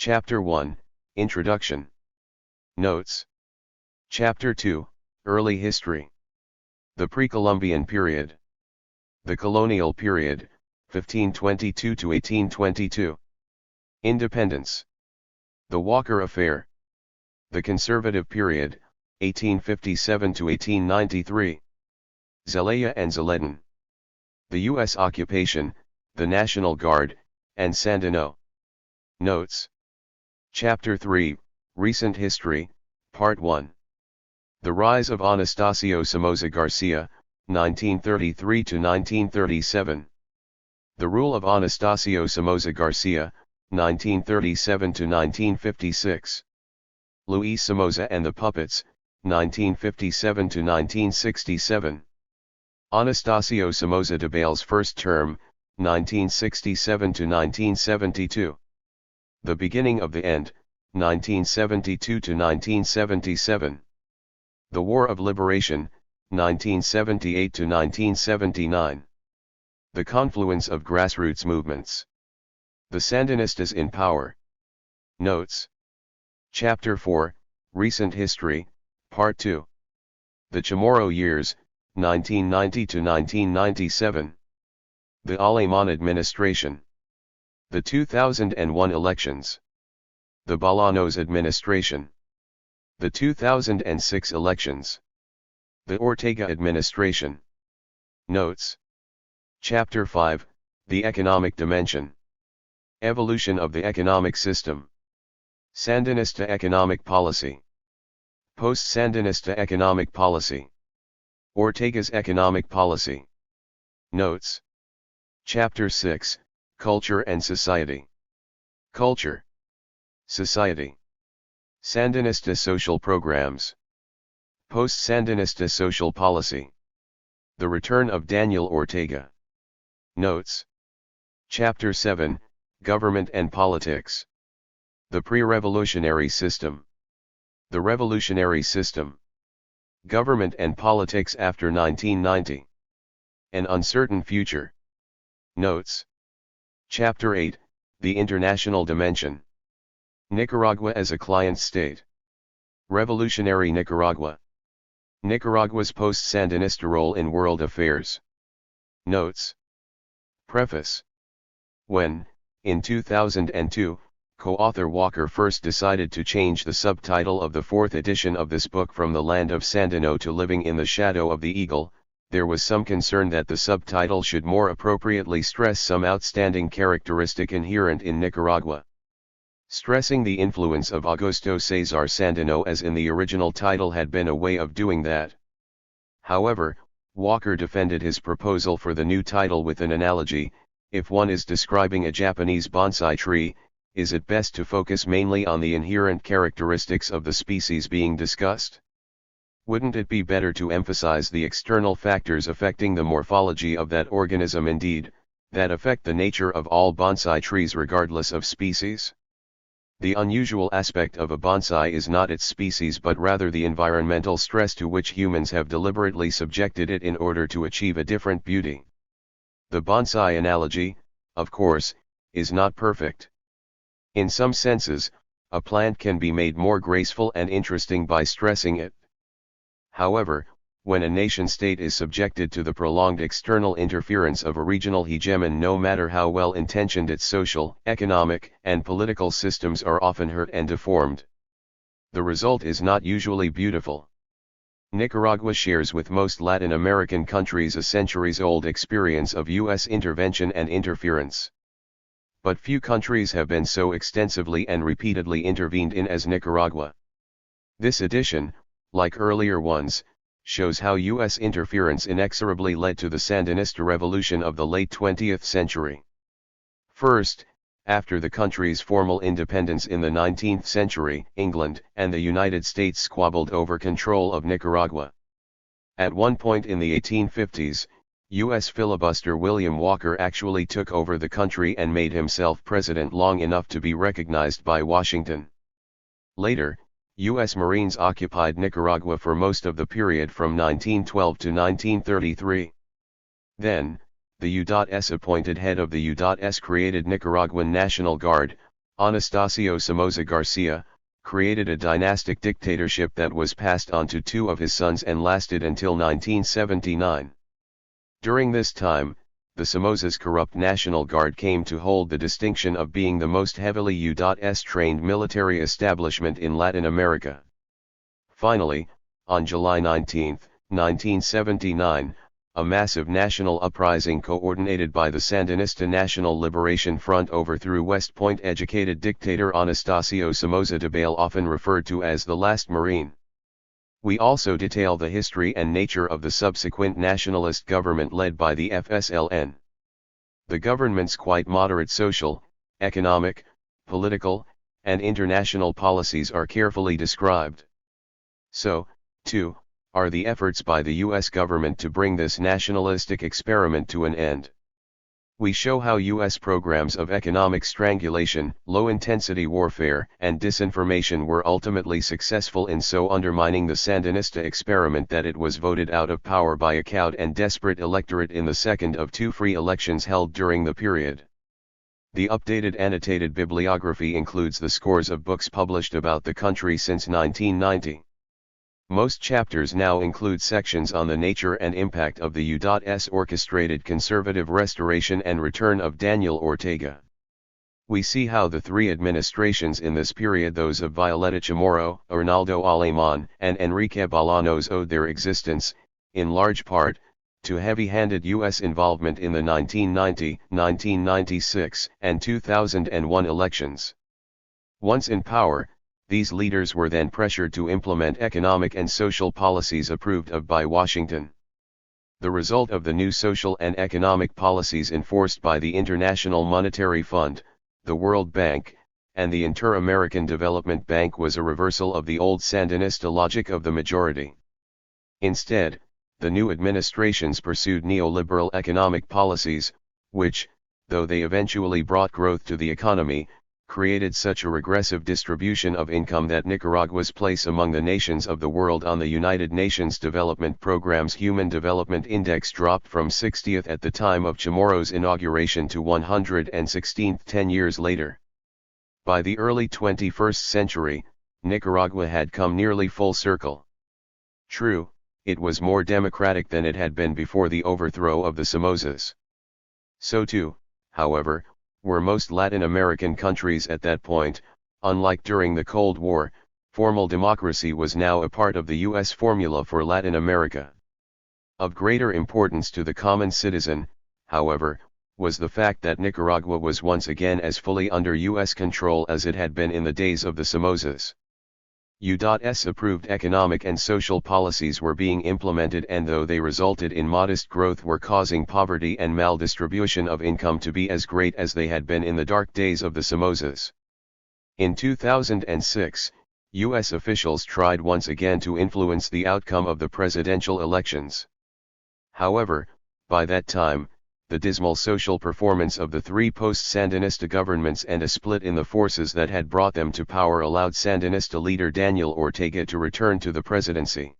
Chapter 1, Introduction. Notes. Chapter 2, Early History. The Pre-Columbian Period. The Colonial Period, 1522 to 1822. Independence. The Walker Affair. The Conservative Period, 1857 to 1893. Zelaya and Zaletin. The U.S. occupation, the National Guard, and Sandino. Notes. Chapter 3, Recent History, Part 1. The Rise of Anastasio Somoza Garcia, 1933 to 1937. The Rule of Anastasio Somoza Garcia, 1937 to 1956. Luis Somoza and the Puppets, 1957 to 1967. Anastasio Somoza Debaille's first term, 1967 to 1972. The Beginning of the End, 1972 to 1977. The War of Liberation, 1978 to 1979. The Confluence of Grassroots Movements. The Sandinistas in Power. Notes. Chapter 4, Recent History, Part 2. The Chamorro Years, 1990 to 1997. The Aleman Administration. The 2001 Elections. The Bolaños Administration. The 2006 Elections. The Ortega Administration. Notes. Chapter 5, The Economic Dimension. Evolution of the Economic System. Sandinista Economic Policy. Post-Sandinista Economic Policy. Ortega's Economic Policy. Notes. Chapter 6, Culture and Society. Culture. Society. Sandinista Social Programs. Post-Sandinista Social Policy. The Return of Daniel Ortega. Notes. Chapter 7, Government and Politics. The Pre-Revolutionary System. The Revolutionary System. Government and Politics after 1990. An Uncertain Future. Notes. Chapter 8, The International Dimension. Nicaragua as a Client State. Revolutionary Nicaragua. Nicaragua's post-Sandinista role in world affairs. Notes. Preface. When, in 2002, co-author Walker first decided to change the subtitle of the fourth edition of this book from The Land of Sandino to Living in the Shadow of the Eagle, there was some concern that the subtitle should more appropriately stress some outstanding characteristic inherent in Nicaragua. Stressing the influence of Augusto César Sandino as in the original title had been a way of doing that. However, Walker defended his proposal for the new title with an analogy: if one is describing a Japanese bonsai tree, is it best to focus mainly on the inherent characteristics of the species being discussed? Wouldn't it be better to emphasize the external factors affecting the morphology of that organism, indeed, that affect the nature of all bonsai trees regardless of species? The unusual aspect of a bonsai is not its species but rather the environmental stress to which humans have deliberately subjected it in order to achieve a different beauty. The bonsai analogy, of course, is not perfect. In some senses, a plant can be made more graceful and interesting by stressing it. However, when a nation-state is subjected to the prolonged external interference of a regional hegemon, no matter how well-intentioned its social, economic, and political systems are often hurt and deformed. The result is not usually beautiful. Nicaragua shares with most Latin American countries a centuries-old experience of U.S. intervention and interference. But few countries have been so extensively and repeatedly intervened in as Nicaragua. This edition, like earlier ones, shows how U.S. interference inexorably led to the Sandinista revolution of the late 20th century. First, after the country's formal independence in the 19th century, England and the United States squabbled over control of Nicaragua. At one point in the 1850s, U.S. filibuster William Walker actually took over the country and made himself president long enough to be recognized by Washington. Later, U.S. Marines occupied Nicaragua for most of the period from 1912 to 1933. Then, the U.S. appointed head of the U.S. created Nicaraguan National Guard, Anastasio Somoza Garcia, created a dynastic dictatorship that was passed on to two of his sons and lasted until 1979. During this time, the Somoza's corrupt National Guard came to hold the distinction of being the most heavily U.S. trained military establishment in Latin America. Finally, on July 19, 1979, a massive national uprising coordinated by the Sandinista National Liberation Front overthrew West Point-educated dictator Anastasio Somoza Debayle, often referred to as the Last Marine. We also detail the history and nature of the subsequent nationalist government led by the FSLN. The government's quite moderate social, economic, political, and international policies are carefully described. So, too, are the efforts by the U.S. government to bring this nationalistic experiment to an end. We show how U.S. programs of economic strangulation, low-intensity warfare, and disinformation were ultimately successful in so undermining the Sandinista experiment that it was voted out of power by a cowed and desperate electorate in the second of two free elections held during the period. The updated annotated bibliography includes the scores of books published about the country since 1990. Most chapters now include sections on the nature and impact of the U.S. orchestrated conservative restoration and return of Daniel Ortega. We see how the three administrations in this period, those of Violeta Chamorro, Arnaldo Alemán, and Enrique Bolaños, owed their existence, in large part, to heavy-handed U.S. involvement in the 1990, 1996, and 2001 elections. Once in power, these leaders were then pressured to implement economic and social policies approved of by Washington. The result of the new social and economic policies enforced by the International Monetary Fund, the World Bank, and the Inter-American Development Bank was a reversal of the old Sandinista logic of the majority. Instead, the new administrations pursued neoliberal economic policies, which, though they eventually brought growth to the economy, created such a regressive distribution of income that Nicaragua's place among the nations of the world on the United Nations Development Programme's Human Development Index dropped from 60th at the time of Chamorro's inauguration to 116th 10 years later. By the early 21st century, Nicaragua had come nearly full circle. True, it was more democratic than it had been before the overthrow of the Somozas. So too, however, were most Latin American countries at that point. Unlike during the Cold War, formal democracy was now a part of the U.S. formula for Latin America. Of greater importance to the common citizen, however, was the fact that Nicaragua was once again as fully under U.S. control as it had been in the days of the Somozas. U.S. approved economic and social policies were being implemented, and though they resulted in modest growth, were causing poverty and maldistribution of income to be as great as they had been in the dark days of the Somozas. In 2006, U.S. officials tried once again to influence the outcome of the presidential elections. However, by that time, the dismal social performance of the three post-Sandinista governments and a split in the forces that had brought them to power allowed Sandinista leader Daniel Ortega to return to the presidency.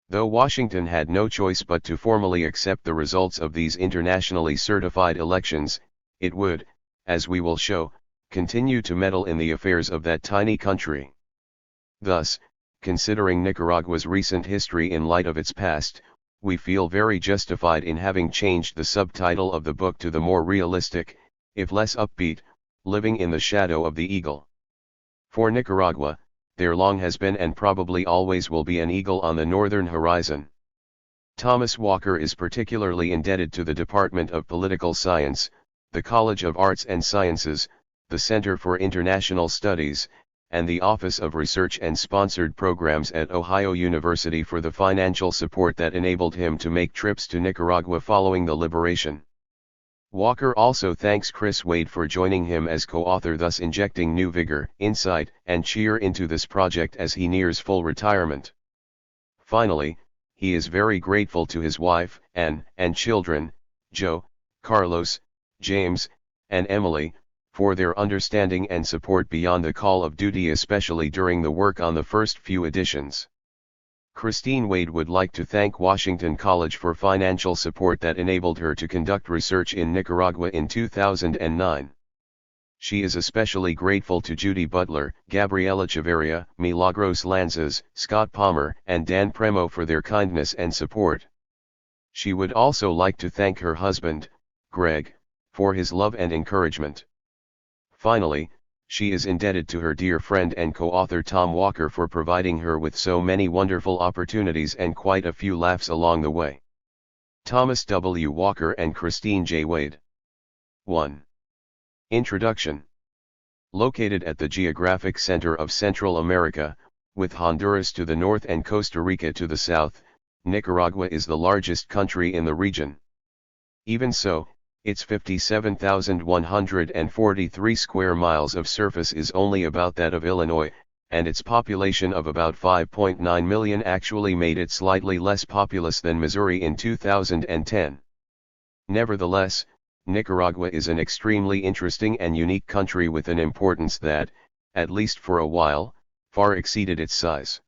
Though Washington had no choice but to formally accept the results of these internationally certified elections, it would, as we will show, continue to meddle in the affairs of that tiny country. Thus, considering Nicaragua's recent history in light of its past, we feel very justified in having changed the subtitle of the book to the more realistic, if less upbeat, Living in the Shadow of the Eagle. For Nicaragua, there long has been and probably always will be an eagle on the northern horizon. Thomas Walker is particularly indebted to the Department of Political Science, the College of Arts and Sciences, the Center for International Studies, and the Office of Research and Sponsored Programs at Ohio University for the financial support that enabled him to make trips to Nicaragua following the liberation. Walker also thanks Chris Wade for joining him as co-author, thus injecting new vigor, insight, and cheer into this project as he nears full retirement. Finally, he is very grateful to his wife, Anne, and children, Joe, Carlos, James, and Emily, for their understanding and support beyond the call of duty, especially during the work on the first few editions. Christine Wade would like to thank Washington College for financial support that enabled her to conduct research in Nicaragua in 2009. She is especially grateful to Judy Butler, Gabriela Chavarria, Milagros Lanzas, Scott Palmer, and Dan Premo for their kindness and support. She would also like to thank her husband, Greg, for his love and encouragement. Finally, she is indebted to her dear friend and co-author Tom Walker for providing her with so many wonderful opportunities and quite a few laughs along the way. Thomas W. Walker and Christine J. Wade. 1. Introduction. Located at the geographic center of Central America, with Honduras to the north and Costa Rica to the south, Nicaragua is the largest country in the region. Even so, its 57,143 square miles of surface is only about that of Illinois, and its population of about 5.9 million actually made it slightly less populous than Missouri in 2010. Nevertheless, Nicaragua is an extremely interesting and unique country with an importance that, at least for a while, far exceeded its size.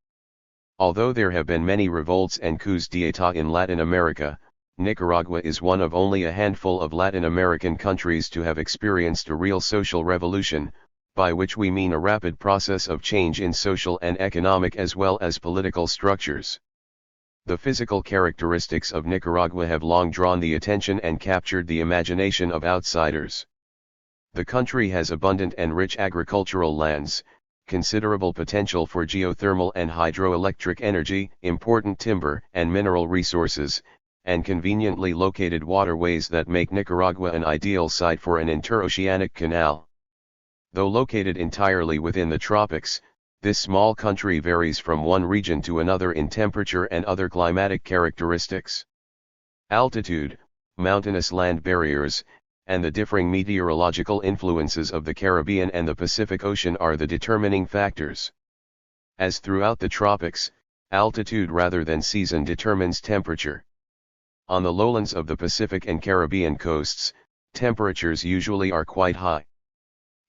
Although there have been many revolts and coups d'état in Latin America, Nicaragua is one of only a handful of Latin American countries to have experienced a real social revolution, by which we mean a rapid process of change in social and economic as well as political structures. The physical characteristics of Nicaragua have long drawn the attention and captured the imagination of outsiders. The country has abundant and rich agricultural lands, considerable potential for geothermal and hydroelectric energy, important timber and mineral resources, and conveniently located waterways that make Nicaragua an ideal site for an interoceanic canal. Though located entirely within the tropics, this small country varies from one region to another in temperature and other climatic characteristics. Altitude, mountainous land barriers, and the differing meteorological influences of the Caribbean and the Pacific Ocean are the determining factors. As throughout the tropics, altitude rather than season determines temperature. On the lowlands of the Pacific and Caribbean coasts, temperatures usually are quite high.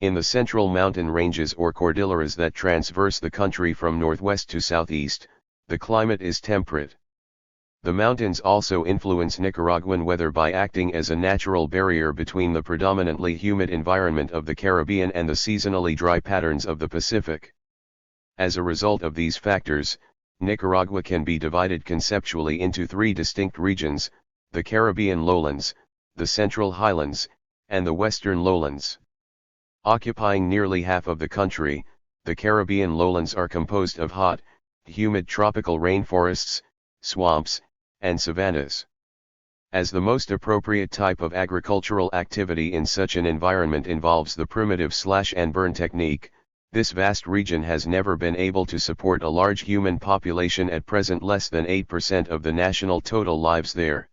In the central mountain ranges or cordilleras that traverse the country from northwest to southeast, the climate is temperate. The mountains also influence Nicaraguan weather by acting as a natural barrier between the predominantly humid environment of the Caribbean and the seasonally dry patterns of the Pacific. As a result of these factors, Nicaragua can be divided conceptually into three distinct regions: the Caribbean lowlands, the Central Highlands, and the Western lowlands. Occupying nearly half of the country, the Caribbean lowlands are composed of hot, humid tropical rainforests, swamps, and savannas. As the most appropriate type of agricultural activity in such an environment involves the primitive slash-and-burn technique, this vast region has never been able to support a large human population, at present less than 8% of the national total lives there.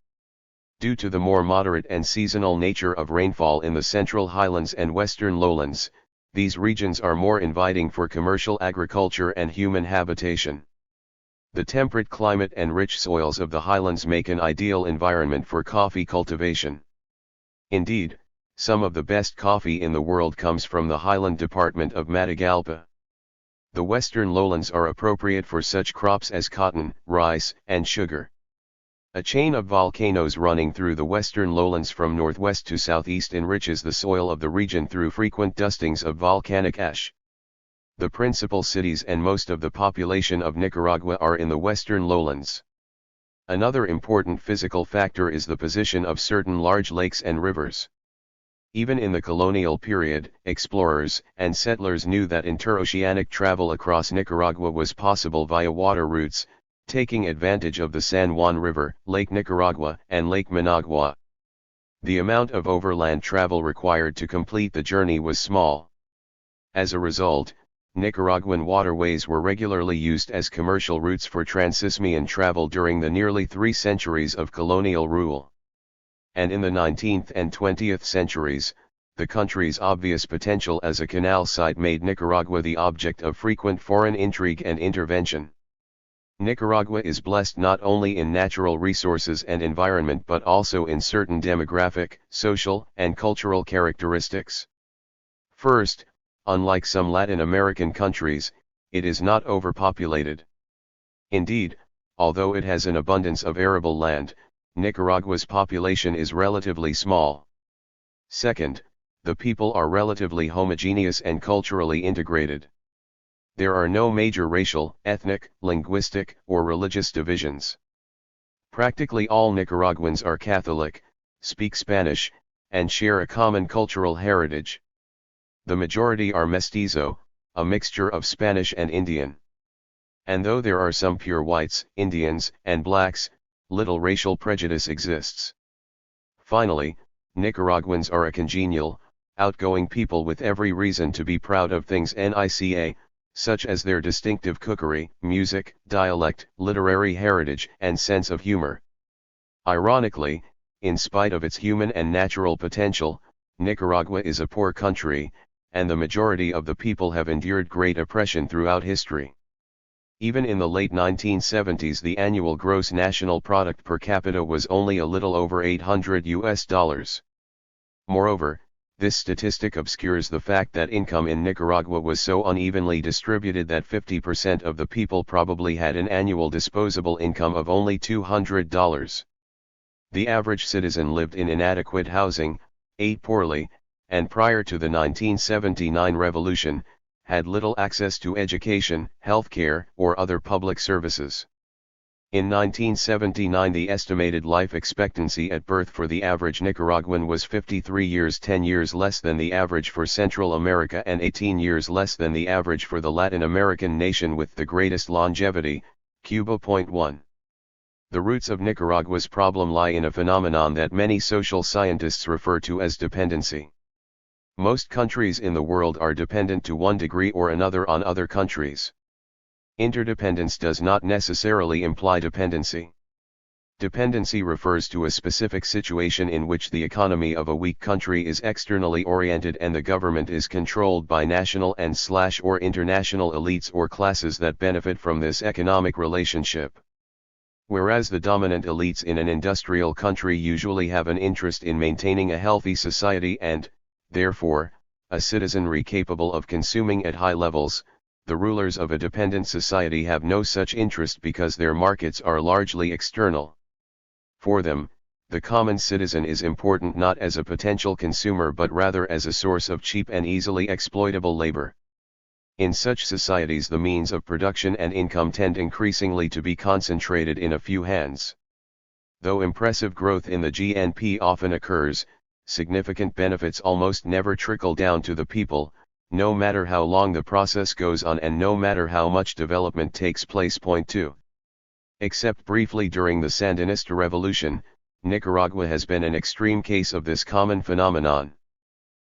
Due to the more moderate and seasonal nature of rainfall in the Central Highlands and Western Lowlands, these regions are more inviting for commercial agriculture and human habitation. The temperate climate and rich soils of the highlands make an ideal environment for coffee cultivation. Indeed, some of the best coffee in the world comes from the highland department of Matagalpa. The western lowlands are appropriate for such crops as cotton, rice, and sugar. A chain of volcanoes running through the western lowlands from northwest to southeast enriches the soil of the region through frequent dustings of volcanic ash. The principal cities and most of the population of Nicaragua are in the western lowlands. Another important physical factor is the position of certain large lakes and rivers. Even in the colonial period, explorers and settlers knew that interoceanic travel across Nicaragua was possible via water routes, taking advantage of the San Juan River, Lake Nicaragua, and Lake Managua. The amount of overland travel required to complete the journey was small. As a result, Nicaraguan waterways were regularly used as commercial routes for transismian travel during the nearly 3 centuries of colonial rule. And in the 19th and 20th centuries, the country's obvious potential as a canal site made Nicaragua the object of frequent foreign intrigue and intervention. Nicaragua is blessed not only in natural resources and environment but also in certain demographic, social, and cultural characteristics. First, unlike some Latin American countries, it is not overpopulated. Indeed, although it has an abundance of arable land, Nicaragua's population is relatively small. Second, the people are relatively homogeneous and culturally integrated. There are no major racial, ethnic, linguistic, or religious divisions. Practically all Nicaraguans are Catholic, speak Spanish, and share a common cultural heritage. The majority are mestizo, a mixture of Spanish and Indian. And though there are some pure whites, Indians, and blacks, little racial prejudice exists. Finally, Nicaraguans are a congenial, outgoing people with every reason to be proud of things Nica, such as their distinctive cookery, music, dialect, literary heritage, and sense of humor. Ironically, in spite of its human and natural potential, Nicaragua is a poor country, and the majority of the people have endured great oppression throughout history. Even in the late 1970s, the annual gross national product per capita was only a little over $800. Moreover, this statistic obscures the fact that income in Nicaragua was so unevenly distributed that 50% of the people probably had an annual disposable income of only $200. The average citizen lived in inadequate housing, ate poorly, and prior to the 1979 revolution, had little access to education, healthcare, or other public services. In 1979, the estimated life expectancy at birth for the average Nicaraguan was 53 years, 10 years less than the average for Central America and 18 years less than the average for the Latin American nation with the greatest longevity, Cuba. 1. The roots of Nicaragua's problem lie in a phenomenon that many social scientists refer to as dependency. Most countries in the world are dependent to one degree or another on other countries. Interdependence does not necessarily imply dependency. Dependency refers to a specific situation in which the economy of a weak country is externally oriented and the government is controlled by national and/or international elites or classes that benefit from this economic relationship. Whereas the dominant elites in an industrial country usually have an interest in maintaining a healthy society and, therefore, a citizenry capable of consuming at high levels, the rulers of a dependent society have no such interest because their markets are largely external. For them, the common citizen is important not as a potential consumer but rather as a source of cheap and easily exploitable labor. In such societies, the means of production and income tend increasingly to be concentrated in a few hands. Though impressive growth in the GNP often occurs, significant benefits almost never trickle down to the people, no matter how long the process goes on and no matter how much development takes place. 2. Except briefly during the Sandinista revolution, Nicaragua has been an extreme case of this common phenomenon.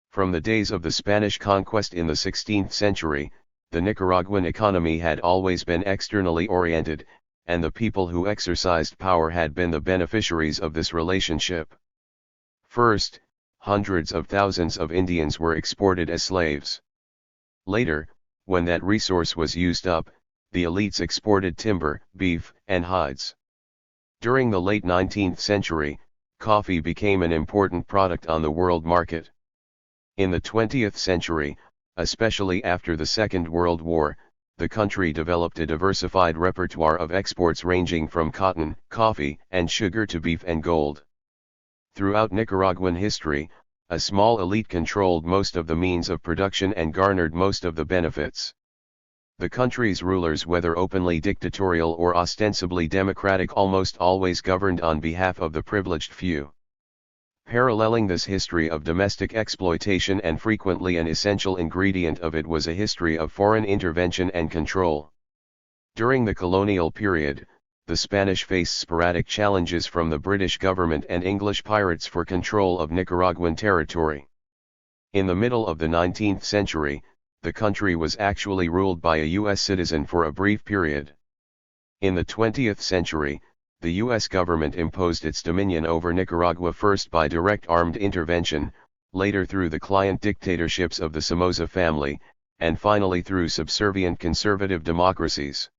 From the days of the Spanish conquest in the 16th century, the Nicaraguan economy had always been externally oriented, and the people who exercised power had been the beneficiaries of this relationship. First, hundreds of thousands of Indians were exported as slaves. Later, when that resource was used up, the elites exported timber, beef, and hides. During the late 19th century, coffee became an important product on the world market. In the 20th century, especially after the Second World War, the country developed a diversified repertoire of exports ranging from cotton, coffee, and sugar to beef and gold. Throughout Nicaraguan history, a small elite controlled most of the means of production and garnered most of the benefits. The country's rulers, whether openly dictatorial or ostensibly democratic, almost always governed on behalf of the privileged few. Paralleling this history of domestic exploitation, and frequently an essential ingredient of it, was a history of foreign intervention and control. During the colonial period, the Spanish faced sporadic challenges from the British government and English pirates for control of Nicaraguan territory. In the middle of the 19th century, the country was actually ruled by a U.S. citizen for a brief period. In the 20th century, the U.S. government imposed its dominion over Nicaragua first by direct armed intervention, later through the client dictatorships of the Somoza family, and finally through subservient conservative democracies.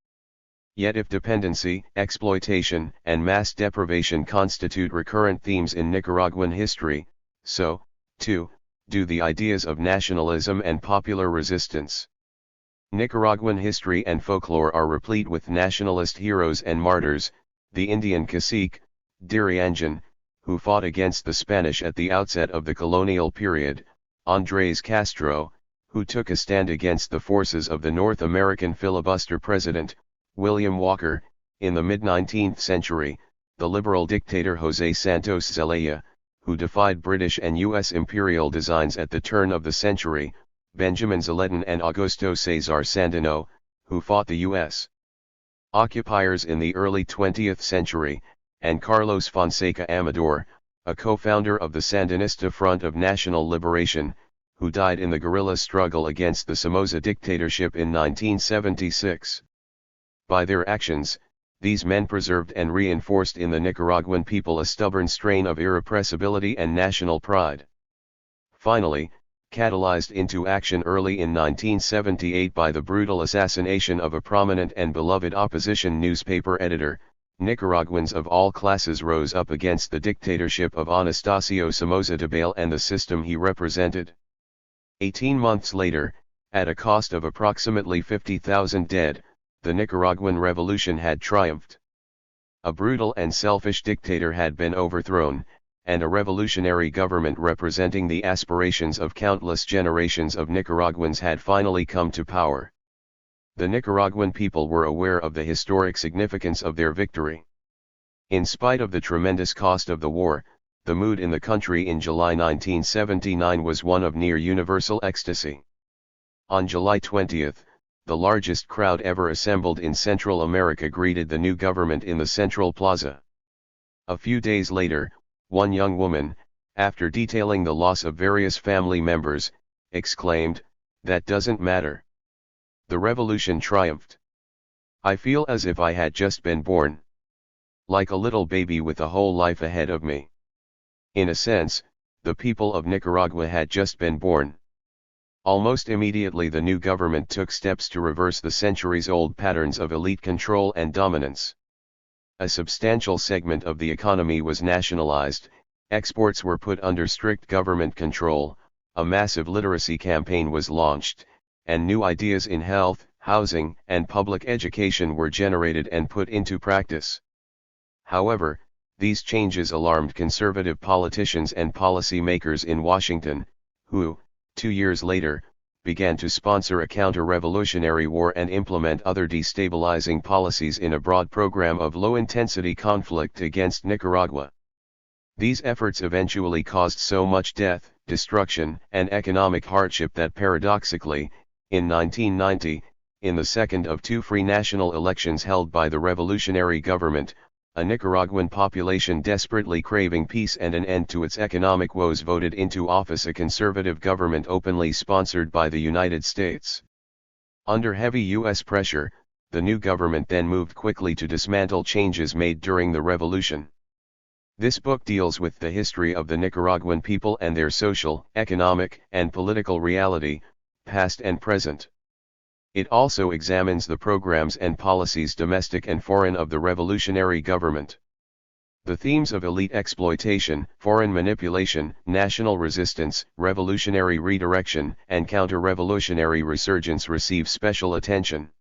Yet if dependency, exploitation, and mass deprivation constitute recurrent themes in Nicaraguan history, so, too, do the ideas of nationalism and popular resistance. Nicaraguan history and folklore are replete with nationalist heroes and martyrs, the Indian cacique, Dirianjan, who fought against the Spanish at the outset of the colonial period, Andrés Castro, who took a stand against the forces of the North American filibuster president, William Walker. In the mid-19th century, the liberal dictator José Santos Zelaya, who defied British and U.S. imperial designs at the turn of the century, Benjamin Zeledin and Augusto César Sandino, who fought the U.S. occupiers in the early 20th century, and Carlos Fonseca Amador, a co-founder of the Sandinista Front of National Liberation, who died in the guerrilla struggle against the Somoza dictatorship in 1976. By their actions, these men preserved and reinforced in the Nicaraguan people a stubborn strain of irrepressibility and national pride. Finally, catalyzed into action early in 1978 by the brutal assassination of a prominent and beloved opposition newspaper editor, Nicaraguans of all classes rose up against the dictatorship of Anastasio Somoza Debayle and the system he represented. 18 months later, at a cost of approximately 50,000 dead, the Nicaraguan revolution had triumphed. A brutal and selfish dictator had been overthrown, and a revolutionary government representing the aspirations of countless generations of Nicaraguans had finally come to power. The Nicaraguan people were aware of the historic significance of their victory. In spite of the tremendous cost of the war, the mood in the country in July 1979 was one of near universal ecstasy. On July 20, the largest crowd ever assembled in Central America greeted the new government in the Central Plaza. A few days later, one young woman, after detailing the loss of various family members, exclaimed, "That doesn't matter. The revolution triumphed. I feel as if I had just been born. Like a little baby with a whole life ahead of me." In a sense, the people of Nicaragua had just been born. Almost immediately the new government took steps to reverse the centuries-old patterns of elite control and dominance. A substantial segment of the economy was nationalized, exports were put under strict government control, a massive literacy campaign was launched, and new ideas in health, housing, and public education were generated and put into practice. However, these changes alarmed conservative politicians and policy makers in Washington, who, 2 years later, began to sponsor a counter-revolutionary war and implement other destabilizing policies in a broad program of low-intensity conflict against Nicaragua. These efforts eventually caused so much death, destruction, and economic hardship that paradoxically, in 1990, in the second of two free national elections held by the revolutionary government, a Nicaraguan population desperately craving peace and an end to its economic woes voted into office a conservative government openly sponsored by the United States. Under heavy U.S. pressure, the new government then moved quickly to dismantle changes made during the revolution. This book deals with the history of the Nicaraguan people and their social, economic, and political reality, past and present. It also examines the programs and policies domestic and foreign of the revolutionary government. The themes of elite exploitation, foreign manipulation, national resistance, revolutionary redirection, and counter-revolutionary resurgence receive special attention.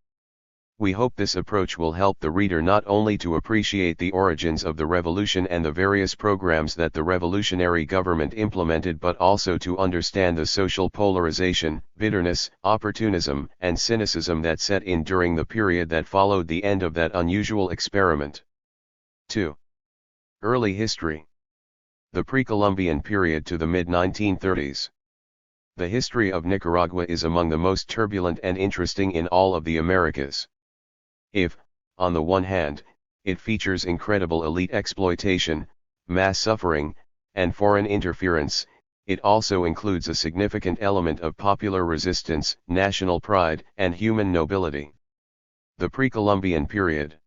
We hope this approach will help the reader not only to appreciate the origins of the revolution and the various programs that the revolutionary government implemented but also to understand the social polarization, bitterness, opportunism, and cynicism that set in during the period that followed the end of that unusual experiment. 2. Early history. The pre-Columbian period to the mid-1930s. The history of Nicaragua is among the most turbulent and interesting in all of the Americas. If, on the one hand, it features incredible elite exploitation, mass suffering, and foreign interference, it also includes a significant element of popular resistance, national pride, and human nobility. The pre-Columbian period.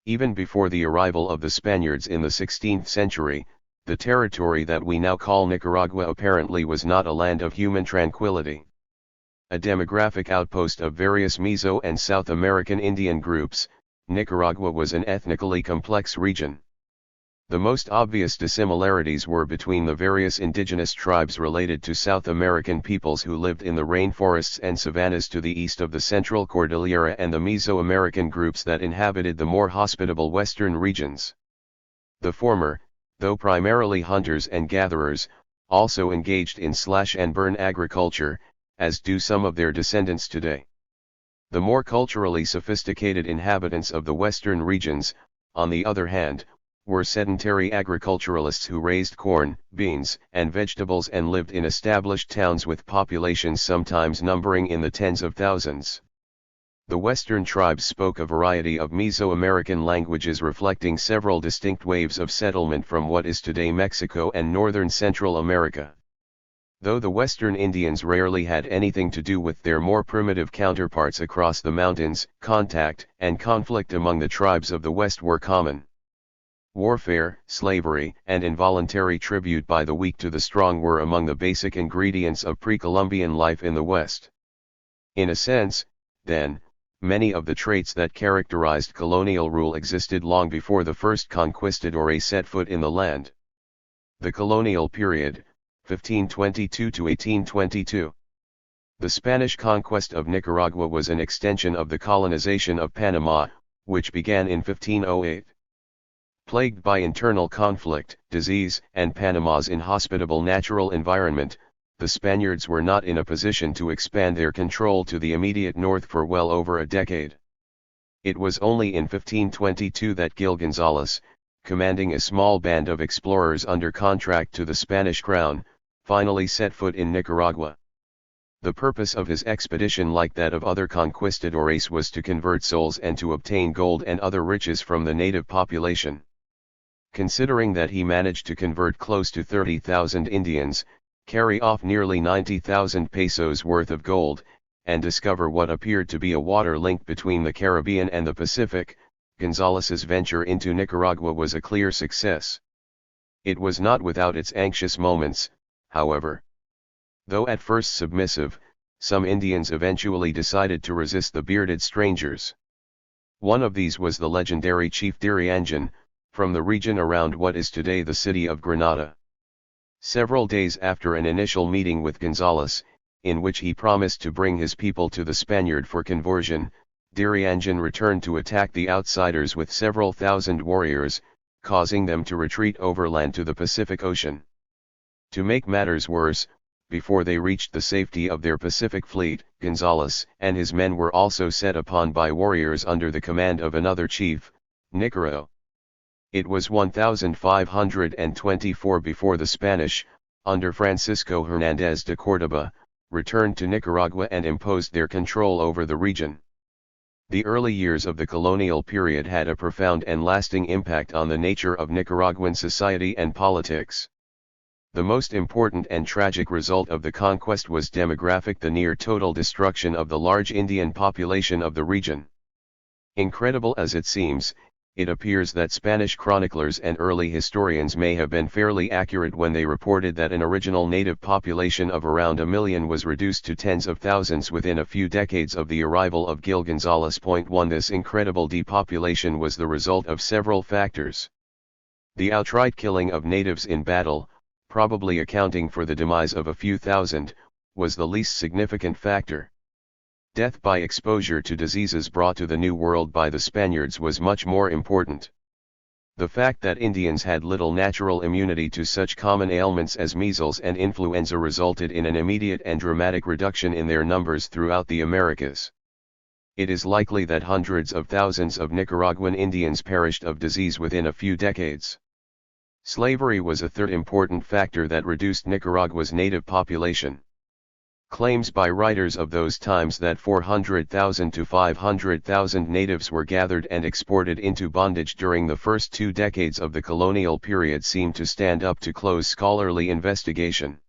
Even before the arrival of the Spaniards in the 16th century, the territory that we now call Nicaragua apparently was not a land of human tranquility. A demographic outpost of various Meso and South American Indian groups, Nicaragua was an ethnically complex region. The most obvious dissimilarities were between the various indigenous tribes related to South American peoples who lived in the rainforests and savannas to the east of the Central Cordillera and the Mesoamerican groups that inhabited the more hospitable western regions. The former, though primarily hunters and gatherers, also engaged in slash-and-burn agriculture, as do some of their descendants today. The more culturally sophisticated inhabitants of the western regions, on the other hand, were sedentary agriculturalists who raised corn, beans, and vegetables and lived in established towns with populations sometimes numbering in the tens of thousands. The Western tribes spoke a variety of Mesoamerican languages reflecting several distinct waves of settlement from what is today Mexico and northern Central America. Though the Western Indians rarely had anything to do with their more primitive counterparts across the mountains, contact and conflict among the tribes of the West were common. Warfare, slavery, and involuntary tribute by the weak to the strong were among the basic ingredients of pre-Columbian life in the West. In a sense, then, many of the traits that characterized colonial rule existed long before the first conquistadores set foot in the land. The colonial period, 1522 to 1822. The Spanish conquest of Nicaragua was an extension of the colonization of Panama, which began in 1508. Plagued by internal conflict, disease, and Panama's inhospitable natural environment, the Spaniards were not in a position to expand their control to the immediate north for well over a decade. It was only in 1522 that Gil Gonzalez, commanding a small band of explorers under contract to the Spanish crown, finally set foot in Nicaragua. The purpose of his expedition, like that of other conquistadores, was to convert souls and to obtain gold and other riches from the native population. Considering that he managed to convert close to 30,000 Indians, carry off nearly 90,000 pesos worth of gold, and discover what appeared to be a water link between the Caribbean and the Pacific, Gonzalez's venture into Nicaragua was a clear success. It was not without its anxious moments, however. Though at first submissive, some Indians eventually decided to resist the bearded strangers. One of these was the legendary chief Diriangan, from the region around what is today the city of Granada. Several days after an initial meeting with Gonzalez, in which he promised to bring his people to the Spaniard for conversion, Diriangan returned to attack the outsiders with several thousand warriors, causing them to retreat overland to the Pacific Ocean. To make matters worse, before they reached the safety of their Pacific fleet, Gonzalez and his men were also set upon by warriors under the command of another chief, Nicaro. It was 1524 before the Spanish, under Francisco Hernández de Córdoba, returned to Nicaragua and imposed their control over the region. The early years of the colonial period had a profound and lasting impact on the nature of Nicaraguan society and politics. The most important and tragic result of the conquest was demographic: the near total destruction of the large Indian population of the region. Incredible as it seems, it appears that Spanish chroniclers and early historians may have been fairly accurate when they reported that an original native population of around 1 million was reduced to tens of thousands within a few decades of the arrival of Gil Gonzalez. 1. This incredible depopulation was the result of several factors. The outright killing of natives in battle, probably accounting for the demise of a few thousand, was the least significant factor. Death by exposure to diseases brought to the New World by the Spaniards was much more important. The fact that Indians had little natural immunity to such common ailments as measles and influenza resulted in an immediate and dramatic reduction in their numbers throughout the Americas. It is likely that hundreds of thousands of Nicaraguan Indians perished of disease within a few decades. Slavery was a third important factor that reduced Nicaragua's native population. Claims by writers of those times that 400,000 to 500,000 natives were gathered and exported into bondage during the first 2 decades of the colonial period seem to stand up to close scholarly investigation.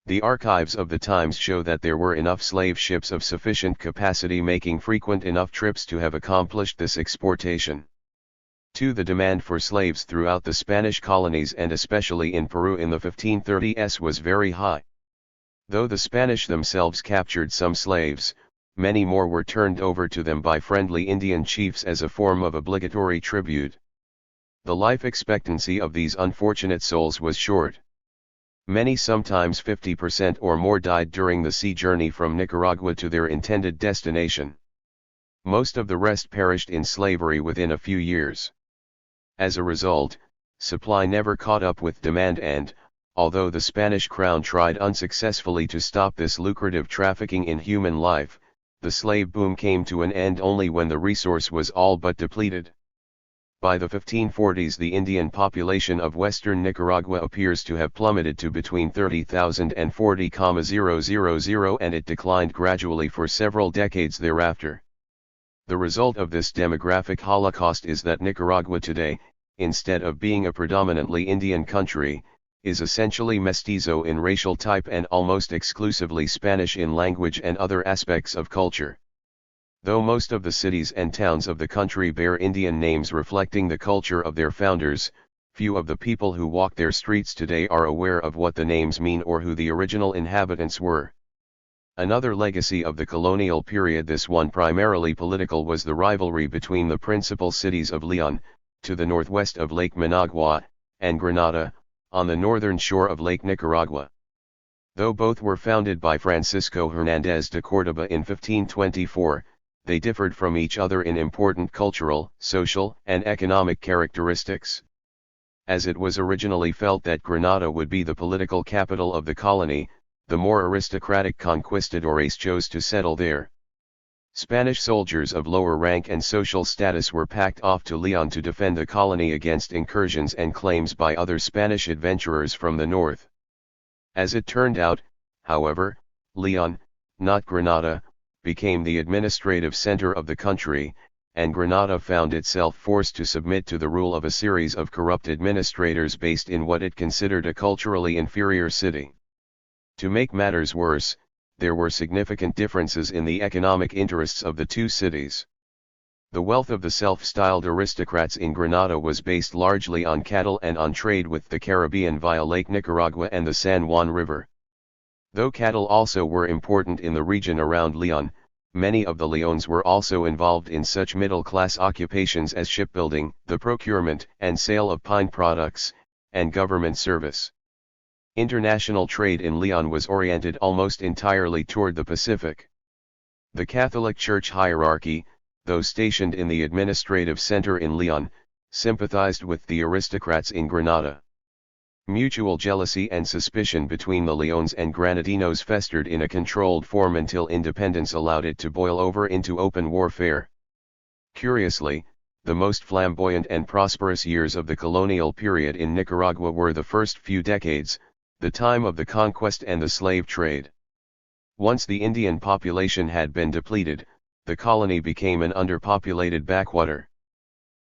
The archives of the times show that there were enough slave ships of sufficient capacity making frequent enough trips to have accomplished this exportation. 2. The demand for slaves throughout the Spanish colonies and especially in Peru in the 1530s was very high. Though the Spanish themselves captured some slaves, many more were turned over to them by friendly Indian chiefs as a form of obligatory tribute. The life expectancy of these unfortunate souls was short. Many, sometimes 50% or more, died during the sea journey from Nicaragua to their intended destination. Most of the rest perished in slavery within a few years. As a result, supply never caught up with demand and, Although the Spanish crown tried unsuccessfully to stop this lucrative trafficking in human life, the slave boom came to an end only when the resource was all but depleted. By the 1540s, the Indian population of western Nicaragua appears to have plummeted to between 30,000 and 40,000, and it declined gradually for several decades thereafter. The result of this demographic holocaust is that Nicaragua today, instead of being a predominantly Indian country, is essentially mestizo in racial type and almost exclusively Spanish in language and other aspects of culture. Though most of the cities and towns of the country bear Indian names reflecting the culture of their founders, few of the people who walk their streets today are aware of what the names mean or who the original inhabitants were. Another legacy of the colonial period, this one primarily political, was the rivalry between the principal cities of Leon, to the northwest of Lake Managua, and Granada, on the northern shore of Lake Nicaragua. Though both were founded by Francisco Hernández de Córdoba in 1524, they differed from each other in important cultural, social, and economic characteristics. As it was originally felt that Granada would be the political capital of the colony, the more aristocratic conquistadores chose to settle there. Spanish soldiers of lower rank and social status were packed off to Leon to defend the colony against incursions and claims by other Spanish adventurers from the north. As it turned out, however, Leon, not Granada, became the administrative center of the country, and Granada found itself forced to submit to the rule of a series of corrupt administrators based in what it considered a culturally inferior city. To make matters worse, there were significant differences in the economic interests of the two cities. The wealth of the self-styled aristocrats in Granada was based largely on cattle and on trade with the Caribbean via Lake Nicaragua and the San Juan River. Though cattle also were important in the region around Leon, many of the Leones were also involved in such middle-class occupations as shipbuilding, the procurement and sale of pine products, and government service. International trade in Leon was oriented almost entirely toward the Pacific. The Catholic Church hierarchy, though stationed in the administrative center in Leon, sympathized with the aristocrats in Granada. Mutual jealousy and suspicion between the Leones and Granadinos festered in a controlled form until independence allowed it to boil over into open warfare. Curiously, the most flamboyant and prosperous years of the colonial period in Nicaragua were the first few decades, the time of the conquest and the slave trade. Once the Indian population had been depleted, the colony became an underpopulated backwater.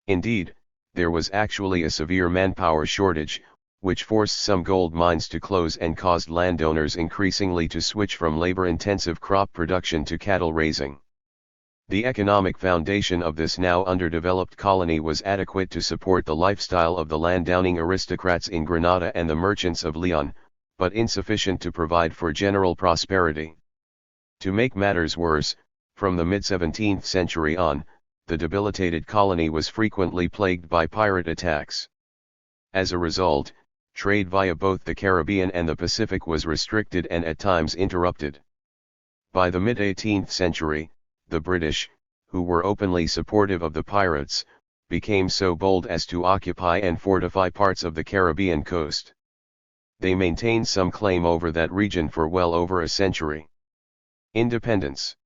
Indeed, there was actually a severe manpower shortage, which forced some gold mines to close and caused landowners increasingly to switch from labor-intensive crop production to cattle raising. The economic foundation of this now underdeveloped colony was adequate to support the lifestyle of the landowning aristocrats in Granada and the merchants of Leon, but insufficient to provide for general prosperity. To make matters worse, from the mid-17th century on, the debilitated colony was frequently plagued by pirate attacks. As a result, trade via both the Caribbean and the Pacific was restricted and at times interrupted. By the mid-18th century, the British, who were openly supportive of the pirates, became so bold as to occupy and fortify parts of the Caribbean coast. They maintained some claim over that region for well over a century. Independence.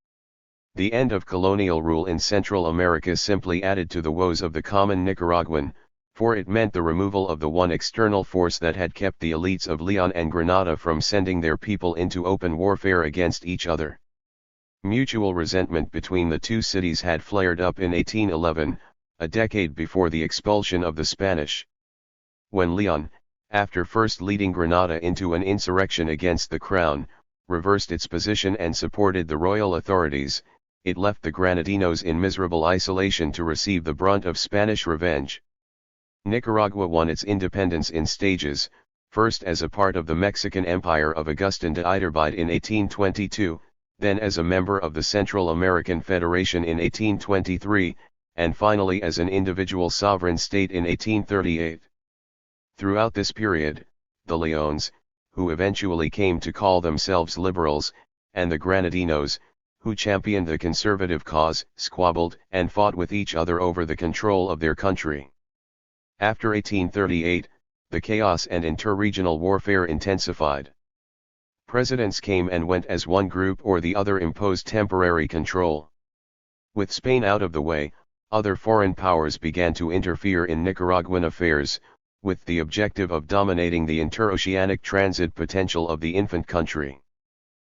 The end of colonial rule in Central America simply added to the woes of the common Nicaraguan, for it meant the removal of the one external force that had kept the elites of Leon and Granada from sending their people into open warfare against each other. Mutual resentment between the two cities had flared up in 1811, a decade before the expulsion of the Spanish. When Leon, after first leading Granada into an insurrection against the crown, reversed its position and supported the royal authorities, it left the Granadinos in miserable isolation to receive the brunt of Spanish revenge. Nicaragua won its independence in stages, first as a part of the Mexican Empire of Agustín de Iturbide in 1822, then as a member of the Central American Federation in 1823, and finally as an individual sovereign state in 1838. Throughout this period, the Leones, who eventually came to call themselves liberals, and the Granadinos, who championed the conservative cause, squabbled and fought with each other over the control of their country. After 1838, the chaos and inter-regional warfare intensified. Presidents came and went as one group or the other imposed temporary control. With Spain out of the way, other foreign powers began to interfere in Nicaraguan affairs, with the objective of dominating the interoceanic transit potential of the infant country.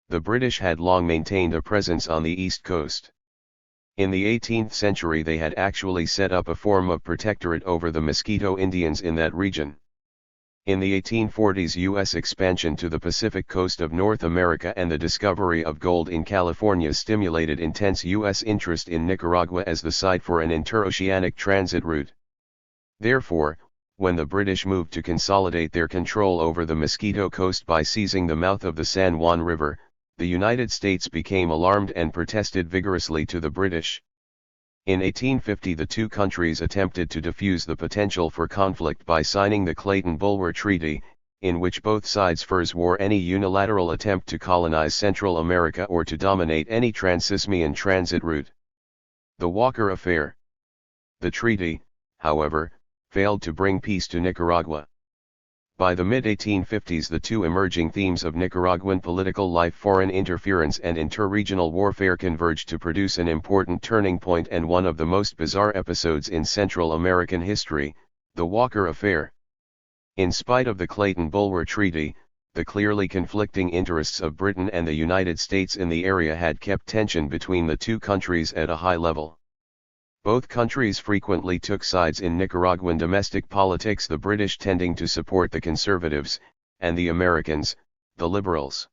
The British had long maintained a presence on the east coast. In the 18th century they had actually set up a form of protectorate over the Mosquito Indians in that region. In the 1840s, U.S. expansion to the Pacific coast of North America and the discovery of gold in California stimulated intense U.S. interest in Nicaragua as the site for an interoceanic transit route. Therefore, when the British moved to consolidate their control over the Mosquito Coast by seizing the mouth of the San Juan River, the United States became alarmed and protested vigorously to the British. In 1850 the two countries attempted to defuse the potential for conflict by signing the Clayton-Bulwer Treaty, in which both sides forswore any unilateral attempt to colonize Central America or to dominate any trans-Isthmian transit route. The Walker Affair. The treaty, however, failed to bring peace to Nicaragua. By the mid-1850s the two emerging themes of Nicaraguan political life, foreign interference and inter-regional warfare, converged to produce an important turning point and one of the most bizarre episodes in Central American history, the Walker Affair. In spite of the Clayton-Bulwer Treaty, the clearly conflicting interests of Britain and the United States in the area had kept tension between the two countries at a high level. Both countries frequently took sides in Nicaraguan domestic politics, the British tending to support the conservatives, and the Americans, the liberals.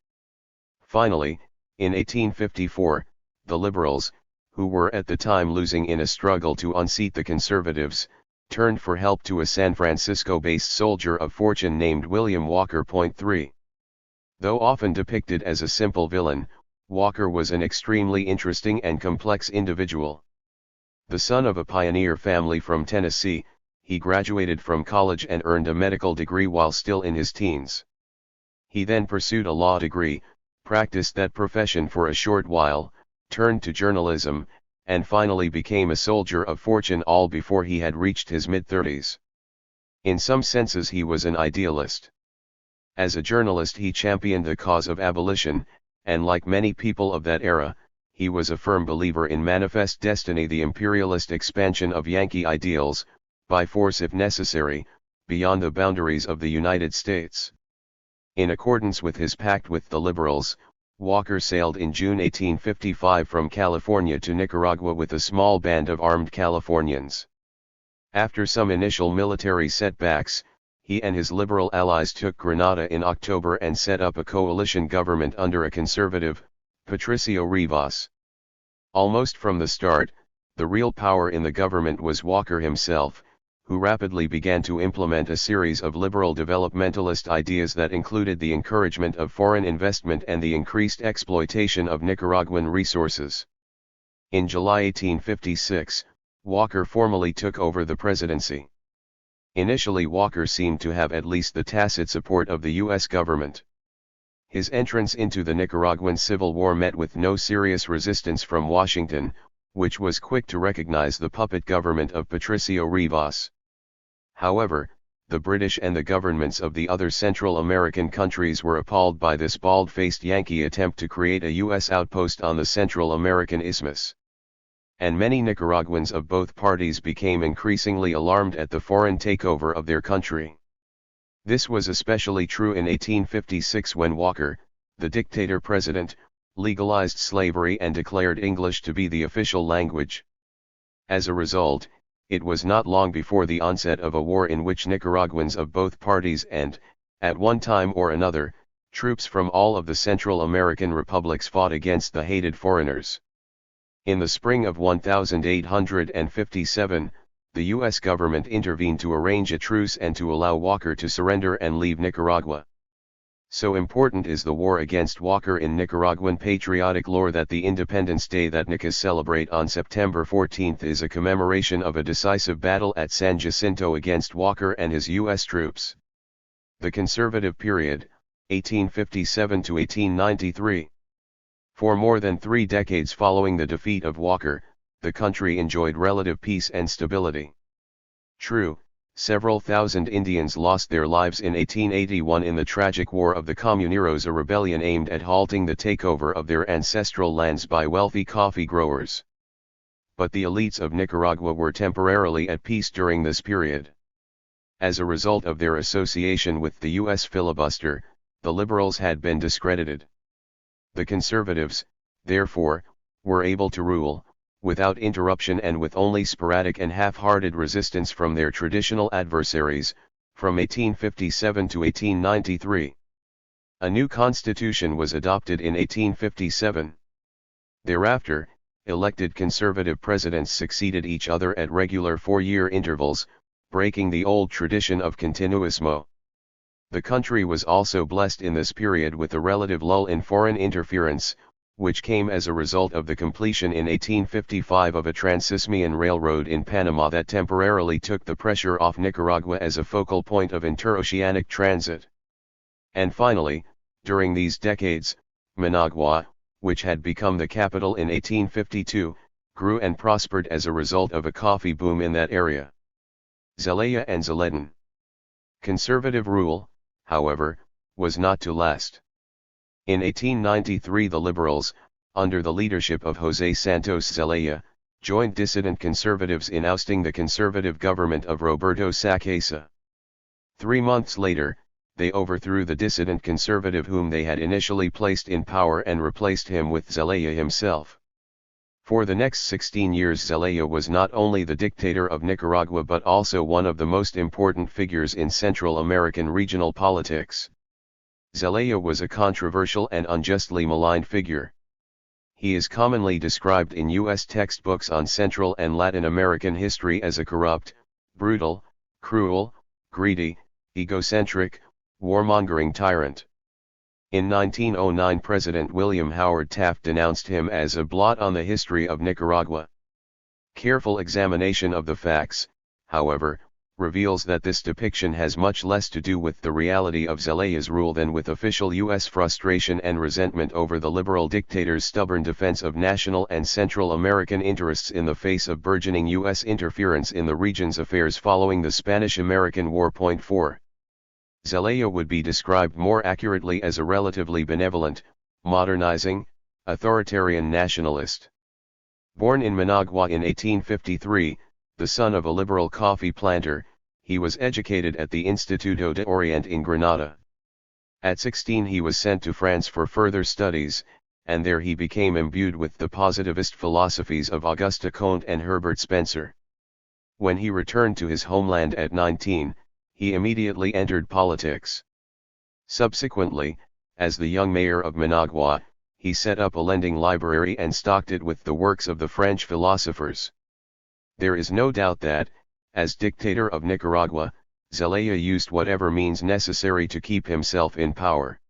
Finally, in 1854, the liberals, who were at the time losing in a struggle to unseat the conservatives, turned for help to a San Francisco-based soldier of fortune named William Walker. 3. Though often depicted as a simple villain, Walker was an extremely interesting and complex individual. The son of a pioneer family from Tennessee, he graduated from college and earned a medical degree while still in his teens. He then pursued a law degree, practiced that profession for a short while, turned to journalism, and finally became a soldier of fortune, all before he had reached his mid-30s. In some senses he was an idealist. As a journalist he championed the cause of abolition, and like many people of that era, he was a firm believer in manifest destiny, the imperialist expansion of Yankee ideals, by force if necessary, beyond the boundaries of the United States. In accordance with his pact with the liberals, Walker sailed in June 1855 from California to Nicaragua with a small band of armed Californians. After some initial military setbacks, he and his liberal allies took Grenada in October and set up a coalition government under a conservative, Patricio Rivas. Almost from the start, the real power in the government was Walker himself, who rapidly began to implement a series of liberal developmentalist ideas that included the encouragement of foreign investment and the increased exploitation of Nicaraguan resources. In July 1856, Walker formally took over the presidency. Initially Walker seemed to have at least the tacit support of the U.S. government. His entrance into the Nicaraguan Civil War met with no serious resistance from Washington, which was quick to recognize the puppet government of Patricio Rivas. However, the British and the governments of the other Central American countries were appalled by this bald-faced Yankee attempt to create a U.S. outpost on the Central American Isthmus. And many Nicaraguans of both parties became increasingly alarmed at the foreign takeover of their country. This was especially true in 1856 when Walker, the dictator president, legalized slavery and declared English to be the official language. As a result, it was not long before the onset of a war in which Nicaraguans of both parties and, at one time or another, troops from all of the Central American republics fought against the hated foreigners. In the spring of 1857, the U.S. government intervened to arrange a truce and to allow Walker to surrender and leave Nicaragua. So important is the war against Walker in Nicaraguan patriotic lore that the Independence Day that Nicas celebrate on September 14 is a commemoration of a decisive battle at San Jacinto against Walker and his U.S. troops. The conservative period, 1857 to 1893. For more than 3 decades following the defeat of Walker, the country enjoyed relative peace and stability. True, Several thousand Indians lost their lives in 1881 in the tragic War of the Comuneros, a rebellion aimed at halting the takeover of their ancestral lands by wealthy coffee growers. But the elites of Nicaragua were temporarily at peace during this period. As a result of their association with the U.S. filibuster, the liberals had been discredited. The conservatives, therefore, were able to rule, without interruption and with only sporadic and half-hearted resistance from their traditional adversaries, from 1857 to 1893. A new constitution was adopted in 1857. Thereafter, elected conservative presidents succeeded each other at regular four-year intervals, breaking the old tradition of continuismo. The country was also blessed in this period with a relative lull in foreign interference, which came as a result of the completion in 1855 of a Transisthmian railroad in Panama that temporarily took the pressure off Nicaragua as a focal point of interoceanic transit. And finally, during these decades, Managua, which had become the capital in 1852, grew and prospered as a result of a coffee boom in that area. Zelaya and Zaletin. Conservative rule, however, was not to last. In 1893 the liberals, under the leadership of José Santos Zelaya, joined dissident conservatives in ousting the conservative government of Roberto Sacasa. 3 months later, they overthrew the dissident conservative whom they had initially placed in power and replaced him with Zelaya himself. For the next 16 years Zelaya was not only the dictator of Nicaragua but also one of the most important figures in Central American regional politics. Zelaya was a controversial and unjustly maligned figure. He is commonly described in U.S. textbooks on Central and Latin American history as a corrupt, brutal, cruel, greedy, egocentric, warmongering tyrant. In 1909 President William Howard Taft denounced him as a blot on the history of Nicaragua. Careful examination of the facts, however, reveals that this depiction has much less to do with the reality of Zelaya's rule than with official U.S. frustration and resentment over the liberal dictator's stubborn defense of national and Central American interests in the face of burgeoning U.S. interference in the region's affairs following the Spanish-American War. 4. Zelaya would be described more accurately as a relatively benevolent, modernizing, authoritarian nationalist. Born in Managua in 1853, the son of a liberal coffee planter, he was educated at the Instituto de Oriente in Granada. At 16 he was sent to France for further studies, and there he became imbued with the positivist philosophies of Auguste Comte and Herbert Spencer. When he returned to his homeland at 19, he immediately entered politics. Subsequently, as the young mayor of Managua, he set up a lending library and stocked it with the works of the French philosophers. There is no doubt that, as dictator of Nicaragua, Zelaya used whatever means necessary to keep himself in power.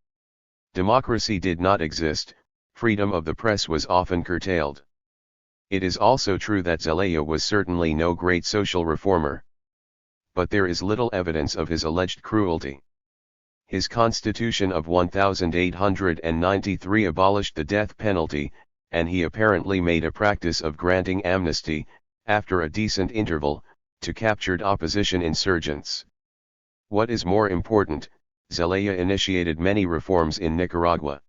Democracy did not exist, freedom of the press was often curtailed. It is also true that Zelaya was certainly no great social reformer. But there is little evidence of his alleged cruelty. His constitution of 1893 abolished the death penalty, and he apparently made a practice of granting amnesty, after a decent interval, to captured opposition insurgents. What is more important, Zelaya initiated many reforms in Nicaragua.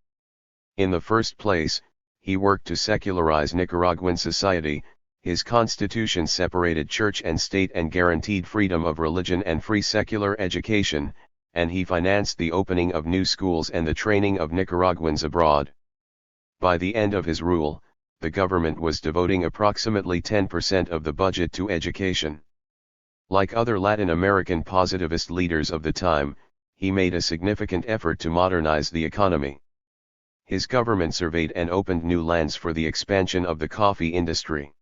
In the first place, he worked to secularize Nicaraguan society. His constitution separated church and state and guaranteed freedom of religion and free secular education, and he financed the opening of new schools and the training of Nicaraguans abroad. By the end of his rule, the government was devoting approximately 10% of the budget to education. Like other Latin American positivist leaders of the time, he made a significant effort to modernize the economy. His government surveyed and opened new lands for the expansion of the coffee industry.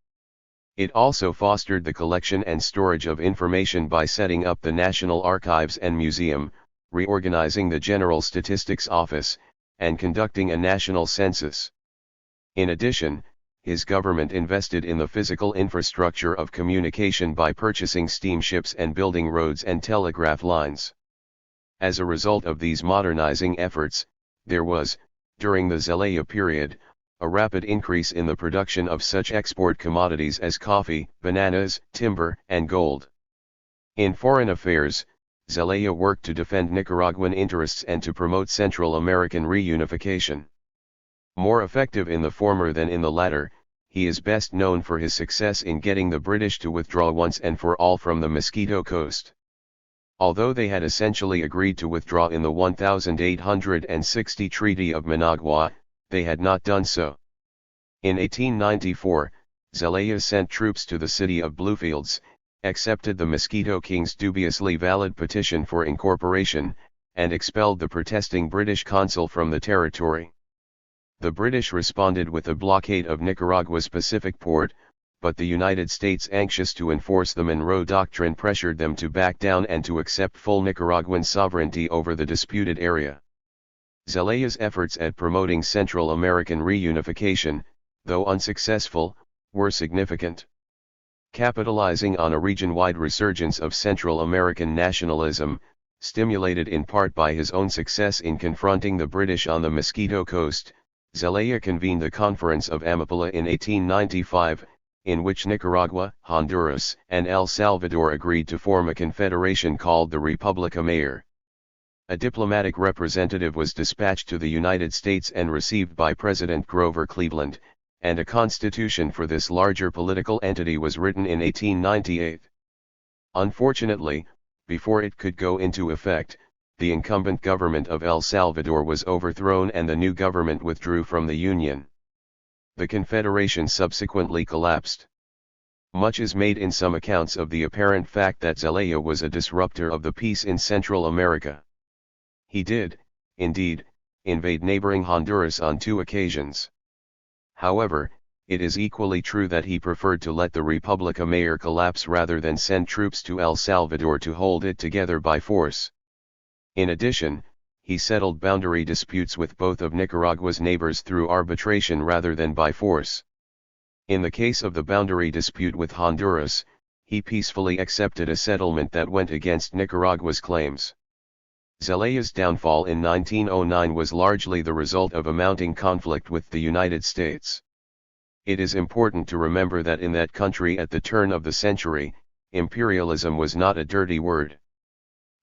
It also fostered the collection and storage of information by setting up the National Archives and Museum, reorganizing the General Statistics Office, and conducting a national census. In addition, his government invested in the physical infrastructure of communication by purchasing steamships and building roads and telegraph lines. As a result of these modernizing efforts, there was, during the Zelaya period, a rapid increase in the production of such export commodities as coffee, bananas, timber, and gold. In foreign affairs, Zelaya worked to defend Nicaraguan interests and to promote Central American reunification. More effective in the former than in the latter, he is best known for his success in getting the British to withdraw once and for all from the Mosquito Coast. Although they had essentially agreed to withdraw in the 1860 Treaty of Managua, they had not done so. In 1894, Zelaya sent troops to the city of Bluefields, accepted the Mosquito King's dubiously valid petition for incorporation, and expelled the protesting British consul from the territory. The British responded with a blockade of Nicaragua's Pacific port, but the United States, anxious to enforce the Monroe Doctrine, pressured them to back down and to accept full Nicaraguan sovereignty over the disputed area. Zelaya's efforts at promoting Central American reunification, though unsuccessful, were significant. Capitalizing on a region-wide resurgence of Central American nationalism, stimulated in part by his own success in confronting the British on the Mosquito Coast, Zelaya convened the Conference of Amapala in 1895, in which Nicaragua, Honduras, and El Salvador agreed to form a confederation called the República Mayor. A diplomatic representative was dispatched to the United States and received by President Grover Cleveland, and a constitution for this larger political entity was written in 1898. Unfortunately, before it could go into effect, the incumbent government of El Salvador was overthrown and the new government withdrew from the Union. The Confederation subsequently collapsed. Much is made in some accounts of the apparent fact that Zelaya was a disruptor of the peace in Central America. He did, indeed, invade neighboring Honduras on 2 occasions. However, it is equally true that he preferred to let the República Mayor collapse rather than send troops to El Salvador to hold it together by force. In addition, he settled boundary disputes with both of Nicaragua's neighbors through arbitration rather than by force. In the case of the boundary dispute with Honduras, he peacefully accepted a settlement that went against Nicaragua's claims. Zelaya's downfall in 1909 was largely the result of a mounting conflict with the United States. It is important to remember that in that country at the turn of the century, imperialism was not a dirty word.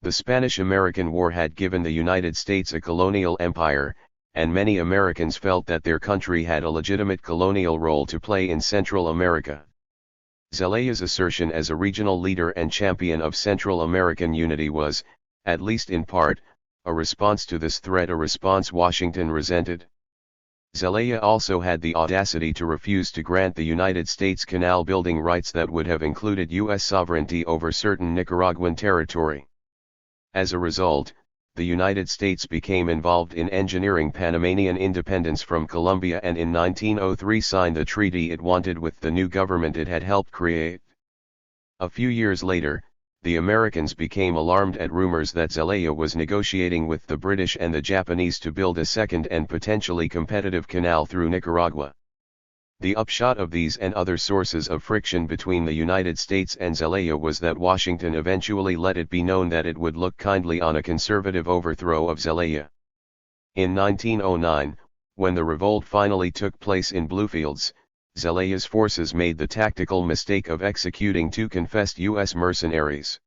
The Spanish-American War had given the United States a colonial empire, and many Americans felt that their country had a legitimate colonial role to play in Central America. Zelaya's assertion as a regional leader and champion of Central American unity was, at least in part, a response to this threat, a response Washington resented. Zelaya also had the audacity to refuse to grant the United States canal building rights that would have included U.S. sovereignty over certain Nicaraguan territory. As a result, the United States became involved in engineering Panamanian independence from Colombia and in 1903 signed the treaty it wanted with the new government it had helped create. A few years later, the Americans became alarmed at rumors that Zelaya was negotiating with the British and the Japanese to build a second and potentially competitive canal through Nicaragua. The upshot of these and other sources of friction between the United States and Zelaya was that Washington eventually let it be known that it would look kindly on a conservative overthrow of Zelaya. In 1909, when the revolt finally took place in Bluefields, Zelaya's forces made the tactical mistake of executing 2 confessed U.S. mercenaries.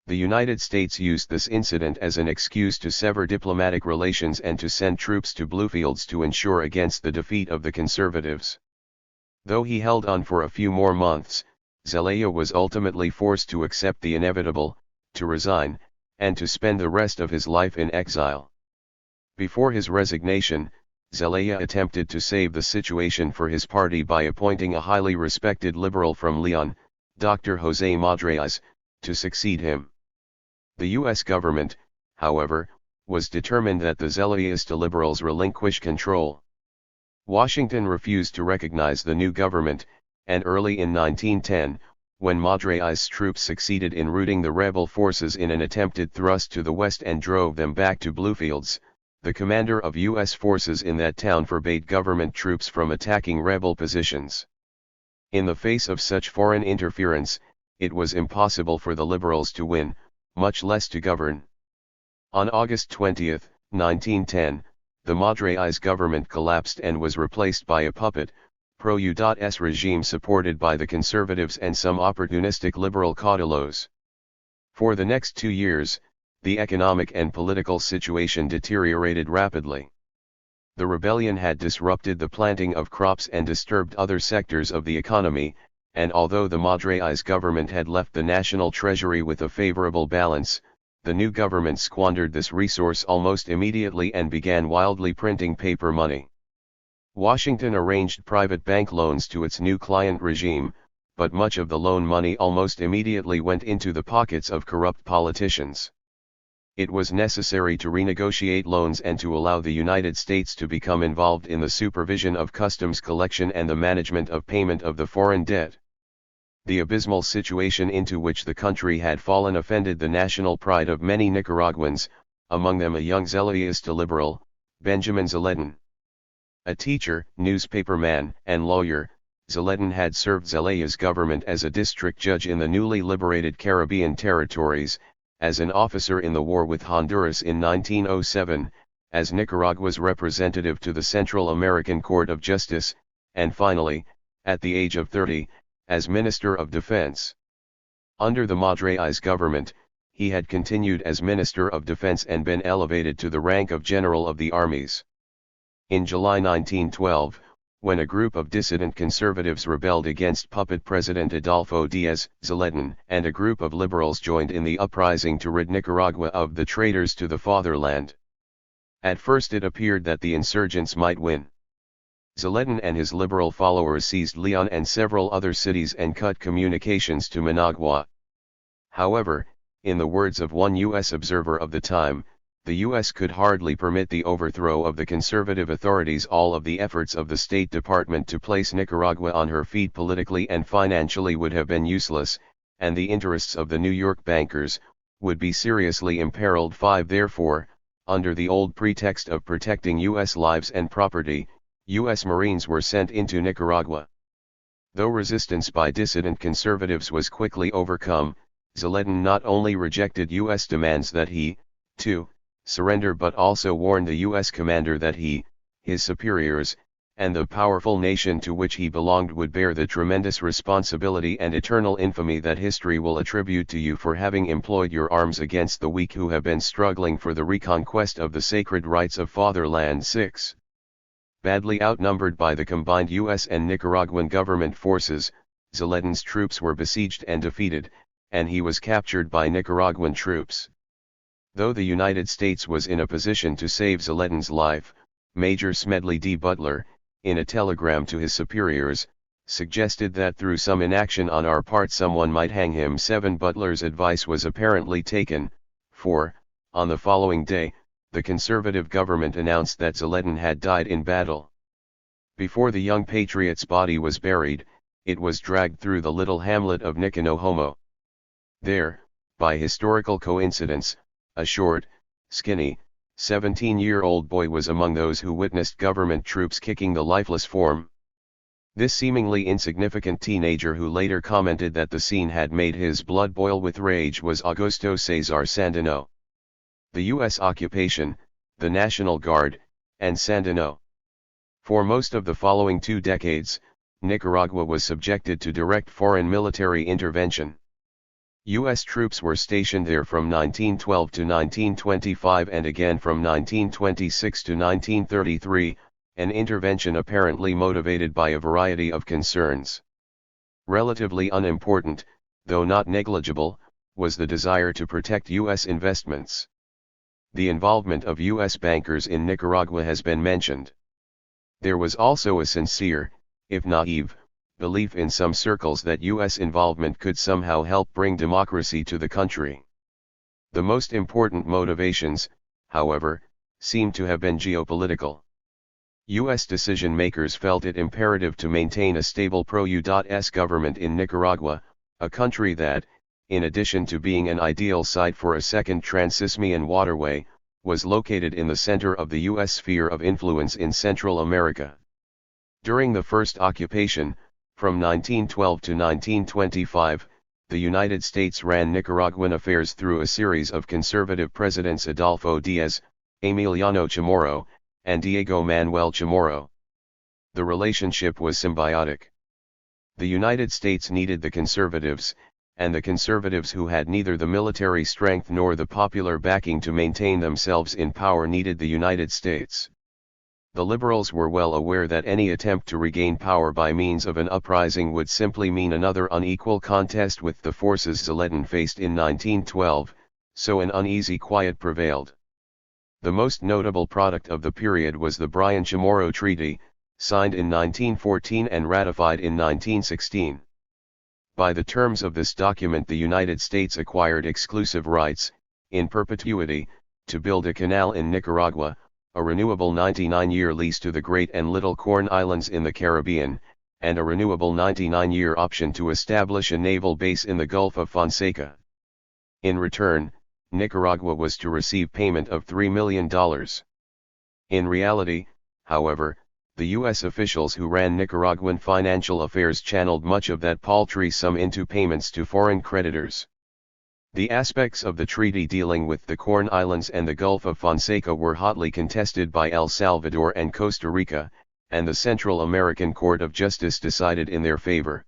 The United States used this incident as an excuse to sever diplomatic relations and to send troops to Bluefields to ensure against the defeat of the conservatives. Though he held on for a few more months, Zelaya was ultimately forced to accept the inevitable, to resign, and to spend the rest of his life in exile. Before his resignation, Zelaya attempted to save the situation for his party by appointing a highly respected liberal from Leon, Dr. José Madriaz, to succeed him. The U.S. government, however, was determined that the Zelayista liberals relinquish control. Washington refused to recognize the new government, and early in 1910, when Madriaz's troops succeeded in routing the rebel forces in an attempted thrust to the west and drove them back to Bluefields, the commander of U.S. forces in that town forbade government troops from attacking rebel positions. In the face of such foreign interference, it was impossible for the liberals to win, much less to govern. On August 20, 1910, the Madriaz government collapsed and was replaced by a puppet, pro-U.S. regime supported by the conservatives and some opportunistic liberal caudillos. For the next 2 years, the economic and political situation deteriorated rapidly. The rebellion had disrupted the planting of crops and disturbed other sectors of the economy, and although the Madre's government had left the national treasury with a favorable balance, the new government squandered this resource almost immediately and began wildly printing paper money. Washington arranged private bank loans to its new client regime, but much of the loan money almost immediately went into the pockets of corrupt politicians. It was necessary to renegotiate loans and to allow the United States to become involved in the supervision of customs collection and the management of payment of the foreign debt. The abysmal situation into which the country had fallen offended the national pride of many Nicaraguans, among them a young Zelallista liberal, Benjamin Zeledin. A teacher, newspaperman, and lawyer, Zeledin had served Zelaya's government as a district judge in the newly liberated Caribbean territories, as an officer in the war with Honduras in 1907, as Nicaragua's representative to the Central American Court of Justice, and finally, at the age of 30, as Minister of Defense. Under the Madre's government, he had continued as Minister of Defense and been elevated to the rank of General of the Armies. In July 1912, when a group of dissident conservatives rebelled against puppet President Adolfo Diaz, Zeledin and a group of liberals joined in the uprising to rid Nicaragua of the traitors to the fatherland. At first it appeared that the insurgents might win. Zeledin and his liberal followers seized Leon and several other cities and cut communications to Managua. However, in the words of one U.S. observer of the time, the U.S. could hardly permit the overthrow of the conservative authorities. All of the efforts of the State Department to place Nicaragua on her feet politically and financially would have been useless, and the interests of the New York bankers would be seriously imperiled. Therefore, under the old pretext of protecting U.S. lives and property, U.S. Marines were sent into Nicaragua. Though resistance by dissident conservatives was quickly overcome, Zeledin not only rejected U.S. demands that he, too, surrender but also warned the U.S. commander that he, his superiors, and the powerful nation to which he belonged would bear the tremendous responsibility and eternal infamy that history will attribute to you for having employed your arms against the weak who have been struggling for the reconquest of the sacred rights of fatherland. 6. Badly outnumbered by the combined U.S. and Nicaraguan government forces, Zeledin's troops were besieged and defeated, and he was captured by Nicaraguan troops. Though the United States was in a position to save Zeledin's life, Major Smedley D. Butler, in a telegram to his superiors, suggested that through some inaction on our part someone might hang him. 7. Butler's advice was apparently taken, for, on the following day, the conservative government announced that Zeledin had died in battle. Before the young patriot's body was buried, it was dragged through the little hamlet of Nicanohomo. There, by historical coincidence, a short, skinny, 17-year-old boy was among those who witnessed government troops kicking the lifeless form. This seemingly insignificant teenager who later commented that the scene had made his blood boil with rage was Augusto Cesar Sandino. The U.S. occupation, the National Guard, and Sandino. For most of the following 2 decades, Nicaragua was subjected to direct foreign military intervention. U.S. troops were stationed there from 1912 to 1925 and again from 1926 to 1933, an intervention apparently motivated by a variety of concerns. Relatively unimportant, though not negligible, was the desire to protect U.S. investments. The involvement of U.S. bankers in Nicaragua has been mentioned. There was also a sincere, if naive, belief in some circles that U.S. involvement could somehow help bring democracy to the country. The most important motivations, however, seem to have been geopolitical. U.S. decision-makers felt it imperative to maintain a stable pro-U.S. government in Nicaragua, a country that, in addition to being an ideal site for a second Trans-Isthmian waterway, was located in the center of the U.S. sphere of influence in Central America. During the first occupation, from 1912 to 1925, the United States ran Nicaraguan affairs through a series of conservative presidents: Adolfo Diaz, Emiliano Chamorro, and Diego Manuel Chamorro. The relationship was symbiotic. The United States needed the conservatives, and the conservatives who had neither the military strength nor the popular backing to maintain themselves in power needed the United States. The liberals were well aware that any attempt to regain power by means of an uprising would simply mean another unequal contest with the forces Zeletin faced in 1912, so an uneasy quiet prevailed. The most notable product of the period was the Bryan-Chamorro Treaty, signed in 1914 and ratified in 1916. By the terms of this document, the United States acquired exclusive rights, in perpetuity, to build a canal in Nicaragua, a renewable 99-year lease to the Great and Little Corn Islands in the Caribbean, and a renewable 99-year option to establish a naval base in the Gulf of Fonseca. In return, Nicaragua was to receive payment of $3 million. In reality, however, the U.S. officials who ran Nicaraguan financial affairs channeled much of that paltry sum into payments to foreign creditors. The aspects of the treaty dealing with the Corn Islands and the Gulf of Fonseca were hotly contested by El Salvador and Costa Rica, and the Central American Court of Justice decided in their favor.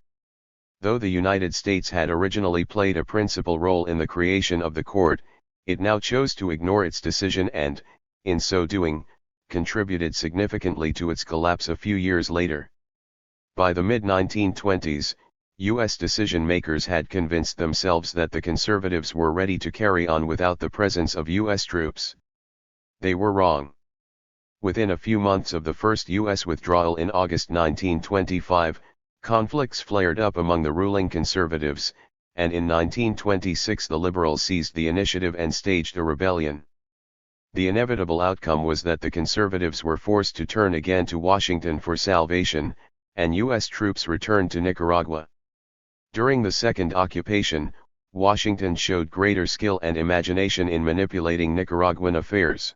Though the United States had originally played a principal role in the creation of the court, it now chose to ignore its decision and, in so doing, contributed significantly to its collapse a few years later. By the mid-1920s, U.S. decision-makers had convinced themselves that the conservatives were ready to carry on without the presence of U.S. troops. They were wrong. Within a few months of the first U.S. withdrawal in August 1925, conflicts flared up among the ruling conservatives, and in 1926 the liberals seized the initiative and staged a rebellion. The inevitable outcome was that the conservatives were forced to turn again to Washington for salvation, and U.S. troops returned to Nicaragua. During the second occupation, Washington showed greater skill and imagination in manipulating Nicaraguan affairs.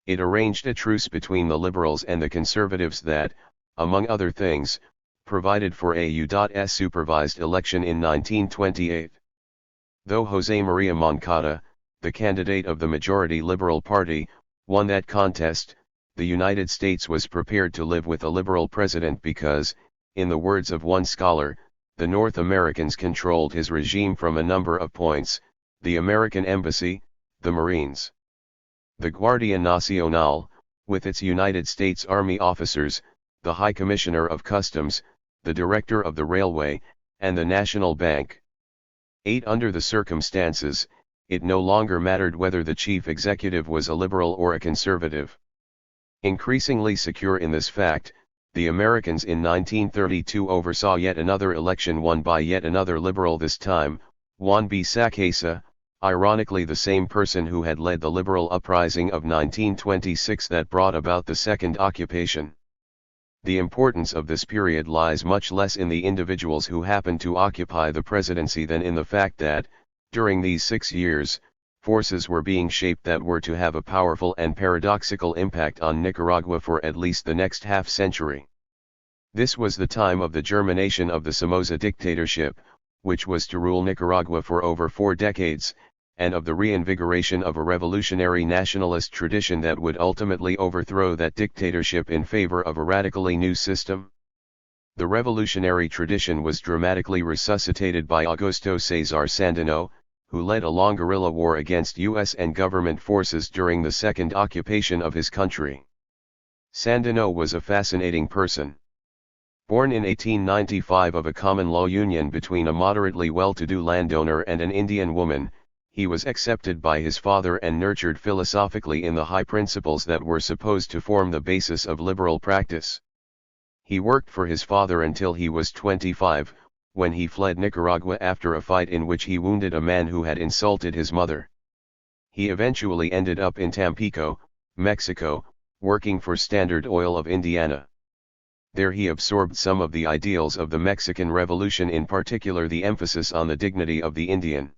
It arranged a truce between the liberals and the conservatives that, among other things, provided for a U.S. supervised election in 1928. Though José María Moncada, the candidate of the majority Liberal Party, won that contest, the United States was prepared to live with a liberal president because, in the words of one scholar, the North Americans controlled his regime from a number of points: the American Embassy, the Marines, the Guardia Nacional, with its United States Army officers, the High Commissioner of Customs, the Director of the Railway, and the National Bank. 8. Under the circumstances, it no longer mattered whether the chief executive was a liberal or a conservative. Increasingly secure in this fact, the Americans in 1932 oversaw yet another election won by yet another liberal, this time, Juan B. Sacasa, ironically the same person who had led the liberal uprising of 1926 that brought about the second occupation. The importance of this period lies much less in the individuals who happened to occupy the presidency than in the fact that, during these 6 years, forces were being shaped that were to have a powerful and paradoxical impact on Nicaragua for at least the next half-century. This was the time of the germination of the Somoza dictatorship, which was to rule Nicaragua for over 4 decades, and of the reinvigoration of a revolutionary nationalist tradition that would ultimately overthrow that dictatorship in favor of a radically new system. The revolutionary tradition was dramatically resuscitated by Augusto César Sandino, who led a long guerrilla war against U.S. and government forces during the second occupation of his country. Sandino was a fascinating person. Born in 1895 of a common-law union between a moderately well-to-do landowner and an Indian woman, he was accepted by his father and nurtured philosophically in the high principles that were supposed to form the basis of liberal practice. He worked for his father until he was 25, when he fled Nicaragua after a fight in which he wounded a man who had insulted his mother. He eventually ended up in Tampico, Mexico, working for Standard Oil of Indiana. There he absorbed some of the ideals of the Mexican Revolution, in particular the emphasis on the dignity of the Indian.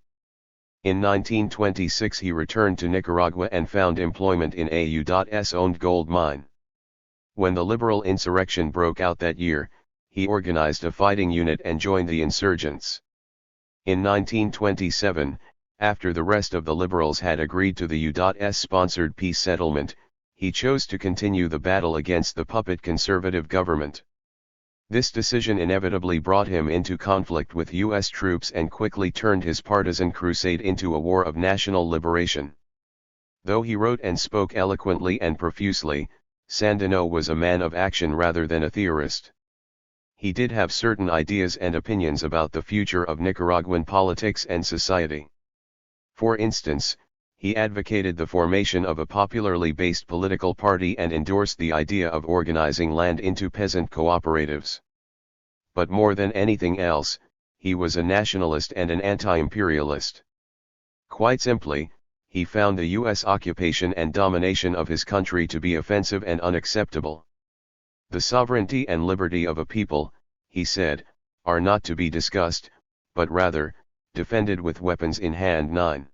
In 1926 he returned to Nicaragua and found employment in a U.S.-owned gold mine. When the liberal insurrection broke out that year, he organized a fighting unit and joined the insurgents. In 1927, after the rest of the liberals had agreed to the U.S.-sponsored peace settlement, he chose to continue the battle against the puppet conservative government. This decision inevitably brought him into conflict with U.S. troops and quickly turned his partisan crusade into a war of national liberation. Though he wrote and spoke eloquently and profusely, Sandino was a man of action rather than a theorist. He did have certain ideas and opinions about the future of Nicaraguan politics and society. For instance, he advocated the formation of a popularly based political party and endorsed the idea of organizing land into peasant cooperatives. But more than anything else, he was a nationalist and an anti-imperialist. Quite simply, he found the U.S. occupation and domination of his country to be offensive and unacceptable. The sovereignty and liberty of a people, he said, are not to be discussed, but rather, defended with weapons in hand. 9.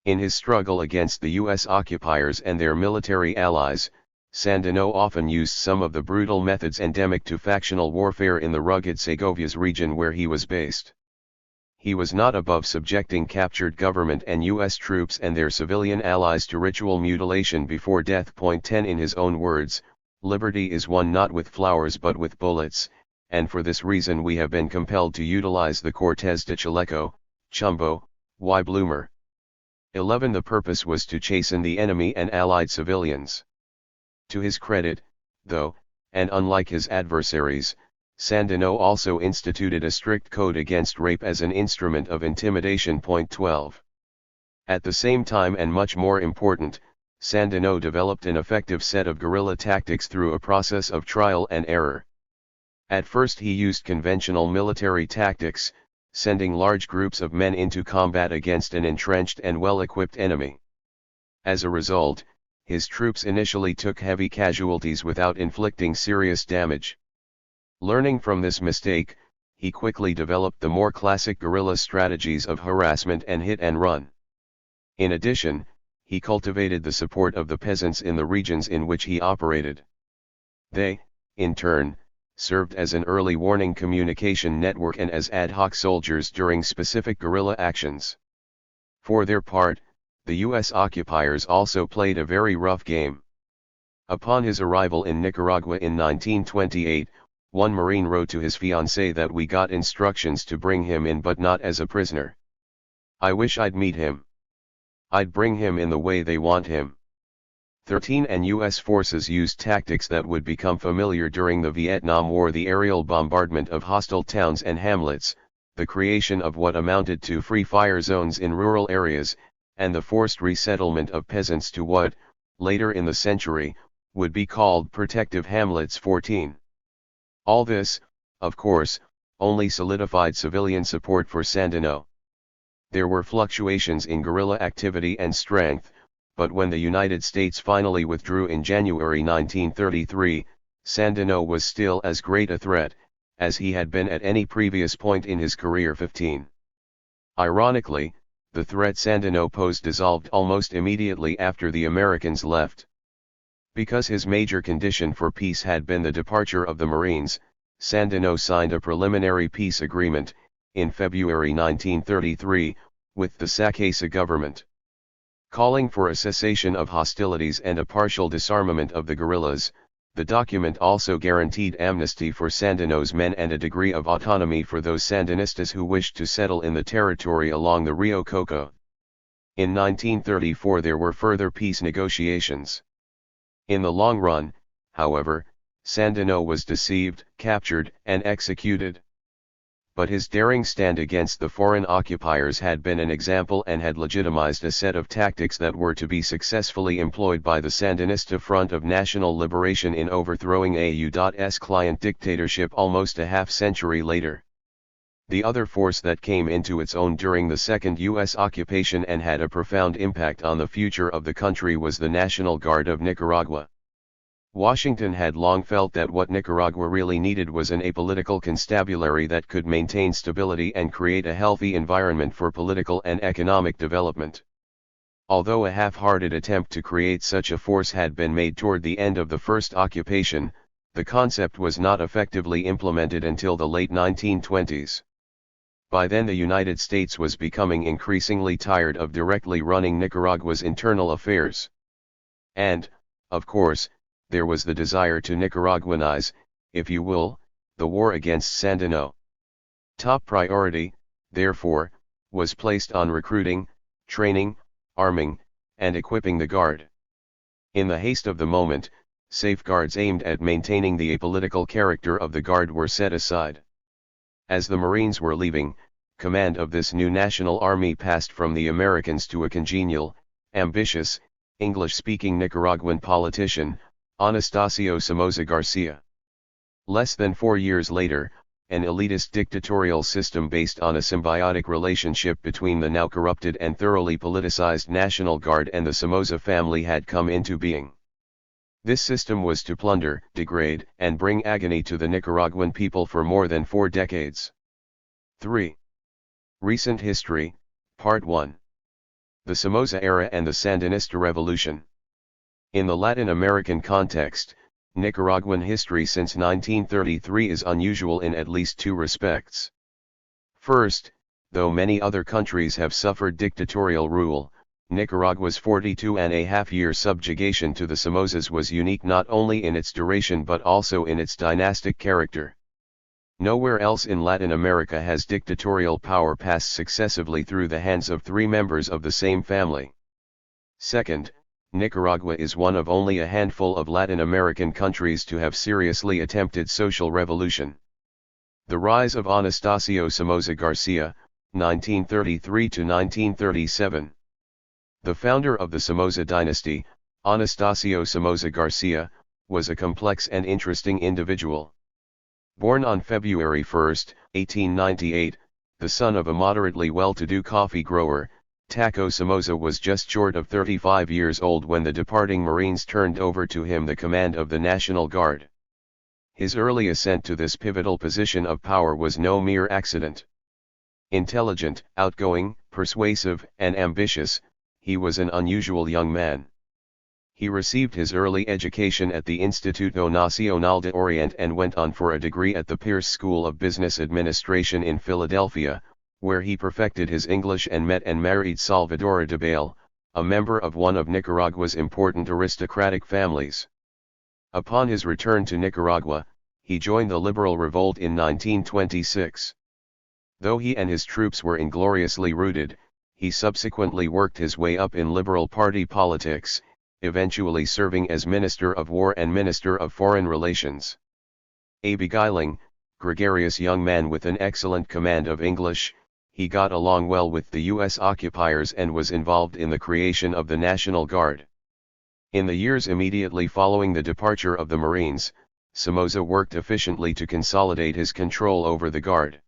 In his struggle against the U.S. occupiers and their military allies, Sandino often used some of the brutal methods endemic to factional warfare in the rugged Segovias region where he was based. He was not above subjecting captured government and U.S. troops and their civilian allies to ritual mutilation before death. 10 In his own words, "Liberty is won not with flowers but with bullets, and for this reason we have been compelled to utilize the Cortes de Chaleco, Chumbo, y Bloomer." 11 The purpose was to chasten the enemy and allied civilians. To his credit, though, and unlike his adversaries, Sandino also instituted a strict code against rape as an instrument of intimidation. 12. At the same time, and much more important, Sandino developed an effective set of guerrilla tactics through a process of trial and error. At first he used conventional military tactics, sending large groups of men into combat against an entrenched and well-equipped enemy. As a result, his troops initially took heavy casualties without inflicting serious damage. Learning from this mistake, he quickly developed the more classic guerrilla strategies of harassment and hit and run. In addition, he cultivated the support of the peasants in the regions in which he operated. They, in turn, served as an early warning communication network and as ad hoc soldiers during specific guerrilla actions. For their part, the U.S. occupiers also played a very rough game. Upon his arrival in Nicaragua in 1928, one Marine wrote to his fiancée that "We got instructions to bring him in but not as a prisoner. I wish I'd meet him. I'd bring him in the way they want him." 13 And U.S. forces used tactics that would become familiar during the Vietnam War: the aerial bombardment of hostile towns and hamlets, the creation of what amounted to free fire zones in rural areas, and the forced resettlement of peasants to what, later in the century, would be called protective hamlets. 14. All this, of course, only solidified civilian support for Sandino. There were fluctuations in guerrilla activity and strength, but when the United States finally withdrew in January 1933, Sandino was still as great a threat as he had been at any previous point in his career. 15. Ironically, the threat Sandino posed dissolved almost immediately after the Americans left. Because his major condition for peace had been the departure of the Marines, Sandino signed a preliminary peace agreement, in February 1933, with the Sacasa government. Calling for a cessation of hostilities and a partial disarmament of the guerrillas, the document also guaranteed amnesty for Sandino's men and a degree of autonomy for those Sandinistas who wished to settle in the territory along the Rio Coco. In 1934 there were further peace negotiations. In the long run, however, Sandino was deceived, captured, and executed. But his daring stand against the foreign occupiers had been an example and had legitimized a set of tactics that were to be successfully employed by the Sandinista Front of National Liberation in overthrowing a U.S. client dictatorship almost a half-century later. The other force that came into its own during the second U.S. occupation and had a profound impact on the future of the country was the National Guard of Nicaragua. Washington had long felt that what Nicaragua really needed was an apolitical constabulary that could maintain stability and create a healthy environment for political and economic development. Although a half-hearted attempt to create such a force had been made toward the end of the first occupation, the concept was not effectively implemented until the late 1920s. By then the United States was becoming increasingly tired of directly running Nicaragua's internal affairs. And, of course, there was the desire to Nicaraguanize, if you will, the war against Sandino. Top priority, therefore, was placed on recruiting, training, arming, and equipping the Guard. In the haste of the moment, safeguards aimed at maintaining the apolitical character of the Guard were set aside. As the Marines were leaving, command of this new national army passed from the Americans to a congenial, ambitious, English-speaking Nicaraguan politician, Anastasio Somoza Garcia. Less than 4 years later, an elitist dictatorial system based on a symbiotic relationship between the now corrupted and thoroughly politicized National Guard and the Somoza family had come into being. This system was to plunder, degrade, and bring agony to the Nicaraguan people for more than 4 decades. 3. Recent History, Part 1. The Somoza Era and the Sandinista Revolution. In the Latin American context, Nicaraguan history since 1933 is unusual in at least 2 respects. First, though many other countries have suffered dictatorial rule, Nicaragua's 42.5-year subjugation to the Somozas was unique not only in its duration but also in its dynastic character. Nowhere else in Latin America has dictatorial power passed successively through the hands of 3 members of the same family. Second, Nicaragua is one of only a handful of Latin American countries to have seriously attempted social revolution. The rise of Anastasio Somoza Garcia, 1933 to 1937. The founder of the Somoza dynasty, Anastasio Somoza Garcia, was a complex and interesting individual. Born on February 1, 1898, the son of a moderately well-to-do coffee grower, Taco Somoza was just short of 35 years old when the departing Marines turned over to him the command of the National Guard. His early ascent to this pivotal position of power was no mere accident. Intelligent, outgoing, persuasive, and ambitious, he was an unusual young man. He received his early education at the Instituto Nacional de Orient and went on for a degree at the Pierce School of Business Administration in Philadelphia, where he perfected his English and met and married Salvadora de Bale, a member of one of Nicaragua's important aristocratic families. Upon his return to Nicaragua, he joined the liberal revolt in 1926. Though he and his troops were ingloriously routed, he subsequently worked his way up in Liberal Party politics, eventually serving as Minister of War and Minister of Foreign Relations. A beguiling, gregarious young man with an excellent command of English, he got along well with the U.S. occupiers and was involved in the creation of the National Guard. In the years immediately following the departure of the Marines, Somoza worked efficiently to consolidate his control over the Guard.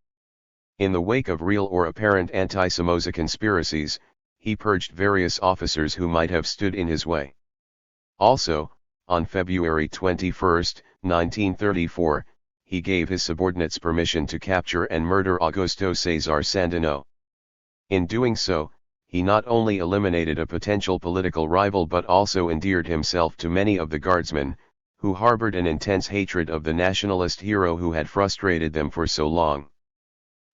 In the wake of real or apparent anti-Somoza conspiracies, he purged various officers who might have stood in his way. Also, on February 21, 1934, he gave his subordinates permission to capture and murder Augusto Cesar Sandino. In doing so, he not only eliminated a potential political rival but also endeared himself to many of the guardsmen, who harbored an intense hatred of the nationalist hero who had frustrated them for so long.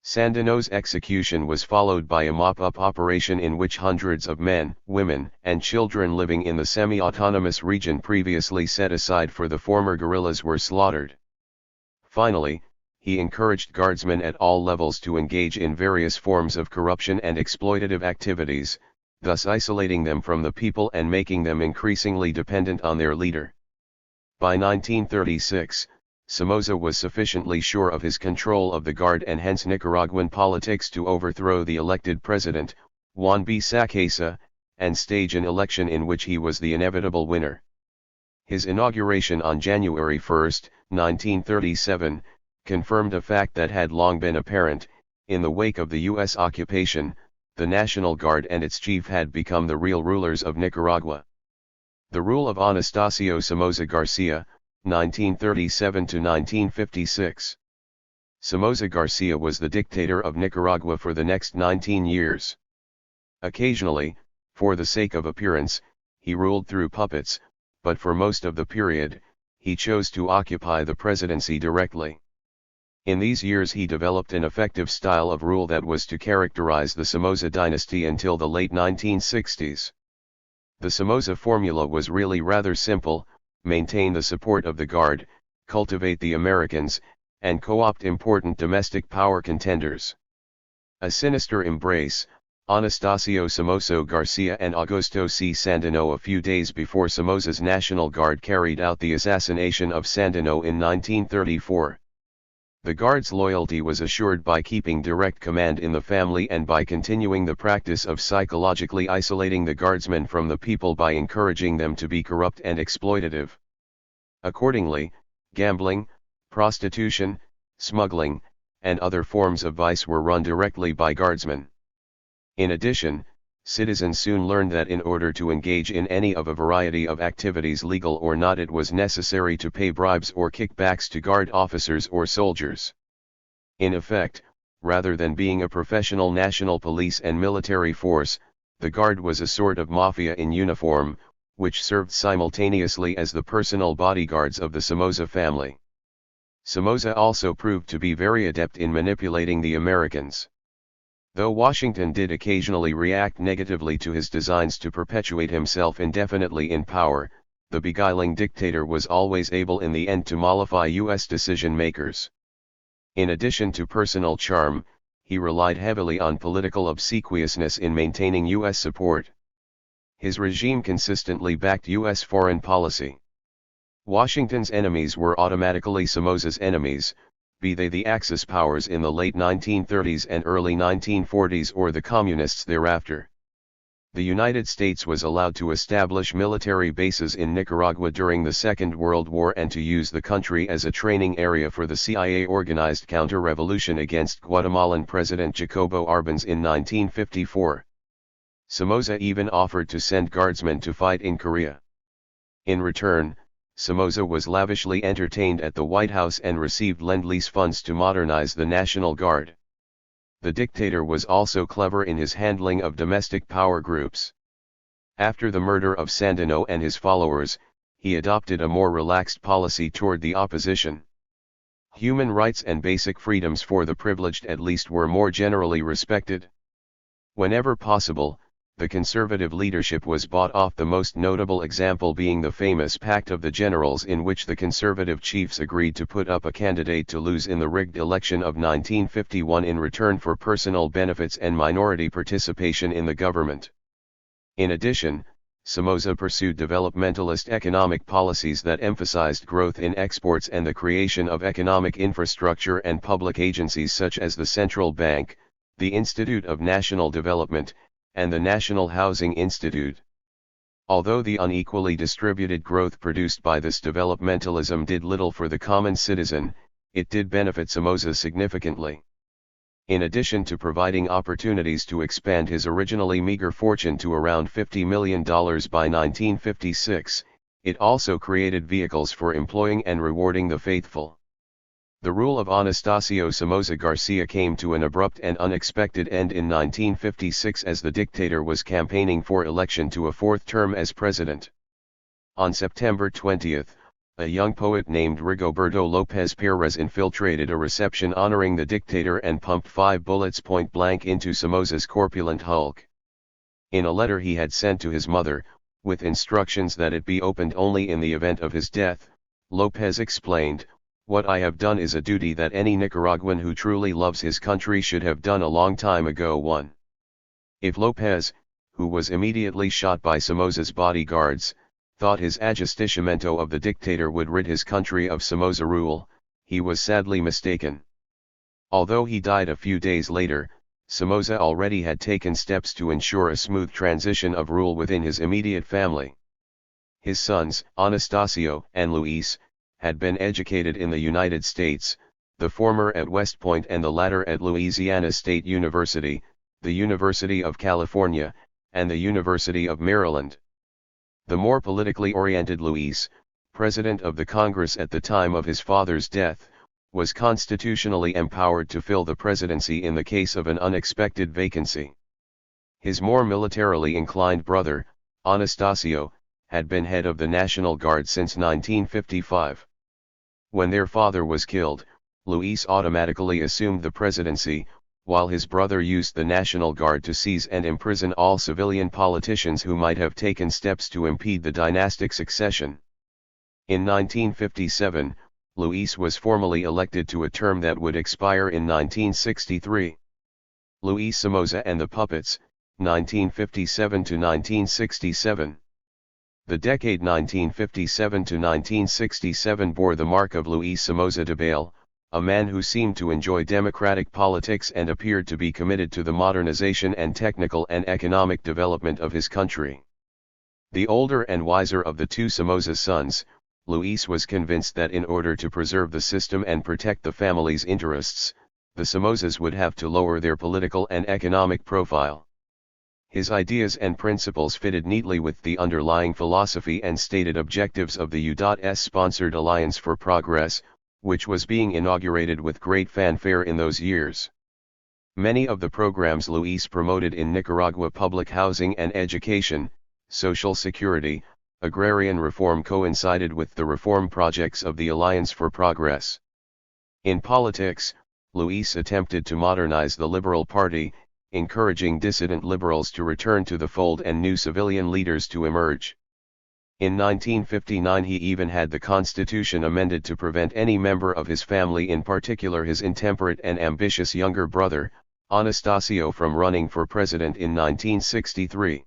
Sandino's execution was followed by a mop-up operation in which hundreds of men, women, and children living in the semi-autonomous region previously set aside for the former guerrillas were slaughtered. Finally, he encouraged guardsmen at all levels to engage in various forms of corruption and exploitative activities, thus isolating them from the people and making them increasingly dependent on their leader. By 1936, Somoza was sufficiently sure of his control of the Guard and hence Nicaraguan politics to overthrow the elected president, Juan B. Sacasa, and stage an election in which he was the inevitable winner. His inauguration on January 1, 1937, confirmed a fact that had long been apparent: in the wake of the U.S. occupation, the National Guard and its chief had become the real rulers of Nicaragua. The rule of Anastasio Somoza Garcia, 1937 to 1956. Somoza Garcia was the dictator of Nicaragua for the next 19 years. Occasionally, for the sake of appearance, he ruled through puppets, but for most of the period, he chose to occupy the presidency directly. In these years he developed an effective style of rule that was to characterize the Somoza dynasty until the late 1960s. The Somoza formula was really rather simple: maintain the support of the Guard, cultivate the Americans, and co-opt important domestic power contenders. A sinister embrace, Anastasio Somoza Garcia and Augusto C. Sandino. A few days before Somoza's National Guard carried out the assassination of Sandino in 1934. The Guard's loyalty was assured by keeping direct command in the family and by continuing the practice of psychologically isolating the Guardsmen from the people by encouraging them to be corrupt and exploitative. Accordingly, gambling, prostitution, smuggling, and other forms of vice were run directly by Guardsmen. In addition, citizens soon learned that in order to engage in any of a variety of activities, legal or not, it was necessary to pay bribes or kickbacks to Guard officers or soldiers. In effect, rather than being a professional national police and military force, the Guard was a sort of mafia in uniform, which served simultaneously as the personal bodyguards of the Somoza family. Somoza also proved to be very adept in manipulating the Americans. Though Washington did occasionally react negatively to his designs to perpetuate himself indefinitely in power, the beguiling dictator was always able in the end to mollify U.S. decision-makers. In addition to personal charm, he relied heavily on political obsequiousness in maintaining U.S. support. His regime consistently backed U.S. foreign policy. Washington's enemies were automatically Somoza's enemies, be they the Axis powers in the late 1930s and early 1940s or the communists thereafter. The United States was allowed to establish military bases in Nicaragua during the Second World War and to use the country as a training area for the CIA-organized counter-revolution against Guatemalan President Jacobo Arbenz in 1954. Somoza even offered to send Guardsmen to fight in Korea. In return, Somoza was lavishly entertained at the White House and received Lend-Lease funds to modernize the National Guard. The dictator was also clever in his handling of domestic power groups. After the murder of Sandino and his followers, he adopted a more relaxed policy toward the opposition. Human rights and basic freedoms for the privileged at least were more generally respected. Whenever possible, the conservative leadership was bought off, the most notable example being the famous Pact of the Generals, in which the conservative chiefs agreed to put up a candidate to lose in the rigged election of 1951 in return for personal benefits and minority participation in the government. In addition, Somoza pursued developmentalist economic policies that emphasized growth in exports and the creation of economic infrastructure and public agencies such as the Central Bank, the Institute of National Development, and the National Housing Institute. Although the unequally distributed growth produced by this developmentalism did little for the common citizen, it did benefit Somoza significantly. In addition to providing opportunities to expand his originally meager fortune to around $50 million by 1956, it also created vehicles for employing and rewarding the faithful. The rule of Anastasio Somoza Garcia came to an abrupt and unexpected end in 1956 as the dictator was campaigning for election to a fourth term as president. On September 20, a young poet named Rigoberto López Pérez infiltrated a reception honoring the dictator and pumped 5 bullets point blank into Somoza's corpulent hulk. In a letter he had sent to his mother, with instructions that it be opened only in the event of his death, López explained, "What I have done is a duty that any Nicaraguan who truly loves his country should have done a long time ago." 1. If López, who was immediately shot by Somoza's bodyguards, thought his ajusticiamiento of the dictator would rid his country of Somoza rule, he was sadly mistaken. Although he died a few days later, Somoza already had taken steps to ensure a smooth transition of rule within his immediate family. His sons, Anastasio and Luis, had been educated in the United States, the former at West Point and the latter at Louisiana State University, the University of California, and the University of Maryland. The more politically oriented Luis, president of the Congress at the time of his father's death, was constitutionally empowered to fill the presidency in the case of an unexpected vacancy. His more militarily inclined brother, Anastasio, had been head of the National Guard since 1955. When their father was killed, Luis automatically assumed the presidency, while his brother used the National Guard to seize and imprison all civilian politicians who might have taken steps to impede the dynastic succession. In 1957, Luis was formally elected to a term that would expire in 1963. Luis Somoza and the Puppets, 1957 to 1967. The decade 1957 to 1967 bore the mark of Luis Somoza Debayle, a man who seemed to enjoy democratic politics and appeared to be committed to the modernization and technical and economic development of his country. The older and wiser of the two Somoza sons, Luis was convinced that in order to preserve the system and protect the family's interests, the Somozas would have to lower their political and economic profile. His ideas and principles fitted neatly with the underlying philosophy and stated objectives of the U.S.-sponsored Alliance for Progress, which was being inaugurated with great fanfare in those years. Many of the programs Luis promoted in Nicaragua, public housing and education, social security, agrarian reform, coincided with the reform projects of the Alliance for Progress. In politics, Luis attempted to modernize the Liberal Party, encouraging dissident liberals to return to the fold and new civilian leaders to emerge. In 1959 he even had the constitution amended to prevent any member of his family, in particular his intemperate and ambitious younger brother, Anastasio, from running for president in 1963.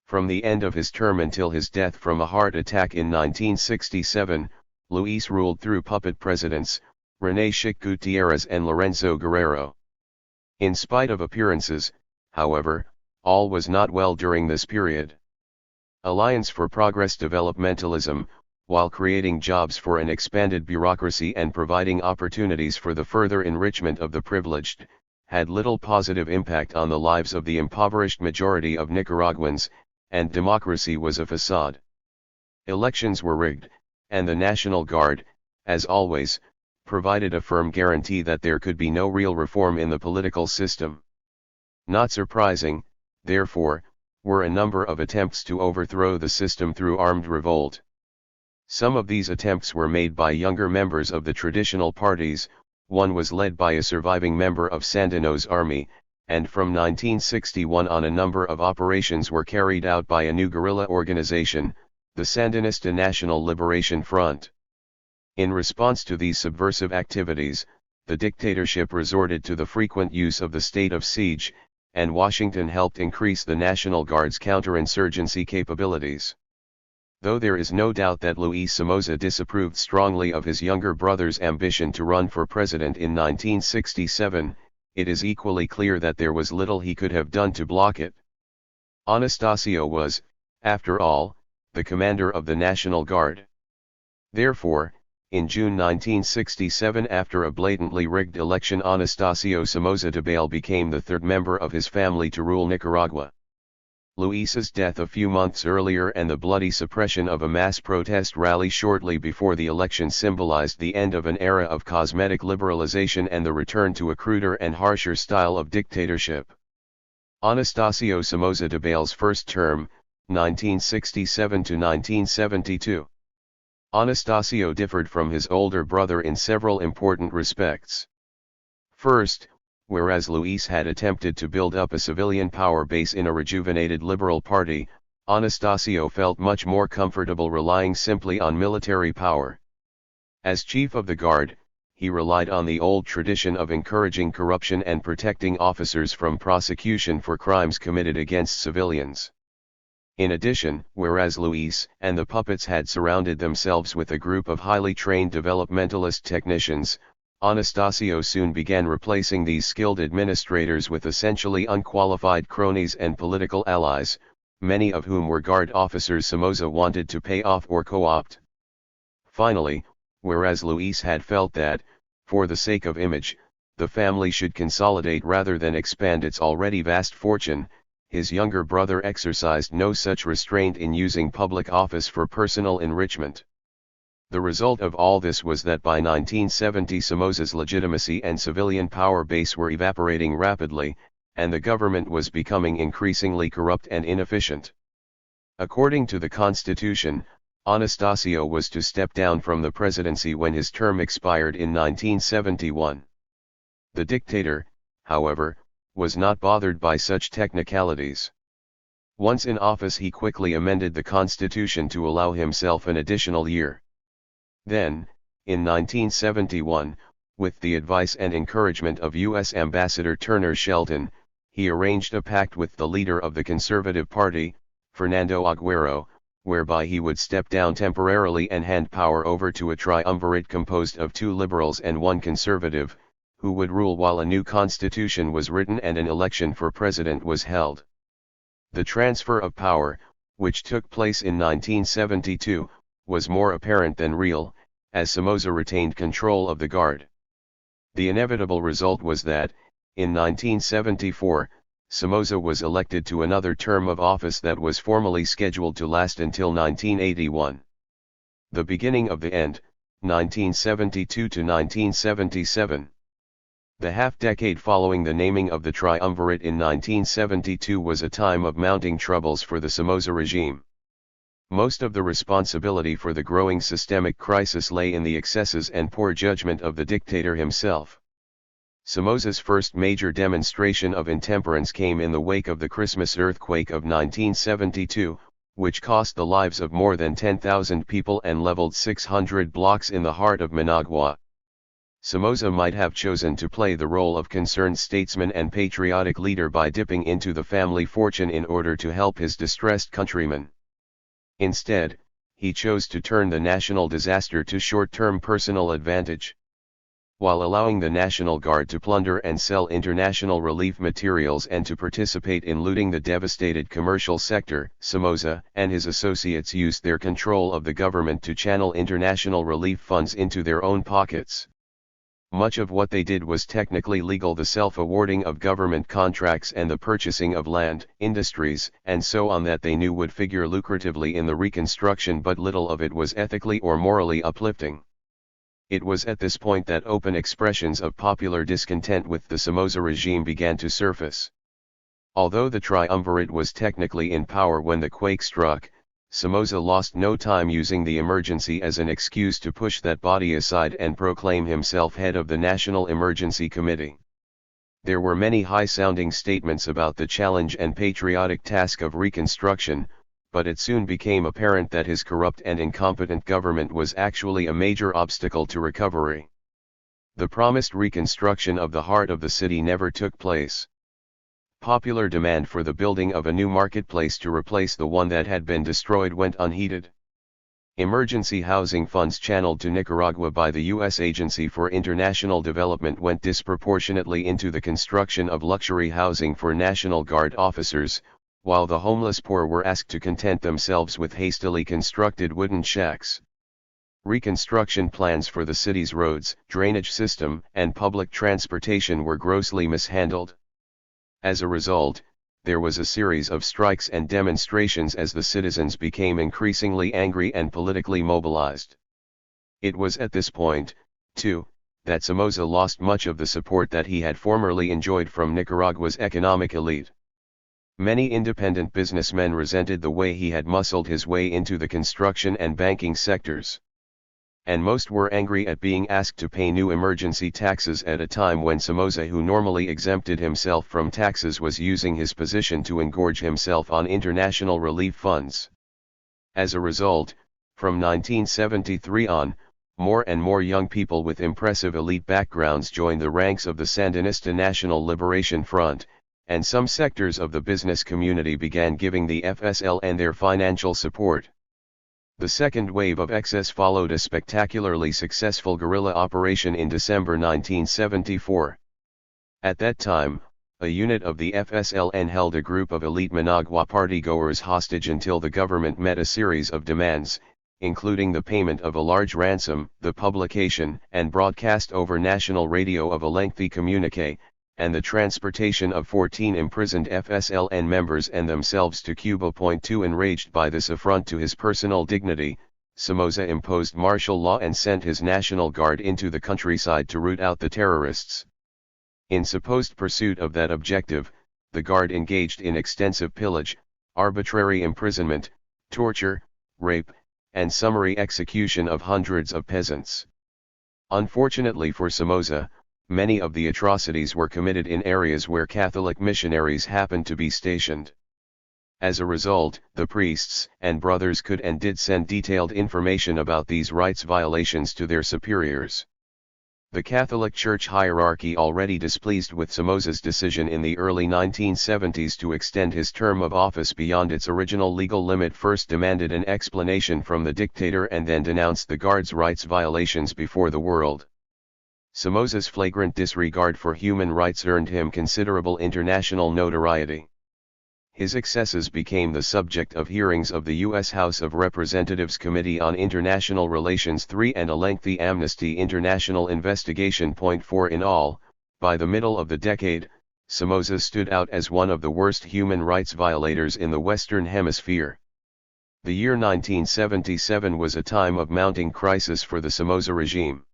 From the end of his term until his death from a heart attack in 1967, Luis ruled through puppet presidents, René Chic Gutierrez and Lorenzo Guerrero. In spite of appearances, however, all was not well during this period. Alliance for Progress developmentalism, while creating jobs for an expanded bureaucracy and providing opportunities for the further enrichment of the privileged, had little positive impact on the lives of the impoverished majority of Nicaraguans, and democracy was a facade. Elections were rigged, and the National Guard, as always, provided a firm guarantee that there could be no real reform in the political system. Not surprising, therefore, were a number of attempts to overthrow the system through armed revolt. Some of these attempts were made by younger members of the traditional parties. One was led by a surviving member of Sandino's army, and from 1961 on a number of operations were carried out by a new guerrilla organization, the Sandinista National Liberation Front. In response to these subversive activities, the dictatorship resorted to the frequent use of the state of siege, and Washington helped increase the National Guard's counterinsurgency capabilities. Though there is no doubt that Luis Somoza disapproved strongly of his younger brother's ambition to run for president in 1967, it is equally clear that there was little he could have done to block it. Anastasio was, after all, the commander of the National Guard. Therefore, in June 1967, after a blatantly rigged election, Anastasio Somoza Debayle became the third member of his family to rule Nicaragua. Luis's death a few months earlier and the bloody suppression of a mass protest rally shortly before the election symbolized the end of an era of cosmetic liberalization and the return to a cruder and harsher style of dictatorship. Anastasio Somoza Debeyle's first term, 1967 to 1972. Anastasio differed from his older brother in several important respects. First, whereas Luis had attempted to build up a civilian power base in a rejuvenated liberal party, Anastasio felt much more comfortable relying simply on military power. As chief of the guard, he relied on the old tradition of encouraging corruption and protecting officers from prosecution for crimes committed against civilians. In addition, whereas Luis and the puppets had surrounded themselves with a group of highly trained developmentalist technicians, Anastasio soon began replacing these skilled administrators with essentially unqualified cronies and political allies, many of whom were guard officers Somoza wanted to pay off or co-opt. Finally, whereas Luis had felt that, for the sake of image, the family should consolidate rather than expand its already vast fortune, his younger brother exercised no such restraint in using public office for personal enrichment. The result of all this was that by 1970 Somoza's legitimacy and civilian power base were evaporating rapidly, and the government was becoming increasingly corrupt and inefficient. According to the Constitution, Anastasio was to step down from the presidency when his term expired in 1971. The dictator, however, was not bothered by such technicalities. Once in office, he quickly amended the Constitution to allow himself an additional year. Then, In 1971, with the advice and encouragement of U.S. Ambassador Turner Shelton, he arranged a pact with the leader of the Conservative Party, Fernando Aguero, whereby he would step down temporarily and hand power over to a triumvirate composed of 2 liberals and 1 conservative, who would rule while a new constitution was written and an election for president was held. The transfer of power, which took place in 1972, was more apparent than real, as Somoza retained control of the Guard. The inevitable result was that, in 1974, Somoza was elected to another term of office that was formally scheduled to last until 1981. The beginning of the end, 1972 to 1977. The half-decade following the naming of the triumvirate in 1972 was a time of mounting troubles for the Somoza regime. Most of the responsibility for the growing systemic crisis lay in the excesses and poor judgment of the dictator himself. Somoza's first major demonstration of intemperance came in the wake of the Christmas earthquake of 1972, which cost the lives of more than 10,000 people and leveled 600 blocks in the heart of Managua. Somoza might have chosen to play the role of concerned statesman and patriotic leader by dipping into the family fortune in order to help his distressed countrymen. Instead, he chose to turn the national disaster to short-term personal advantage. While allowing the National Guard to plunder and sell international relief materials and to participate in looting the devastated commercial sector, Somoza and his associates used their control of the government to channel international relief funds into their own pockets. Much of what they did was technically legal: the self-awarding of government contracts and the purchasing of land, industries, and so on that they knew would figure lucratively in the reconstruction, but little of it was ethically or morally uplifting. It was at this point that open expressions of popular discontent with the Somoza regime began to surface. Although the triumvirate was technically in power when the quake struck, Somoza lost no time using the emergency as an excuse to push that body aside and proclaim himself head of the National Emergency Committee. There were many high-sounding statements about the challenge and patriotic task of reconstruction, but it soon became apparent that his corrupt and incompetent government was actually a major obstacle to recovery. The promised reconstruction of the heart of the city never took place. Popular demand for the building of a new marketplace to replace the one that had been destroyed went unheeded. Emergency housing funds channeled to Nicaragua by the U.S. Agency for International Development went disproportionately into the construction of luxury housing for National Guard officers, while the homeless poor were asked to content themselves with hastily constructed wooden shacks. Reconstruction plans for the city's roads, drainage system, and public transportation were grossly mishandled. As a result, there was a series of strikes and demonstrations as the citizens became increasingly angry and politically mobilized. It was at this point, too, that Somoza lost much of the support that he had formerly enjoyed from Nicaragua's economic elite. Many independent businessmen resented the way he had muscled his way into the construction and banking sectors. And most were angry at being asked to pay new emergency taxes at a time when Somoza, who normally exempted himself from taxes, was using his position to engorge himself on international relief funds. As a result, from 1973 on, more and more young people with impressive elite backgrounds joined the ranks of the Sandinista National Liberation Front, and some sectors of the business community began giving the FSLN their financial support. The second wave of excess followed a spectacularly successful guerrilla operation in December 1974. At that time, a unit of the FSLN held a group of elite Managua partygoers hostage until the government met a series of demands, including the payment of a large ransom, the publication and broadcast over national radio of a lengthy communiqué, and the transportation of 14 imprisoned FSLN members and themselves to Cuba. 2 Enraged by this affront to his personal dignity, Somoza imposed martial law and sent his National Guard into the countryside to root out the terrorists. In supposed pursuit of that objective, the Guard engaged in extensive pillage, arbitrary imprisonment, torture, rape, and summary execution of hundreds of peasants. Unfortunately for Somoza, many of the atrocities were committed in areas where Catholic missionaries happened to be stationed. As a result, the priests and brothers could and did send detailed information about these rights violations to their superiors. The Catholic Church hierarchy, already displeased with Somoza's decision in the early 1970s to extend his term of office beyond its original legal limit, first demanded an explanation from the dictator and then denounced the guard's rights violations before the world. Somoza's flagrant disregard for human rights earned him considerable international notoriety. His excesses became the subject of hearings of the U.S. House of Representatives Committee on International Relations III and a lengthy Amnesty International investigation. 4 In all, by the middle of the decade, Somoza stood out as one of the worst human rights violators in the Western Hemisphere. The year 1977 was a time of mounting crisis for the Somoza regime.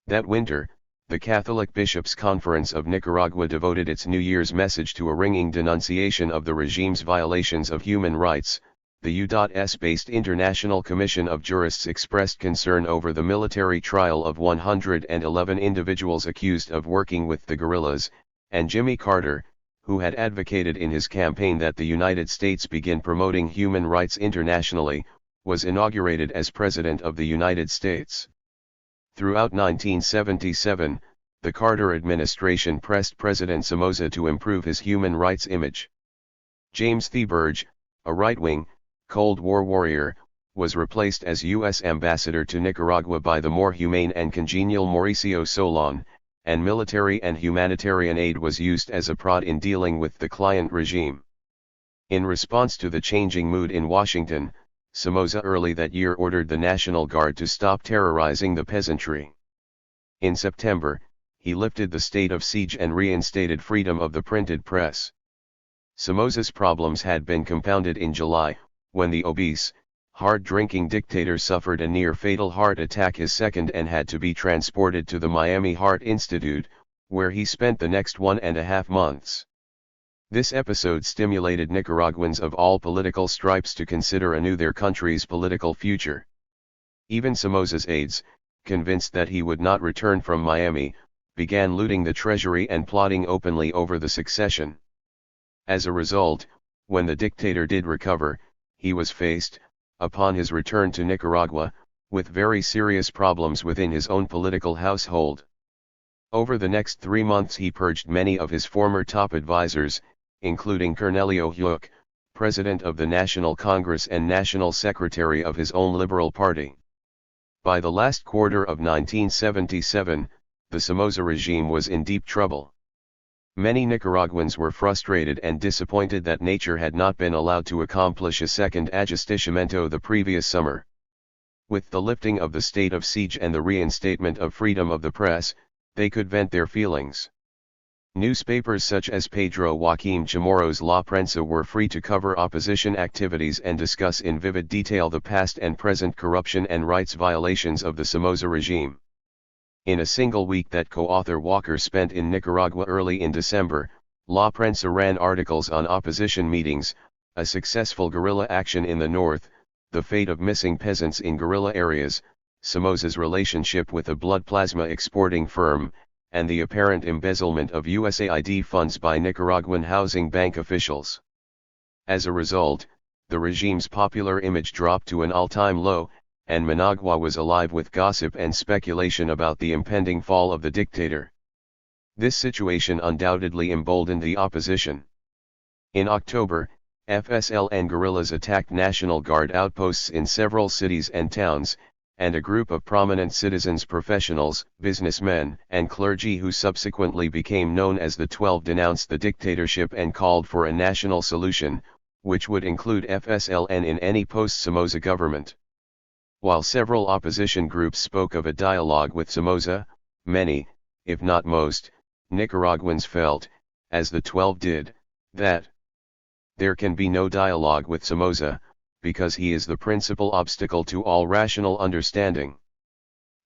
That winter, the Catholic Bishops' Conference of Nicaragua devoted its New Year's message to a ringing denunciation of the regime's violations of human rights. The U.S.-based International Commission of Jurists expressed concern over the military trial of 111 individuals accused of working with the guerrillas, and Jimmy Carter, who had advocated in his campaign that the United States begin promoting human rights internationally, was inaugurated as President of the United States. Throughout 1977, the Carter administration pressed President Somoza to improve his human rights image. James Theberge, a right-wing, Cold War warrior, was replaced as U.S. ambassador to Nicaragua by the more humane and congenial Mauricio Solon, and military and humanitarian aid was used as a prod in dealing with the client regime. In response to the changing mood in Washington, Somoza early that year ordered the National Guard to stop terrorizing the peasantry. In September, he lifted the state of siege and reinstated freedom of the printed press. Somoza's problems had been compounded in July, when the obese, hard-drinking dictator suffered a near-fatal heart attack, his second, and had to be transported to the Miami Heart Institute, where he spent the next 1.5 months. This episode stimulated Nicaraguans of all political stripes to consider anew their country's political future. Even Somoza's aides, convinced that he would not return from Miami, began looting the treasury and plotting openly over the succession. As a result, when the dictator did recover, he was faced, upon his return to Nicaragua, with very serious problems within his own political household. Over the next 3 months he purged many of his former top advisors, including Cornelio Huic, president of the National Congress and national secretary of his own Liberal Party. By the last quarter of 1977, the Somoza regime was in deep trouble. Many Nicaraguans were frustrated and disappointed that nature had not been allowed to accomplish a second ajusticiamiento the previous summer. With the lifting of the state of siege and the reinstatement of freedom of the press, they could vent their feelings. Newspapers such as Pedro Joaquim Chamorro's La Prensa were free to cover opposition activities and discuss in vivid detail the past and present corruption and rights violations of the Somoza regime. In a single week that co-author Walker spent in Nicaragua early in December, La Prensa ran articles on opposition meetings, a successful guerrilla action in the north, the fate of missing peasants in guerrilla areas, Somoza's relationship with a blood plasma exporting firm, and the apparent embezzlement of USAID funds by Nicaraguan housing bank officials. As a result, the regime's popular image dropped to an all-time low, and Managua was alive with gossip and speculation about the impending fall of the dictator. This situation undoubtedly emboldened the opposition. In October, FSLN guerrillas attacked National Guard outposts in several cities and towns, and a group of prominent citizens, professionals, businessmen, and clergy who subsequently became known as the 12 denounced the dictatorship and called for a national solution, which would include FSLN in any post-Somoza government. While several opposition groups spoke of a dialogue with Somoza, many, if not most, Nicaraguans felt, as the 12 did, that there can be no dialogue with Somoza, because he is the principal obstacle to all rational understanding.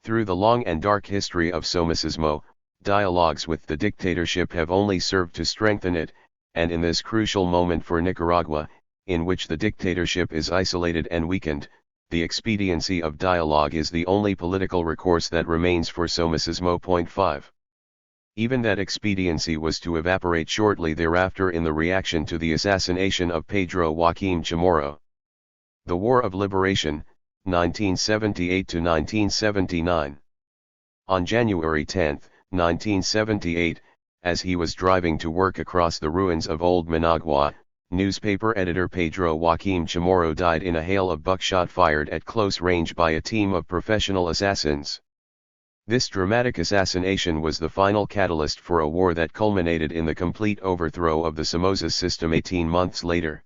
Through the long and dark history of Somocismo, dialogues with the dictatorship have only served to strengthen it, and in this crucial moment for Nicaragua, in which the dictatorship is isolated and weakened, the expediency of dialogue is the only political recourse that remains for Somocismo. 5. Even that expediency was to evaporate shortly thereafter in the reaction to the assassination of Pedro Joaquim Chamorro. The War of Liberation, 1978 to 1979. On January 10, 1978, as he was driving to work across the ruins of Old Managua, newspaper editor Pedro Joaquim Chamorro died in a hail of buckshot fired at close range by a team of professional assassins. This dramatic assassination was the final catalyst for a war that culminated in the complete overthrow of the Somoza system 18 months later.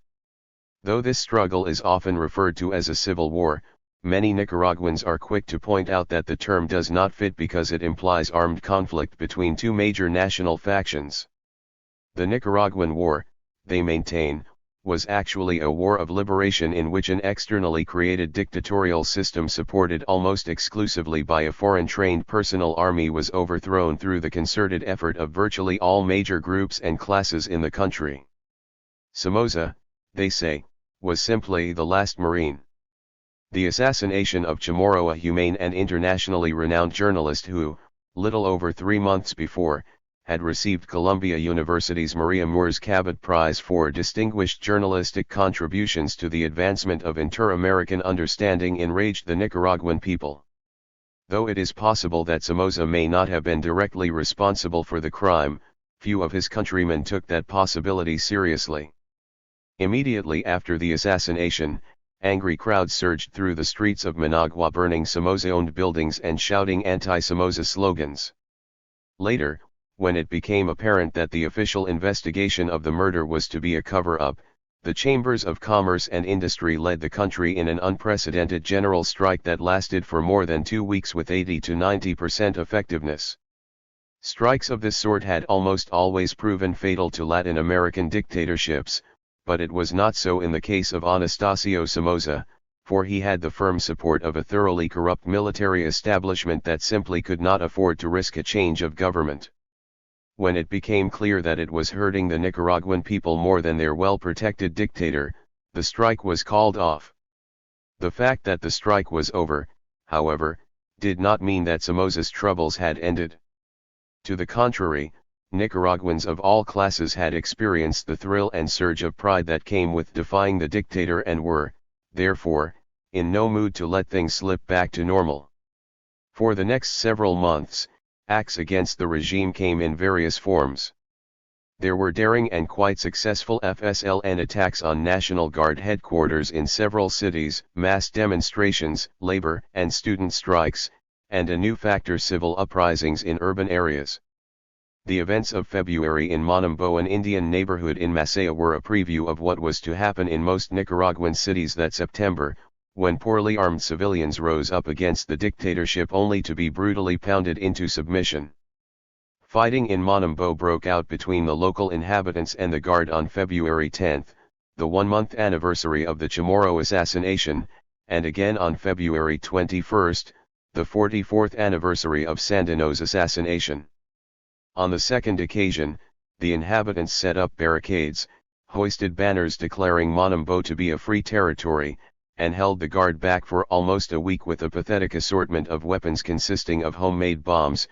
Though this struggle is often referred to as a civil war, many Nicaraguans are quick to point out that the term does not fit because it implies armed conflict between two major national factions. The Nicaraguan War, they maintain, was actually a war of liberation in which an externally created dictatorial system supported almost exclusively by a foreign-trained personal army was overthrown through the concerted effort of virtually all major groups and classes in the country. Somoza, they say, was simply the last Marine. The assassination of Chamorro, a humane and internationally renowned journalist who, little over 3 months before, had received Columbia University's Maria Moores Cabot Prize for distinguished journalistic contributions to the advancement of inter-American understanding, enraged the Nicaraguan people. Though it is possible that Somoza may not have been directly responsible for the crime, few of his countrymen took that possibility seriously. Immediately after the assassination, angry crowds surged through the streets of Managua, burning Somoza-owned buildings and shouting anti-Somoza slogans. Later, when it became apparent that the official investigation of the murder was to be a cover-up, the Chambers of Commerce and Industry led the country in an unprecedented general strike that lasted for more than 2 weeks with 80 to 90% effectiveness. Strikes of this sort had almost always proven fatal to Latin American dictatorships, but it was not so in the case of Anastasio Somoza, for he had the firm support of a thoroughly corrupt military establishment that simply could not afford to risk a change of government. When it became clear that it was hurting the Nicaraguan people more than their well-protected dictator, the strike was called off. The fact that the strike was over, however, did not mean that Somoza's troubles had ended. To the contrary, Nicaraguans of all classes had experienced the thrill and surge of pride that came with defying the dictator and were, therefore, in no mood to let things slip back to normal. For the next several months, acts against the regime came in various forms. There were daring and quite successful FSLN attacks on National Guard headquarters in several cities, mass demonstrations, labor and student strikes, and a new factor, civil uprisings in urban areas. The events of February in Monumbo, an Indian neighborhood in Masaya, were a preview of what was to happen in most Nicaraguan cities that September, when poorly armed civilians rose up against the dictatorship only to be brutally pounded into submission. Fighting in Monumbo broke out between the local inhabitants and the Guard on February 10, the 1-month anniversary of the Chamorro assassination, and again on February 21, the 44th anniversary of Sandino's assassination. On the second occasion, the inhabitants set up barricades, hoisted banners declaring Monumbo to be a free territory, and held the Guard back for almost a week with a pathetic assortment of weapons consisting of homemade bombs,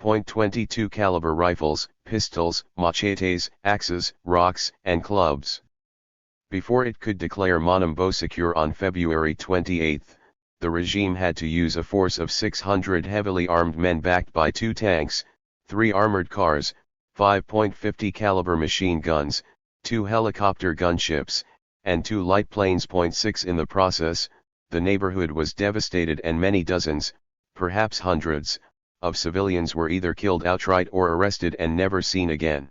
.22 caliber rifles, pistols, machetes, axes, rocks, and clubs. Before it could declare Monumbo secure on February 28, the regime had to use a force of 600 heavily armed men backed by 2 tanks, 3 armored cars, 5.50 caliber machine guns, 2 helicopter gunships, and 2 light planes. 6 In the process, the neighborhood was devastated and many dozens, perhaps hundreds, of civilians were either killed outright or arrested and never seen again.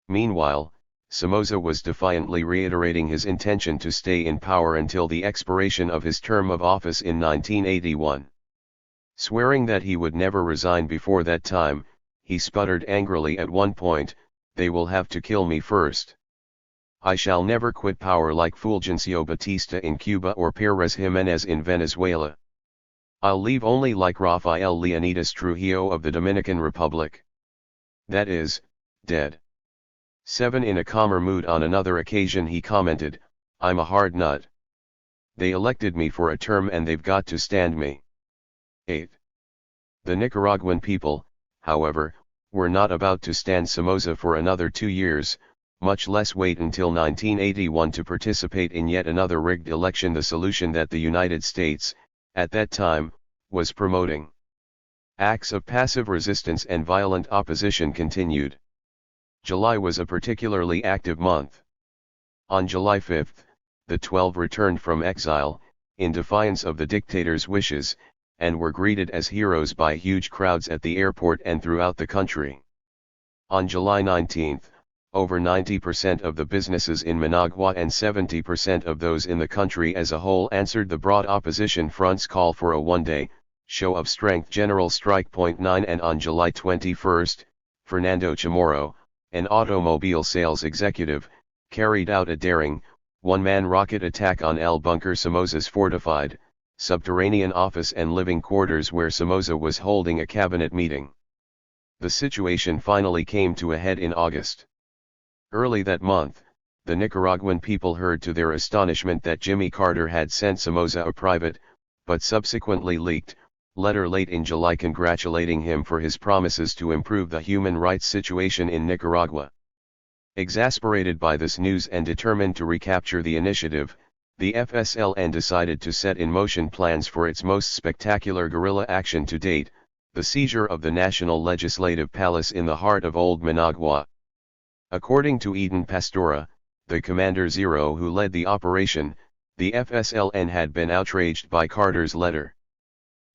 Meanwhile, Somoza was defiantly reiterating his intention to stay in power until the expiration of his term of office in 1981. Swearing that he would never resign before that time, he sputtered angrily at one point, "They will have to kill me first. I shall never quit power like Fulgencio Batista in Cuba or Pérez Jiménez in Venezuela. I'll leave only like Rafael Leonidas Trujillo of the Dominican Republic. That is, dead." 7 In a calmer mood on another occasion he commented, "I'm a hard nut. They elected me for a term and they've got to stand me." 8. The Nicaraguan people, however, were not about to stand Somoza for another 2 years, much less wait until 1981 to participate in yet another rigged election, the solution that the United States, at that time, was promoting. Acts of passive resistance and violent opposition continued. July was a particularly active month. On July 5, the 12 returned from exile, in defiance of the dictator's wishes, and were greeted as heroes by huge crowds at the airport and throughout the country. On July 19, over 90% of the businesses in Managua and 70% of those in the country as a whole answered the broad opposition front's call for a one-day show of strength general strike. 9 And on July 21, Fernando Chamorro, an automobile sales executive, carried out a daring, one-man rocket attack on El Bunker, Somoza's fortified, subterranean office and living quarters where Somoza was holding a cabinet meeting. The situation finally came to a head in August. Early that month, the Nicaraguan people heard to their astonishment that Jimmy Carter had sent Somoza a private, but subsequently leaked, letter late in July congratulating him for his promises to improve the human rights situation in Nicaragua. Exasperated by this news and determined to recapture the initiative, the FSLN decided to set in motion plans for its most spectacular guerrilla action to date, the seizure of the National Legislative Palace in the heart of Old Managua. According to Eden Pastora, the Commander Zero who led the operation, the FSLN had been outraged by Carter's letter.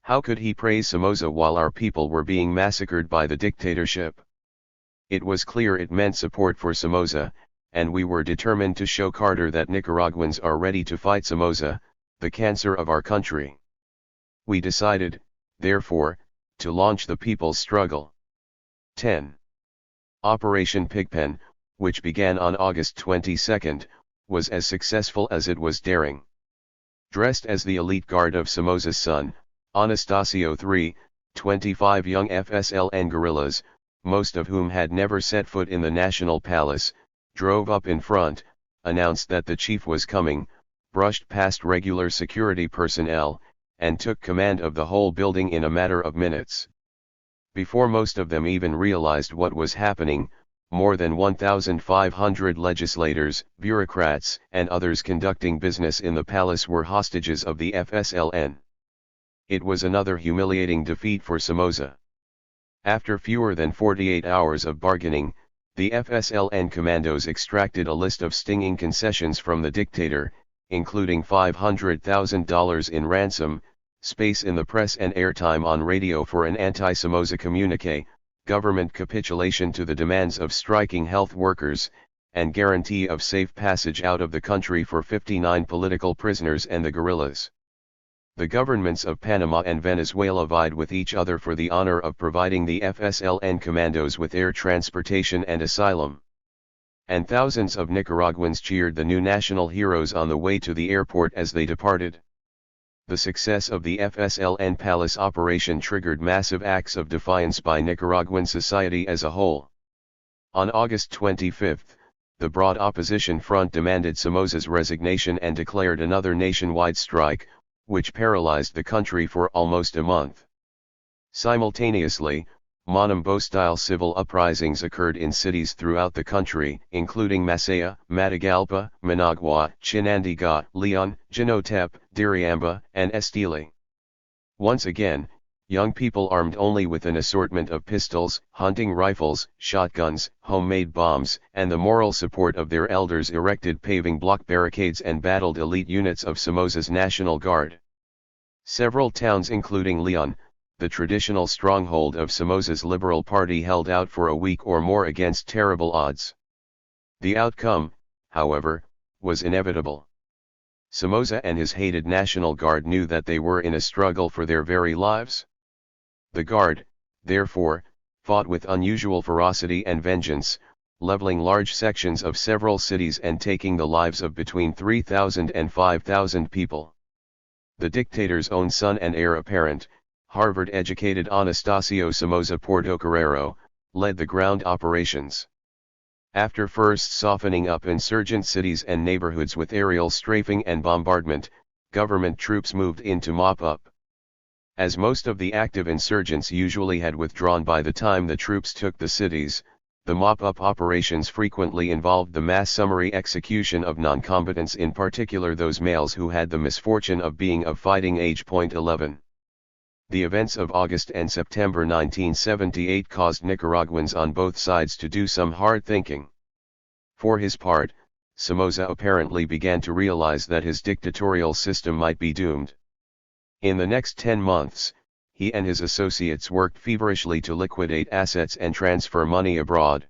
How could he praise Somoza while our people were being massacred by the dictatorship? It was clear it meant support for Somoza, and we were determined to show Carter that Nicaraguans are ready to fight Somoza, the cancer of our country. We decided, therefore, to launch the people's struggle. 10. Operation Pigpen, which began on August 22, was as successful as it was daring. Dressed as the elite guard of Somoza's son, Anastasio III, 25 young FSLN guerrillas, most of whom had never set foot in the National Palace, drove up in front, announced that the chief was coming, brushed past regular security personnel, and took command of the whole building in a matter of minutes. Before most of them even realized what was happening, more than 1,500 legislators, bureaucrats, and others conducting business in the palace were hostages of the FSLN. It was another humiliating defeat for Somoza. After fewer than 48 hours of bargaining, the FSLN commandos extracted a list of stinging concessions from the dictator, including $500,000 in ransom, space in the press and airtime on radio for an anti-Somoza communique, government capitulation to the demands of striking health workers, and guarantee of safe passage out of the country for 59 political prisoners and the guerrillas. The governments of Panama and Venezuela vied with each other for the honor of providing the FSLN commandos with air transportation and asylum. And thousands of Nicaraguans cheered the new national heroes on the way to the airport as they departed. The success of the FSLN Palace operation triggered massive acts of defiance by Nicaraguan society as a whole. On August 25, the broad opposition front demanded Somoza's resignation and declared another nationwide strike, which paralyzed the country for almost a month. Simultaneously, Monumbo-style civil uprisings occurred in cities throughout the country, including Masaya, Matagalpa, Managua, Chinandega, Leon, Jinotep, Diriamba, and Estili. Once again, young people armed only with an assortment of pistols, hunting rifles, shotguns, homemade bombs, and the moral support of their elders erected paving block barricades and battled elite units of Somoza's National Guard. Several towns including Leon, the traditional stronghold of Somoza's Liberal Party, held out for a week or more against terrible odds. The outcome, however, was inevitable. Somoza and his hated National Guard knew that they were in a struggle for their very lives. The Guard, therefore, fought with unusual ferocity and vengeance, leveling large sections of several cities and taking the lives of between 3,000 and 5,000 people. The dictator's own son and heir apparent, Harvard-educated Anastasio Somoza Portocarrero, led the ground operations. After first softening up insurgent cities and neighborhoods with aerial strafing and bombardment, government troops moved in to mop up. As most of the active insurgents usually had withdrawn by the time the troops took the cities, the mop-up operations frequently involved the mass summary execution of non-combatants, in particular those males who had the misfortune of being of fighting age. 11. The events of August and September 1978 caused Nicaraguans on both sides to do some hard thinking. For his part, Somoza apparently began to realize that his dictatorial system might be doomed. In the next 10 months, he and his associates worked feverishly to liquidate assets and transfer money abroad.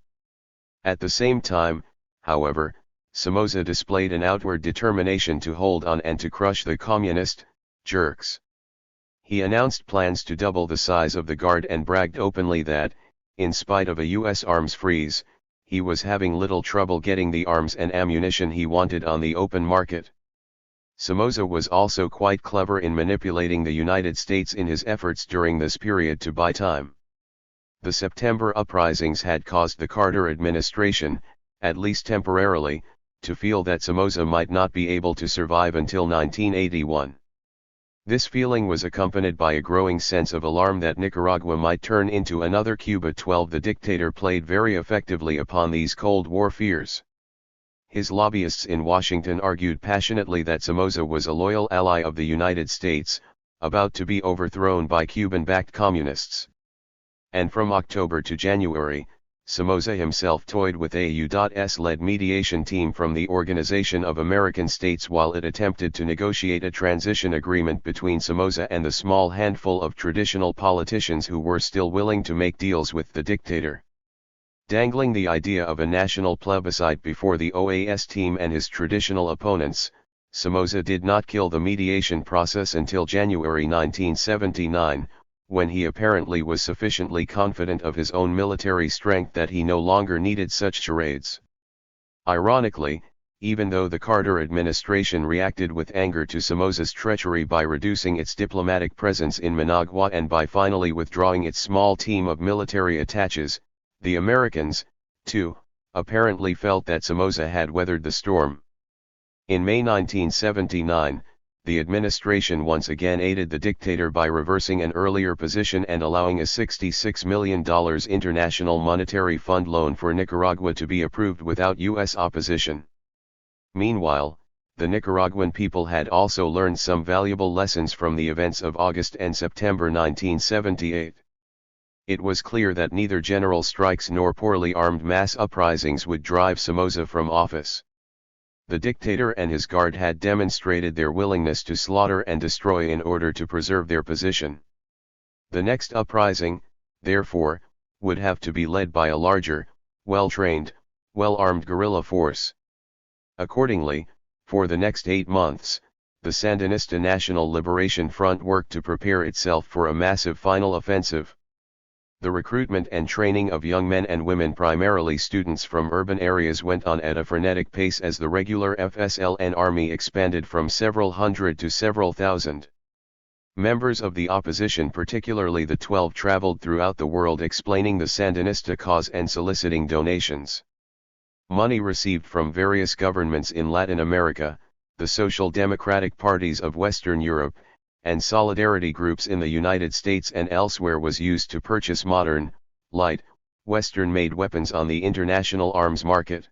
At the same time, however, Somoza displayed an outward determination to hold on and to crush the communist jerks. He announced plans to double the size of the Guard and bragged openly that, in spite of a U.S. arms freeze, he was having little trouble getting the arms and ammunition he wanted on the open market. Somoza was also quite clever in manipulating the United States in his efforts during this period to buy time. The September uprisings had caused the Carter administration, at least temporarily, to feel that Somoza might not be able to survive until 1981. This feeling was accompanied by a growing sense of alarm that Nicaragua might turn into another Cuba. 12. The dictator played very effectively upon these Cold War fears. His lobbyists in Washington argued passionately that Somoza was a loyal ally of the United States, about to be overthrown by Cuban-backed communists. And from October to January, Somoza himself toyed with a U.S.-led mediation team from the Organization of American States while it attempted to negotiate a transition agreement between Somoza and the small handful of traditional politicians who were still willing to make deals with the dictator. Dangling the idea of a national plebiscite before the OAS team and his traditional opponents, Somoza did not kill the mediation process until January 1979, when he apparently was sufficiently confident of his own military strength that he no longer needed such charades. Ironically, even though the Carter administration reacted with anger to Somoza's treachery by reducing its diplomatic presence in Managua and by finally withdrawing its small team of military attaches, the Americans, too, apparently felt that Somoza had weathered the storm. In May 1979, the administration once again aided the dictator by reversing an earlier position and allowing a $66 million International Monetary Fund loan for Nicaragua to be approved without U.S. opposition. Meanwhile, the Nicaraguan people had also learned some valuable lessons from the events of August and September 1978. It was clear that neither general strikes nor poorly armed mass uprisings would drive Somoza from office. The dictator and his guard had demonstrated their willingness to slaughter and destroy in order to preserve their position. The next uprising, therefore, would have to be led by a larger, well-trained, well-armed guerrilla force. Accordingly, for the next 8 months, the Sandinista National Liberation Front worked to prepare itself for a massive final offensive. The recruitment and training of young men and women, primarily students from urban areas, went on at a frenetic pace as the regular FSLN army expanded from several hundred to several thousand. Members of the opposition, particularly the 12, traveled throughout the world explaining the Sandinista cause and soliciting donations. Money received from various governments in Latin America, the social democratic parties of Western Europe, and solidarity groups in the United States and elsewhere was used to purchase modern, light, Western-made weapons on the international arms market.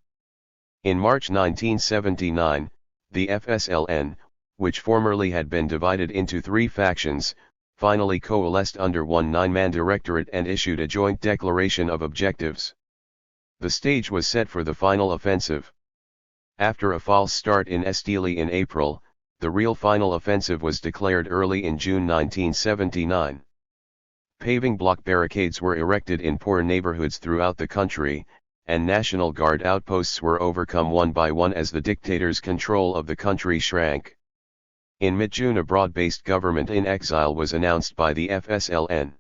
In March 1979, the FSLN, which formerly had been divided into 3 factions, finally coalesced under one 9-man directorate and issued a joint declaration of objectives. The stage was set for the final offensive. After a false start in Esteli in April, the real final offensive was declared early in June 1979. Paving block barricades were erected in poor neighborhoods throughout the country, and National Guard outposts were overcome one by one as the dictator's control of the country shrank. In mid-June, a broad-based government in exile was announced by the FSLN.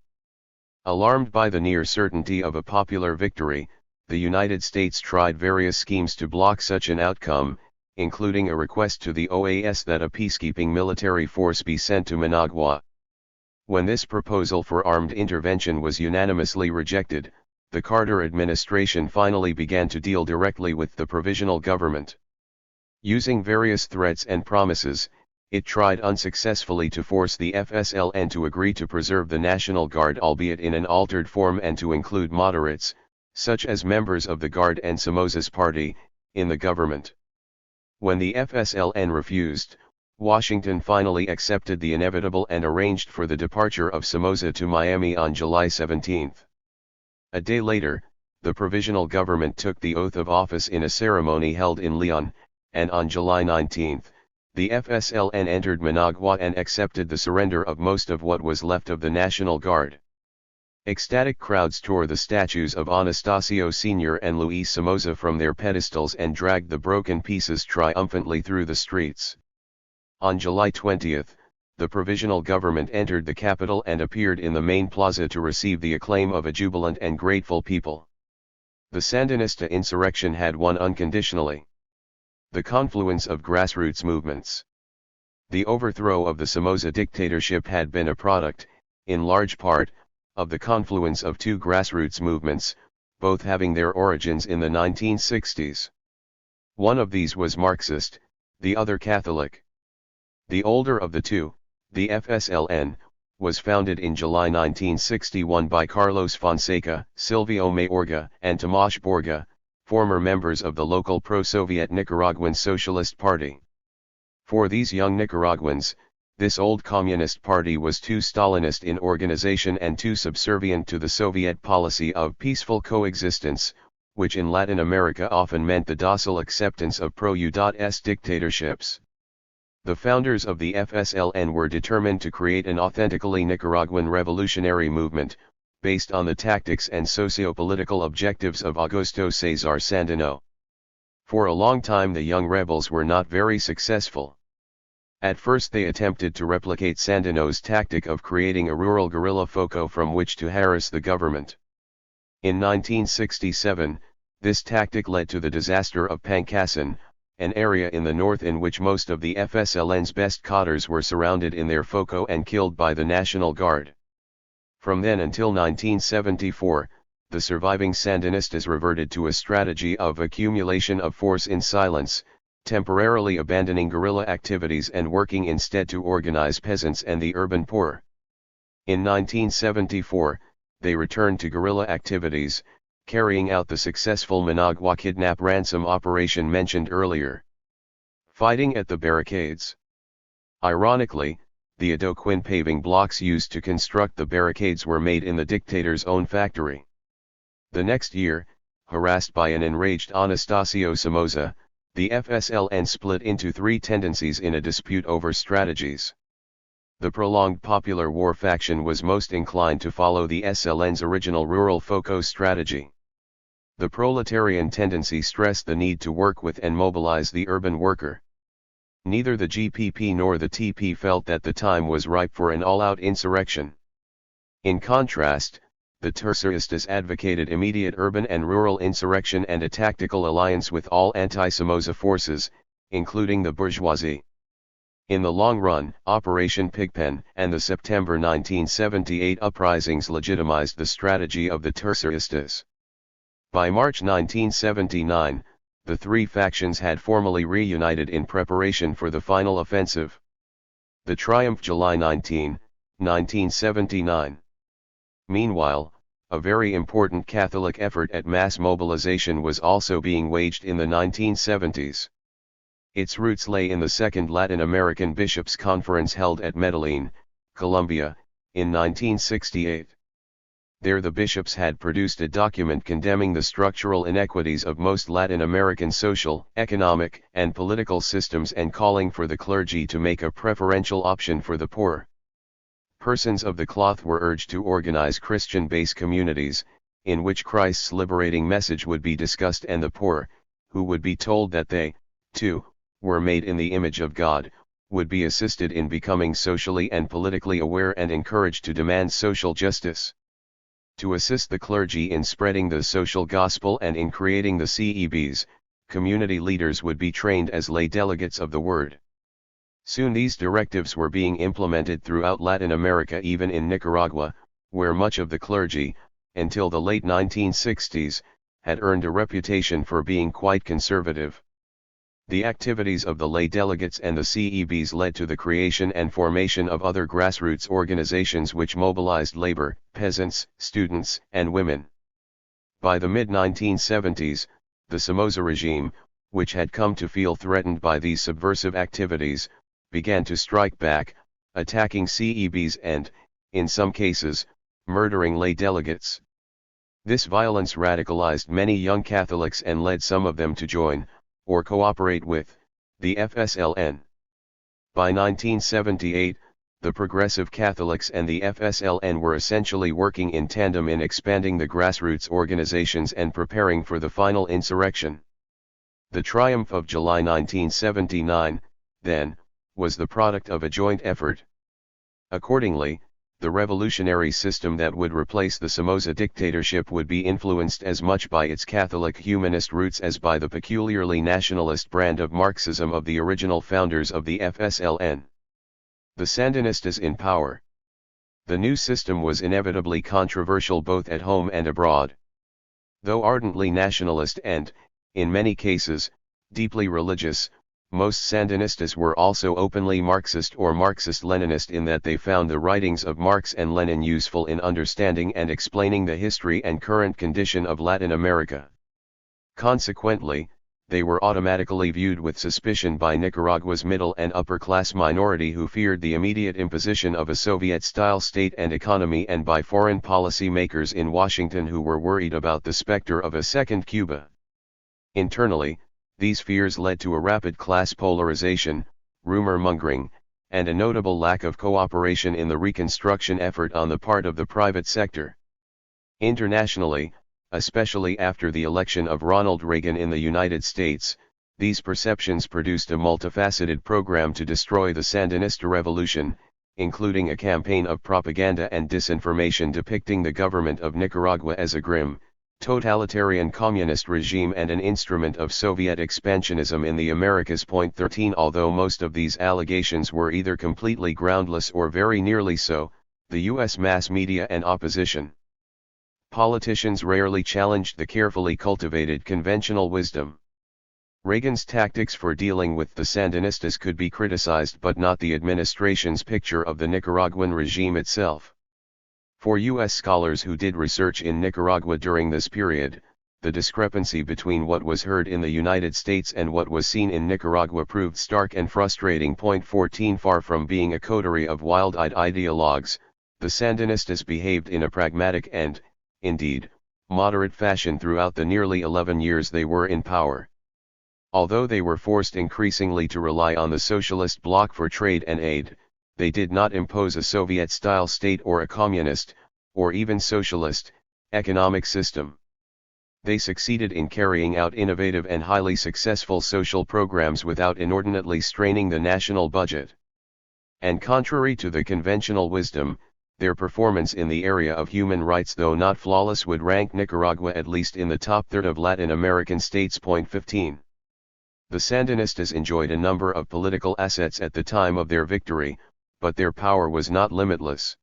Alarmed by the near certainty of a popular victory, the United States tried various schemes to block such an outcome, including a request to the OAS that a peacekeeping military force be sent to Managua. When this proposal for armed intervention was unanimously rejected, the Carter administration finally began to deal directly with the provisional government. Using various threats and promises, it tried unsuccessfully to force the FSLN to agree to preserve the National Guard, albeit in an altered form, and to include moderates, such as members of the Guard and Somoza's party, in the government. When the FSLN refused, Washington finally accepted the inevitable and arranged for the departure of Somoza to Miami on July 17. A day later, the provisional government took the oath of office in a ceremony held in Leon, and on July 19, the FSLN entered Managua and accepted the surrender of most of what was left of the National Guard. Ecstatic crowds tore the statues of Anastasio Sr. and Luis Somoza from their pedestals and dragged the broken pieces triumphantly through the streets. On July 20, the provisional government entered the capital and appeared in the main plaza to receive the acclaim of a jubilant and grateful people. The Sandinista insurrection had won unconditionally. The confluence of grassroots movements. The overthrow of the Somoza dictatorship had been a product, in large part, of the confluence of two grassroots movements, both having their origins in the 1960s. One of these was Marxist, the other Catholic. The older of the two, the FSLN, was founded in July 1961 by Carlos Fonseca, Silvio Mayorga, and Tomas Borga, former members of the local pro-Soviet Nicaraguan Socialist Party. For these young Nicaraguans, this old communist party was too Stalinist in organization and too subservient to the Soviet policy of peaceful coexistence, which in Latin America often meant the docile acceptance of pro-US dictatorships. The founders of the FSLN were determined to create an authentically Nicaraguan revolutionary movement, based on the tactics and socio-political objectives of Augusto César Sandino. For a long time the young rebels were not very successful. At first they attempted to replicate Sandino's tactic of creating a rural guerrilla foco from which to harass the government. In 1967, this tactic led to the disaster of Pangasinan, an area in the north in which most of the FSLN's best cadres were surrounded in their foco and killed by the National Guard. From then until 1974, the surviving Sandinistas reverted to a strategy of accumulation of force in silence, temporarily abandoning guerrilla activities and working instead to organize peasants and the urban poor. In 1974, they returned to guerrilla activities, carrying out the successful Managua kidnap ransom operation mentioned earlier. Fighting at the barricades. Ironically, the adoquin paving blocks used to construct the barricades were made in the dictator's own factory. The next year, harassed by an enraged Anastasio Somoza, the FSLN split into three tendencies in a dispute over strategies. The prolonged popular war faction was most inclined to follow the SLN's original rural foco strategy. The proletarian tendency stressed the need to work with and mobilize the urban worker. Neither the GPP nor the TP felt that the time was ripe for an all-out insurrection. In contrast, the terceristas advocated immediate urban and rural insurrection and a tactical alliance with all anti-Somoza forces, including the bourgeoisie. In the long run, Operation Pigpen and the September 1978 uprisings legitimized the strategy of the terceristas. By March 1979, the three factions had formally reunited in preparation for the final offensive. The triumph July 19, 1979. Meanwhile, a very important Catholic effort at mass mobilization was also being waged in the 1970s. Its roots lay in the Second Latin American Bishops' Conference held at Medellin, Colombia, in 1968. There the bishops had produced a document condemning the structural inequities of most Latin American social, economic, and political systems and calling for the clergy to make a preferential option for the poor. Persons of the cloth were urged to organize Christian-based communities, in which Christ's liberating message would be discussed, and the poor, who would be told that they, too, were made in the image of God, would be assisted in becoming socially and politically aware and encouraged to demand social justice. To assist the clergy in spreading the social gospel and in creating the CEBs, community leaders would be trained as lay delegates of the word. Soon these directives were being implemented throughout Latin America, even in Nicaragua, where much of the clergy, until the late 1960s, had earned a reputation for being quite conservative. The activities of the lay delegates and the CEBs led to the creation and formation of other grassroots organizations which mobilized labor, peasants, students, and women. By the mid-1970s, the Somoza regime, which had come to feel threatened by these subversive activities, began to strike back, attacking CEBs and, in some cases, murdering lay delegates. This violence radicalized many young Catholics and led some of them to join, or cooperate with, the FSLN. By 1978, the Progressive Catholics and the FSLN were essentially working in tandem in expanding the grassroots organizations and preparing for the final insurrection. The triumph of July 1979, then, was the product of a joint effort. Accordingly, the revolutionary system that would replace the Somoza dictatorship would be influenced as much by its Catholic humanist roots as by the peculiarly nationalist brand of Marxism of the original founders of the FSLN. The Sandinistas in power. The new system was inevitably controversial both at home and abroad. Though ardently nationalist and, in many cases, deeply religious, most Sandinistas were also openly Marxist or Marxist-Leninist in that they found the writings of Marx and Lenin useful in understanding and explaining the history and current condition of Latin America. Consequently, they were automatically viewed with suspicion by Nicaragua's middle and upper-class minority who feared the immediate imposition of a Soviet-style state and economy and by foreign policy makers in Washington who were worried about the specter of a second Cuba. Internally, these fears led to a rapid class polarization, rumor-mongering, and a notable lack of cooperation in the reconstruction effort on the part of the private sector. Internationally, especially after the election of Ronald Reagan in the United States, these perceptions produced a multifaceted program to destroy the Sandinista revolution, including a campaign of propaganda and disinformation depicting the government of Nicaragua as a grim, totalitarian communist regime and an instrument of Soviet expansionism in the Americas. 13 Although most of these allegations were either completely groundless or very nearly so, the U.S. mass media and opposition politicians rarely challenged the carefully cultivated conventional wisdom. Reagan's tactics for dealing with the Sandinistas could be criticized but not the administration's picture of the Nicaraguan regime itself. For U.S. scholars who did research in Nicaragua during this period, the discrepancy between what was heard in the United States and what was seen in Nicaragua proved stark and frustrating. 14 Far from being a coterie of wild-eyed ideologues, the Sandinistas behaved in a pragmatic and, indeed, moderate fashion throughout the nearly 11 years they were in power. Although they were forced increasingly to rely on the socialist bloc for trade and aid, they did not impose a Soviet-style state or a communist, or even socialist, economic system. They succeeded in carrying out innovative and highly successful social programs without inordinately straining the national budget. And contrary to the conventional wisdom, their performance in the area of human rights, though not flawless, would rank Nicaragua at least in the top third of Latin American states. 15. The Sandinistas enjoyed a number of political assets at the time of their victory, but their power was not limitless.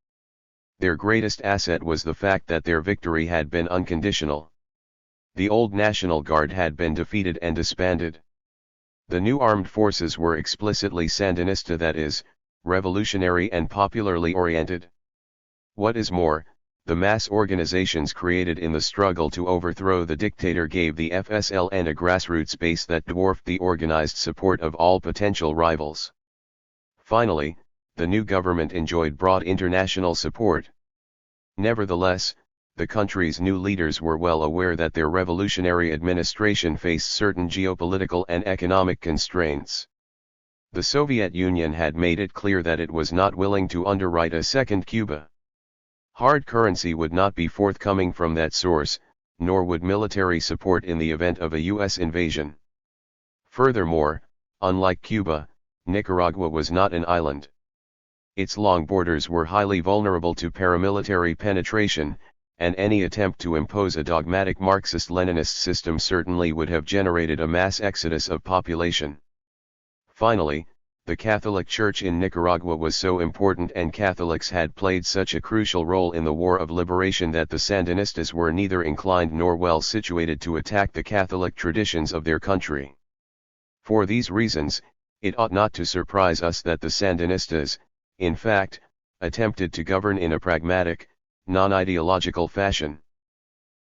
Their greatest asset was the fact that their victory had been unconditional. The old National Guard had been defeated and disbanded. The new armed forces were explicitly Sandinista, that is, revolutionary and popularly oriented. What is more, the mass organizations created in the struggle to overthrow the dictator gave the FSLN a grassroots base that dwarfed the organized support of all potential rivals. Finally, the new government enjoyed broad international support. Nevertheless, the country's new leaders were well aware that their revolutionary administration faced certain geopolitical and economic constraints. The Soviet Union had made it clear that it was not willing to underwrite a second Cuba. Hard currency would not be forthcoming from that source, nor would military support in the event of a U.S. invasion. Furthermore, unlike Cuba, Nicaragua was not an island. Its long borders were highly vulnerable to paramilitary penetration, and any attempt to impose a dogmatic Marxist-Leninist system certainly would have generated a mass exodus of population. Finally, the Catholic Church in Nicaragua was so important and Catholics had played such a crucial role in the War of Liberation that the Sandinistas were neither inclined nor well situated to attack the Catholic traditions of their country. For these reasons, it ought not to surprise us that the Sandinistas, in fact, attempted to govern in a pragmatic, non-ideological fashion.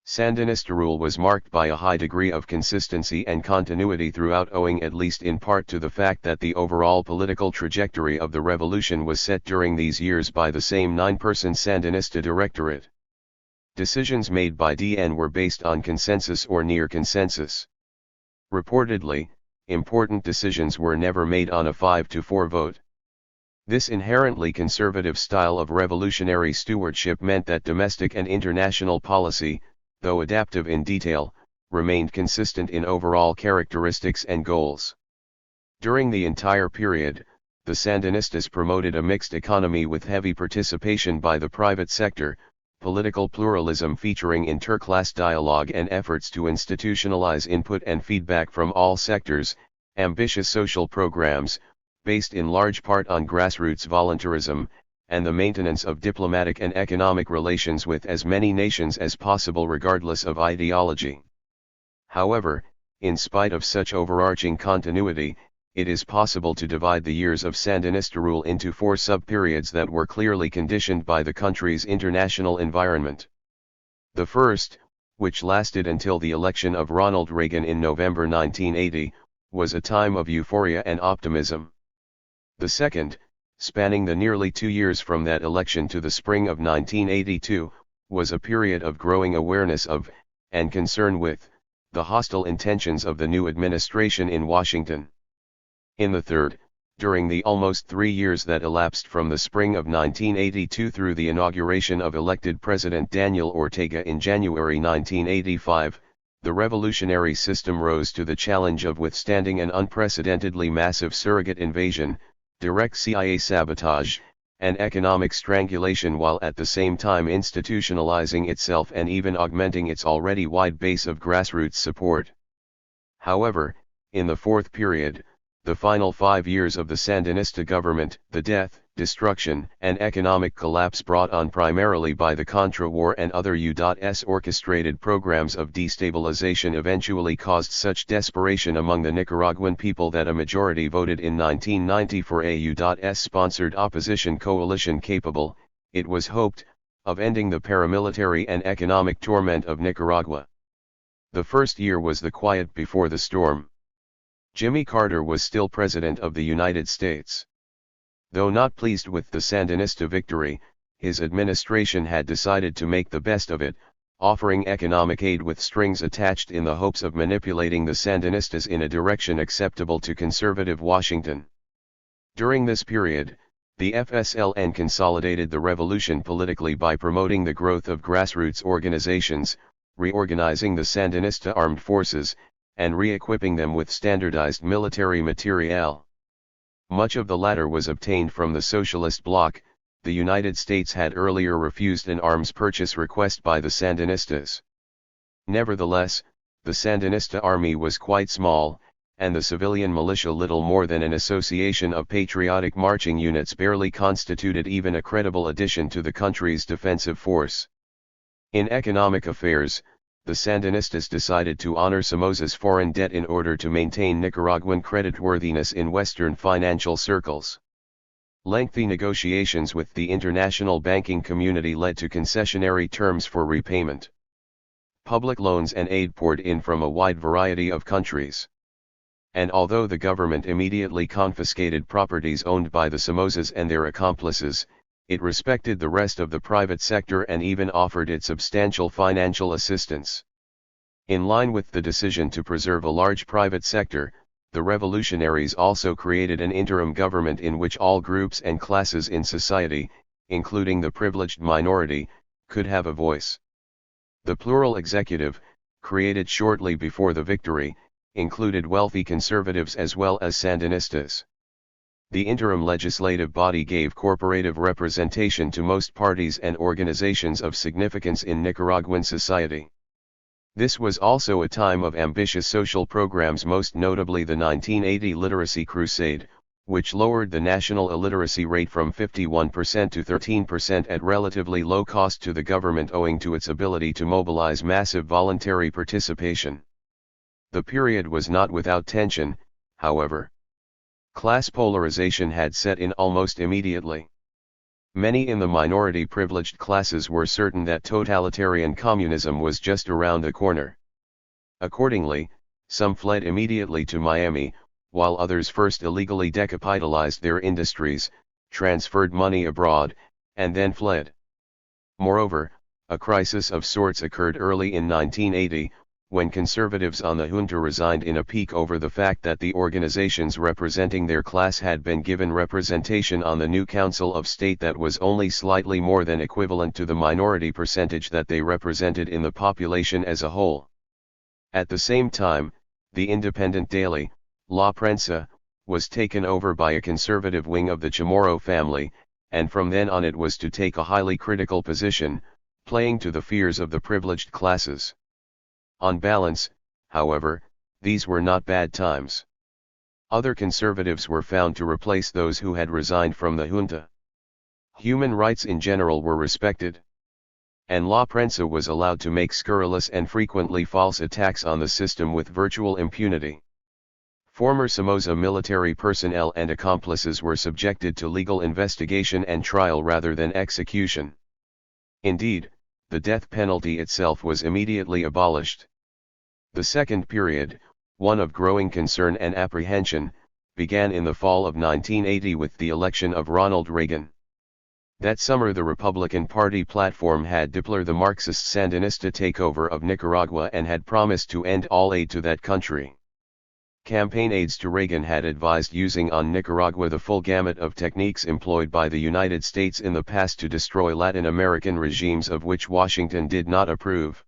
Sandinista rule was marked by a high degree of consistency and continuity throughout, owing at least in part to the fact that the overall political trajectory of the revolution was set during these years by the same 9-person Sandinista directorate. Decisions made by DN were based on consensus or near consensus. Reportedly, important decisions were never made on a 5-4 vote. This inherently conservative style of revolutionary stewardship meant that domestic and international policy, though adaptive in detail, remained consistent in overall characteristics and goals. During the entire period, the Sandinistas promoted a mixed economy with heavy participation by the private sector, political pluralism featuring interclass dialogue and efforts to institutionalize input and feedback from all sectors, ambitious social programs, based in large part on grassroots voluntarism, and the maintenance of diplomatic and economic relations with as many nations as possible regardless of ideology. However, in spite of such overarching continuity, it is possible to divide the years of Sandinista rule into 4 sub-periods that were clearly conditioned by the country's international environment. The first, which lasted until the election of Ronald Reagan in November 1980, was a time of euphoria and optimism. The second, spanning the nearly 2 years from that election to the spring of 1982, was a period of growing awareness of, and concern with, the hostile intentions of the new administration in Washington. In the third, during the almost 3 years that elapsed from the spring of 1982 through the inauguration of elected President Daniel Ortega in January 1985, the revolutionary system rose to the challenge of withstanding an unprecedentedly massive surrogate invasion, direct CIA sabotage, and economic strangulation, while at the same time institutionalizing itself and even augmenting its already wide base of grassroots support. However, in the fourth period, the final 5 years of the Sandinista government, the death, destruction, and economic collapse brought on primarily by the Contra War and other U.S. orchestrated programs of destabilization eventually caused such desperation among the Nicaraguan people that a majority voted in 1990 for a U.S. sponsored opposition coalition capable, it was hoped, of ending the paramilitary and economic torment of Nicaragua. The first year was the quiet before the storm. Jimmy Carter was still President of the United States. Though not pleased with the Sandinista victory, his administration had decided to make the best of it, offering economic aid with strings attached in the hopes of manipulating the Sandinistas in a direction acceptable to conservative Washington. During this period, the FSLN consolidated the revolution politically by promoting the growth of grassroots organizations, reorganizing the Sandinista armed forces, and re-equipping them with standardized military materiel. Much of the latter was obtained from the Socialist Bloc. The United States had earlier refused an arms purchase request by the Sandinistas. Nevertheless, the Sandinista army was quite small, and the civilian militia little more than an association of patriotic marching units barely constituted even a credible addition to the country's defensive force. In economic affairs, the Sandinistas decided to honor Somoza's foreign debt in order to maintain Nicaraguan creditworthiness in Western financial circles. Lengthy negotiations with the international banking community led to concessionary terms for repayment. Public loans and aid poured in from a wide variety of countries. And although the government immediately confiscated properties owned by the Somozas and their accomplices, it respected the rest of the private sector and even offered it substantial financial assistance. In line with the decision to preserve a large private sector, the revolutionaries also created an interim government in which all groups and classes in society, including the privileged minority, could have a voice. The plural executive, created shortly before the victory, included wealthy conservatives as well as Sandinistas. The interim legislative body gave corporative representation to most parties and organizations of significance in Nicaraguan society. This was also a time of ambitious social programs, most notably the 1980 Literacy Crusade, which lowered the national illiteracy rate from 51% to 13% at relatively low cost to the government owing to its ability to mobilize massive voluntary participation. The period was not without tension, however. Class polarization had set in almost immediately. Many in the minority privileged classes were certain that totalitarian communism was just around the corner. Accordingly, some fled immediately to Miami, while others first illegally decapitalized their industries, transferred money abroad, and then fled. Moreover, a crisis of sorts occurred early in 1980, when conservatives on the junta resigned in a pique over the fact that the organizations representing their class had been given representation on the new Council of State that was only slightly more than equivalent to the minority percentage that they represented in the population as a whole. At the same time, the independent daily, La Prensa, was taken over by a conservative wing of the Chamorro family, and from then on it was to take a highly critical position, playing to the fears of the privileged classes. On balance, however, these were not bad times. Other conservatives were found to replace those who had resigned from the junta. Human rights in general were respected. And La Prensa was allowed to make scurrilous and frequently false attacks on the system with virtual impunity. Former Somoza military personnel and accomplices were subjected to legal investigation and trial rather than execution. Indeed, the death penalty itself was immediately abolished. The second period, one of growing concern and apprehension, began in the fall of 1980 with the election of Ronald Reagan. That summer the Republican Party platform had deplored the Marxist-Sandinista takeover of Nicaragua and had promised to end all aid to that country. Campaign aides to Reagan had advised using on Nicaragua the full gamut of techniques employed by the United States in the past to destroy Latin American regimes of which Washington did not approve.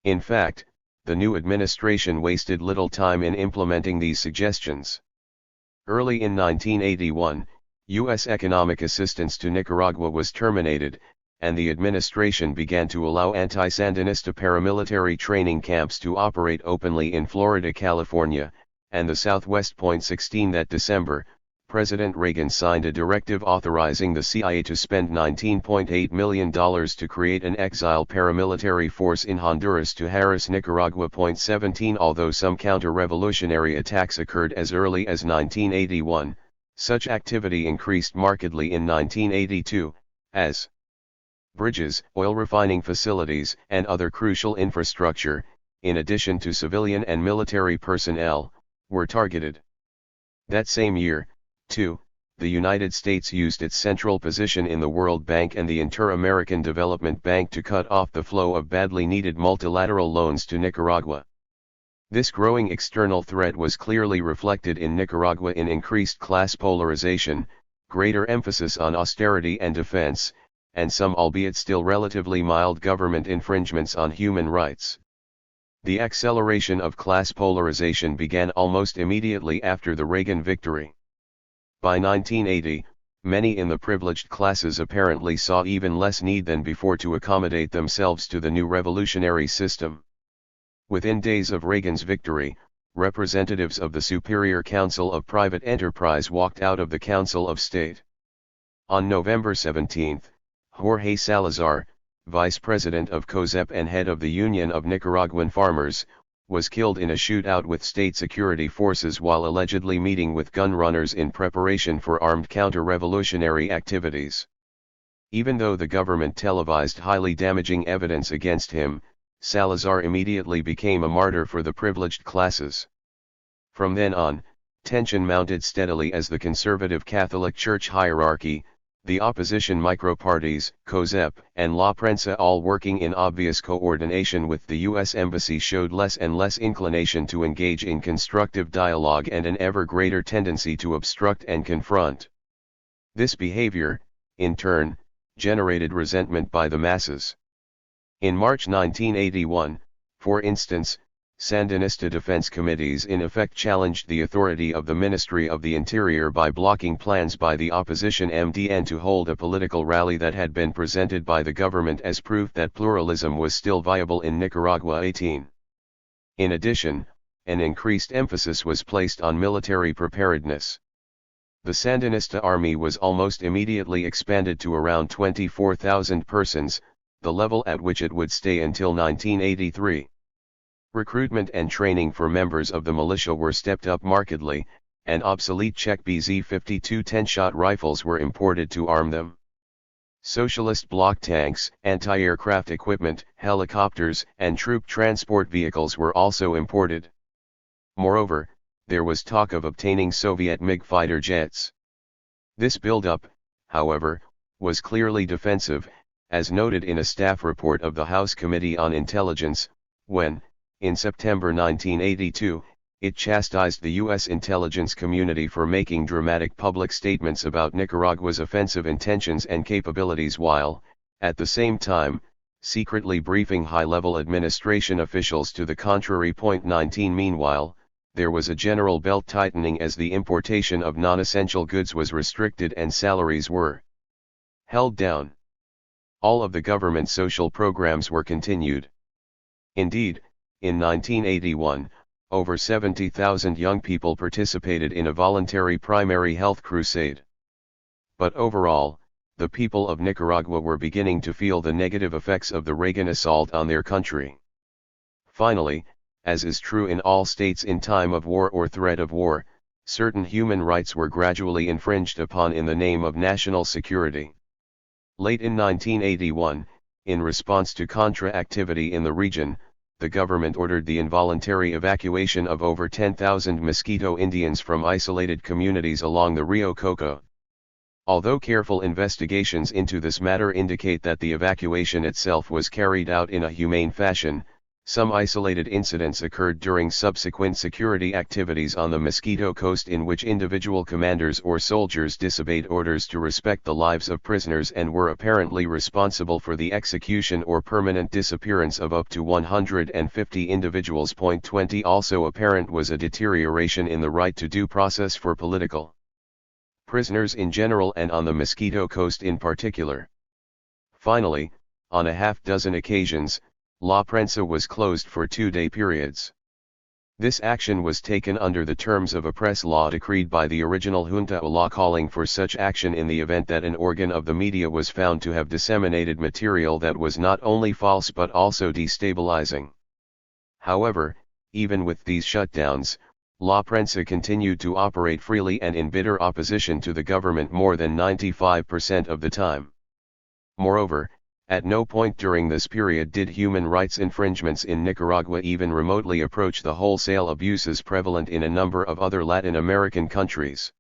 In fact, the new administration wasted little time in implementing these suggestions. Early in 1981, U.S. economic assistance to Nicaragua was terminated, and the administration began to allow anti-Sandinista paramilitary training camps to operate openly in Florida, California, and the Southwest. 16 That December, President Reagan signed a directive authorizing the CIA to spend $19.8 million to create an exile paramilitary force in Honduras to harass Nicaragua. 17 Although some counter-revolutionary attacks occurred as early as 1981, such activity increased markedly in 1982, as bridges, oil refining facilities, and other crucial infrastructure, in addition to civilian and military personnel, were targeted. That same year, too, the United States used its central position in the World Bank and the Inter-American Development Bank to cut off the flow of badly needed multilateral loans to Nicaragua. This growing external threat was clearly reflected in Nicaragua in increased class polarization, greater emphasis on austerity and defense, and some albeit still relatively mild government infringements on human rights. The acceleration of class polarization began almost immediately after the Reagan victory. By 1980, many in the privileged classes apparently saw even less need than before to accommodate themselves to the new revolutionary system. Within days of Reagan's victory, representatives of the Superior Council of Private Enterprise walked out of the Council of State. On November 17, Jorge Salazar, vice president of COSEP and head of the Union of Nicaraguan Farmers, was killed in a shootout with state security forces while allegedly meeting with gun runners in preparation for armed counter-revolutionary activities. Even though the government televised highly damaging evidence against him, Salazar immediately became a martyr for the privileged classes. From then on, tension mounted steadily as the conservative Catholic Church hierarchy, the opposition microparties, COSEP, and La Prensa, all working in obvious coordination with the U.S. Embassy, showed less and less inclination to engage in constructive dialogue and an ever greater tendency to obstruct and confront. This behavior, in turn, generated resentment by the masses. In March 1981, for instance, Sandinista defense committees in effect challenged the authority of the Ministry of the Interior by blocking plans by the opposition MDN to hold a political rally that had been presented by the government as proof that pluralism was still viable in Nicaragua. 18. In addition, an increased emphasis was placed on military preparedness. The Sandinista army was almost immediately expanded to around 24,000 persons, the level at which it would stay until 1983. Recruitment and training for members of the militia were stepped up markedly, and obsolete Czech BZ-52 10-shot rifles were imported to arm them. Socialist bloc tanks, anti-aircraft equipment, helicopters, and troop transport vehicles were also imported. Moreover, there was talk of obtaining Soviet MiG fighter jets. This buildup, however, was clearly defensive, as noted in a staff report of the House Committee on Intelligence, when, in September 1982, it chastised the U.S. intelligence community for making dramatic public statements about Nicaragua's offensive intentions and capabilities while, at the same time, secretly briefing high-level administration officials to the contrary. 19 Meanwhile, there was a general belt-tightening as the importation of non-essential goods was restricted and salaries were held down. All of the government social programs were continued. Indeed, in 1981, over 70,000 young people participated in a voluntary primary health crusade. But overall, the people of Nicaragua were beginning to feel the negative effects of the Reagan assault on their country. Finally, as is true in all states in time of war or threat of war, certain human rights were gradually infringed upon in the name of national security. Late in 1981, in response to Contra activity in the region, the government ordered the involuntary evacuation of over 10,000 Mosquito Indians from isolated communities along the Rio Coco. Although careful investigations into this matter indicate that the evacuation itself was carried out in a humane fashion, some isolated incidents occurred during subsequent security activities on the Mosquito Coast in which individual commanders or soldiers disobeyed orders to respect the lives of prisoners and were apparently responsible for the execution or permanent disappearance of up to 150 individuals. 20 Also apparent was a deterioration in the right to due process for political prisoners in general and on the Mosquito Coast in particular. Finally, on a half-dozen occasions, La Prensa was closed for 2-day periods. This action was taken under the terms of a press law decreed by the original junta, a law calling for such action in the event that an organ of the media was found to have disseminated material that was not only false but also destabilizing. However, even with these shutdowns, La Prensa continued to operate freely and in bitter opposition to the government more than 95% of the time. Moreover, at no point during this period did human rights infringements in Nicaragua even remotely approach the wholesale abuses prevalent in a number of other Latin American countries.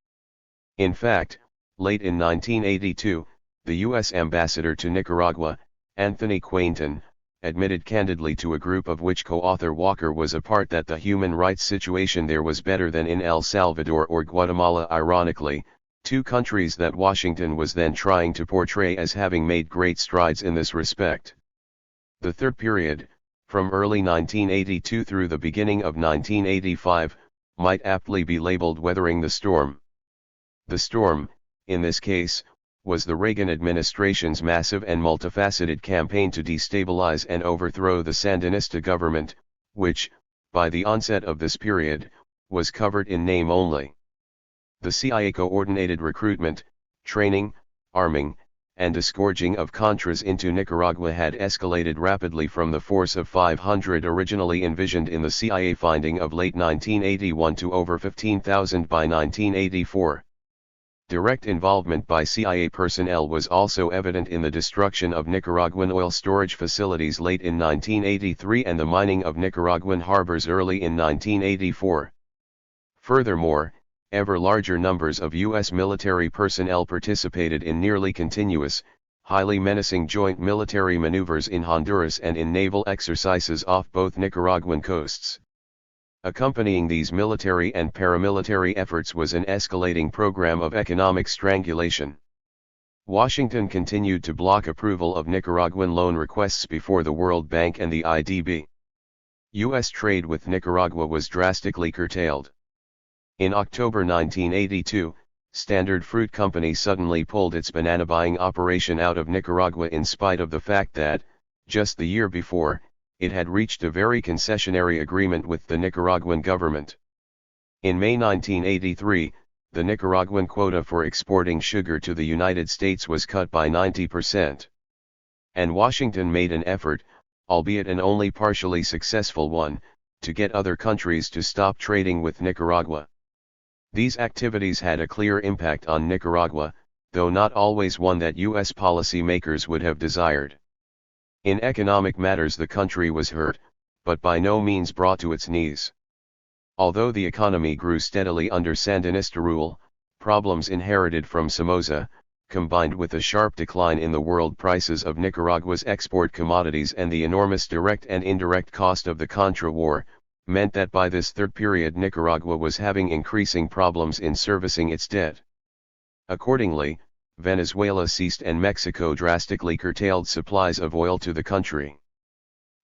In fact, late in 1982, the U.S. ambassador to Nicaragua, Anthony Quainton, admitted candidly to a group of which co-author Walker was a part that the human rights situation there was better than in El Salvador or Guatemala. Ironically, two countries that Washington was then trying to portray as having made great strides in this respect. The third period, from early 1982 through the beginning of 1985, might aptly be labeled weathering the storm. The storm, in this case, was the Reagan administration's massive and multifaceted campaign to destabilize and overthrow the Sandinista government, which, by the onset of this period, was covered in name only. The CIA coordinated recruitment, training, arming, and disgorging of Contras into Nicaragua had escalated rapidly from the force of 500 originally envisioned in the CIA finding of late 1981 to over 15,000 by 1984. Direct involvement by CIA personnel was also evident in the destruction of Nicaraguan oil storage facilities late in 1983 and the mining of Nicaraguan harbors early in 1984. Furthermore, ever larger numbers of U.S. military personnel participated in nearly continuous, highly menacing joint military maneuvers in Honduras and in naval exercises off both Nicaraguan coasts. Accompanying these military and paramilitary efforts was an escalating program of economic strangulation. Washington continued to block approval of Nicaraguan loan requests before the World Bank and the IDB. U.S. trade with Nicaragua was drastically curtailed. In October 1982, Standard Fruit Company suddenly pulled its banana buying operation out of Nicaragua in spite of the fact that, just the year before, it had reached a very concessionary agreement with the Nicaraguan government. In May 1983, the Nicaraguan quota for exporting sugar to the United States was cut by 90%. And Washington made an effort, albeit an only partially successful one, to get other countries to stop trading with Nicaragua. These activities had a clear impact on Nicaragua, though not always one that U.S. policymakers would have desired. In economic matters the country was hurt, but by no means brought to its knees. Although the economy grew steadily under Sandinista rule, problems inherited from Somoza, combined with a sharp decline in the world prices of Nicaragua's export commodities and the enormous direct and indirect cost of the Contra War, meant that by this third period Nicaragua was having increasing problems in servicing its debt. Accordingly, Venezuela ceased and Mexico drastically curtailed supplies of oil to the country.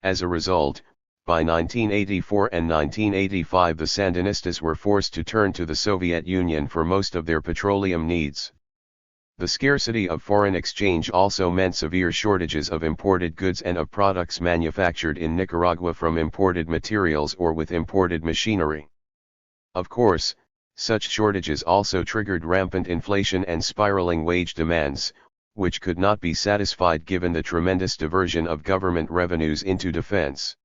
As a result, by 1984 and 1985 the Sandinistas were forced to turn to the Soviet Union for most of their petroleum needs. The scarcity of foreign exchange also meant severe shortages of imported goods and of products manufactured in Nicaragua from imported materials or with imported machinery. Of course, such shortages also triggered rampant inflation and spiraling wage demands, which could not be satisfied given the tremendous diversion of government revenues into defense.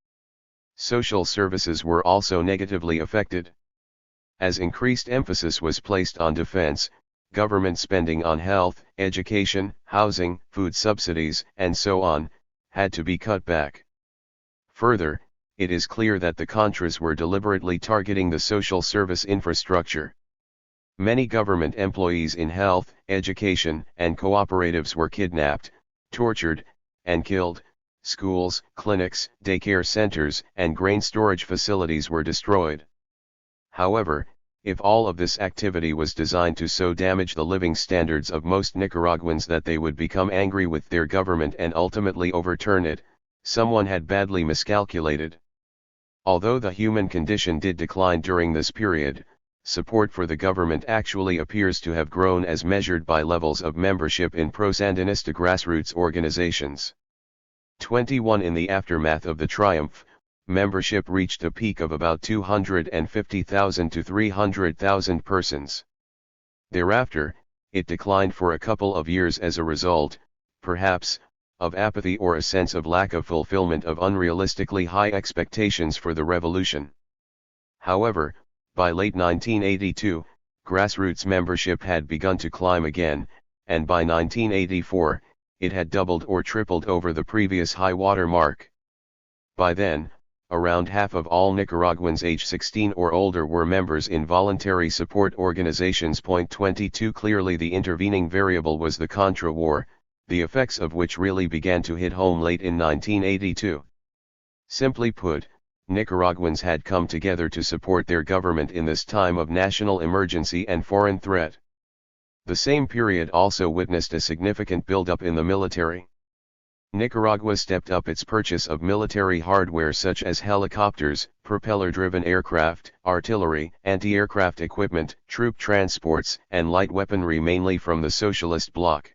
Social services were also negatively affected. As increased emphasis was placed on defense, government spending on health, education, housing, food subsidies, and so on, had to be cut back. Further, it is clear that the Contras were deliberately targeting the social service infrastructure. Many government employees in health, education, and cooperatives were kidnapped, tortured, and killed. Schools, clinics, daycare centers, and grain storage facilities were destroyed. However, if all of this activity was designed to so damage the living standards of most Nicaraguans that they would become angry with their government and ultimately overturn it, someone had badly miscalculated. Although the human condition did decline during this period, support for the government actually appears to have grown as measured by levels of membership in pro-Sandinista grassroots organizations. 21 In the aftermath of the triumph, membership reached a peak of about 250,000 to 300,000 persons. Thereafter, it declined for a couple of years as a result, perhaps, of apathy or a sense of lack of fulfillment of unrealistically high expectations for the revolution. However, by late 1982, grassroots membership had begun to climb again, and by 1984, it had doubled or tripled over the previous high water mark. By then, around half of all Nicaraguans age 16 or older were members in voluntary support organizations. 22 Clearly the intervening variable was the Contra War, the effects of which really began to hit home late in 1982. Simply put, Nicaraguans had come together to support their government in this time of national emergency and foreign threat. The same period also witnessed a significant buildup in the military. Nicaragua stepped up its purchase of military hardware such as helicopters, propeller-driven aircraft, artillery, anti-aircraft equipment, troop transports, and light weaponry mainly from the Socialist Bloc.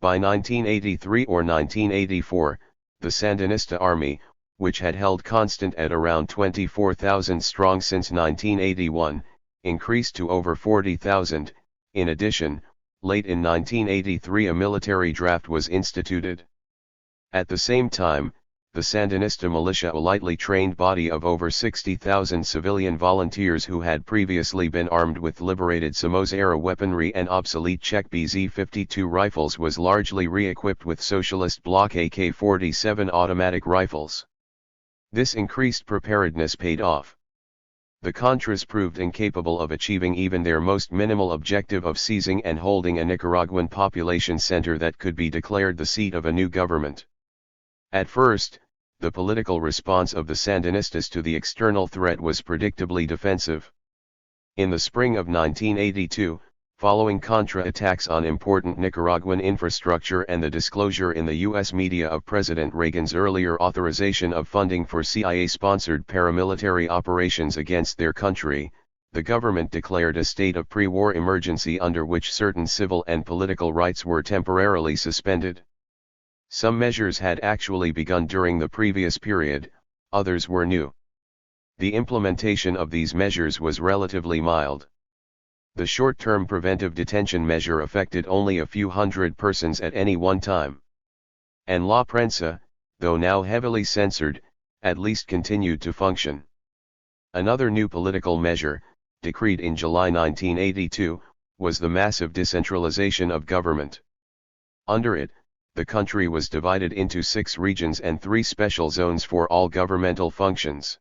By 1983 or 1984, the Sandinista army, which had held constant at around 24,000 strong since 1981, increased to over 40,000. In addition, late in 1983 a military draft was instituted. At the same time, the Sandinista militia, a lightly trained body of over 60,000 civilian volunteers who had previously been armed with liberated Somoza-era weaponry and obsolete Czech BZ-52 rifles, was largely re-equipped with Socialist Bloc AK-47 automatic rifles. This increased preparedness paid off. The Contras proved incapable of achieving even their most minimal objective of seizing and holding a Nicaraguan population center that could be declared the seat of a new government. At first, the political response of the Sandinistas to the external threat was predictably defensive. In the spring of 1982, following Contra attacks on important Nicaraguan infrastructure and the disclosure in the U.S. media of President Reagan's earlier authorization of funding for CIA-sponsored paramilitary operations against their country, the government declared a state of pre-war emergency under which certain civil and political rights were temporarily suspended. Some measures had actually begun during the previous period, others were new. The implementation of these measures was relatively mild. The short-term preventive detention measure affected only a few hundred persons at any one time. And La Prensa, though now heavily censored, at least continued to function. Another new political measure, decreed in July 1982, was the massive decentralization of government. Under it, the country was divided into 6 regions and 3 special zones for all governmental functions.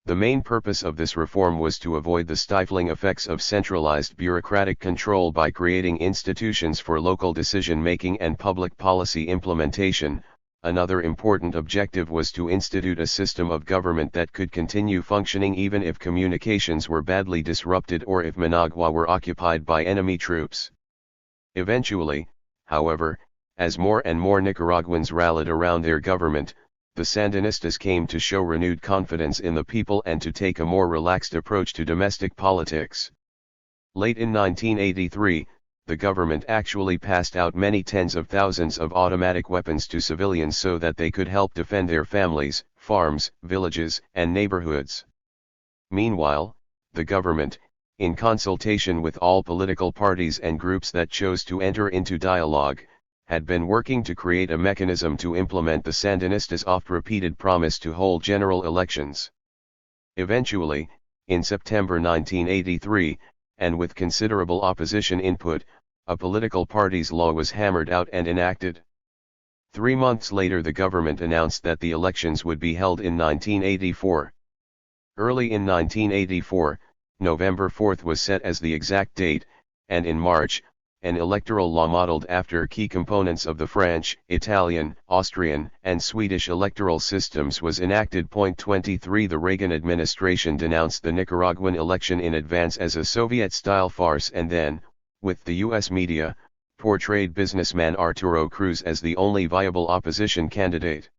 The main purpose of this reform was to avoid the stifling effects of centralized bureaucratic control by creating institutions for local decision-making and public policy implementation. Another important objective was to institute a system of government that could continue functioning even if communications were badly disrupted or if Managua were occupied by enemy troops. Eventually, however, as more and more Nicaraguans rallied around their government, the Sandinistas came to show renewed confidence in the people and to take a more relaxed approach to domestic politics. Late in 1983, the government actually passed out many tens of thousands of automatic weapons to civilians so that they could help defend their families, farms, villages, and neighborhoods. Meanwhile, the government, in consultation with all political parties and groups that chose to enter into dialogue, had been working to create a mechanism to implement the Sandinistas' oft-repeated promise to hold general elections. Eventually, in September 1983, and with considerable opposition input, a political parties law was hammered out and enacted. 3 months later the government announced that the elections would be held in 1984. Early in 1984, November 4 was set as the exact date, and in March, an electoral law modeled after key components of the French, Italian, Austrian, and Swedish electoral systems was enacted. 23 The Reagan administration denounced the Nicaraguan election in advance as a Soviet-style farce and then, with the U.S. media, portrayed businessman Arturo Cruz as the only viable opposition candidate.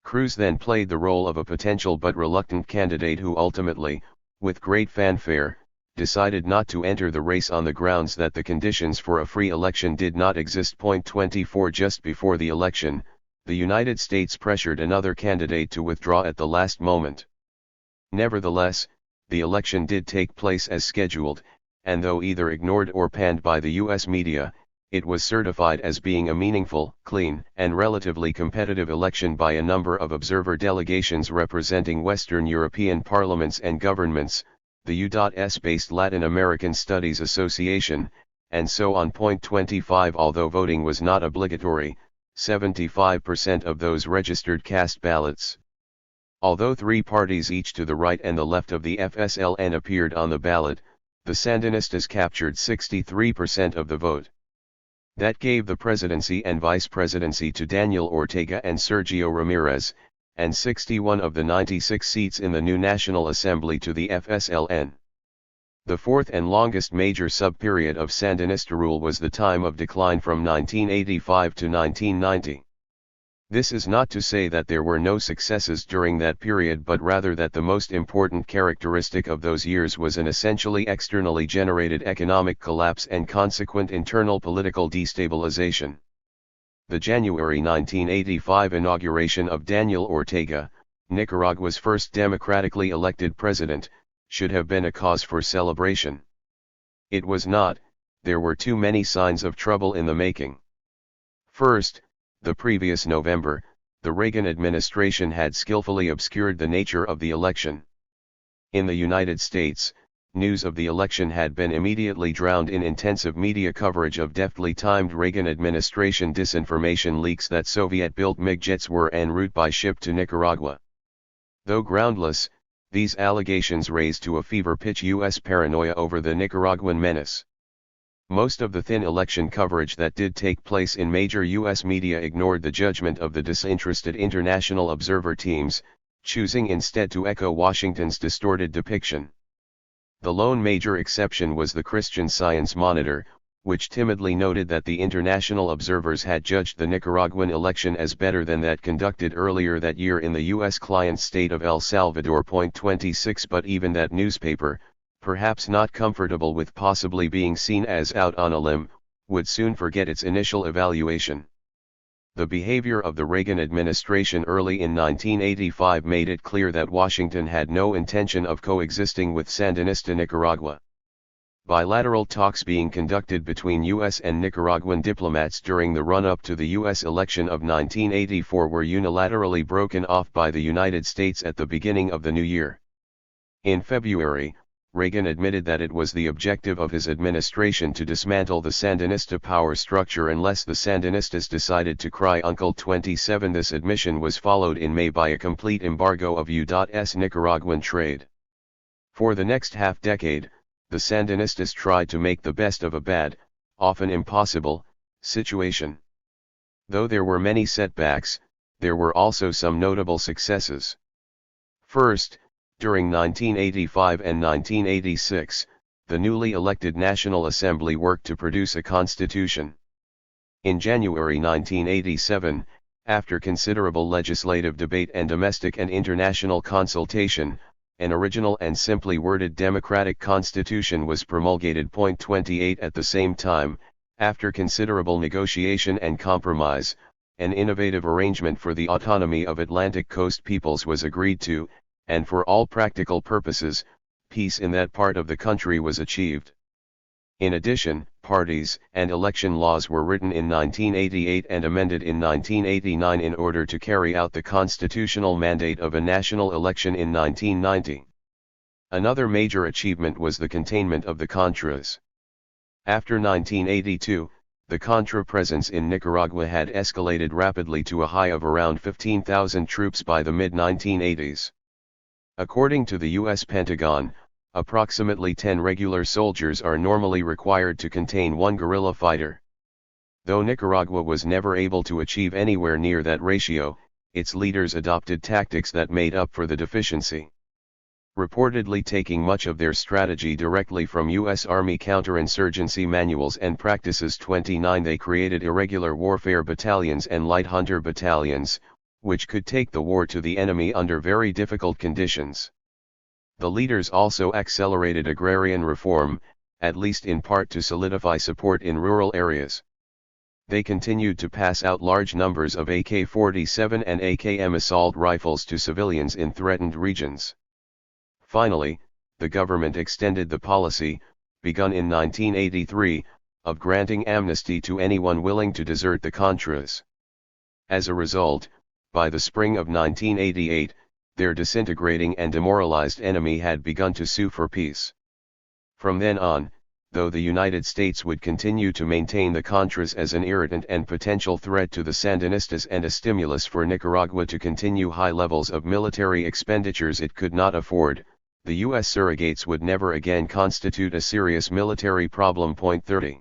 Cruz then played the role of a potential but reluctant candidate who ultimately, with great fanfare, decided not to enter the race on the grounds that the conditions for a free election did not exist. 24 Just before the election, the United States pressured another candidate to withdraw at the last moment. Nevertheless, the election did take place as scheduled, and though either ignored or panned by the U.S. media, it was certified as being a meaningful, clean, and relatively competitive election by a number of observer delegations representing Western European parliaments and governments, the U.S.-based Latin American Studies Association, and so on. 25 Although voting was not obligatory, 75% of those registered cast ballots. Although 3 parties each to the right and the left of the FSLN appeared on the ballot, the Sandinistas captured 63% of the vote. That gave the presidency and vice presidency to Daniel Ortega and Sergio Ramirez, and 61 of the 96 seats in the new National Assembly to the FSLN. The fourth and longest major sub-period of Sandinista rule was the time of decline from 1985 to 1990. This is not to say that there were no successes during that period, but rather that the most important characteristic of those years was an essentially externally generated economic collapse and consequent internal political destabilization. The January 1985 inauguration of Daniel Ortega, Nicaragua's first democratically elected president, should have been a cause for celebration. It was not. There were too many signs of trouble in the making. First, the previous November, the Reagan administration had skillfully obscured the nature of the election. In the United States, news of the election had been immediately drowned in intensive media coverage of deftly timed Reagan administration disinformation leaks that Soviet-built MiG jets were en route by ship to Nicaragua. Though groundless, these allegations raised to a fever pitch U.S. paranoia over the Nicaraguan menace. Most of the thin election coverage that did take place in major U.S. media ignored the judgment of the disinterested international observer teams, choosing instead to echo Washington's distorted depiction. The lone major exception was the Christian Science Monitor, which timidly noted that the international observers had judged the Nicaraguan election as better than that conducted earlier that year in the U.S. client state of El Salvador. 26 But even that newspaper, perhaps not comfortable with possibly being seen as out on a limb, would soon forget its initial evaluation. The behavior of the Reagan administration early in 1985 made it clear that Washington had no intention of coexisting with Sandinista Nicaragua. Bilateral talks being conducted between U.S. and Nicaraguan diplomats during the run-up to the U.S. election of 1984 were unilaterally broken off by the United States at the beginning of the new year. In February, Reagan admitted that it was the objective of his administration to dismantle the Sandinista power structure unless the Sandinistas decided to cry Uncle 27. This admission was followed in May by a complete embargo of U.S. Nicaraguan trade. For the next half-decade, the Sandinistas tried to make the best of a bad, often impossible, situation. Though there were many setbacks, there were also some notable successes. First, during 1985 and 1986, the newly elected National Assembly worked to produce a constitution. In January 1987, after considerable legislative debate and domestic and international consultation, an original and simply worded democratic constitution was promulgated. 28 At the same time, after considerable negotiation and compromise, an innovative arrangement for the autonomy of Atlantic coast peoples was agreed to, and for all practical purposes, peace in that part of the country was achieved. In addition, parties and election laws were written in 1988 and amended in 1989 in order to carry out the constitutional mandate of a national election in 1990. Another major achievement was the containment of the Contras. After 1982, the Contra presence in Nicaragua had escalated rapidly to a high of around 15,000 troops by the mid-1980s. According to the U.S. Pentagon, approximately 10 regular soldiers are normally required to contain one guerrilla fighter. Though Nicaragua was never able to achieve anywhere near that ratio, its leaders adopted tactics that made up for the deficiency. Reportedly taking much of their strategy directly from U.S. Army counterinsurgency manuals and practices. 29 They created irregular warfare battalions and light hunter battalions, which could take the war to the enemy under very difficult conditions. The leaders also accelerated agrarian reform, at least in part to solidify support in rural areas. They continued to pass out large numbers of AK-47 and AKM assault rifles to civilians in threatened regions. Finally, the government extended the policy, begun in 1983, of granting amnesty to anyone willing to desert the Contras. As a result, by the spring of 1988, their disintegrating and demoralized enemy had begun to sue for peace. From then on, though the United States would continue to maintain the Contras as an irritant and potential threat to the Sandinistas and a stimulus for Nicaragua to continue high levels of military expenditures it could not afford, the U.S. surrogates would never again constitute a serious military problem. 30.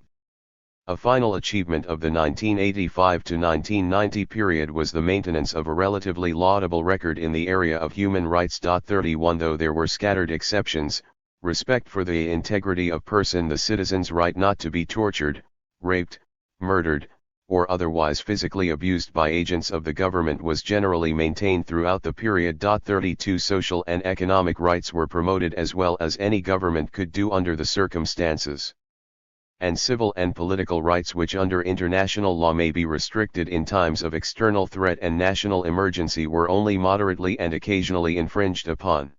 A final achievement of the 1985 to 1990 period was the maintenance of a relatively laudable record in the area of human rights. 31 Though there were scattered exceptions, respect for the integrity of person, the citizen's right not to be tortured, raped, murdered, or otherwise physically abused by agents of the government was generally maintained throughout the period. 32 Social and economic rights were promoted as well as any government could do under the circumstances. And civil and political rights which under international law may be restricted in times of external threat and national emergency were only moderately and occasionally infringed upon.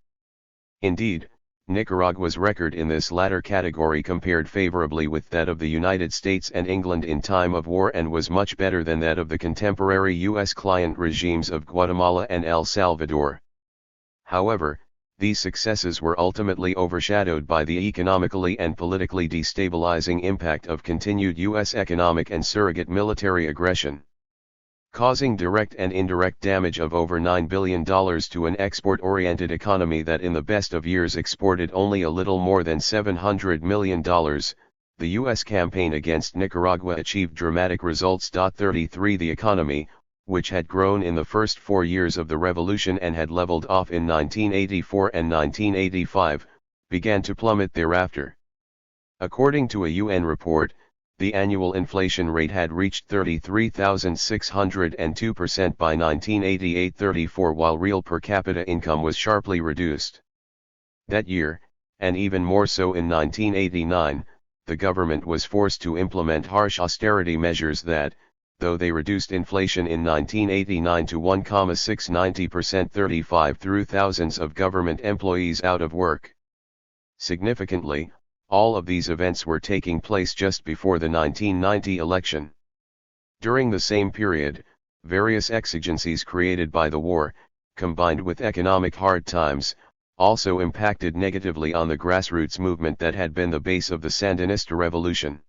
Indeed, Nicaragua's record in this latter category compared favorably with that of the United States and England in time of war and was much better than that of the contemporary U.S. client regimes of Guatemala and El Salvador. However, these successes were ultimately overshadowed by the economically and politically destabilizing impact of continued U.S. economic and surrogate military aggression, causing direct and indirect damage of over $9 billion to an export-oriented economy that in the best of years exported only a little more than $700 million. The U.S. campaign against Nicaragua achieved dramatic results. 33 The economy, which had grown in the first 4 years of the revolution and had leveled off in 1984 and 1985, began to plummet thereafter. According to a UN report, the annual inflation rate had reached 33,602% by 1988-34 while real per capita income was sharply reduced. That year, and even more so in 1989, the government was forced to implement harsh austerity measures that, though they reduced inflation in 1989 to 1,690%, 35 threw thousands of government employees out of work. Significantly, all of these events were taking place just before the 1990 election. During the same period, various exigencies created by the war, combined with economic hard times, also impacted negatively on the grassroots movement that had been the base of the Sandinista revolution.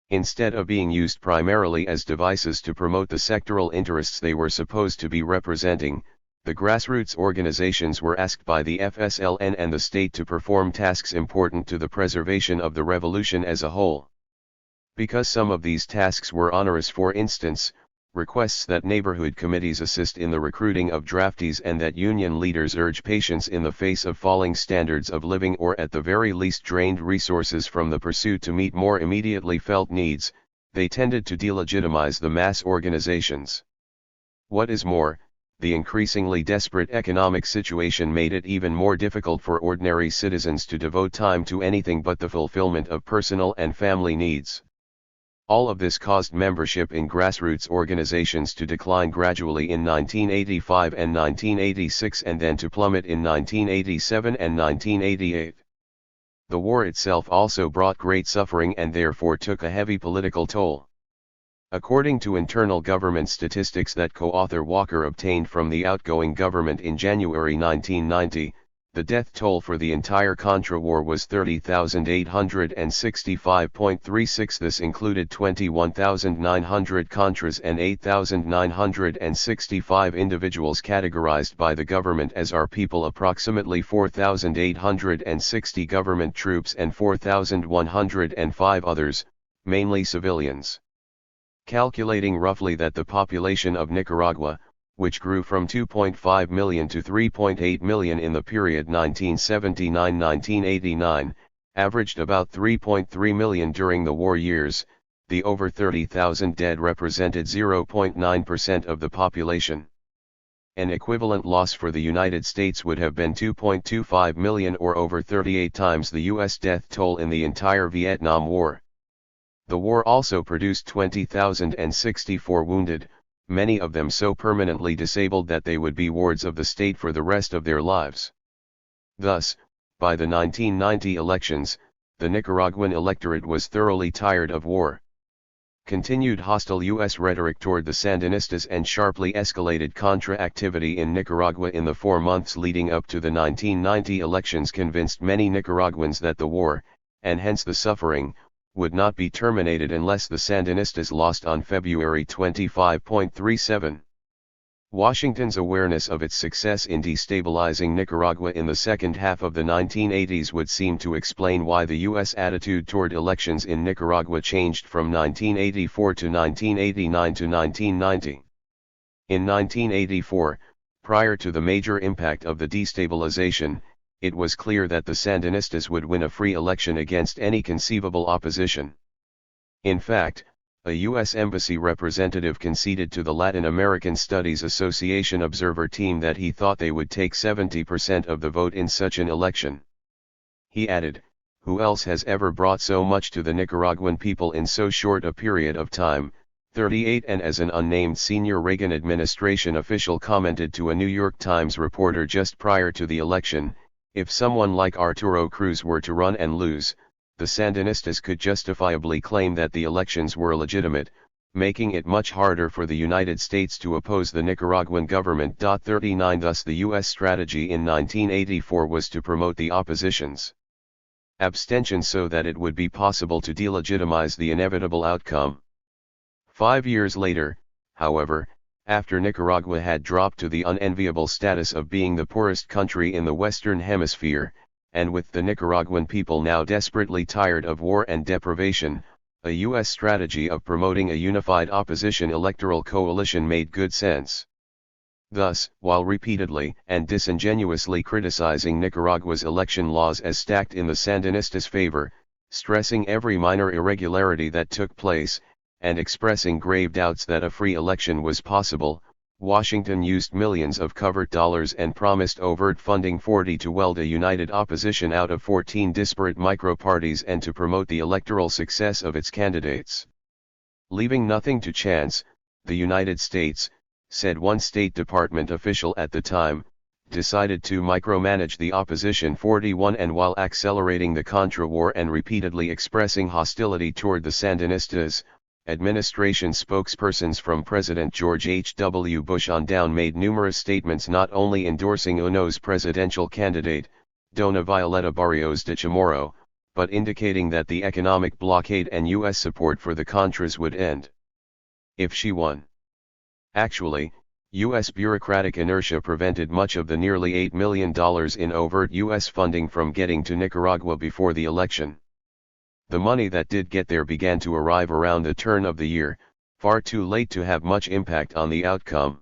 Instead of being used primarily as devices to promote the sectoral interests they were supposed to be representing, the grassroots organizations were asked by the FSLN and the state to perform tasks important to the preservation of the revolution as a whole. Because some of these tasks were onerous, for instance, requests that neighborhood committees assist in the recruiting of draftees and that union leaders urge patience in the face of falling standards of living, or at the very least drained resources from the pursuit to meet more immediately felt needs, they tended to delegitimize the mass organizations. What is more, the increasingly desperate economic situation made it even more difficult for ordinary citizens to devote time to anything but the fulfillment of personal and family needs. All of this caused membership in grassroots organizations to decline gradually in 1985 and 1986 and then to plummet in 1987 and 1988. The war itself also brought great suffering and therefore took a heavy political toll. According to internal government statistics that co-author Walker obtained from the outgoing government in January 1990, the death toll for the entire Contra War was 30,865.36. This included 21,900 Contras and 8,965 individuals categorized by the government as our people, approximately 4,860 government troops and 4,105 others, mainly civilians. Calculating roughly that the population of Nicaragua, which grew from 2.5 million to 3.8 million in the period 1979-1989, averaged about 3.3 million during the war years, the over 30,000 dead represented 0.9% of the population. An equivalent loss for the United States would have been 2.25 million, or over 38 times the U.S. death toll in the entire Vietnam War. The war also produced 20,064 wounded, many of them so permanently disabled that they would be wards of the state for the rest of their lives. Thus, by the 1990 elections, the Nicaraguan electorate was thoroughly tired of war. Continued hostile U.S. rhetoric toward the Sandinistas and sharply escalated Contra activity in Nicaragua in the 4 months leading up to the 1990 elections convinced many Nicaraguans that the war, and hence the suffering, would not be terminated unless the Sandinistas lost on February 25.37. Washington's awareness of its success in destabilizing Nicaragua in the second half of the 1980s would seem to explain why the U.S. attitude toward elections in Nicaragua changed from 1984 to 1989 to 1990. In 1984, prior to the major impact of the destabilization, it was clear that the Sandinistas would win a free election against any conceivable opposition. In fact, a U.S. Embassy representative conceded to the Latin American Studies Association observer team that he thought they would take 70% of the vote in such an election. He added, "Who else has ever brought so much to the Nicaraguan people in so short a period of time?" 38. And as an unnamed senior Reagan administration official commented to a New York Times reporter just prior to the election, if someone like Arturo Cruz were to run and lose, the Sandinistas could justifiably claim that the elections were legitimate, making it much harder for the United States to oppose the Nicaraguan government. 39. Thus the U.S. strategy in 1984 was to promote the opposition's abstention so that it would be possible to delegitimize the inevitable outcome. 5 years later, however, after Nicaragua had dropped to the unenviable status of being the poorest country in the Western Hemisphere, and with the Nicaraguan people now desperately tired of war and deprivation, a U.S. strategy of promoting a unified opposition electoral coalition made good sense. Thus, while repeatedly and disingenuously criticizing Nicaragua's election laws as stacked in the Sandinistas' favor, stressing every minor irregularity that took place, and expressing grave doubts that a free election was possible, Washington used millions of covert dollars and promised overt funding to weld a united opposition out of 14 disparate micro-parties and to promote the electoral success of its candidates. Leaving nothing to chance, the United States, said one State Department official at the time, decided to micromanage the opposition. 41. And while accelerating the Contra War and repeatedly expressing hostility toward the Sandinistas, administration spokespersons from President George H.W. Bush on down made numerous statements not only endorsing UNO's presidential candidate, Dona Violeta Barrios de Chamorro, but indicating that the economic blockade and U.S. support for the Contras would end if she won. Actually, U.S. bureaucratic inertia prevented much of the nearly $8 million in overt U.S. funding from getting to Nicaragua before the election. The money that did get there began to arrive around the turn of the year, far too late to have much impact on the outcome.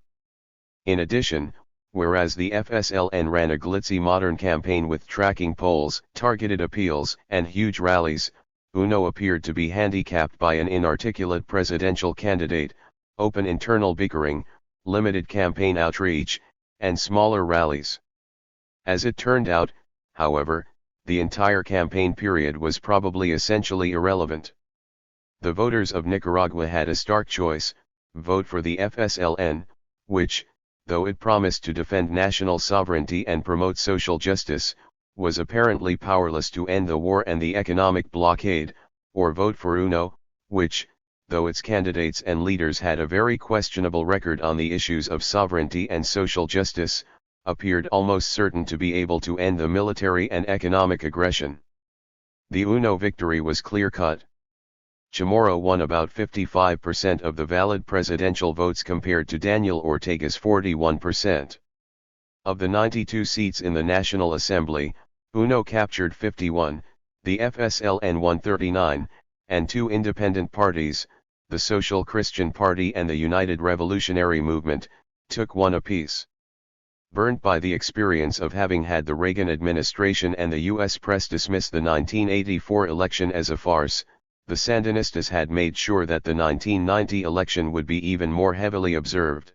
In addition, whereas the FSLN ran a glitzy modern campaign with tracking polls, targeted appeals, and huge rallies, UNO appeared to be handicapped by an inarticulate presidential candidate, open internal bickering, limited campaign outreach, and smaller rallies. As it turned out, however, the entire campaign period was probably essentially irrelevant. The voters of Nicaragua had a stark choice: vote for the FSLN, which, though it promised to defend national sovereignty and promote social justice, was apparently powerless to end the war and the economic blockade, or vote for UNO, which, though its candidates and leaders had a very questionable record on the issues of sovereignty and social justice, appeared almost certain to be able to end the military and economic aggression. The UNO victory was clear-cut. Chamorro won about 55% of the valid presidential votes compared to Daniel Ortega's 41%. Of the 92 seats in the National Assembly, UNO captured 51, the FSLN won 39, and two independent parties, the Social Christian Party and the United Revolutionary Movement, took one apiece. Burnt by the experience of having had the Reagan administration and the U.S. press dismiss the 1984 election as a farce, the Sandinistas had made sure that the 1990 election would be even more heavily observed.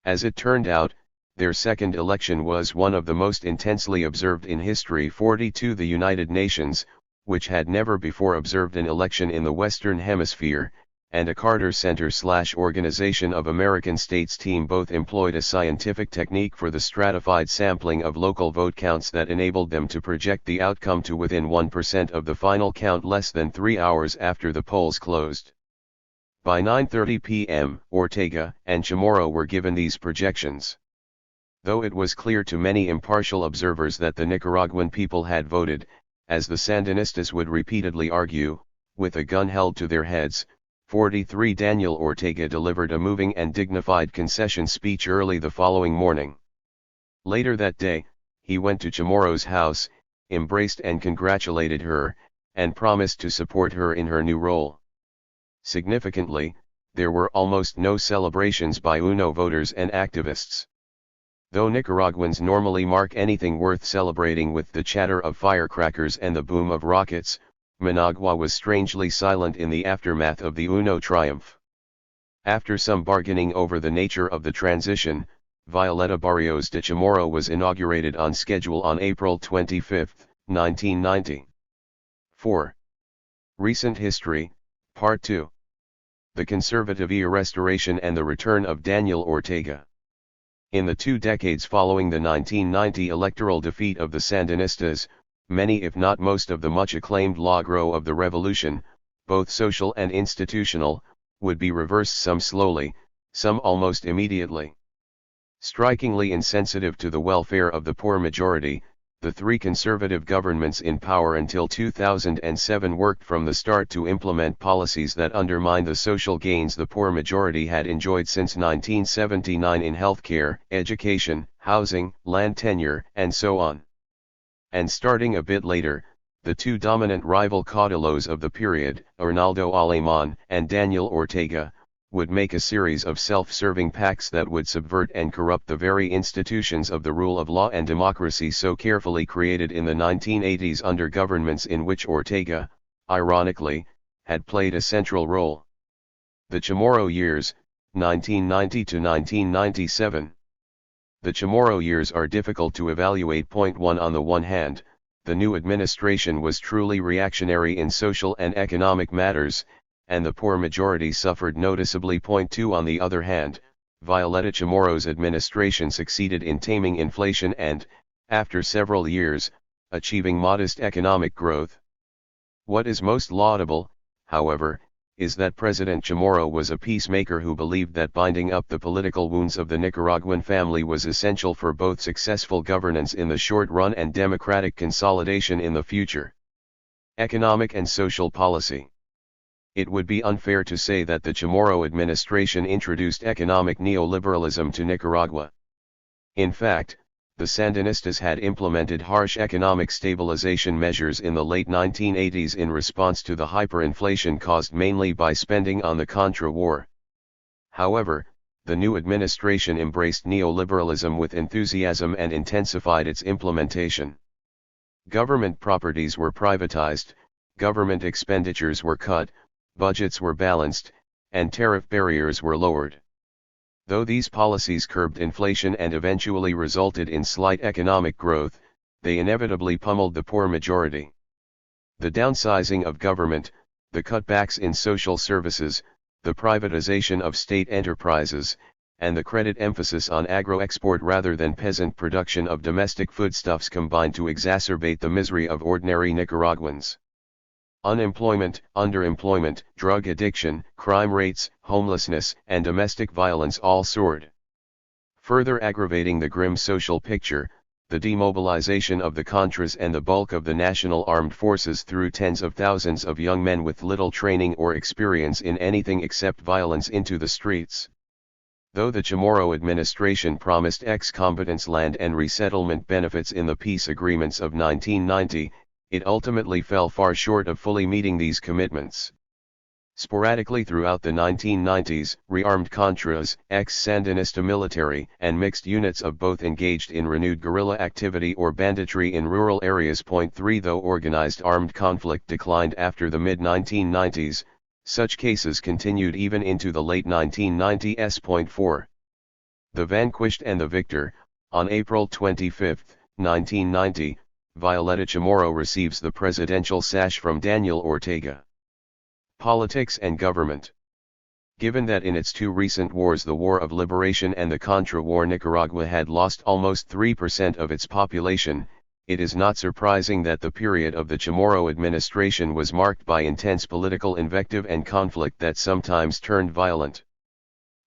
As it turned out, their second election was one of the most intensely observed in history. 42 The United Nations, which had never before observed an election in the Western Hemisphere, and a Carter Center/Organization of American States team both employed a scientific technique for the stratified sampling of local vote counts that enabled them to project the outcome to within 1% of the final count less than 3 hours after the polls closed. By 9:30 p.m., Ortega and Chamorro were given these projections. Though it was clear to many impartial observers that the Nicaraguan people had voted, as the Sandinistas would repeatedly argue, with a gun held to their heads, 43 Daniel Ortega delivered a moving and dignified concession speech early the following morning. Later that day, he went to Chamorro's house, embraced and congratulated her, and promised to support her in her new role. Significantly, there were almost no celebrations by UNO voters and activists. Though Nicaraguans normally mark anything worth celebrating with the chatter of firecrackers and the boom of rockets, Managua was strangely silent in the aftermath of the UNO triumph. After some bargaining over the nature of the transition, Violeta Barrios de Chamorro was inaugurated on schedule on April 25, 1990. 4. Recent History, Part 2. The Conservative Restoration and the Return of Daniel Ortega. In the 2 decades following the 1990 electoral defeat of the Sandinistas, many if not most of the much-acclaimed logro of the revolution, both social and institutional, would be reversed, some slowly, some almost immediately. Strikingly insensitive to the welfare of the poor majority, the 3 conservative governments in power until 2007 worked from the start to implement policies that undermined the social gains the poor majority had enjoyed since 1979 in healthcare, education, housing, land tenure, and so on. And starting a bit later, the 2 dominant rival caudilos of the period, Arnaldo Alemán and Daniel Ortega, would make a series of self-serving pacts that would subvert and corrupt the very institutions of the rule of law and democracy so carefully created in the 1980s under governments in which Ortega, ironically, had played a central role. The Chamorro years, 1990 to 1997. The Chamorro years are difficult to evaluate. Point 1 On the one hand, the new administration was truly reactionary in social and economic matters, and the poor majority suffered noticeably. Point 2 On the other hand, Violeta Chamorro's administration succeeded in taming inflation and, after several years, achieving modest economic growth. What is most laudable, however, is that President Chamorro was a peacemaker who believed that binding up the political wounds of the Nicaraguan family was essential for both successful governance in the short run and democratic consolidation in the future. Economic and social policy. It would be unfair to say that the Chamorro administration introduced economic neoliberalism to Nicaragua. In fact, the Sandinistas had implemented harsh economic stabilization measures in the late 1980s in response to the hyperinflation caused mainly by spending on the Contra War. However, the new administration embraced neoliberalism with enthusiasm and intensified its implementation. Government properties were privatized, government expenditures were cut, budgets were balanced, and tariff barriers were lowered. Though these policies curbed inflation and eventually resulted in slight economic growth, they inevitably pummeled the poor majority. The downsizing of government, the cutbacks in social services, the privatization of state enterprises, and the credit emphasis on agro-export rather than peasant production of domestic foodstuffs combined to exacerbate the misery of ordinary Nicaraguans. Unemployment, underemployment, drug addiction, crime rates, homelessness, and domestic violence all soared. Further aggravating the grim social picture, the demobilization of the Contras and the bulk of the national armed forces threw tens of thousands of young men with little training or experience in anything except violence into the streets. Though the Chamorro administration promised ex-combatants land and resettlement benefits in the peace agreements of 1990, it ultimately fell far short of fully meeting these commitments. Sporadically throughout the 1990s, rearmed Contras, ex-Sandinista military, and mixed units of both engaged in renewed guerrilla activity or banditry in rural areas. 3 Though organized armed conflict declined after the mid-1990s, such cases continued even into the late 1990s. 4 The vanquished and the victor. On April 25, 1990, Violeta Chamorro receives the presidential sash from Daniel Ortega. Politics and government. Given that in its two recent wars, the War of Liberation and the Contra War, Nicaragua had lost almost 3% of its population, it is not surprising that the period of the Chamorro administration was marked by intense political invective and conflict that sometimes turned violent.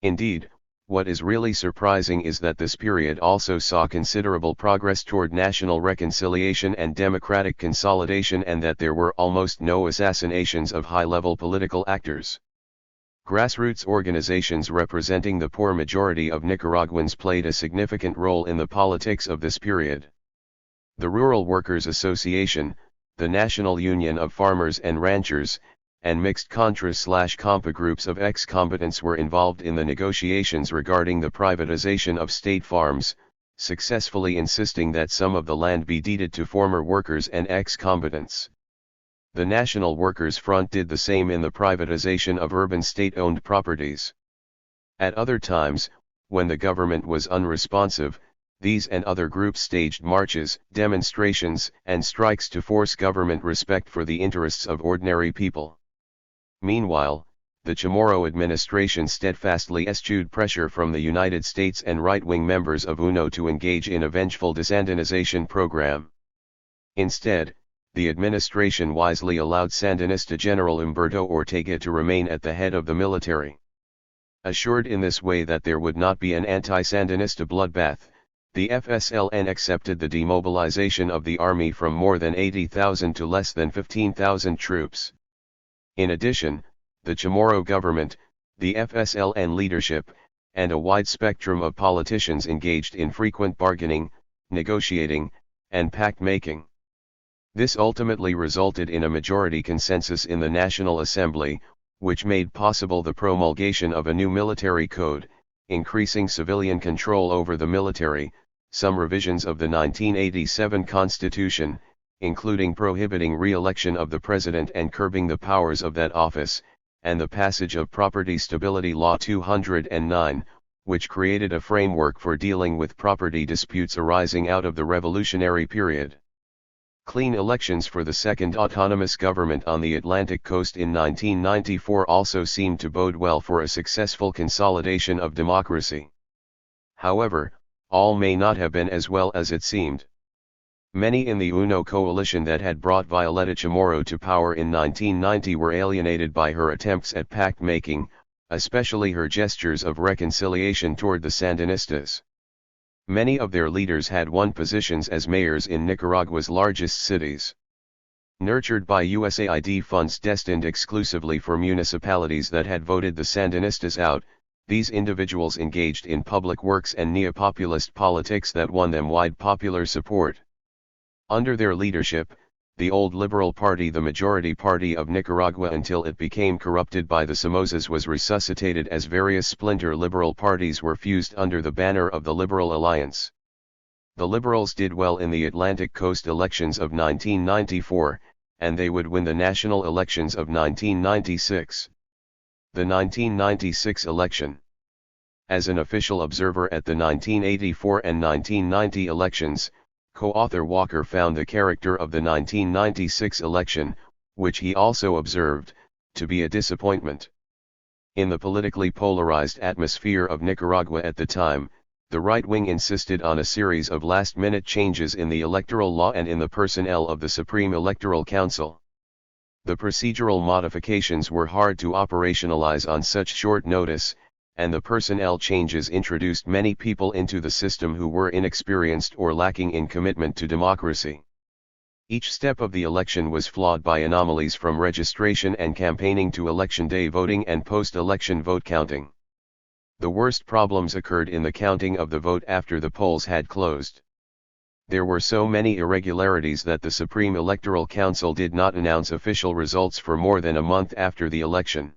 Indeed, what is really surprising is that this period also saw considerable progress toward national reconciliation and democratic consolidation, and that there were almost no assassinations of high-level political actors. Grassroots organizations representing the poor majority of Nicaraguans played a significant role in the politics of this period. The Rural Workers Association, the National Union of Farmers and Ranchers, and mixed Contra/Compa groups of ex-combatants were involved in the negotiations regarding the privatization of state farms, successfully insisting that some of the land be deeded to former workers and ex-combatants. The National Workers' Front did the same in the privatization of urban state-owned properties. At other times, when the government was unresponsive, these and other groups staged marches, demonstrations, and strikes to force government respect for the interests of ordinary people. Meanwhile, the Chamorro administration steadfastly eschewed pressure from the United States and right-wing members of UNO to engage in a vengeful desandinization program. Instead, the administration wisely allowed Sandinista General Humberto Ortega to remain at the head of the military. Assured in this way that there would not be an anti-Sandinista bloodbath, the FSLN accepted the demobilization of the army from more than 80,000 to less than 15,000 troops. In addition, the Chamorro government, the FSLN leadership, and a wide spectrum of politicians engaged in frequent bargaining, negotiating, and pact-making. This ultimately resulted in a majority consensus in the National Assembly, which made possible the promulgation of a new military code, increasing civilian control over the military, some revisions of the 1987 Constitution, including prohibiting re-election of the president and curbing the powers of that office, and the passage of Property Stability Law 209, which created a framework for dealing with property disputes arising out of the revolutionary period. Clean elections for the second autonomous government on the Atlantic coast in 1994 also seemed to bode well for a successful consolidation of democracy. However, all may not have been as well as it seemed. Many in the UNO coalition that had brought Violeta Chamorro to power in 1990 were alienated by her attempts at pact-making, especially her gestures of reconciliation toward the Sandinistas. Many of their leaders had won positions as mayors in Nicaragua's largest cities. Nurtured by USAID funds destined exclusively for municipalities that had voted the Sandinistas out, these individuals engaged in public works and neopopulist politics that won them wide popular support. Under their leadership, the old Liberal Party, the majority party of Nicaragua until it became corrupted by the Somozas, was resuscitated as various splinter liberal parties were fused under the banner of the Liberal Alliance. The Liberals did well in the Atlantic Coast elections of 1994, and they would win the national elections of 1996. The 1996 election. As an official observer at the 1984 and 1990 elections, co-author Walker found the character of the 1996 election, which he also observed, to be a disappointment. In the politically polarized atmosphere of Nicaragua at the time, the right wing insisted on a series of last-minute changes in the electoral law and in the personnel of the Supreme Electoral Council. The procedural modifications were hard to operationalize on such short notice, and the personnel changes introduced many people into the system who were inexperienced or lacking in commitment to democracy. Each step of the election was flawed by anomalies from registration and campaigning to election day voting and post-election vote counting. The worst problems occurred in the counting of the vote after the polls had closed. There were so many irregularities that the Supreme Electoral Council did not announce official results for more than a month after the election.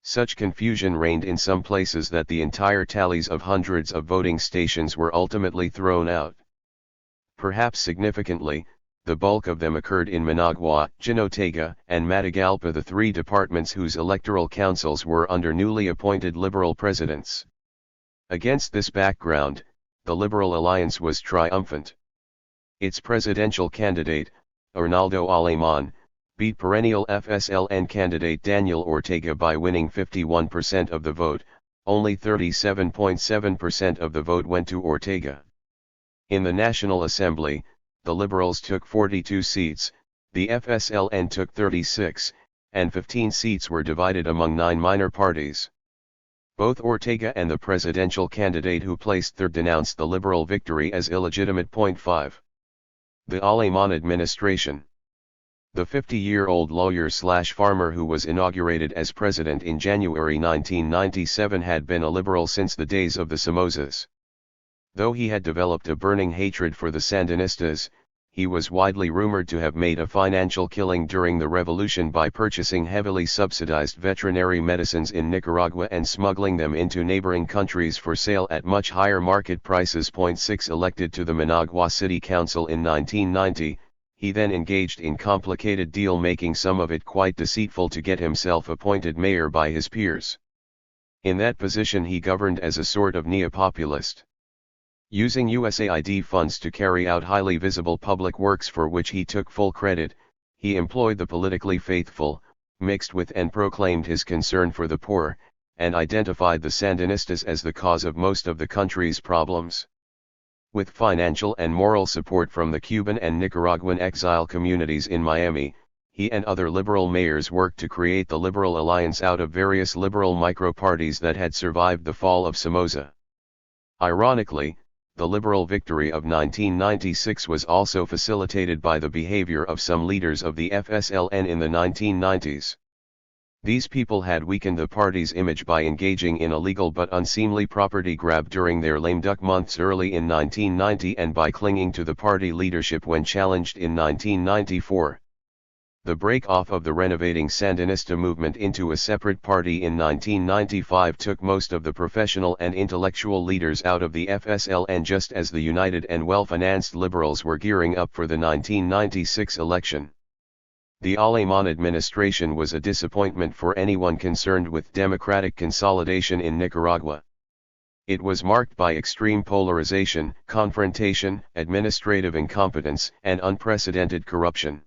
Such confusion reigned in some places that the entire tallies of hundreds of voting stations were ultimately thrown out. Perhaps significantly, the bulk of them occurred in Managua, Jinotega, and Matagalpa, the three departments whose electoral councils were under newly appointed liberal presidents. Against this background, the Liberal Alliance was triumphant. Its presidential candidate, Arnaldo Alemán, beat perennial FSLN candidate Daniel Ortega by winning 51% of the vote. Only 37.7% of the vote went to Ortega. In the National Assembly, the Liberals took 42 seats, the FSLN took 36, and 15 seats were divided among 9 minor parties. Both Ortega and the presidential candidate who placed third denounced the Liberal victory as illegitimate. 5. The Alemán administration. The 50-year-old lawyer-slash-farmer who was inaugurated as president in January 1997 had been a liberal since the days of the Somozas. Though he had developed a burning hatred for the Sandinistas, he was widely rumored to have made a financial killing during the revolution by purchasing heavily subsidized veterinary medicines in Nicaragua and smuggling them into neighboring countries for sale at much higher market prices. 6. Elected to the Managua City Council in 1990, he then engaged in complicated deal-making, some of it quite deceitful, to get himself appointed mayor by his peers. In that position he governed as a sort of neopopulist. Using USAID funds to carry out highly visible public works for which he took full credit, he employed the politically faithful, mixed with and proclaimed his concern for the poor, and identified the Sandinistas as the cause of most of the country's problems. With financial and moral support from the Cuban and Nicaraguan exile communities in Miami, he and other liberal mayors worked to create the Liberal Alliance out of various liberal micro-parties that had survived the fall of Somoza. Ironically, the liberal victory of 1996 was also facilitated by the behavior of some leaders of the FSLN in the 1990s. These people had weakened the party's image by engaging in illegal but unseemly property grab during their lame duck months early in 1990 and by clinging to the party leadership when challenged in 1994. The break-off of the renovating Sandinista movement into a separate party in 1995 took most of the professional and intellectual leaders out of the FSLN, just as the united and well-financed liberals were gearing up for the 1996 election. The Alemán administration was a disappointment for anyone concerned with democratic consolidation in Nicaragua. It was marked by extreme polarization, confrontation, administrative incompetence, and unprecedented corruption.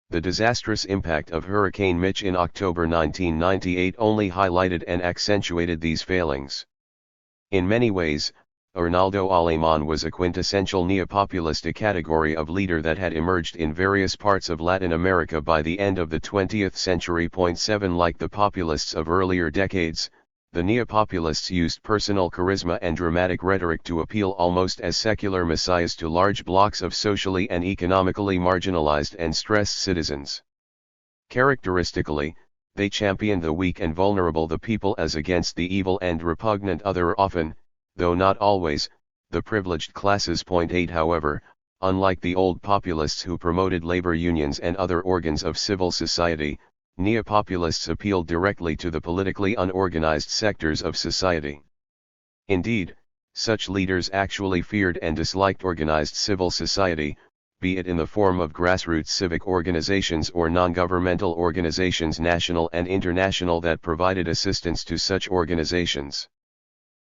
The disastrous impact of Hurricane Mitch in October 1998 only highlighted and accentuated these failings. In many ways, Arnaldo Alemán was a quintessential neopopulist, a category of leader that had emerged in various parts of Latin America by the end of the 20th century. 7 Like the populists of earlier decades, the neopopulists used personal charisma and dramatic rhetoric to appeal almost as secular messiahs to large blocks of socially and economically marginalized and stressed citizens. Characteristically, they championed the weak and vulnerable, the people, as against the evil and repugnant other, often, though not always, the privileged classes. 8 However, unlike the old populists who promoted labor unions and other organs of civil society, neopopulists appealed directly to the politically unorganized sectors of society. Indeed, such leaders actually feared and disliked organized civil society, be it in the form of grassroots civic organizations or non-governmental organizations, national and international, that provided assistance to such organizations.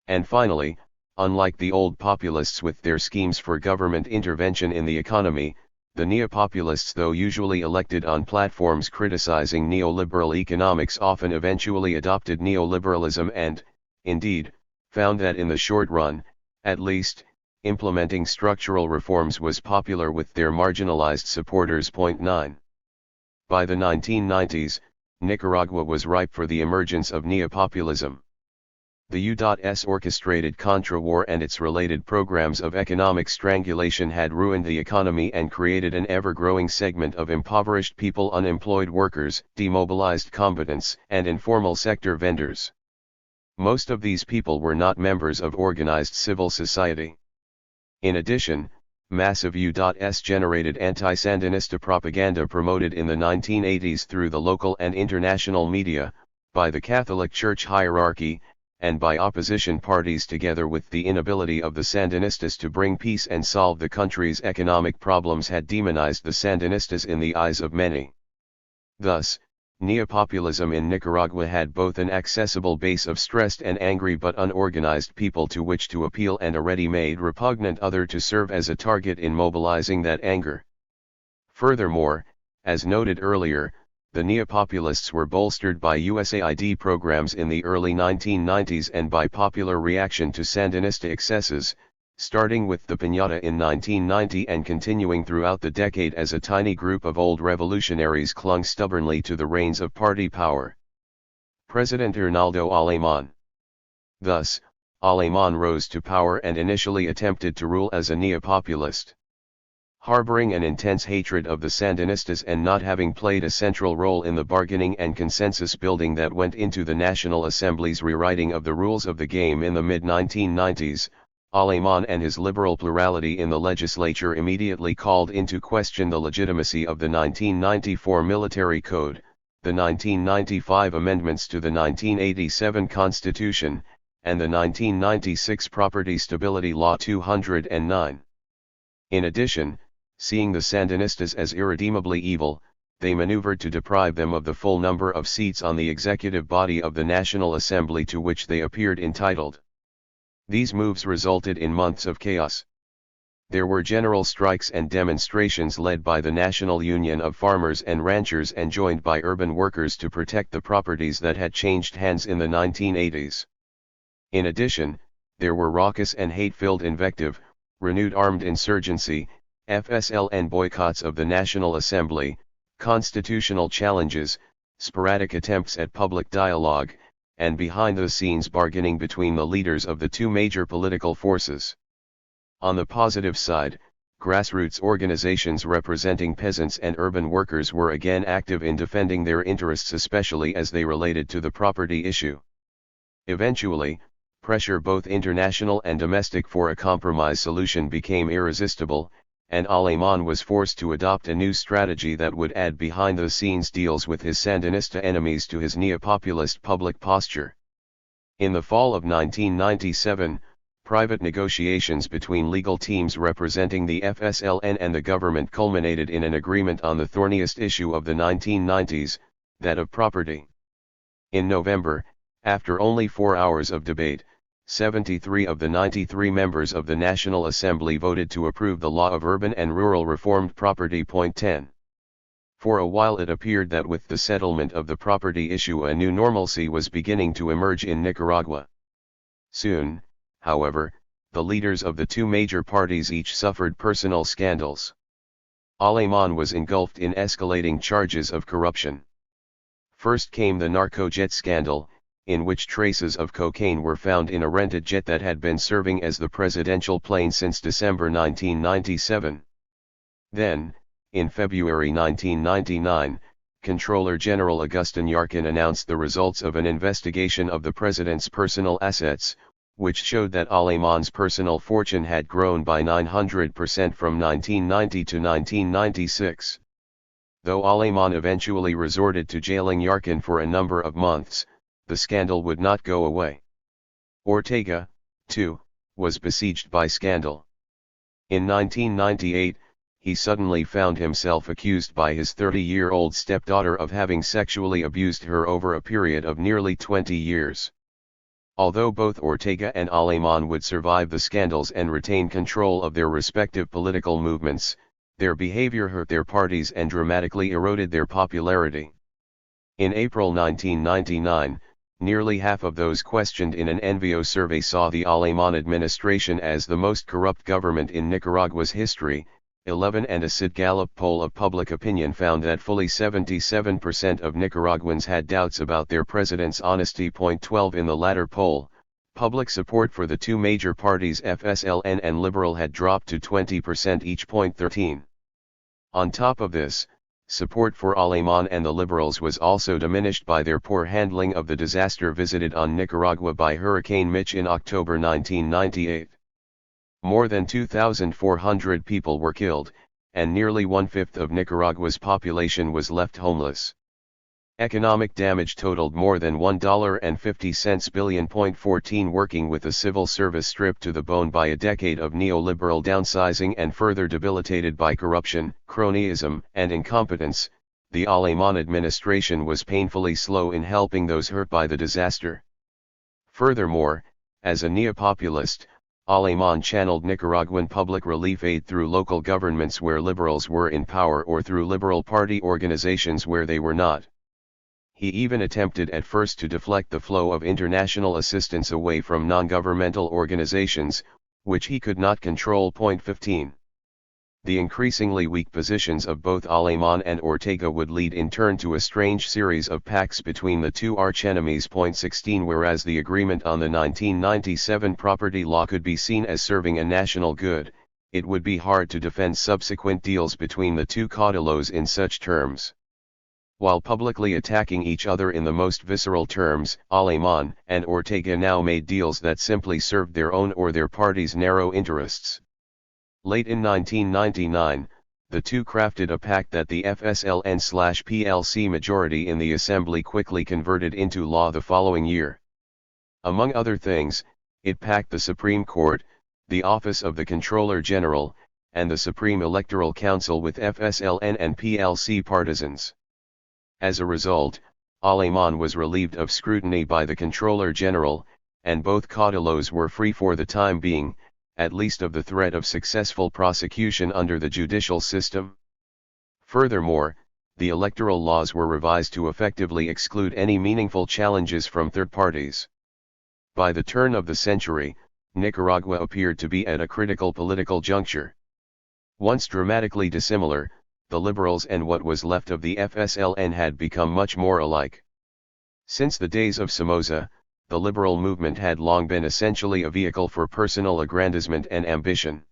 And finally, unlike the old populists with their schemes for government intervention in the economy, the neopopulists, though usually elected on platforms criticizing neoliberal economics, often eventually adopted neoliberalism and, indeed, found that in the short run, at least, implementing structural reforms was popular with their marginalized supporters. 9. By the 1990s, Nicaragua was ripe for the emergence of neopopulism. The U.S. orchestrated Contra-war and its related programs of economic strangulation had ruined the economy and created an ever-growing segment of impoverished people, unemployed workers, demobilized combatants, and informal sector vendors. Most of these people were not members of organized civil society. In addition, massive U.S. generated anti-Sandinista propaganda promoted in the 1980s through the local and international media, by the Catholic Church hierarchy, and by opposition parties, together with the inability of the Sandinistas to bring peace and solve the country's economic problems, had demonized the Sandinistas in the eyes of many. Thus, neopopulism in Nicaragua had both an accessible base of stressed and angry but unorganized people to which to appeal, and a ready-made repugnant other to serve as a target in mobilizing that anger. Furthermore, as noted earlier, the neopopulists were bolstered by USAID programs in the early 1990s and by popular reaction to Sandinista excesses, starting with the Piñata in 1990 and continuing throughout the decade as a tiny group of old revolutionaries clung stubbornly to the reins of party power. President Arnaldo Alemán. Thus, Alemán rose to power and initially attempted to rule as a neopopulist. Harboring an intense hatred of the Sandinistas and not having played a central role in the bargaining and consensus building that went into the National Assembly's rewriting of the rules of the game in the mid-1990s, Alemán and his liberal plurality in the legislature immediately called into question the legitimacy of the 1994 Military Code, the 1995 amendments to the 1987 Constitution, and the 1996 Property Stability Law 209. In addition, seeing the Sandinistas as irredeemably evil, they maneuvered to deprive them of the full number of seats on the executive body of the National Assembly to which they appeared entitled. These moves resulted in months of chaos. There were general strikes and demonstrations led by the National Union of Farmers and Ranchers and joined by urban workers to protect the properties that had changed hands in the 1980s. In addition, there were raucous and hate-filled invective, renewed armed insurgency, FSLN boycotts of the National Assembly, constitutional challenges, sporadic attempts at public dialogue, and behind-the-scenes bargaining between the leaders of the two major political forces. On the positive side, grassroots organizations representing peasants and urban workers were again active in defending their interests, especially as they related to the property issue. Eventually, pressure both international and domestic for a compromise solution became irresistible, and Alemán was forced to adopt a new strategy that would add behind-the-scenes deals with his Sandinista enemies to his neopopulist public posture. In the fall of 1997, private negotiations between legal teams representing the FSLN and the government culminated in an agreement on the thorniest issue of the 1990s, that of property. In November, after only 4 hours of debate, 73 of the 93 members of the National Assembly voted to approve the Law of Urban and Rural Reformed Property. 10. For a while it appeared that with the settlement of the property issue a new normalcy was beginning to emerge in Nicaragua. Soon, however, the leaders of the two major parties each suffered personal scandals. Aleman was engulfed in escalating charges of corruption. First came the narco-jet scandal, in which traces of cocaine were found in a rented jet that had been serving as the presidential plane since December 1997. Then, in February 1999, Controller General Agustin Yarkin announced the results of an investigation of the president's personal assets, which showed that Aleman's personal fortune had grown by 900% from 1990 to 1996. Though Aleman eventually resorted to jailing Yarkin for a number of months, the scandal would not go away. Ortega, too, was besieged by scandal. In 1998, he suddenly found himself accused by his 30-year-old stepdaughter of having sexually abused her over a period of nearly 20 years. Although both Ortega and Aleman would survive the scandals and retain control of their respective political movements, their behavior hurt their parties and dramatically eroded their popularity. In April 1999, nearly half of those questioned in an Envio survey saw the Aleman administration as the most corrupt government in Nicaragua's history. 11 and a SID Gallup poll of public opinion found that fully 77% of Nicaraguans had doubts about their president's honesty. 12 In the latter poll, public support for the two major parties FSLN and Liberal had dropped to 20% each. 13. On top of this, support for Aleman and the Liberals was also diminished by their poor handling of the disaster visited on Nicaragua by Hurricane Mitch in October 1998. More than 2,400 people were killed, and nearly one-fifth of Nicaragua's population was left homeless. Economic damage totaled more than $1.50 billion. 14 Working with a civil service stripped to the bone by a decade of neoliberal downsizing and further debilitated by corruption, cronyism, and incompetence, the Aleman administration was painfully slow in helping those hurt by the disaster. Furthermore, as a neopopulist, Aleman channeled Nicaraguan public relief aid through local governments where liberals were in power or through liberal party organizations where they were not. He even attempted at first to deflect the flow of international assistance away from non-governmental organizations, which he could not control. 15. The increasingly weak positions of both Aleman and Ortega would lead in turn to a strange series of pacts between the two archenemies. 16 Whereas the agreement on the 1997 property law could be seen as serving a national good, it would be hard to defend subsequent deals between the two caudillos in such terms. While publicly attacking each other in the most visceral terms, Aleman and Ortega now made deals that simply served their own or their party's narrow interests. Late in 1999, the two crafted a pact that the FSLN/PLC majority in the Assembly quickly converted into law the following year. Among other things, it packed the Supreme Court, the Office of the Controller General, and the Supreme Electoral Council with FSLN and PLC partisans. As a result, Aleman was relieved of scrutiny by the Controller General, and both caudillos were free for the time being, at least of the threat of successful prosecution under the judicial system. Furthermore, the electoral laws were revised to effectively exclude any meaningful challenges from third parties. By the turn of the century, Nicaragua appeared to be at a critical political juncture. Once dramatically dissimilar, the liberals and what was left of the FSLN had become much more alike. Since the days of Somoza, the liberal movement had long been essentially a vehicle for personal aggrandizement and ambition.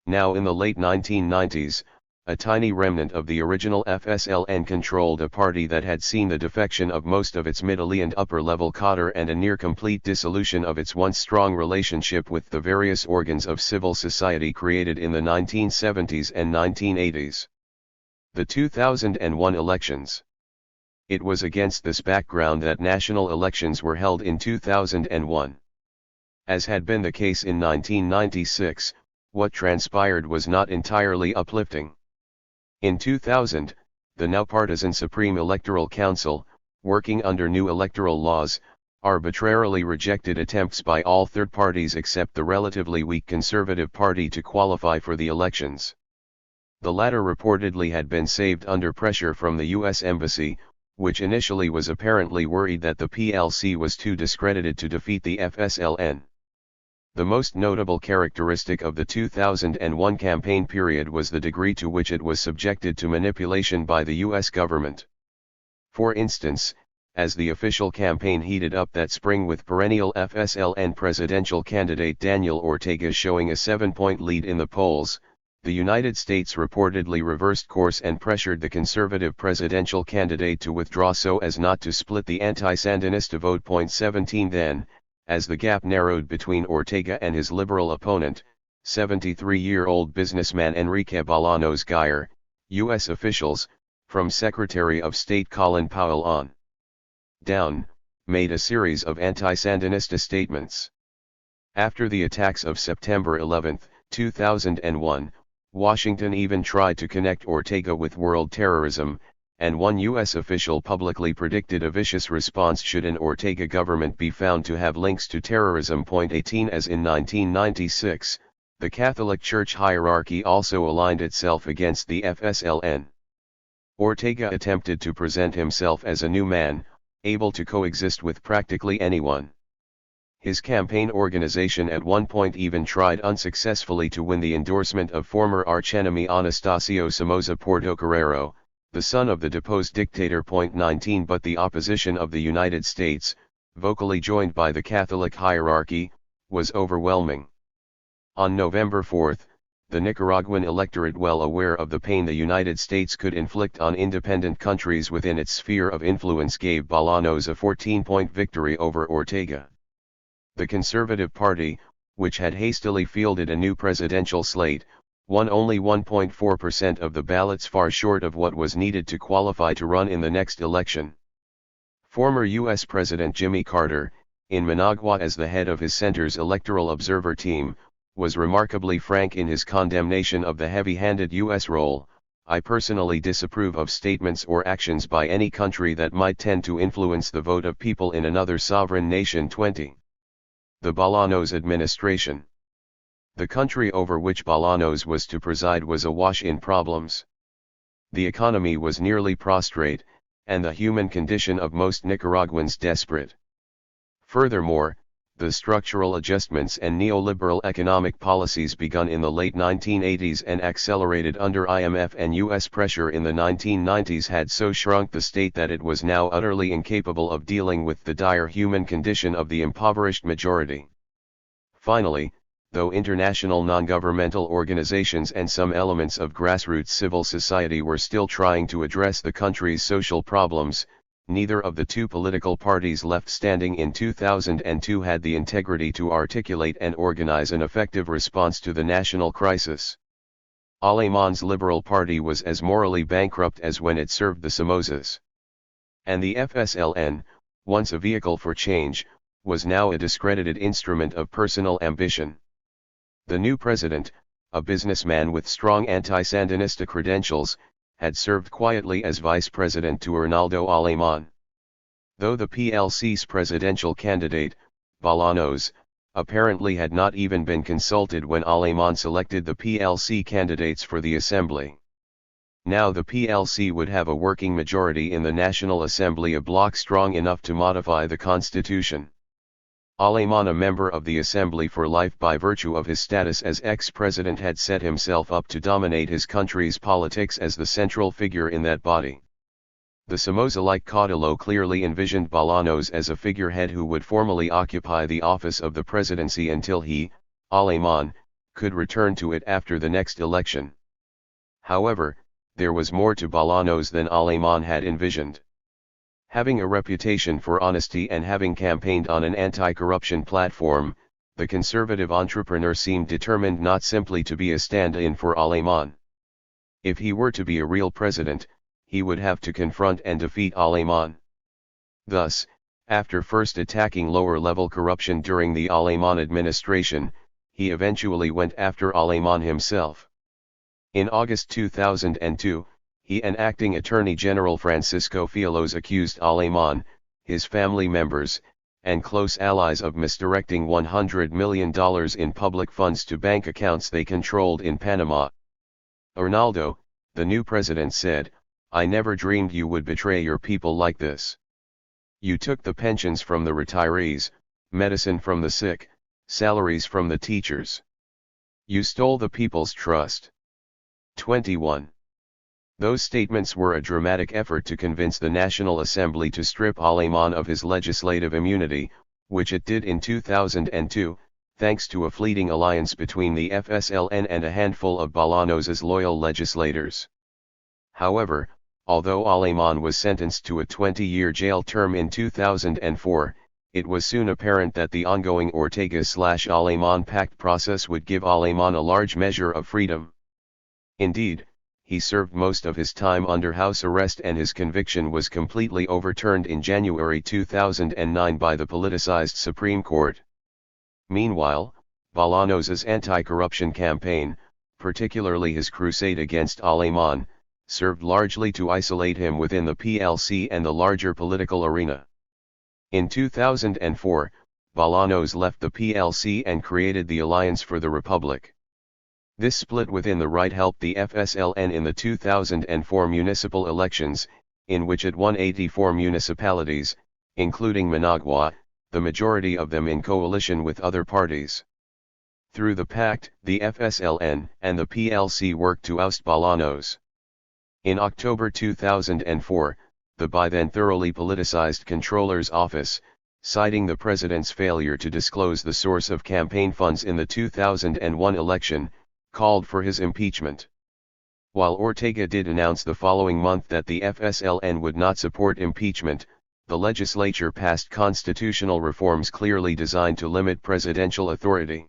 Now in the late 1990s, a tiny remnant of the original FSLN controlled a party that had seen the defection of most of its middle and upper-level cadre and a near-complete dissolution of its once strong relationship with the various organs of civil society created in the 1970s and 1980s. The 2001 elections. It was against this background that national elections were held in 2001. As had been the case in 1996, what transpired was not entirely uplifting. In 2000, the now partisan Supreme Electoral Council, working under new electoral laws, arbitrarily rejected attempts by all third parties except the relatively weak Conservative Party to qualify for the elections. The latter reportedly had been saved under pressure from the U.S. Embassy, which initially was apparently worried that the PLC was too discredited to defeat the FSLN. The most notable characteristic of the 2001 campaign period was the degree to which it was subjected to manipulation by the U.S. government. For instance, as the official campaign heated up that spring with perennial FSLN presidential candidate Daniel Ortega showing a 7-point lead in the polls, the United States reportedly reversed course and pressured the conservative presidential candidate to withdraw so as not to split the anti-Sandinista vote. 17 Then, as the gap narrowed between Ortega and his liberal opponent, 73-year-old businessman Enrique Bolaños Guyer, U.S. officials, from Secretary of State Colin Powell on down, made a series of anti-Sandinista statements. After the attacks of September 11, 2001, Washington even tried to connect Ortega with world terrorism, and one U.S. official publicly predicted a vicious response should an Ortega government be found to have links to terrorism. 18 As in 1996, the Catholic Church hierarchy also aligned itself against the FSLN. Ortega attempted to present himself as a new man, able to coexist with practically anyone. His campaign organization at one point even tried unsuccessfully to win the endorsement of former archenemy Anastasio Somoza Portocarrero, the son of the deposed dictator. 19 But the opposition of the United States, vocally joined by the Catholic hierarchy, was overwhelming. On November 4, the Nicaraguan electorate, well aware of the pain the United States could inflict on independent countries within its sphere of influence, gave Bolaños a 14-point victory over Ortega. The Conservative Party, which had hastily fielded a new presidential slate, won only 1.4% of the ballots, far short of what was needed to qualify to run in the next election. Former U.S. President Jimmy Carter, in Managua as the head of his center's electoral observer team, was remarkably frank in his condemnation of the heavy-handed U.S. role. "I personally disapprove of statements or actions by any country that might tend to influence the vote of people in another sovereign nation." 20. The Bolaños administration. The country over which Bolaños was to preside was awash in problems. The economy was nearly prostrate, and the human condition of most Nicaraguans desperate. Furthermore, the structural adjustments and neoliberal economic policies begun in the late 1980s and accelerated under IMF and US pressure in the 1990s had so shrunk the state that it was now utterly incapable of dealing with the dire human condition of the impoverished majority. Finally, though international non-governmental organizations and some elements of grassroots civil society were still trying to address the country's social problems, neither of the two political parties left standing in 2002 had the integrity to articulate and organize an effective response to the national crisis. Aleman's Liberal Party was as morally bankrupt as when it served the Somozas. And the FSLN, once a vehicle for change, was now a discredited instrument of personal ambition. The new president, a businessman with strong anti-Sandinista credentials, had served quietly as vice president to Arnaldo Alemán. Though the PLC's presidential candidate, Bolaños, apparently had not even been consulted when Alemán selected the PLC candidates for the assembly. Now the PLC would have a working majority in the National Assembly, a bloc strong enough to modify the constitution. Alemán, a member of the Assembly for life by virtue of his status as ex-president, had set himself up to dominate his country's politics as the central figure in that body. The Somoza-like Caudillo clearly envisioned Bolaños as a figurehead who would formally occupy the office of the presidency until he, Alemán, could return to it after the next election. However, there was more to Bolaños than Alemán had envisioned. Having a reputation for honesty and having campaigned on an anti-corruption platform, the conservative entrepreneur seemed determined not simply to be a stand-in for Alemán. If he were to be a real president, he would have to confront and defeat Alemán. Thus, after first attacking lower-level corruption during the Alemán administration, he eventually went after Alemán himself. In August 2002, he and acting Attorney General Francisco Fiallos accused Alemán, his family members, and close allies of misdirecting $100 million in public funds to bank accounts they controlled in Panama. Arnaldo, the new president, said, "I never dreamed you would betray your people like this. You took the pensions from the retirees, medicine from the sick, Salaries from the teachers. You stole the people's trust. 21. Those statements were a dramatic effort to convince the National Assembly to strip Aleman of his legislative immunity, which it did in 2002, thanks to a fleeting alliance between the FSLN and a handful of Bolaños's loyal legislators. However, although Aleman was sentenced to a 20-year jail term in 2004, it was soon apparent that the ongoing Ortega/Aleman pact process would give Aleman a large measure of freedom. Indeed, he served most of his time under house arrest and his conviction was completely overturned in January 2009 by the politicized Supreme Court. Meanwhile, Bolaños's anti-corruption campaign, particularly his crusade against Aleman, served largely to isolate him within the PLC and the larger political arena. In 2004, Bolaños left the PLC and created the Alliance for the Republic. This split within the right helped the FSLN in the 2004 municipal elections, in which it won 84 municipalities, including Managua, the majority of them in coalition with other parties. Through the pact, the FSLN and the PLC worked to oust Bolaños. In October 2004, the by then thoroughly politicized Comptroller's Office, citing the president's failure to disclose the source of campaign funds in the 2001 election, called for his impeachment. While Ortega did announce the following month that the FSLN would not support impeachment, the legislature passed constitutional reforms clearly designed to limit presidential authority.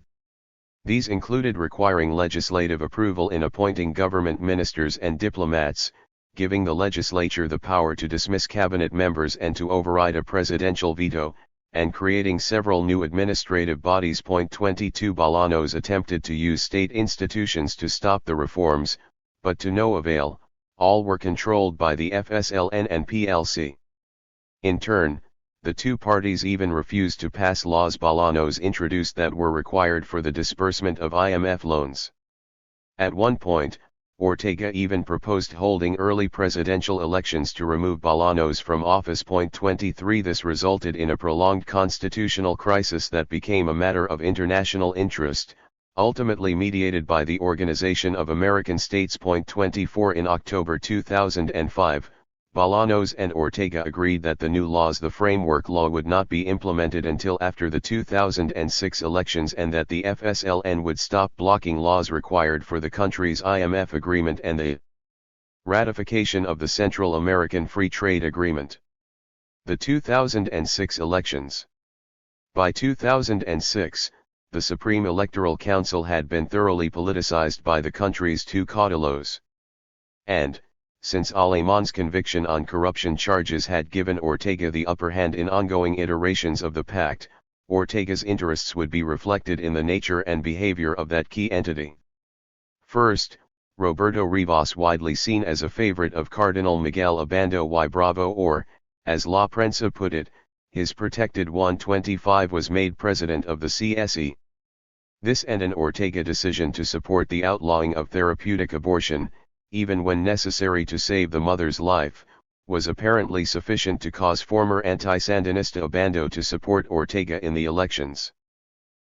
These included requiring legislative approval in appointing government ministers and diplomats, giving the legislature the power to dismiss cabinet members and to override a presidential veto, and creating several new administrative bodies. 22 Bolaños attempted to use state institutions to stop the reforms, but to no avail, all were controlled by the FSLN and PLC. In turn, the two parties even refused to pass laws Bolaños introduced that were required for the disbursement of IMF loans. At one point, Ortega even proposed holding early presidential elections to remove Bolaños from office. 23 This resulted in a prolonged constitutional crisis that became a matter of international interest, ultimately mediated by the Organization of American States. 24 In October 2005, Bolaños and Ortega agreed that the new laws, the framework law, would not be implemented until after the 2006 elections and that the FSLN would stop blocking laws required for the country's IMF agreement and the ratification of the Central American Free Trade Agreement. The 2006 elections. By 2006, the Supreme Electoral Council had been thoroughly politicized by the country's two caudillos. And, since Aleman's conviction on corruption charges had given Ortega the upper hand in ongoing iterations of the pact, Ortega's interests would be reflected in the nature and behavior of that key entity. First, Roberto Rivas, widely seen as a favorite of Cardinal Miguel Obando y Bravo, or, as La Prensa put it, his protected 125, was made president of the CSE. This and an Ortega decision to support the outlawing of therapeutic abortion, even when necessary to save the mother's life, was apparently sufficient to cause former anti-Sandinista Obando to support Ortega in the elections.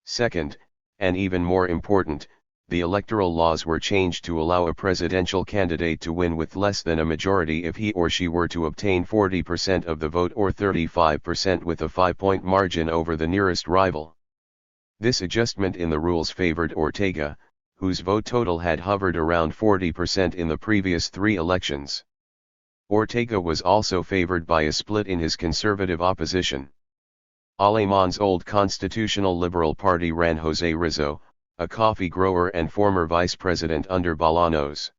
Second, and even more important, the electoral laws were changed to allow a presidential candidate to win with less than a majority if he or she were to obtain 40% of the vote or 35% with a 5-point margin over the nearest rival. This adjustment in the rules favored Ortega, whose vote total had hovered around 40% in the previous three elections. Ortega was also favored by a split in his conservative opposition. Aleman's old constitutional liberal party ran José Rizzo, a coffee grower and former vice president under Bolaños.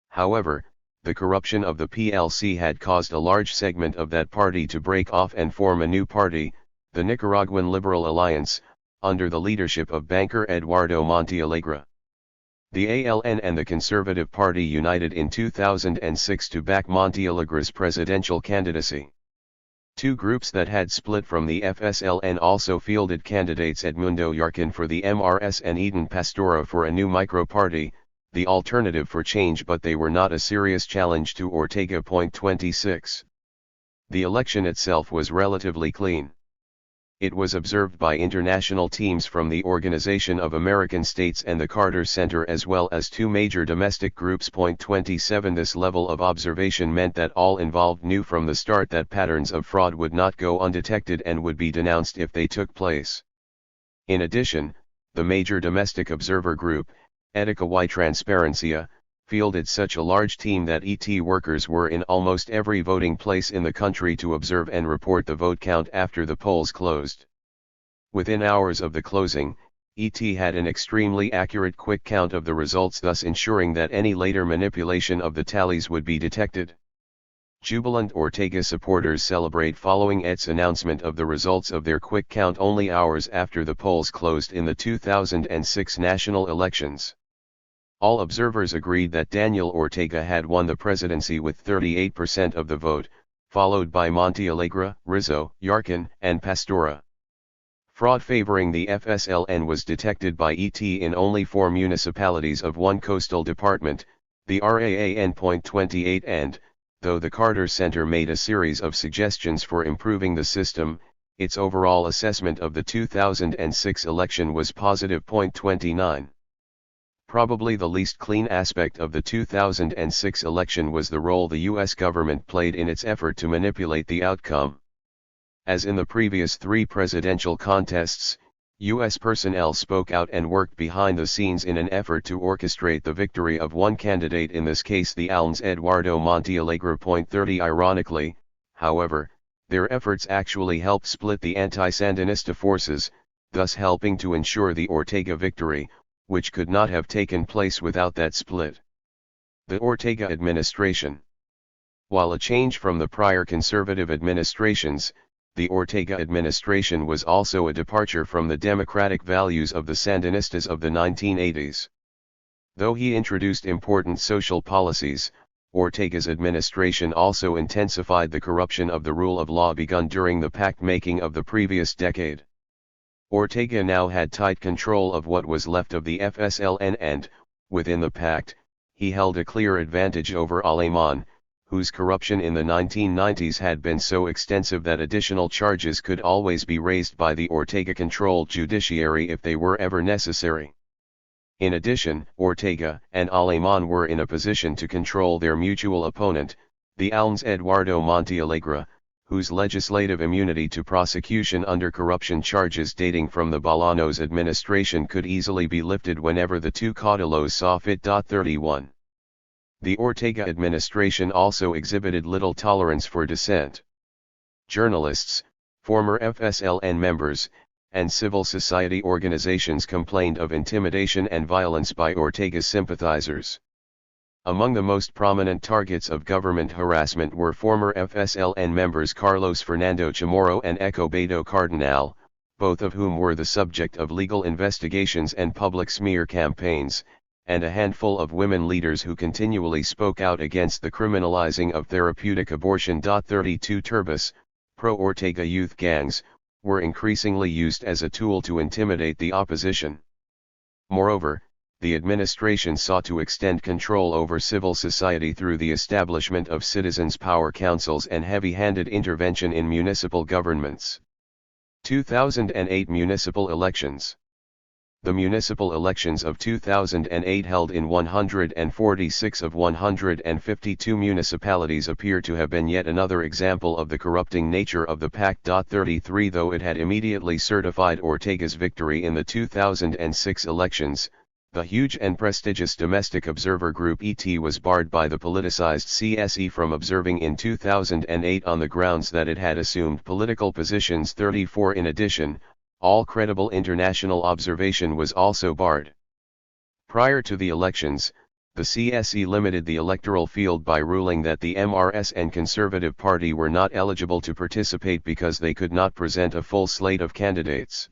However, the corruption of the PLC had caused a large segment of that party to break off and form a new party, the Nicaraguan Liberal Alliance, under the leadership of banker Eduardo Montealegre. The ALN and the Conservative Party united in 2006 to back Montealegre's presidential candidacy. Two groups that had split from the FSLN also fielded candidates Edmundo Yarkin for the MRS and Eden Pastora for a new micro-party, the Alternative for Change, but they were not a serious challenge to Ortega. 26. The election itself was relatively clean. It was observed by international teams from the Organization of American States and the Carter Center as well as two major domestic groups. 27 This level of observation meant that all involved knew from the start that patterns of fraud would not go undetected and would be denounced if they took place. In addition, the major domestic observer group, Etica y Transparencia, fielded such a large team that ET workers were in almost every voting place in the country to observe and report the vote count after the polls closed. Within hours of the closing, ET had an extremely accurate quick count of the results, thus ensuring that any later manipulation of the tallies would be detected. Jubilant Ortega supporters celebrate following ET's announcement of the results of their quick count only hours after the polls closed in the 2006 national elections. All observers agreed that Daniel Ortega had won the presidency with 38% of the vote, followed by Montealegre, Rizzo, Yarkin, and Pastora. Fraud favoring the FSLN was detected by ET in only 4 municipalities of one coastal department, the RAAN. 28 and, though the Carter Center made a series of suggestions for improving the system, its overall assessment of the 2006 election was positive. 29. Probably the least clean aspect of the 2006 election was the role the U.S. government played in its effort to manipulate the outcome. As in the previous 3 presidential contests, U.S. personnel spoke out and worked behind the scenes in an effort to orchestrate the victory of one candidate, in this case the ALN's Eduardo Montealegre. 30 Ironically, however, their efforts actually helped split the anti-Sandinista forces, thus helping to ensure the Ortega victory, which could not have taken place without that split. The Ortega administration. While a change from the prior conservative administrations, the Ortega administration was also a departure from the democratic values of the Sandinistas of the 1980s. Though he introduced important social policies, Ortega's administration also intensified the corruption of the rule of law begun during the pact-making of the previous decade. Ortega now had tight control of what was left of the FSLN and, within the pact, he held a clear advantage over Aleman, whose corruption in the 1990s had been so extensive that additional charges could always be raised by the Ortega-controlled judiciary if they were ever necessary. In addition, Ortega and Aleman were in a position to control their mutual opponent, the ALN's Eduardo Montealegre, whose legislative immunity to prosecution under corruption charges dating from the Bolaños administration could easily be lifted whenever the two caudilos saw fit. 31. The Ortega administration also exhibited little tolerance for dissent. Journalists, former FSLN members, and civil society organizations complained of intimidation and violence by Ortega's sympathizers. Among the most prominent targets of government harassment were former FSLN members Carlos Fernando Chamorro and Escobedo Cardinal, both of whom were the subject of legal investigations and public smear campaigns, and a handful of women leaders who continually spoke out against the criminalizing of therapeutic abortion. 32 Turbas, pro-Ortega youth gangs, were increasingly used as a tool to intimidate the opposition. Moreover, the administration sought to extend control over civil society through the establishment of citizens' power councils and heavy-handed intervention in municipal governments. 2008 municipal elections. The municipal elections of 2008 held in 146 of 152 municipalities appear to have been yet another example of the corrupting nature of the pact. 33 Though it had immediately certified Ortega's victory in the 2006 elections, the huge and prestigious domestic observer group ET was barred by the politicized CSE from observing in 2008 on the grounds that it had assumed political positions. 34 In addition, all credible international observation was also barred. Prior to the elections, the CSE limited the electoral field by ruling that the MRS and Conservative Party were not eligible to participate because they could not present a full slate of candidates.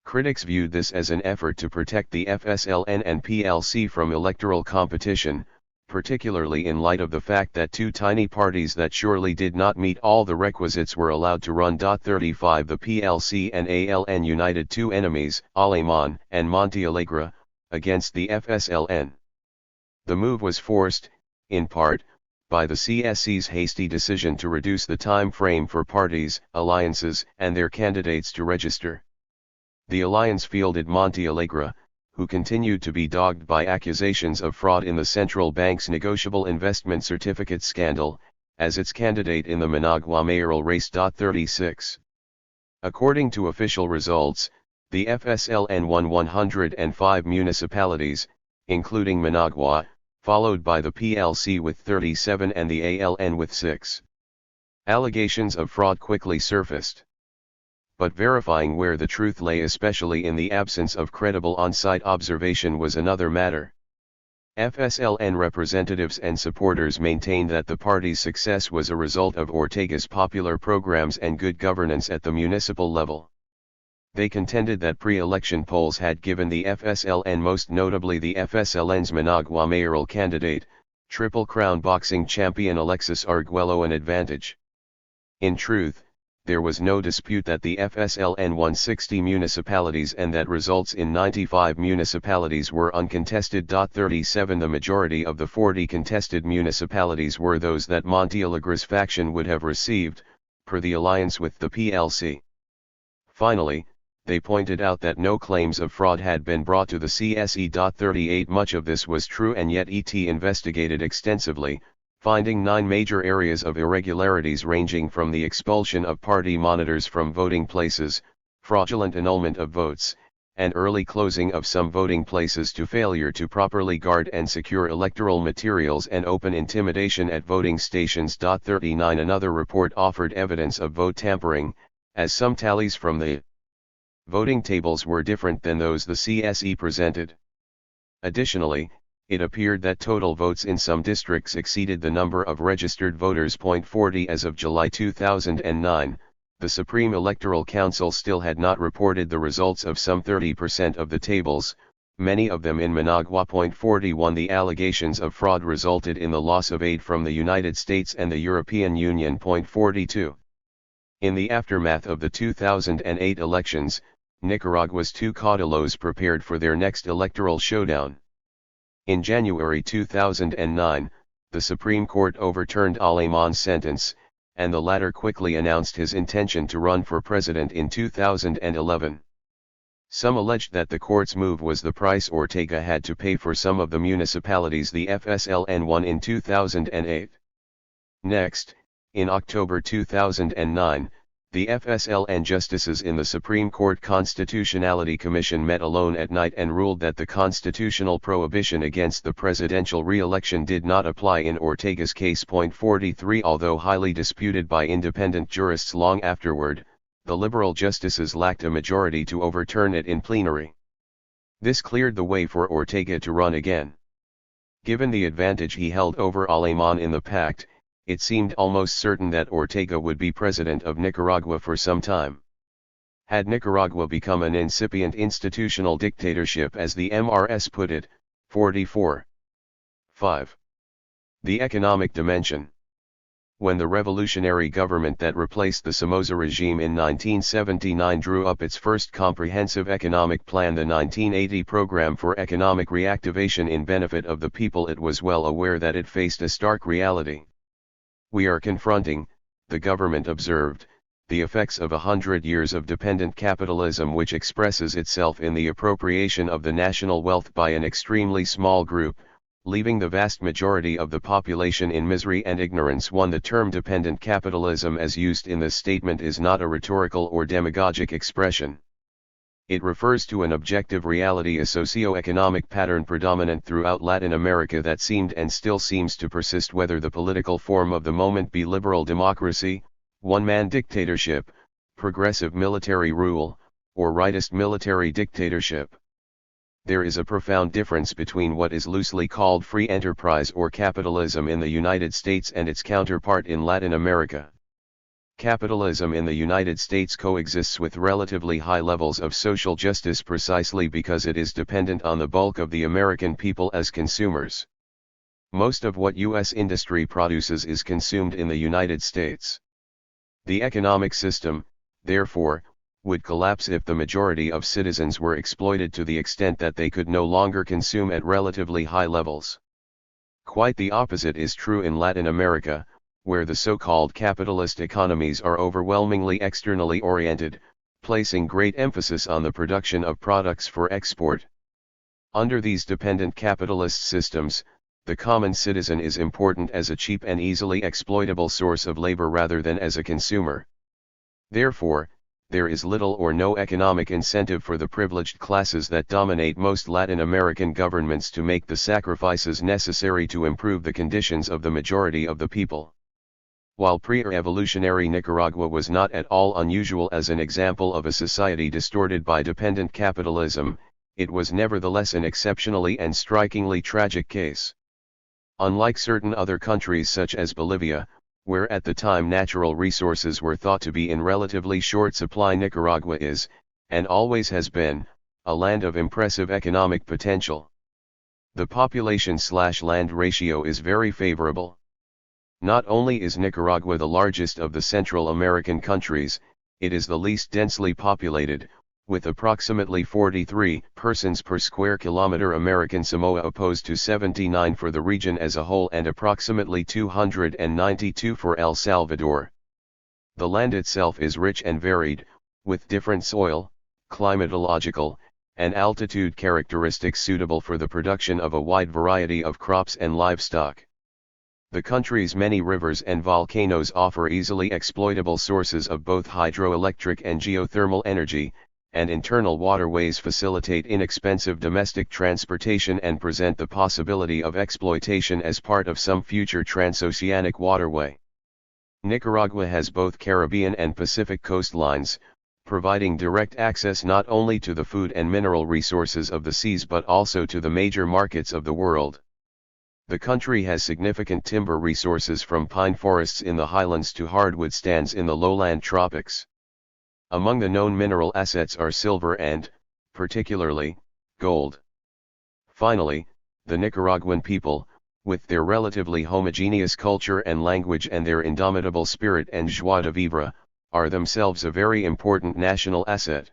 Critics viewed this as an effort to protect the FSLN and PLC from electoral competition, particularly in light of the fact that two tiny parties that surely did not meet all the requisites were allowed to run. 35 The PLC and ALN united two enemies, Aleman and Montealegre, against the FSLN. The move was forced, in part, by the CSE's hasty decision to reduce the time frame for parties, alliances, and their candidates to register. The alliance fielded Montealegre, who continued to be dogged by accusations of fraud in the central bank's negotiable investment certificate scandal, as its candidate in the Managua mayoral race. 36. According to official results, the FSLN won 105 municipalities, including Managua, followed by the PLC with 37 and the ALN with 6. Allegations of fraud quickly surfaced. But verifying where the truth lay, especially in the absence of credible on-site observation, was another matter. FSLN representatives and supporters maintained that the party's success was a result of Ortega's popular programs and good governance at the municipal level. They contended that pre-election polls had given the FSLN, most notably the FSLN's Managua mayoral candidate, Triple Crown boxing champion Alexis Arguello, an advantage. In truth, there was no dispute that the FSLN won 60 municipalities and that results in 95 municipalities were uncontested. 37 The majority of the 40 contested municipalities were those that Montealegre's faction would have received, per the alliance with the PLC. Finally, they pointed out that no claims of fraud had been brought to the CSE. 38 Much of this was true, and yet ET investigated extensively, finding 9 major areas of irregularities ranging from the expulsion of party monitors from voting places, fraudulent annulment of votes, and early closing of some voting places to failure to properly guard and secure electoral materials and open intimidation at voting stations. 39 Another report offered evidence of vote tampering, as some tallies from the voting tables were different than those the CSE presented. Additionally, it appeared that total votes in some districts exceeded the number of registered voters. 40 As of July 2009, the Supreme Electoral Council still had not reported the results of some 30% of the tables, many of them in Managua. 41 The allegations of fraud resulted in the loss of aid from the United States and the European Union. 42 In the aftermath of the 2008 elections, Nicaragua's two caudillos prepared for their next electoral showdown. In January 2009, the Supreme Court overturned Aleman's sentence, and the latter quickly announced his intention to run for president in 2011. Some alleged that the court's move was the price Ortega had to pay for some of the municipalities the FSLN won in 2008. Next, in October 2009, the FSLN justices in the Supreme Court Constitutionality Commission met alone at night and ruled that the constitutional prohibition against the presidential re-election did not apply in Ortega's case. 43 Although highly disputed by independent jurists long afterward, the liberal justices lacked a majority to overturn it in plenary. This cleared the way for Ortega to run again. Given the advantage he held over Aleman in the pact, it seemed almost certain that Ortega would be president of Nicaragua for some time. Had Nicaragua become an incipient institutional dictatorship, as the MRS put it? 44. 5. The economic dimension. When the revolutionary government that replaced the Somoza regime in 1979 drew up its first comprehensive economic plan, the 1980 Program for Economic Reactivation in benefit of the people, it was well aware that it faced a stark reality. We are confronting, the government observed, the effects of 100 years of dependent capitalism, which expresses itself in the appropriation of the national wealth by an extremely small group, leaving the vast majority of the population in misery and ignorance. The term dependent capitalism as used in this statement is not a rhetorical or demagogic expression. It refers to an objective reality, a socio-economic pattern predominant throughout Latin America that seemed and still seems to persist, whether the political form of the moment be liberal democracy, one-man dictatorship, progressive military rule, or rightist military dictatorship. There is a profound difference between what is loosely called free enterprise or capitalism in the United States and its counterpart in Latin America. Capitalism in the United States coexists with relatively high levels of social justice precisely because it is dependent on the bulk of the American people as consumers. Most of what U.S. industry produces is consumed in the United States. The economic system, therefore, would collapse if the majority of citizens were exploited to the extent that they could no longer consume at relatively high levels. Quite the opposite is true in Latin America, where the so-called capitalist economies are overwhelmingly externally oriented, placing great emphasis on the production of products for export. Under these dependent capitalist systems, the common citizen is important as a cheap and easily exploitable source of labor rather than as a consumer. Therefore, there is little or no economic incentive for the privileged classes that dominate most Latin American governments to make the sacrifices necessary to improve the conditions of the majority of the people. While pre-revolutionary Nicaragua was not at all unusual as an example of a society distorted by dependent capitalism, it was nevertheless an exceptionally and strikingly tragic case. Unlike certain other countries such as Bolivia, where at the time natural resources were thought to be in relatively short supply, Nicaragua is, and always has been, a land of impressive economic potential. The population/land ratio is very favorable. Not only is Nicaragua the largest of the Central American countries, it is the least densely populated, with approximately 43 persons per square kilometer. American Samoa opposed to 79 for the region as a whole and approximately 292 for El Salvador. The land itself is rich and varied, with different soil, climatological, and altitude characteristics suitable for the production of a wide variety of crops and livestock. The country's many rivers and volcanoes offer easily exploitable sources of both hydroelectric and geothermal energy, and internal waterways facilitate inexpensive domestic transportation and present the possibility of exploitation as part of some future transoceanic waterway. Nicaragua has both Caribbean and Pacific coastlines, providing direct access not only to the food and mineral resources of the seas but also to the major markets of the world. The country has significant timber resources from pine forests in the highlands to hardwood stands in the lowland tropics. Among the known mineral assets are silver and, particularly, gold. Finally, the Nicaraguan people, with their relatively homogeneous culture and language and their indomitable spirit and joie de vivre, are themselves a very important national asset.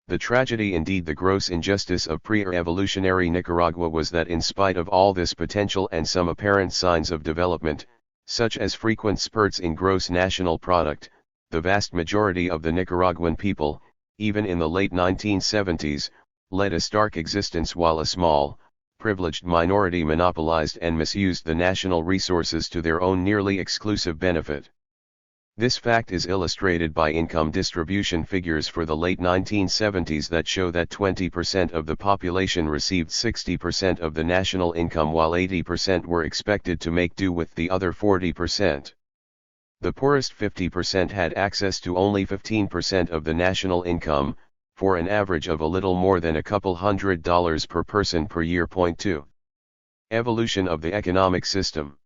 The tragedy, indeed the gross injustice of pre-revolutionary Nicaragua was that in spite of all this potential and some apparent signs of development, such as frequent spurts in gross national product, the vast majority of the Nicaraguan people, even in the late 1970s, led a stark existence while a small, privileged minority monopolized and misused the national resources to their own nearly exclusive benefit. This fact is illustrated by income distribution figures for the late 1970s that show that 20% of the population received 60% of the national income while 80% were expected to make do with the other 40%. The poorest 50% had access to only 15% of the national income, for an average of a little more than a couple $100 per person per year. 2. Evolution of the economic system.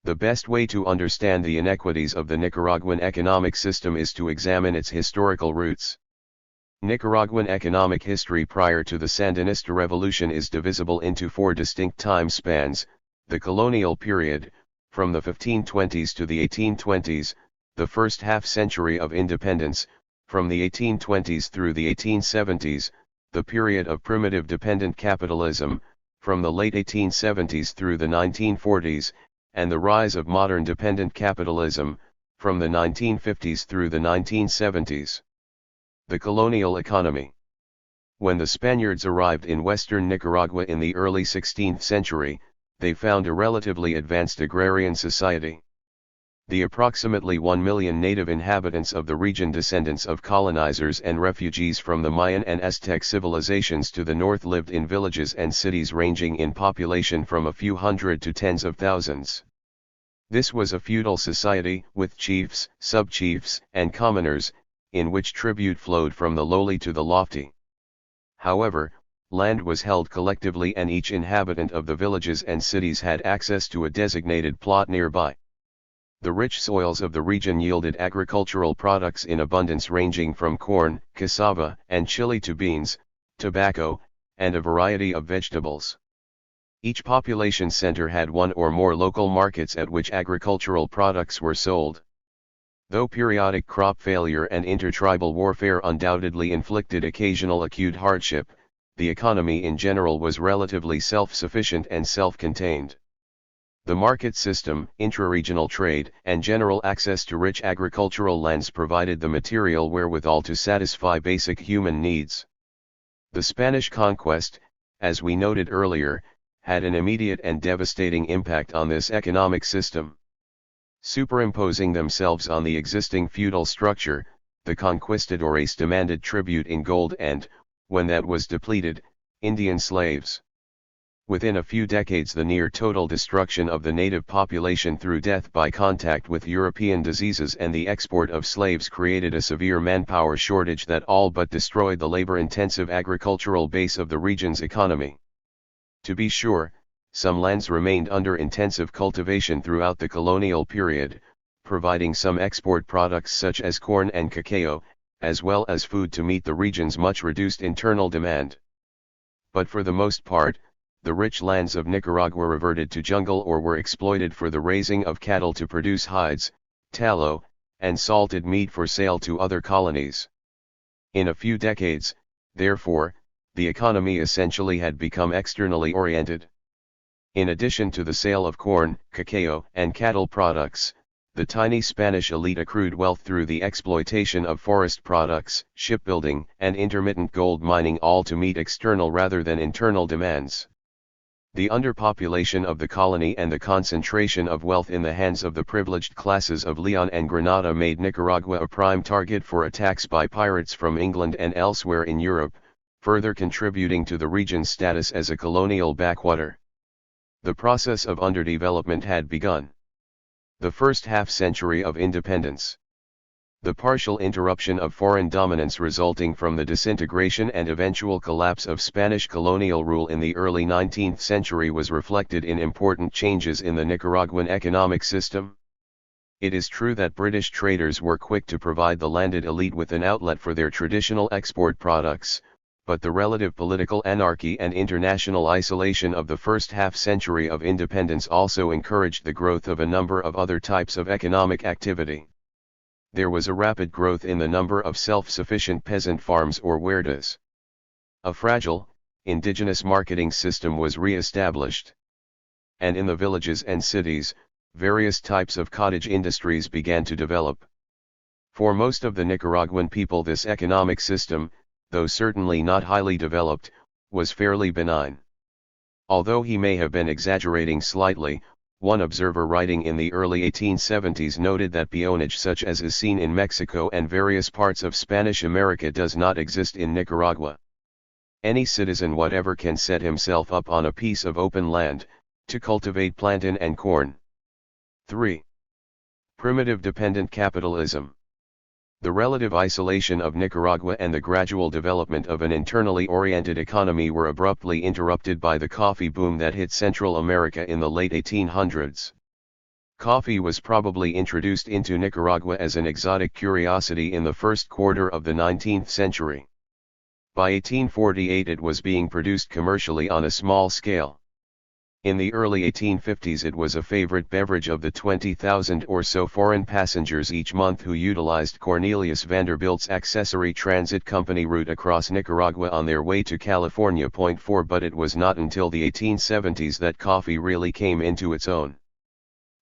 The best way to understand the inequities of the Nicaraguan economic system is to examine its historical roots. Nicaraguan economic history prior to the Sandinista revolution is divisible into four distinct time spans: the colonial period, from the 1520s to the 1820s, the first half-century of independence, from the 1820s through the 1870s, the period of primitive dependent capitalism, from the late 1870s through the 1940s, and the rise of modern dependent capitalism, from the 1950s through the 1970s. The colonial economy. When the Spaniards arrived in western Nicaragua in the early 16th century, they found a relatively advanced agrarian society. The approximately 1 million native inhabitants of the region, descendants of colonizers and refugees from the Mayan and Aztec civilizations to the north, lived in villages and cities ranging in population from a few hundred to tens of thousands. This was a feudal society, with chiefs, sub-chiefs, and commoners, in which tribute flowed from the lowly to the lofty. However, land was held collectively and each inhabitant of the villages and cities had access to a designated plot nearby. The rich soils of the region yielded agricultural products in abundance ranging from corn, cassava, and chili to beans, tobacco, and a variety of vegetables. Each population center had one or more local markets at which agricultural products were sold. Though periodic crop failure and intertribal warfare undoubtedly inflicted occasional acute hardship, the economy in general was relatively self-sufficient and self-contained. The market system, intra-regional trade, and general access to rich agricultural lands provided the material wherewithal to satisfy basic human needs. The Spanish conquest, as we noted earlier, had an immediate and devastating impact on this economic system. Superimposing themselves on the existing feudal structure, the conquistadores demanded tribute in gold and, when that was depleted, Indian slaves. Within a few decades, the near total destruction of the native population through death by contact with European diseases and the export of slaves created a severe manpower shortage that all but destroyed the labor-intensive agricultural base of the region's economy. To be sure, some lands remained under intensive cultivation throughout the colonial period, providing some export products such as corn and cacao, as well as food to meet the region's much reduced internal demand. But for the most part, the rich lands of Nicaragua reverted to jungle or were exploited for the raising of cattle to produce hides, tallow, and salted meat for sale to other colonies. In a few decades, therefore, the economy essentially had become externally oriented. In addition to the sale of corn, cacao, and cattle products, the tiny Spanish elite accrued wealth through the exploitation of forest products, shipbuilding, and intermittent gold mining, all to meet external rather than internal demands. The underpopulation of the colony and the concentration of wealth in the hands of the privileged classes of Leon and Granada made Nicaragua a prime target for attacks by pirates from England and elsewhere in Europe, further contributing to the region's status as a colonial backwater. The process of underdevelopment had begun. The first half-century of independence. The partial interruption of foreign dominance resulting from the disintegration and eventual collapse of Spanish colonial rule in the early 19th century was reflected in important changes in the Nicaraguan economic system. It is true that British traders were quick to provide the landed elite with an outlet for their traditional export products, but the relative political anarchy and international isolation of the first half-century of independence also encouraged the growth of a number of other types of economic activity. There was a rapid growth in the number of self-sufficient peasant farms or huertas. A fragile, indigenous marketing system was re-established. And in the villages and cities, various types of cottage industries began to develop. For most of the Nicaraguan people, this economic system, though certainly not highly developed, was fairly benign. Although he may have been exaggerating slightly, one observer writing in the early 1870s noted that peonage such as is seen in Mexico and various parts of Spanish America does not exist in Nicaragua. Any citizen whatever can set himself up on a piece of open land, to cultivate plantain and corn. 3. Primitive dependent capitalism. The relative isolation of Nicaragua and the gradual development of an internally oriented economy were abruptly interrupted by the coffee boom that hit Central America in the late 1800s. Coffee was probably introduced into Nicaragua as an exotic curiosity in the first quarter of the 19th century. By 1848 it was being produced commercially on a small scale. In the early 1850s it was a favorite beverage of the 20,000 or so foreign passengers each month who utilized Cornelius Vanderbilt's accessory transit company route across Nicaragua on their way to California. 4 But it was not until the 1870s that coffee really came into its own.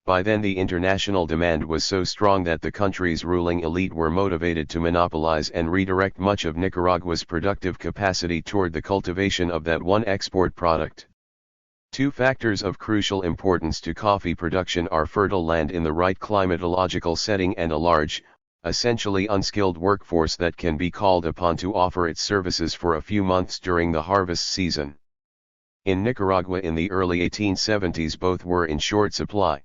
By then the international demand was so strong that the country's ruling elite were motivated to monopolize and redirect much of Nicaragua's productive capacity toward the cultivation of that one export product. Two factors of crucial importance to coffee production are fertile land in the right climatological setting and a large, essentially unskilled workforce that can be called upon to offer its services for a few months during the harvest season. In Nicaragua in the early 1870s both were in short supply.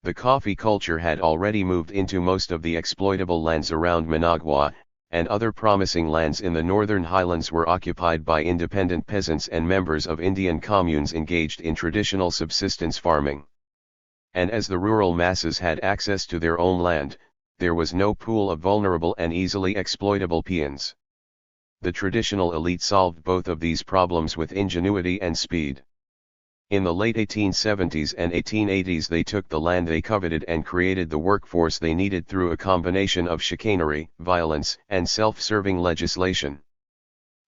The coffee culture had already moved into most of the exploitable lands around Managua, and other promising lands in the northern highlands were occupied by independent peasants and members of Indian communes engaged in traditional subsistence farming. And as the rural masses had access to their own land, there was no pool of vulnerable and easily exploitable peons. The traditional elite solved both of these problems with ingenuity and speed. In the late 1870s and 1880s they took the land they coveted and created the workforce they needed through a combination of chicanery, violence, and self-serving legislation.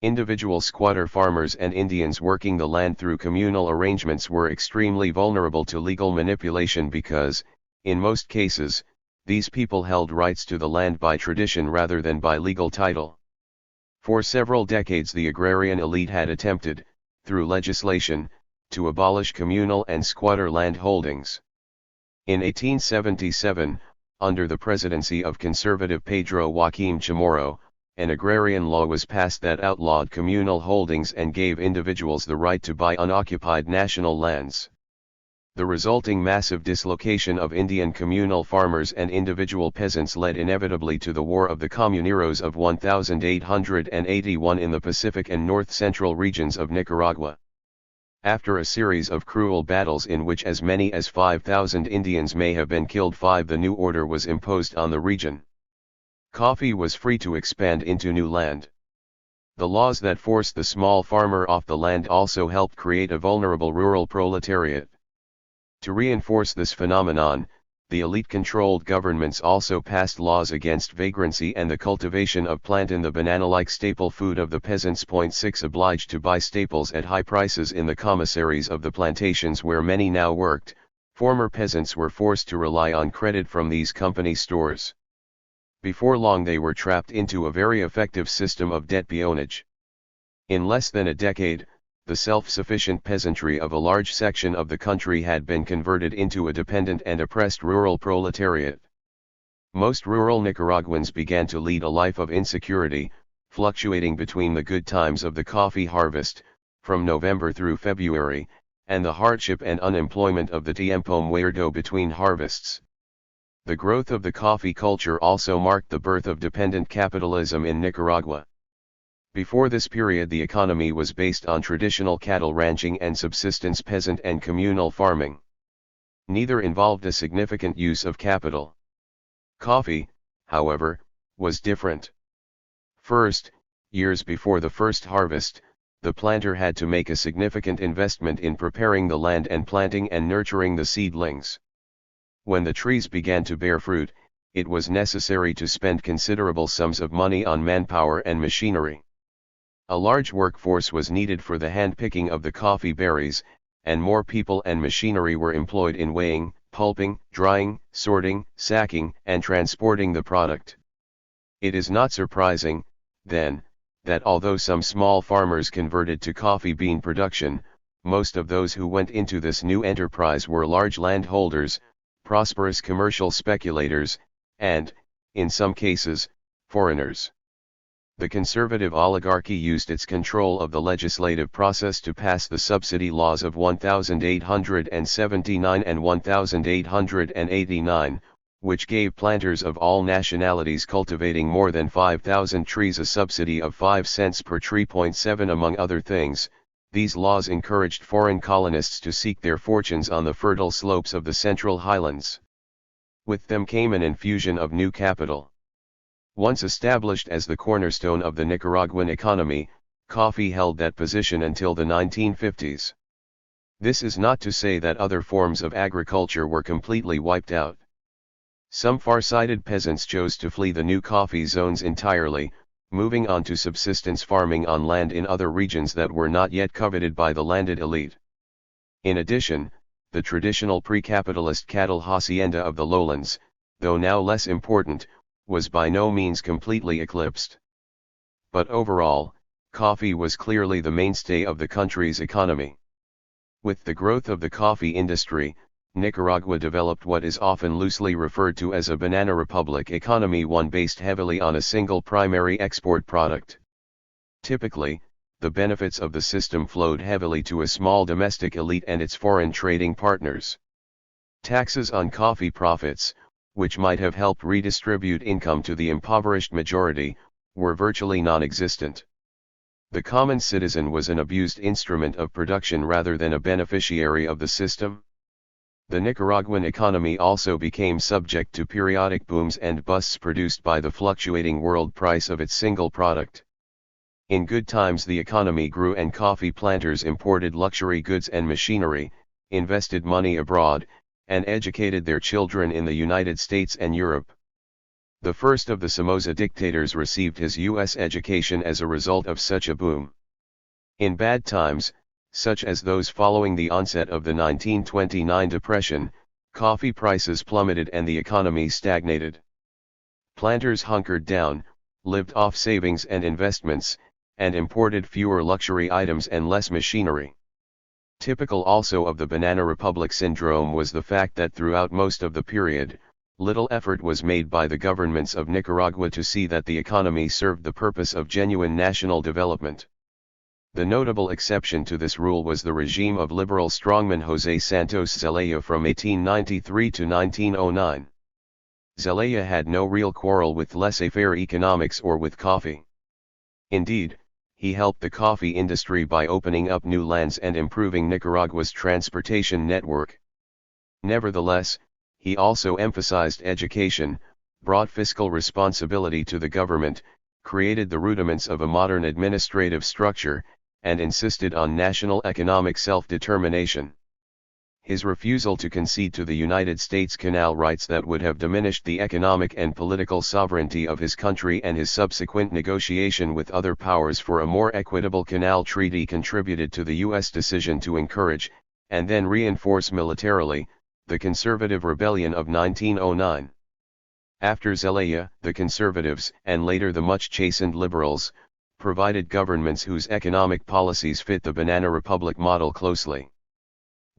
Individual squatter farmers and Indians working the land through communal arrangements were extremely vulnerable to legal manipulation because, in most cases, these people held rights to the land by tradition rather than by legal title. For several decades the agrarian elite had attempted, through legislation, to abolish communal and squatter land holdings. In 1877, under the presidency of conservative Pedro Joaquim Chamorro, an agrarian law was passed that outlawed communal holdings and gave individuals the right to buy unoccupied national lands. The resulting massive dislocation of Indian communal farmers and individual peasants led inevitably to the War of the Comuneros of 1881 in the Pacific and north-central regions of Nicaragua. After a series of cruel battles in which as many as 5,000 Indians may have been killed, the new order was imposed on the region. Coffee was free to expand into new land. The laws that forced the small farmer off the land also helped create a vulnerable rural proletariat. To reinforce this phenomenon, the elite-controlled governments also passed laws against vagrancy and the cultivation of plantain, the banana-like staple food of the peasants. 6 Obliged to buy staples at high prices in the commissaries of the plantations where many now worked, former peasants were forced to rely on credit from these company stores. Before long they were trapped into a very effective system of debt peonage. In less than a decade, the self-sufficient peasantry of a large section of the country had been converted into a dependent and oppressed rural proletariat. Most rural Nicaraguans began to lead a life of insecurity, fluctuating between the good times of the coffee harvest, from November through February, and the hardship and unemployment of the tiempo muerto between harvests. The growth of the coffee culture also marked the birth of dependent capitalism in Nicaragua. Before this period the economy was based on traditional cattle ranching and subsistence peasant and communal farming. Neither involved a significant use of capital. Coffee, however, was different. First, years before the first harvest, the planter had to make a significant investment in preparing the land and planting and nurturing the seedlings. When the trees began to bear fruit, it was necessary to spend considerable sums of money on manpower and machinery. A large workforce was needed for the hand-picking of the coffee berries, and more people and machinery were employed in weighing, pulping, drying, sorting, sacking, and transporting the product. It is not surprising, then, that although some small farmers converted to coffee bean production, most of those who went into this new enterprise were large landholders, prosperous commercial speculators, and, in some cases, foreigners. The conservative oligarchy used its control of the legislative process to pass the subsidy laws of 1879 and 1889, which gave planters of all nationalities cultivating more than 5,000 trees a subsidy of 5 cents per tree. 7 Among other things, these laws encouraged foreign colonists to seek their fortunes on the fertile slopes of the Central Highlands. With them came an infusion of new capital. Once established as the cornerstone of the Nicaraguan economy, coffee held that position until the 1950s. This is not to say that other forms of agriculture were completely wiped out. Some far-sighted peasants chose to flee the new coffee zones entirely, moving on to subsistence farming on land in other regions that were not yet coveted by the landed elite. In addition, the traditional pre-capitalist cattle hacienda of the lowlands, though now less important, was by no means completely eclipsed. But overall, coffee was clearly the mainstay of the country's economy. With the growth of the coffee industry, Nicaragua developed what is often loosely referred to as a banana republic economy, one based heavily on a single primary export product. Typically, the benefits of the system flowed heavily to a small domestic elite and its foreign trading partners. Taxes on coffee profits, which might have helped redistribute income to the impoverished majority, were virtually non-existent. The common citizen was an abused instrument of production rather than a beneficiary of the system. The Nicaraguan economy also became subject to periodic booms and busts produced by the fluctuating world price of its single product. In good times the economy grew and coffee planters imported luxury goods and machinery, invested money abroad, and educated their children in the United States and Europe. The first of the Somoza dictators received his U.S. education as a result of such a boom. In bad times, such as those following the onset of the 1929 Depression, coffee prices plummeted and the economy stagnated. Planters hunkered down, lived off savings and investments, and imported fewer luxury items and less machinery. Typical also of the Banana Republic syndrome was the fact that throughout most of the period, little effort was made by the governments of Nicaragua to see that the economy served the purpose of genuine national development. The notable exception to this rule was the regime of liberal strongman José Santos Zelaya from 1893 to 1909. Zelaya had no real quarrel with laissez-faire economics or with coffee. Indeed, he helped the coffee industry by opening up new lands and improving Nicaragua's transportation network. Nevertheless, he also emphasized education, brought fiscal responsibility to the government, created the rudiments of a modern administrative structure, and insisted on national economic self-determination. His refusal to concede to the United States canal rights that would have diminished the economic and political sovereignty of his country and his subsequent negotiation with other powers for a more equitable canal treaty contributed to the U.S. decision to encourage, and then reinforce militarily, the conservative rebellion of 1909. After Zelaya, the conservatives, and later the much chastened liberals, provided governments whose economic policies fit the Banana Republic model closely.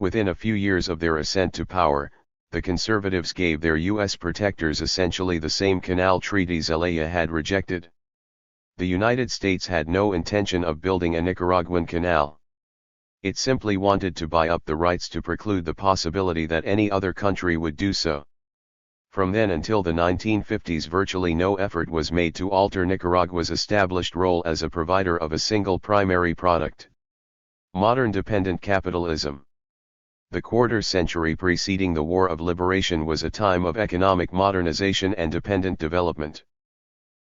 Within a few years of their ascent to power, the conservatives gave their U.S. protectors essentially the same canal treaty Zelaya had rejected. The United States had no intention of building a Nicaraguan canal. It simply wanted to buy up the rights to preclude the possibility that any other country would do so. From then until the 1950s, virtually no effort was made to alter Nicaragua's established role as a provider of a single primary product. Modern dependent capitalism. The quarter-century preceding the War of Liberation was a time of economic modernization and dependent development.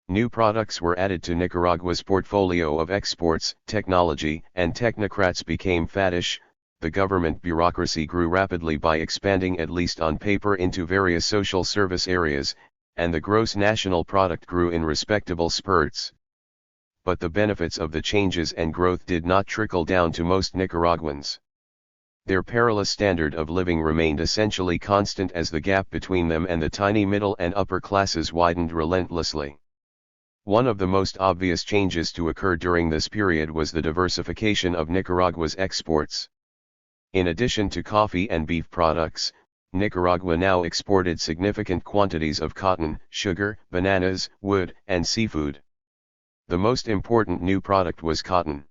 New products were added to Nicaragua's portfolio of exports, technology and technocrats became faddish, the government bureaucracy grew rapidly by expanding at least on paper into various social service areas, and the gross national product grew in respectable spurts. But the benefits of the changes and growth did not trickle down to most Nicaraguans. Their perilous standard of living remained essentially constant as the gap between them and the tiny middle and upper classes widened relentlessly. One of the most obvious changes to occur during this period was the diversification of Nicaragua's exports. In addition to coffee and beef products, Nicaragua now exported significant quantities of cotton, sugar, bananas, wood, and seafood. The most important new product was cotton.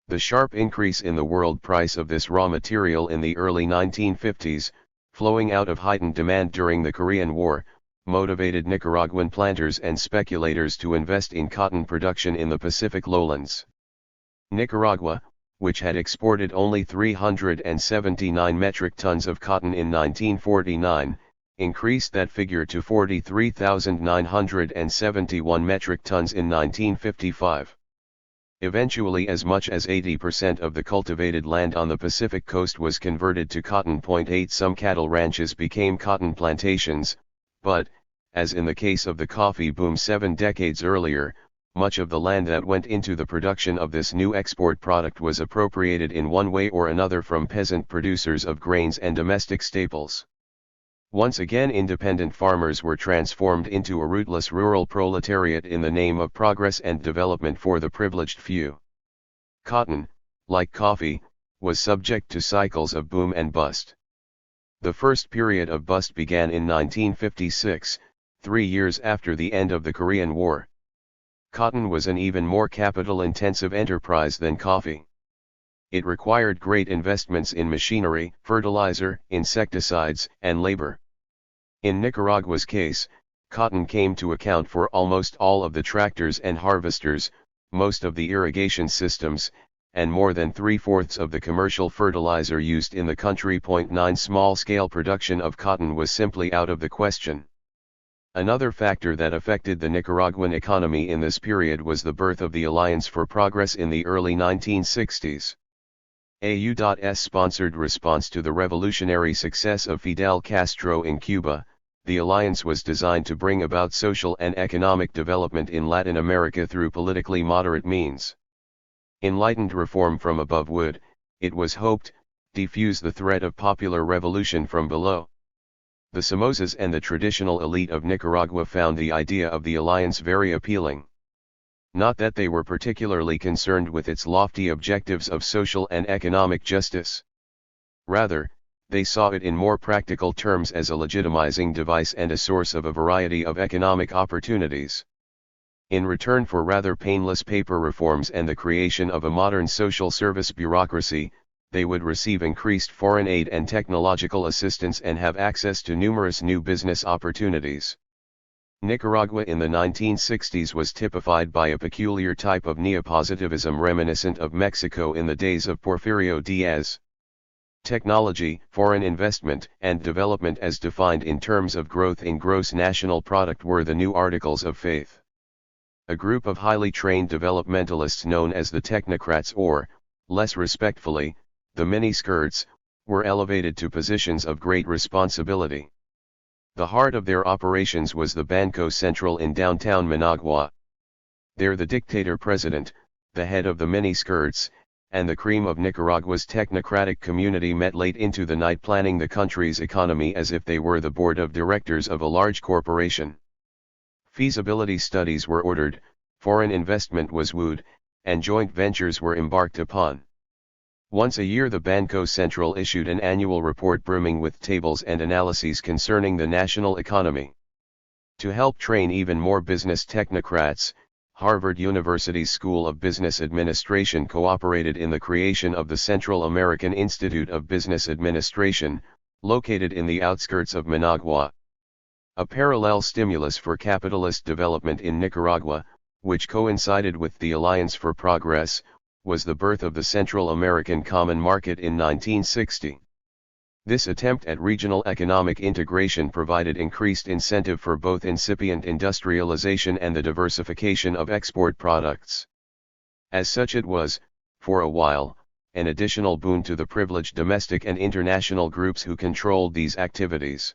The sharp increase in the world price of this raw material in the early 1950s, flowing out of heightened demand during the Korean War, motivated Nicaraguan planters and speculators to invest in cotton production in the Pacific lowlands. Nicaragua, which had exported only 379 metric tons of cotton in 1949, increased that figure to 43,971 metric tons in 1955. Eventually as much as 80% of the cultivated land on the Pacific coast was converted to cotton. 8 Some cattle ranches became cotton plantations, but, as in the case of the coffee boom 7 decades earlier, much of the land that went into the production of this new export product was appropriated in one way or another from peasant producers of grains and domestic staples. Once again, independent farmers were transformed into a rootless rural proletariat in the name of progress and development for the privileged few. Cotton, like coffee, was subject to cycles of boom and bust. The first period of bust began in 1956, 3 years after the end of the Korean War. Cotton was an even more capital-intensive enterprise than coffee. It required great investments in machinery, fertilizer, insecticides, and labor. In Nicaragua's case, cotton came to account for almost all of the tractors and harvesters, most of the irrigation systems, and more than 3/4 of the commercial fertilizer used in the country. 9 Small-scale production of cotton was simply out of the question. Another factor that affected the Nicaraguan economy in this period was the birth of the Alliance for Progress in the early 1960s. AU's sponsored response to the revolutionary success of Fidel Castro in Cuba, the alliance was designed to bring about social and economic development in Latin America through politically moderate means. Enlightened reform from above would, it was hoped, defuse the threat of popular revolution from below. The Somozas and the traditional elite of Nicaragua found the idea of the alliance very appealing. Not that they were particularly concerned with its lofty objectives of social and economic justice. Rather, they saw it in more practical terms as a legitimizing device and a source of a variety of economic opportunities. In return for rather painless paper reforms and the creation of a modern social service bureaucracy, they would receive increased foreign aid and technological assistance and have access to numerous new business opportunities. Nicaragua in the 1960s was typified by a peculiar type of neopositivism reminiscent of Mexico in the days of Porfirio Diaz. Technology, foreign investment, and development as defined in terms of growth in gross national product were the new articles of faith. A group of highly trained developmentalists known as the technocrats or, less respectfully, the miniskirts, were elevated to positions of great responsibility. The heart of their operations was the Banco Central in downtown Managua. There the dictator-president, the head of the miniskirts, and the cream of Nicaragua's technocratic community met late into the night planning the country's economy as if they were the board of directors of a large corporation. Feasibility studies were ordered, foreign investment was wooed, and joint ventures were embarked upon. Once a year the Banco Central issued an annual report brimming with tables and analyses concerning the national economy. To help train even more business technocrats, Harvard University's School of Business Administration cooperated in the creation of the Central American Institute of Business Administration, located in the outskirts of Managua. A parallel stimulus for capitalist development in Nicaragua, which coincided with the Alliance for Progress, was the birth of the Central American Common Market in 1960. This attempt at regional economic integration provided increased incentive for both incipient industrialization and the diversification of export products. As such it was, for a while, an additional boon to the privileged domestic and international groups who controlled these activities.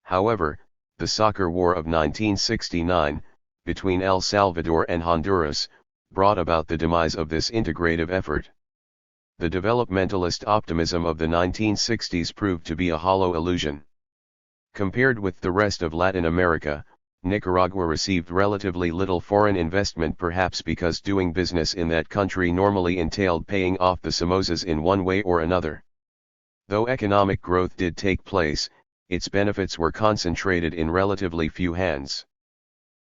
However, the Soccer War of 1969, between El Salvador and Honduras, brought about the demise of this integrative effort. The developmentalist optimism of the 1960s proved to be a hollow illusion. Compared with the rest of Latin America, Nicaragua received relatively little foreign investment, perhaps because doing business in that country normally entailed paying off the Somozas in one way or another. Though economic growth did take place, its benefits were concentrated in relatively few hands.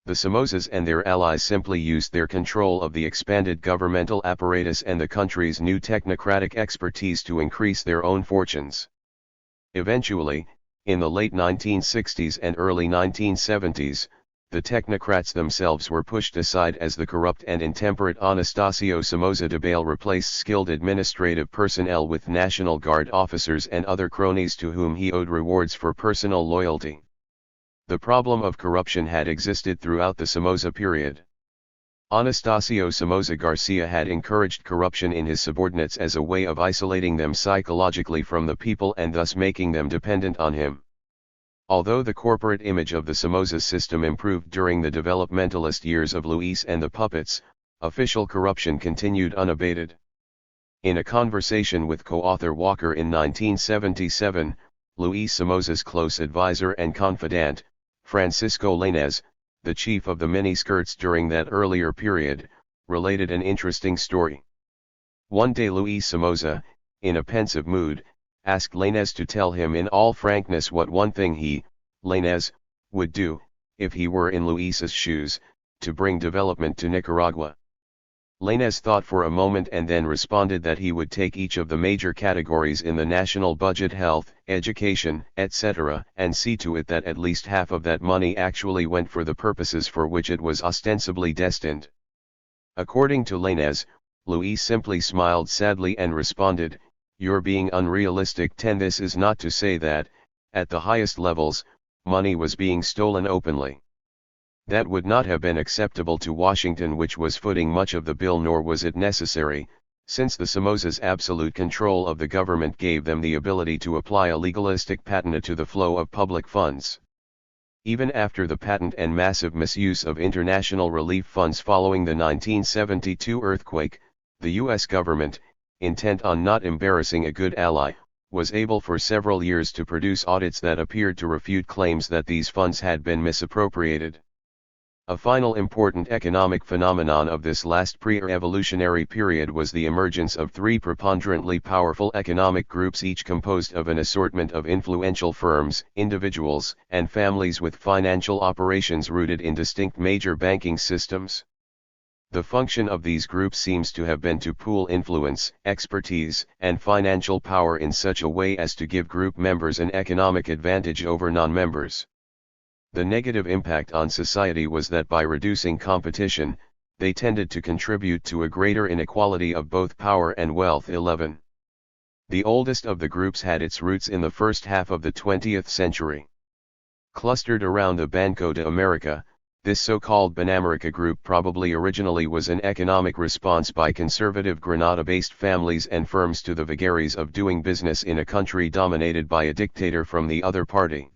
The Somozas and their allies simply used their control of the expanded governmental apparatus and the country's new technocratic expertise to increase their own fortunes. Eventually, in the late 1960s and early 1970s, the technocrats themselves were pushed aside as the corrupt and intemperate Anastasio Somoza Debayle replaced skilled administrative personnel with National Guard officers and other cronies to whom he owed rewards for personal loyalty. The problem of corruption had existed throughout the Somoza period. Anastasio Somoza Garcia had encouraged corruption in his subordinates as a way of isolating them psychologically from the people and thus making them dependent on him. Although the corporate image of the Somoza system improved during the developmentalist years of Luis and the puppets, official corruption continued unabated. In a conversation with co-author Walker in 1977, Luis Somoza's close advisor and confidant, Francisco Lainez, the chief of the miniskirts during that earlier period, related an interesting story. One day Luis Somoza, in a pensive mood, asked Lainez to tell him in all frankness what one thing he, Lainez, would do, if he were in Luis's shoes, to bring development to Nicaragua. Lainez thought for a moment and then responded that he would take each of the major categories in the national budget: health, education, etc., and see to it that at least half of that money actually went for the purposes for which it was ostensibly destined. According to Lainez, Luis simply smiled sadly and responded, "You're being unrealistic. This is not to say that, at the highest levels, money was being stolen openly. That would not have been acceptable to Washington, which was footing much of the bill, nor was it necessary, since the Somozas' absolute control of the government gave them the ability to apply a legalistic patina to the flow of public funds. Even after the patent and massive misuse of international relief funds following the 1972 earthquake, the U.S. government, intent on not embarrassing a good ally, was able for several years to produce audits that appeared to refute claims that these funds had been misappropriated. A final important economic phenomenon of this last pre-evolutionary period was the emergence of three preponderantly powerful economic groups, each composed of an assortment of influential firms, individuals, and families with financial operations rooted in distinct major banking systems. The function of these groups seems to have been to pool influence, expertise, and financial power in such a way as to give group members an economic advantage over non-members. The negative impact on society was that by reducing competition, they tended to contribute to a greater inequality of both power and wealth. 11. The oldest of the groups had its roots in the first half of the 20th century. Clustered around the Banco de America, this so-called Banamerica group probably originally was an economic response by conservative Granada-based families and firms to the vagaries of doing business in a country dominated by a dictator from the other party.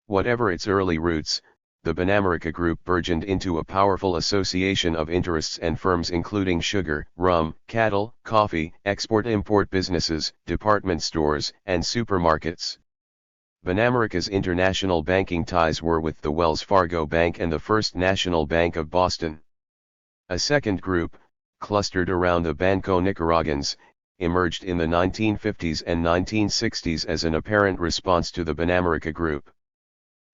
Whatever its early roots, the Banamerica Group burgeoned into a powerful association of interests and firms including sugar, rum, cattle, coffee, export-import businesses, department stores, and supermarkets. Banamerica's international banking ties were with the Wells Fargo Bank and the First National Bank of Boston. A second group, clustered around the Banco Nicaraguans, emerged in the 1950s and 1960s as an apparent response to the Banamerica Group.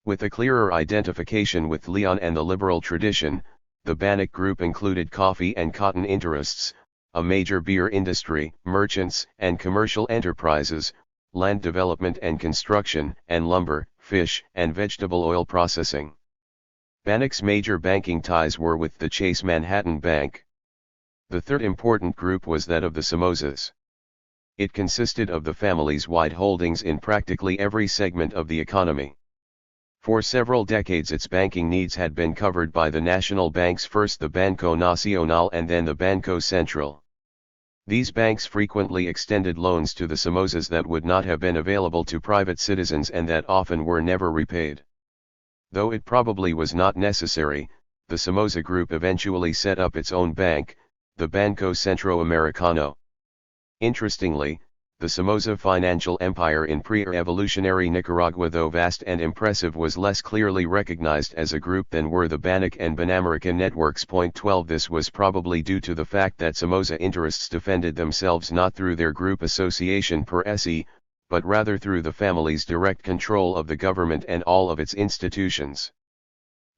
With a clearer identification with Leon and the liberal tradition, the Banic Group included coffee and cotton interests, a major beer industry, merchants and commercial enterprises, land development and construction, and lumber, fish, and vegetable oil processing. Banic's major banking ties were with the Chase Manhattan Bank. The third important group was that of the Somozas. It consisted of the family's wide holdings in practically every segment of the economy. For several decades its banking needs had been covered by the national banks, first the Banco Nacional and then the Banco Central. These banks frequently extended loans to the Somozas that would not have been available to private citizens and that often were never repaid. Though it probably was not necessary, the Somoza Group eventually set up its own bank, the Banco Centroamericano. Interestingly, the Somoza financial empire in pre-evolutionary Nicaragua, though vast and impressive, was less clearly recognized as a group than were the Banic and Banamerica networks. 12. This was probably due to the fact that Somoza interests defended themselves not through their group association per se, but rather through the family's direct control of the government and all of its institutions.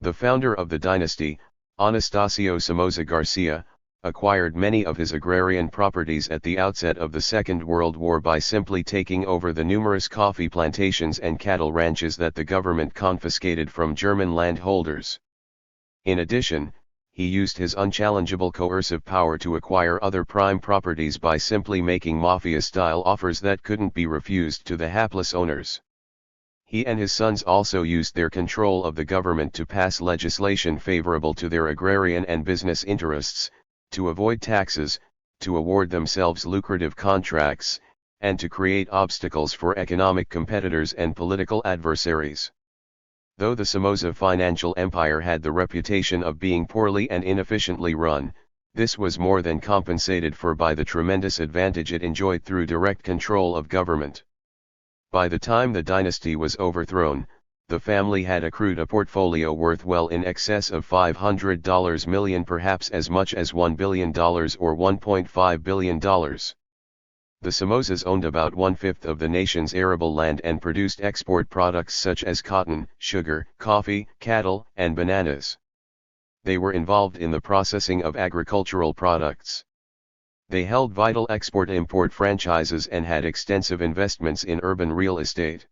The founder of the dynasty, Anastasio Somoza Garcia, acquired many of his agrarian properties at the outset of the Second World War by simply taking over the numerous coffee plantations and cattle ranches that the government confiscated from German landholders. In addition, he used his unchallengeable coercive power to acquire other prime properties by simply making mafia-style offers that couldn't be refused to the hapless owners. He and his sons also used their control of the government to pass legislation favorable to their agrarian and business interests, to avoid taxes, to award themselves lucrative contracts, and to create obstacles for economic competitors and political adversaries. Though the Somoza financial empire had the reputation of being poorly and inefficiently run, this was more than compensated for by the tremendous advantage it enjoyed through direct control of government. By the time the dynasty was overthrown, the family had accrued a portfolio worth well in excess of $500 million, perhaps as much as $1 billion or $1.5 billion. The Somozas owned about one-fifth of the nation's arable land and produced export products such as cotton, sugar, coffee, cattle, and bananas. They were involved in the processing of agricultural products. They held vital export-import franchises and had extensive investments in urban real estate.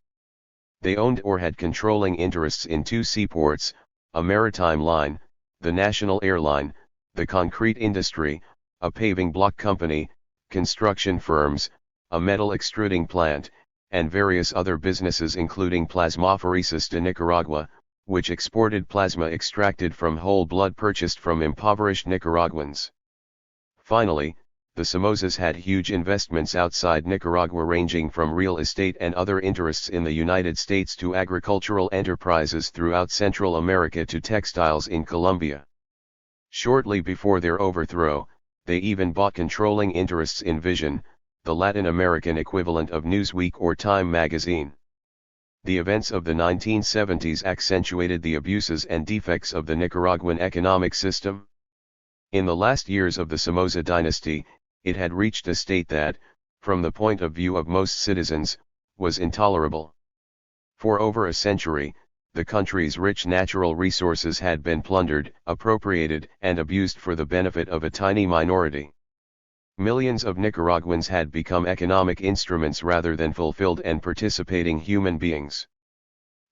They owned or had controlling interests in 2 seaports, a maritime line, the national airline, the concrete industry, a paving block company, construction firms, a metal extruding plant, and various other businesses including Plasmapheresis de Nicaragua, which exported plasma extracted from whole blood purchased from impoverished Nicaraguans. Finally, the Somozas had huge investments outside Nicaragua ranging from real estate and other interests in the United States to agricultural enterprises throughout Central America to textiles in Colombia. Shortly before their overthrow, they even bought controlling interests in Vision, the Latin American equivalent of Newsweek or Time magazine. The events of the 1970s accentuated the abuses and defects of the Nicaraguan economic system. In the last years of the Somoza dynasty, it had reached a state that, from the point of view of most citizens, was intolerable. For over a century, the country's rich natural resources had been plundered, appropriated, and abused for the benefit of a tiny minority. Millions of Nicaraguans had become economic instruments rather than fulfilled and participating human beings.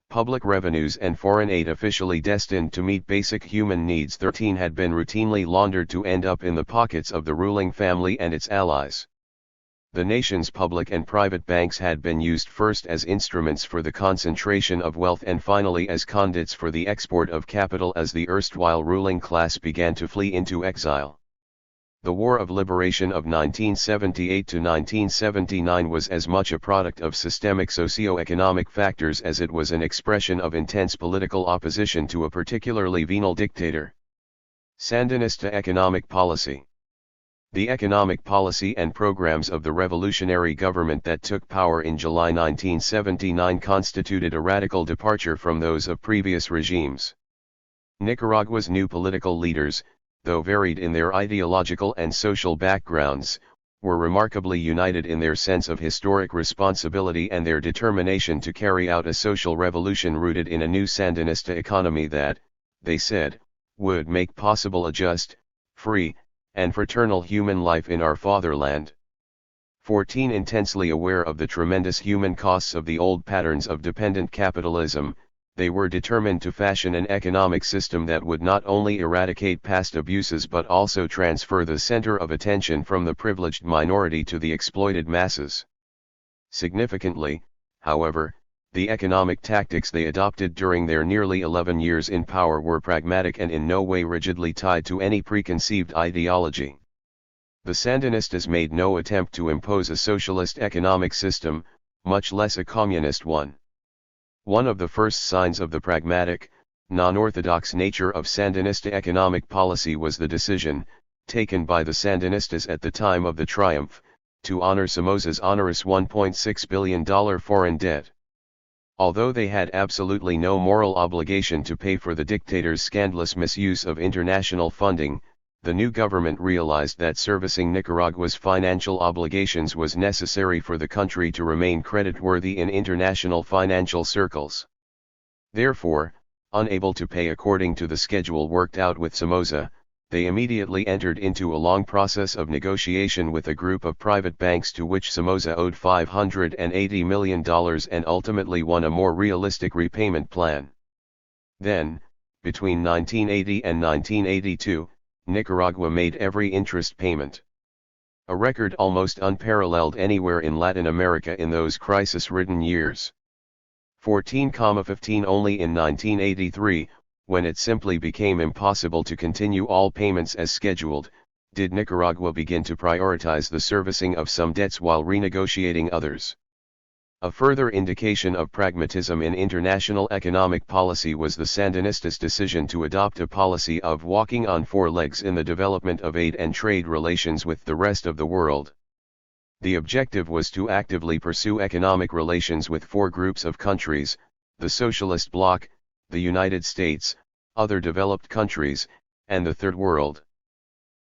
Public revenues and foreign aid officially destined to meet basic human needs 13 had been routinely laundered to end up in the pockets of the ruling family and its allies. The nation's public and private banks had been used first as instruments for the concentration of wealth and finally as conduits for the export of capital as the erstwhile ruling class began to flee into exile. The War of Liberation of 1978 to 1979 was as much a product of systemic socio-economic factors as it was an expression of intense political opposition to a particularly venal dictator. Sandinista economic policy. The economic policy and programs of the revolutionary government that took power in July 1979 constituted a radical departure from those of previous regimes. Nicaragua's new political leaders, though varied in their ideological and social backgrounds, were remarkably united in their sense of historic responsibility and their determination to carry out a social revolution rooted in a new Sandinista economy that, they said, would make possible a just, free, and fraternal human life in our fatherland. 14 Intensely aware of the tremendous human costs of the old patterns of dependent capitalism, they were determined to fashion an economic system that would not only eradicate past abuses but also transfer the center of attention from the privileged minority to the exploited masses. Significantly, however, the economic tactics they adopted during their nearly 11 years in power were pragmatic and in no way rigidly tied to any preconceived ideology. The Sandinistas made no attempt to impose a socialist economic system, much less a communist one. One of the first signs of the pragmatic, non-orthodox nature of Sandinista economic policy was the decision, taken by the Sandinistas at the time of the triumph, to honor Somoza's onerous $1.6 billion foreign debt. Although they had absolutely no moral obligation to pay for the dictator's scandalous misuse of international funding, the new government realized that servicing Nicaragua's financial obligations was necessary for the country to remain creditworthy in international financial circles. Therefore, unable to pay according to the schedule worked out with Somoza, they immediately entered into a long process of negotiation with a group of private banks to which Somoza owed $580 million and ultimately won a more realistic repayment plan. Then, between 1980 and 1982, Nicaragua made every interest payment. A record almost unparalleled anywhere in Latin America in those crisis-ridden years. 14,15 Only in 1983, when it simply became impossible to continue all payments as scheduled, did Nicaragua begin to prioritize the servicing of some debts while renegotiating others. A further indication of pragmatism in international economic policy was the Sandinistas' decision to adopt a policy of walking on four legs in the development of aid and trade relations with the rest of the world. The objective was to actively pursue economic relations with four groups of countries: the Socialist Bloc, the United States, other developed countries, and the Third World.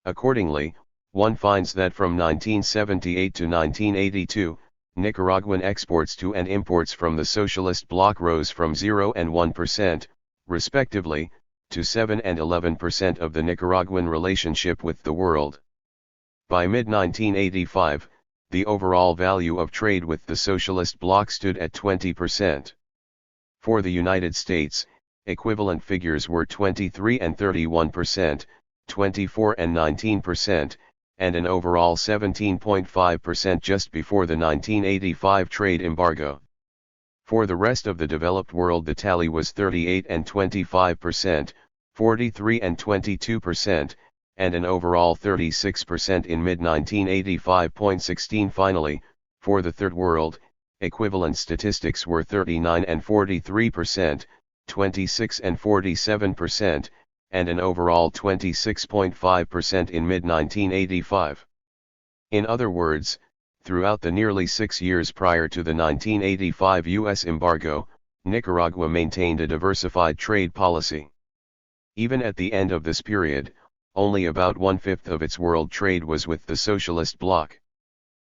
Accordingly, one finds that from 1978 to 1982, Nicaraguan exports to and imports from the Socialist Bloc rose from 0 and 1%, respectively, to 7 and 11% of the Nicaraguan relationship with the world. By mid-1985, the overall value of trade with the Socialist Bloc stood at 20%. For the United States, equivalent figures were 23 and 31%, 24 and 19%, and an overall 17.5% just before the 1985 trade embargo. For the rest of the developed world the tally was 38 and 25%, 43 and 22%, and an overall 36% in mid-1985. 16 Finally, for the Third World, equivalent statistics were 39 and 43%, 26 and 47%, and an overall 26.5% in mid-1985. In other words, throughout the nearly 6 years prior to the 1985 U.S. embargo, Nicaragua maintained a diversified trade policy. Even at the end of this period, only about 1/5 of its world trade was with the socialist bloc.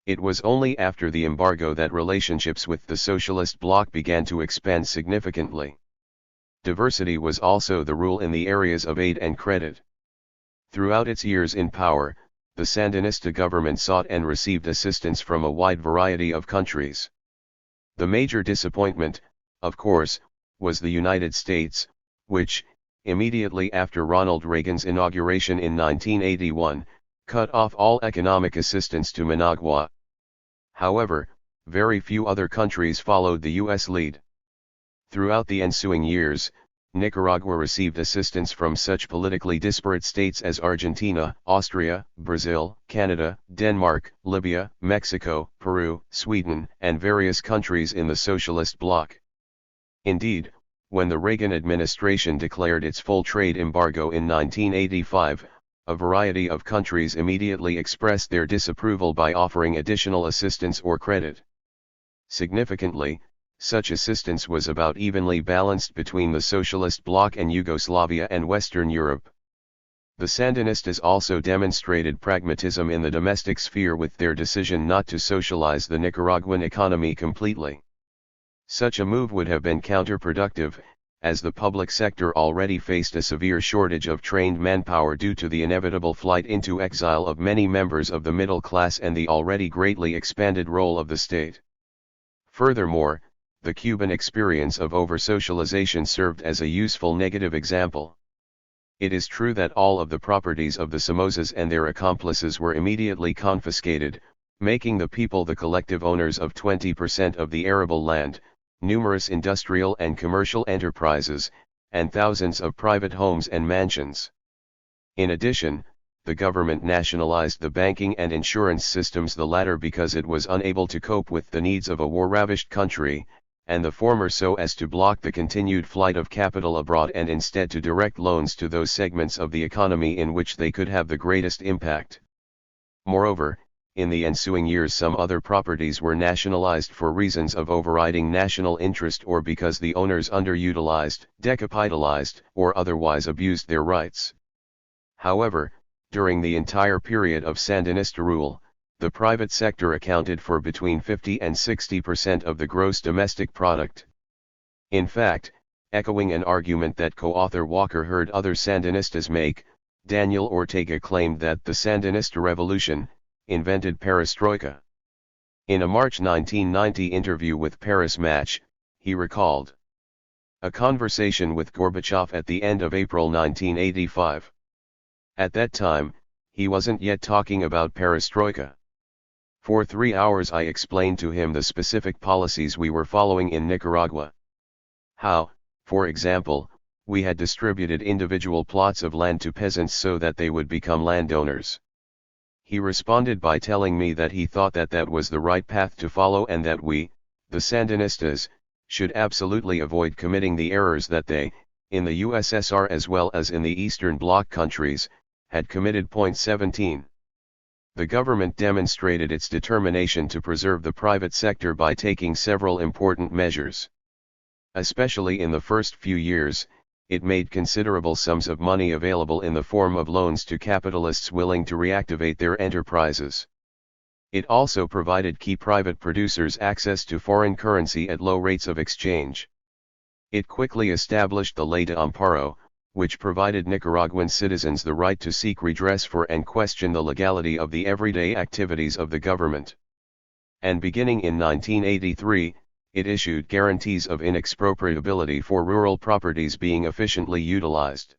It was only after the embargo that relationships with the socialist bloc began to expand significantly. Diversity was also the rule in the areas of aid and credit. Throughout its years in power, the Sandinista government sought and received assistance from a wide variety of countries. The major disappointment, of course, was the United States, which, immediately after Ronald Reagan's inauguration in 1981, cut off all economic assistance to Managua. However, very few other countries followed the U.S. lead. Throughout the ensuing years, Nicaragua received assistance from such politically disparate states as Argentina, Austria, Brazil, Canada, Denmark, Libya, Mexico, Peru, Sweden, and various countries in the socialist bloc. Indeed, when the Reagan administration declared its full trade embargo in 1985, a variety of countries immediately expressed their disapproval by offering additional assistance or credit. Significantly, such assistance was about evenly balanced between the socialist bloc and Yugoslavia and Western Europe. The Sandinistas also demonstrated pragmatism in the domestic sphere with their decision not to socialize the Nicaraguan economy completely. Such a move would have been counterproductive, as the public sector already faced a severe shortage of trained manpower due to the inevitable flight into exile of many members of the middle class and the already greatly expanded role of the state. Furthermore, the Cuban experience of over-socialization served as a useful negative example. It is true that all of the properties of the Somozas and their accomplices were immediately confiscated, making the people the collective owners of 20% of the arable land, numerous industrial and commercial enterprises, and thousands of private homes and mansions. In addition, the government nationalized the banking and insurance systems, the latter because it was unable to cope with the needs of a war-ravished country, and the former so as to block the continued flight of capital abroad and instead to direct loans to those segments of the economy in which they could have the greatest impact. Moreover, in the ensuing years some other properties were nationalized for reasons of overriding national interest or because the owners underutilized, decapitalized, or otherwise abused their rights. However, during the entire period of Sandinista rule, the private sector accounted for between 50 and 60% of the gross domestic product. In fact, echoing an argument that co-author Walker heard other Sandinistas make, Daniel Ortega claimed that the Sandinista revolution invented perestroika. In a March 1990 interview with Paris Match, he recalled a conversation with Gorbachev at the end of April 1985. At that time, he wasn't yet talking about perestroika. For 3 hours I explained to him the specific policies we were following in Nicaragua. How, for example, we had distributed individual plots of land to peasants so that they would become landowners. He responded by telling me that he thought that that was the right path to follow and that we, the Sandinistas, should absolutely avoid committing the errors that they, in the USSR as well as in the Eastern Bloc countries, had committed. 17. The government demonstrated its determination to preserve the private sector by taking several important measures. Especially in the first few years, it made considerable sums of money available in the form of loans to capitalists willing to reactivate their enterprises. It also provided key private producers access to foreign currency at low rates of exchange. It quickly established the Ley de Amparo, which provided Nicaraguan citizens the right to seek redress for and question the legality of the everyday activities of the government. And beginning in 1983, it issued guarantees of inexpropriability for rural properties being efficiently utilized.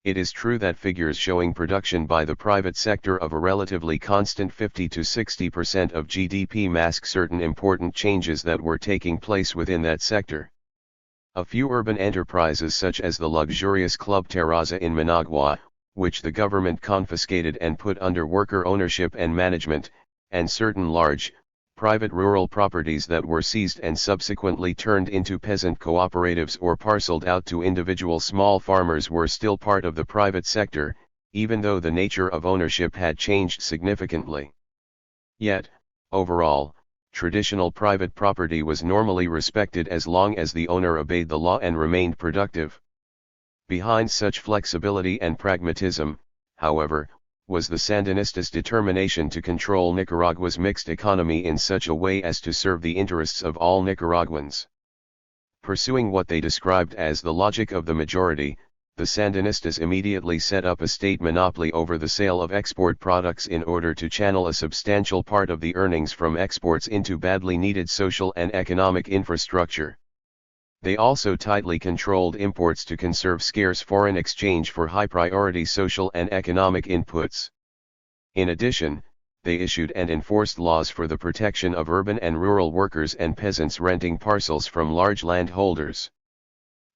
It is true that figures showing production by the private sector of a relatively constant 50 to 60% of GDP mask certain important changes that were taking place within that sector. A few urban enterprises such as the luxurious Club Terraza in Managua, which the government confiscated and put under worker ownership and management, and certain large, private rural properties that were seized and subsequently turned into peasant cooperatives or parceled out to individual small farmers were still part of the private sector, even though the nature of ownership had changed significantly. Yet, overall, traditional private property was normally respected as long as the owner obeyed the law and remained productive. Behind such flexibility and pragmatism, however, was the Sandinistas' determination to control Nicaragua's mixed economy in such a way as to serve the interests of all Nicaraguans. Pursuing what they described as the logic of the majority, the Sandinistas immediately set up a state monopoly over the sale of export products in order to channel a substantial part of the earnings from exports into badly needed social and economic infrastructure. They also tightly controlled imports to conserve scarce foreign exchange for high-priority social and economic inputs. In addition, they issued and enforced laws for the protection of urban and rural workers and peasants renting parcels from large landholders.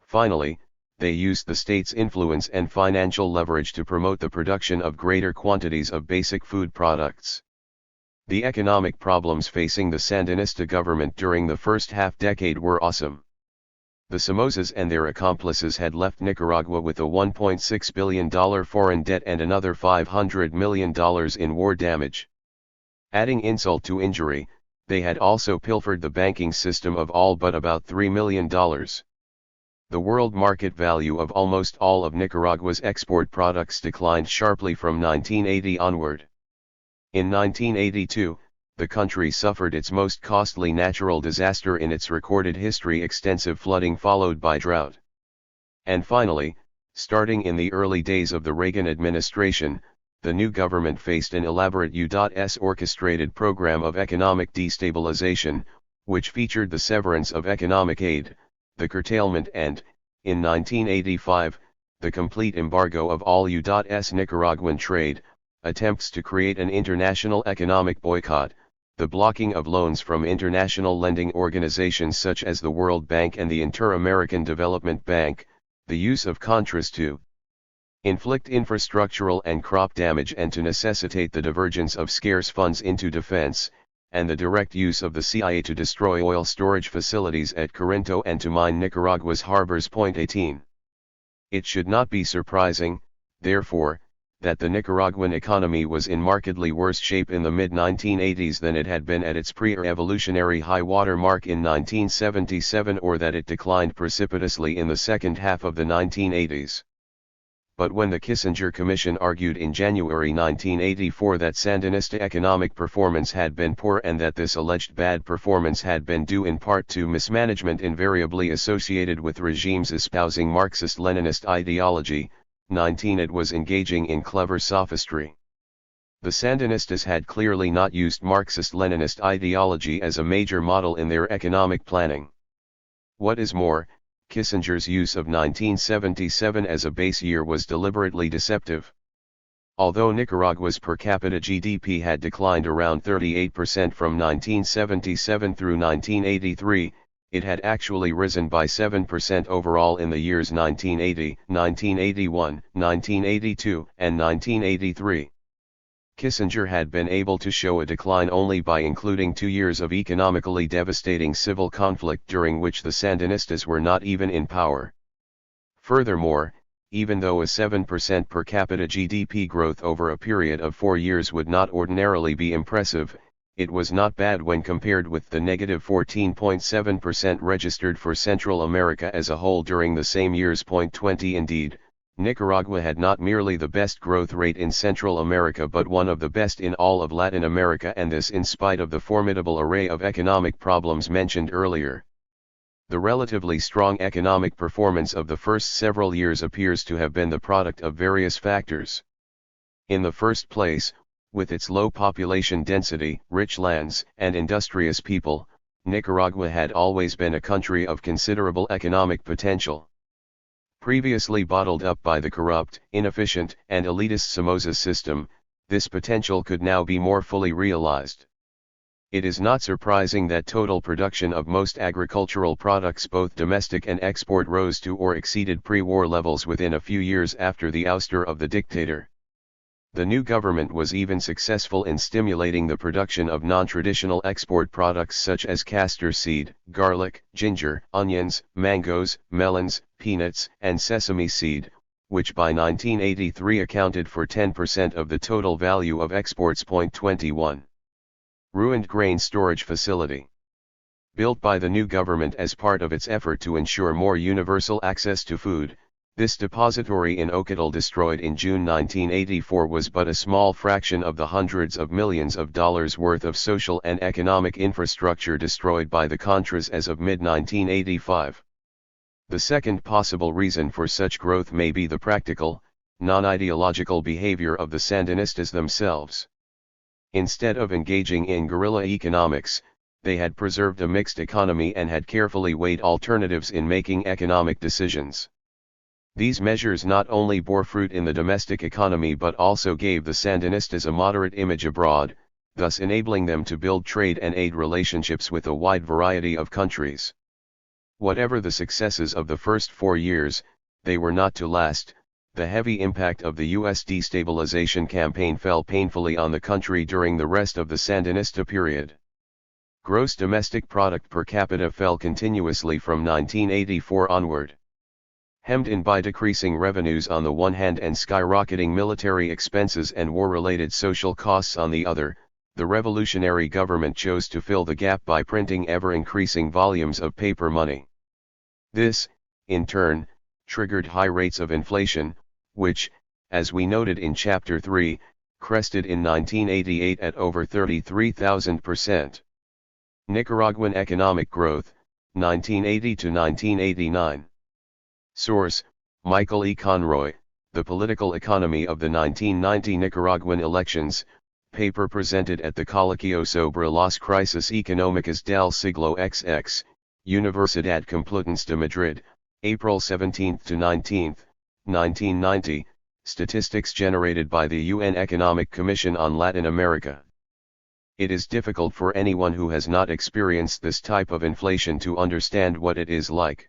Finally, they used the state's influence and financial leverage to promote the production of greater quantities of basic food products. The economic problems facing the Sandinista government during the first half-decade were awesome. The Somozas and their accomplices had left Nicaragua with a $1.6 billion foreign debt and another $500 million in war damage. Adding insult to injury, they had also pilfered the banking system of all but about $3 million. The world market value of almost all of Nicaragua's export products declined sharply from 1980 onward. In 1982, the country suffered its most costly natural disaster in its recorded history, extensive flooding followed by drought. And finally, starting in the early days of the Reagan administration, the new government faced an elaborate U.S. orchestrated program of economic destabilization, which featured the severance of economic aid, the curtailment and, in 1985, the complete embargo of all U.S. Nicaraguan trade, attempts to create an international economic boycott, the blocking of loans from international lending organizations such as the World Bank and the Inter-American Development Bank, the use of contras to inflict infrastructural and crop damage and to necessitate the divergence of scarce funds into defense, and the direct use of the CIA to destroy oil storage facilities at Corinto and to mine Nicaragua's harbors. 18. It should not be surprising, therefore, that the Nicaraguan economy was in markedly worse shape in the mid-1980s than it had been at its pre-revolutionary high water mark in 1977, or that it declined precipitously in the second half of the 1980s. But when the Kissinger Commission argued in January 1984 that Sandinista economic performance had been poor and that this alleged bad performance had been due in part to mismanagement invariably associated with regimes espousing Marxist-Leninist ideology, it was engaging in clever sophistry. The Sandinistas had clearly not used Marxist-Leninist ideology as a major model in their economic planning. What is more, Kissinger's use of 1977 as a base year was deliberately deceptive. Although Nicaragua's per capita GDP had declined around 38% from 1977 through 1983, it had actually risen by 7% overall in the years 1980, 1981, 1982, and 1983. Kissinger had been able to show a decline only by including 2 years of economically devastating civil conflict during which the Sandinistas were not even in power. Furthermore, even though a 7% per capita GDP growth over a period of 4 years would not ordinarily be impressive, it was not bad when compared with the negative 14.7% registered for Central America as a whole during the same years. 20 Indeed, Nicaragua had not merely the best growth rate in Central America but one of the best in all of Latin America, and this in spite of the formidable array of economic problems mentioned earlier. The relatively strong economic performance of the first several years appears to have been the product of various factors. In the first place, with its low population density, rich lands, and industrious people, Nicaragua had always been a country of considerable economic potential. Previously bottled up by the corrupt, inefficient, and elitist Somoza system, this potential could now be more fully realized. It is not surprising that total production of most agricultural products, both domestic and export, rose to or exceeded pre-war levels within a few years after the ouster of the dictator. The new government was even successful in stimulating the production of non-traditional export products such as castor seed, garlic, ginger, onions, mangoes, melons, peanuts, and sesame seed, which by 1983 accounted for 10% of the total value of exports. 21. Ruined grain storage facility. Built by the new government as part of its effort to ensure more universal access to food, this depository in Ocotal, destroyed in June 1984, was but a small fraction of the hundreds of millions of dollars worth of social and economic infrastructure destroyed by the Contras as of mid-1985. The second possible reason for such growth may be the practical, non-ideological behavior of the Sandinistas themselves. Instead of engaging in guerrilla economics, they had preserved a mixed economy and had carefully weighed alternatives in making economic decisions. These measures not only bore fruit in the domestic economy but also gave the Sandinistas a moderate image abroad, thus enabling them to build trade and aid relationships with a wide variety of countries. Whatever the successes of the first 4 years, they were not to last. The heavy impact of the U.S. destabilization campaign fell painfully on the country during the rest of the Sandinista period. Gross domestic product per capita fell continuously from 1984 onward. Hemmed in by decreasing revenues on the one hand and skyrocketing military expenses and war-related social costs on the other, the revolutionary government chose to fill the gap by printing ever-increasing volumes of paper money. This, in turn, triggered high rates of inflation, which, as we noted in Chapter 3, crested in 1988 at over 33,000%. Nicaraguan economic growth, 1980 to 1989. Source: Michael E. Conroy, The Political Economy of the 1990 Nicaraguan Elections, paper presented at the Coloquio sobre las crisis económicas del siglo XX, Universidad Complutense de Madrid, April 17 to 19, 1990, statistics generated by the UN Economic Commission on Latin America. It is difficult for anyone who has not experienced this type of inflation to understand what it is like.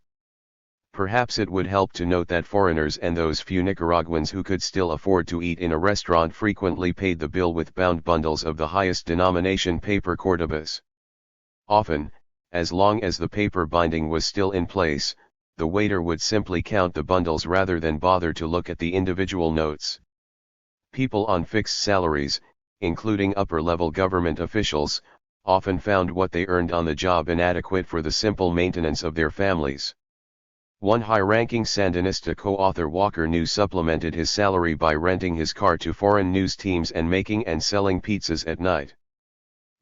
Perhaps it would help to note that foreigners and those few Nicaraguans who could still afford to eat in a restaurant frequently paid the bill with bound bundles of the highest denomination paper Cordobas. Often, as long as the paper binding was still in place, the waiter would simply count the bundles rather than bother to look at the individual notes. People on fixed salaries, including upper-level government officials, often found what they earned on the job inadequate for the simple maintenance of their families. One high-ranking Sandinista co-author Walker New supplemented his salary by renting his car to foreign news teams and making and selling pizzas at night.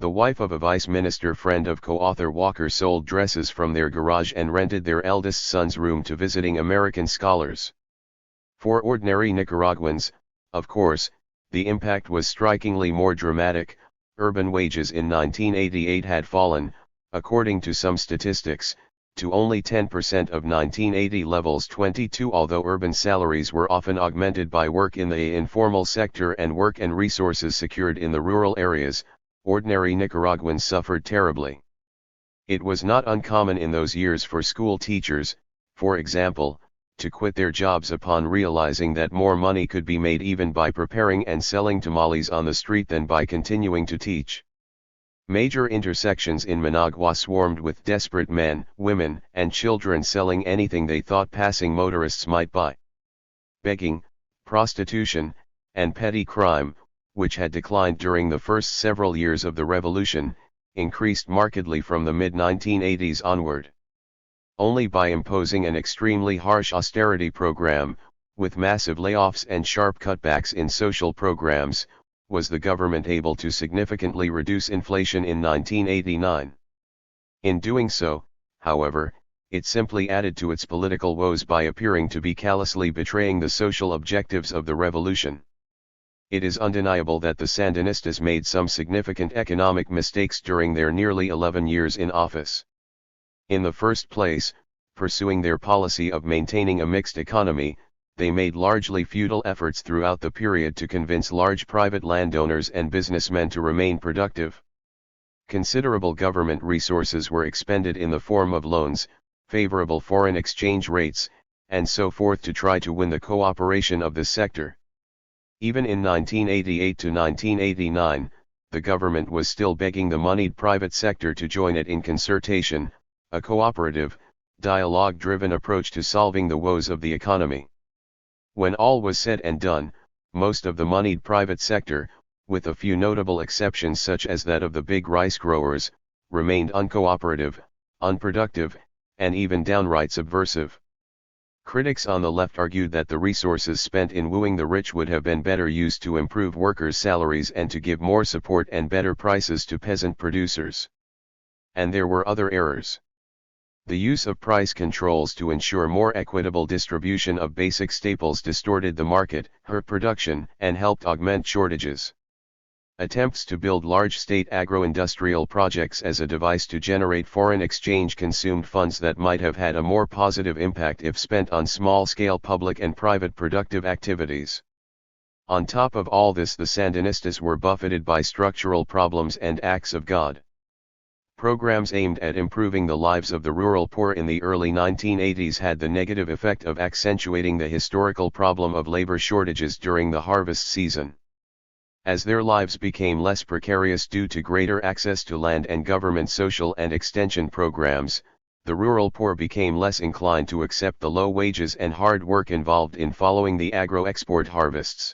The wife of a vice minister friend of co-author Walker sold dresses from their garage and rented their eldest son's room to visiting American scholars. For ordinary Nicaraguans, of course, the impact was strikingly more dramatic. Urban wages in 1988 had fallen, according to some statistics, to only 10% of 1980 levels. 22 Although urban salaries were often augmented by work in the informal sector and work and resources secured in the rural areas, ordinary Nicaraguans suffered terribly. It was not uncommon in those years for school teachers, for example, to quit their jobs upon realizing that more money could be made even by preparing and selling tamales on the street than by continuing to teach. Major intersections in Managua swarmed with desperate men, women, and children selling anything they thought passing motorists might buy. Begging, prostitution, and petty crime, which had declined during the first several years of the revolution, increased markedly from the mid-1980s onward. Only by imposing an extremely harsh austerity program, with massive layoffs and sharp cutbacks in social programs, was the government able to significantly reduce inflation in 1989. In doing so, however, it simply added to its political woes by appearing to be callously betraying the social objectives of the revolution. It is undeniable that the Sandinistas made some significant economic mistakes during their nearly 11 years in office. In the first place, pursuing their policy of maintaining a mixed economy, they made largely futile efforts throughout the period to convince large private landowners and businessmen to remain productive. Considerable government resources were expended in the form of loans, favorable foreign exchange rates, and so forth to try to win the cooperation of this sector. Even in 1988 to 1989, the government was still begging the moneyed private sector to join it in concertation, a cooperative, dialogue-driven approach to solving the woes of the economy. When all was said and done, most of the moneyed private sector, with a few notable exceptions such as that of the big rice growers, remained uncooperative, unproductive, and even downright subversive. Critics on the left argued that the resources spent in wooing the rich would have been better used to improve workers' salaries and to give more support and better prices to peasant producers. And there were other errors. The use of price controls to ensure more equitable distribution of basic staples distorted the market, hurt production, and helped augment shortages. Attempts to build large state agro-industrial projects as a device to generate foreign exchange consumed funds that might have had a more positive impact if spent on small-scale public and private productive activities. On top of all this, the Sandinistas were buffeted by structural problems and acts of God. Programs aimed at improving the lives of the rural poor in the early 1980s had the negative effect of accentuating the historical problem of labor shortages during the harvest season. As their lives became less precarious due to greater access to land and government social and extension programs, the rural poor became less inclined to accept the low wages and hard work involved in following the agro-export harvests.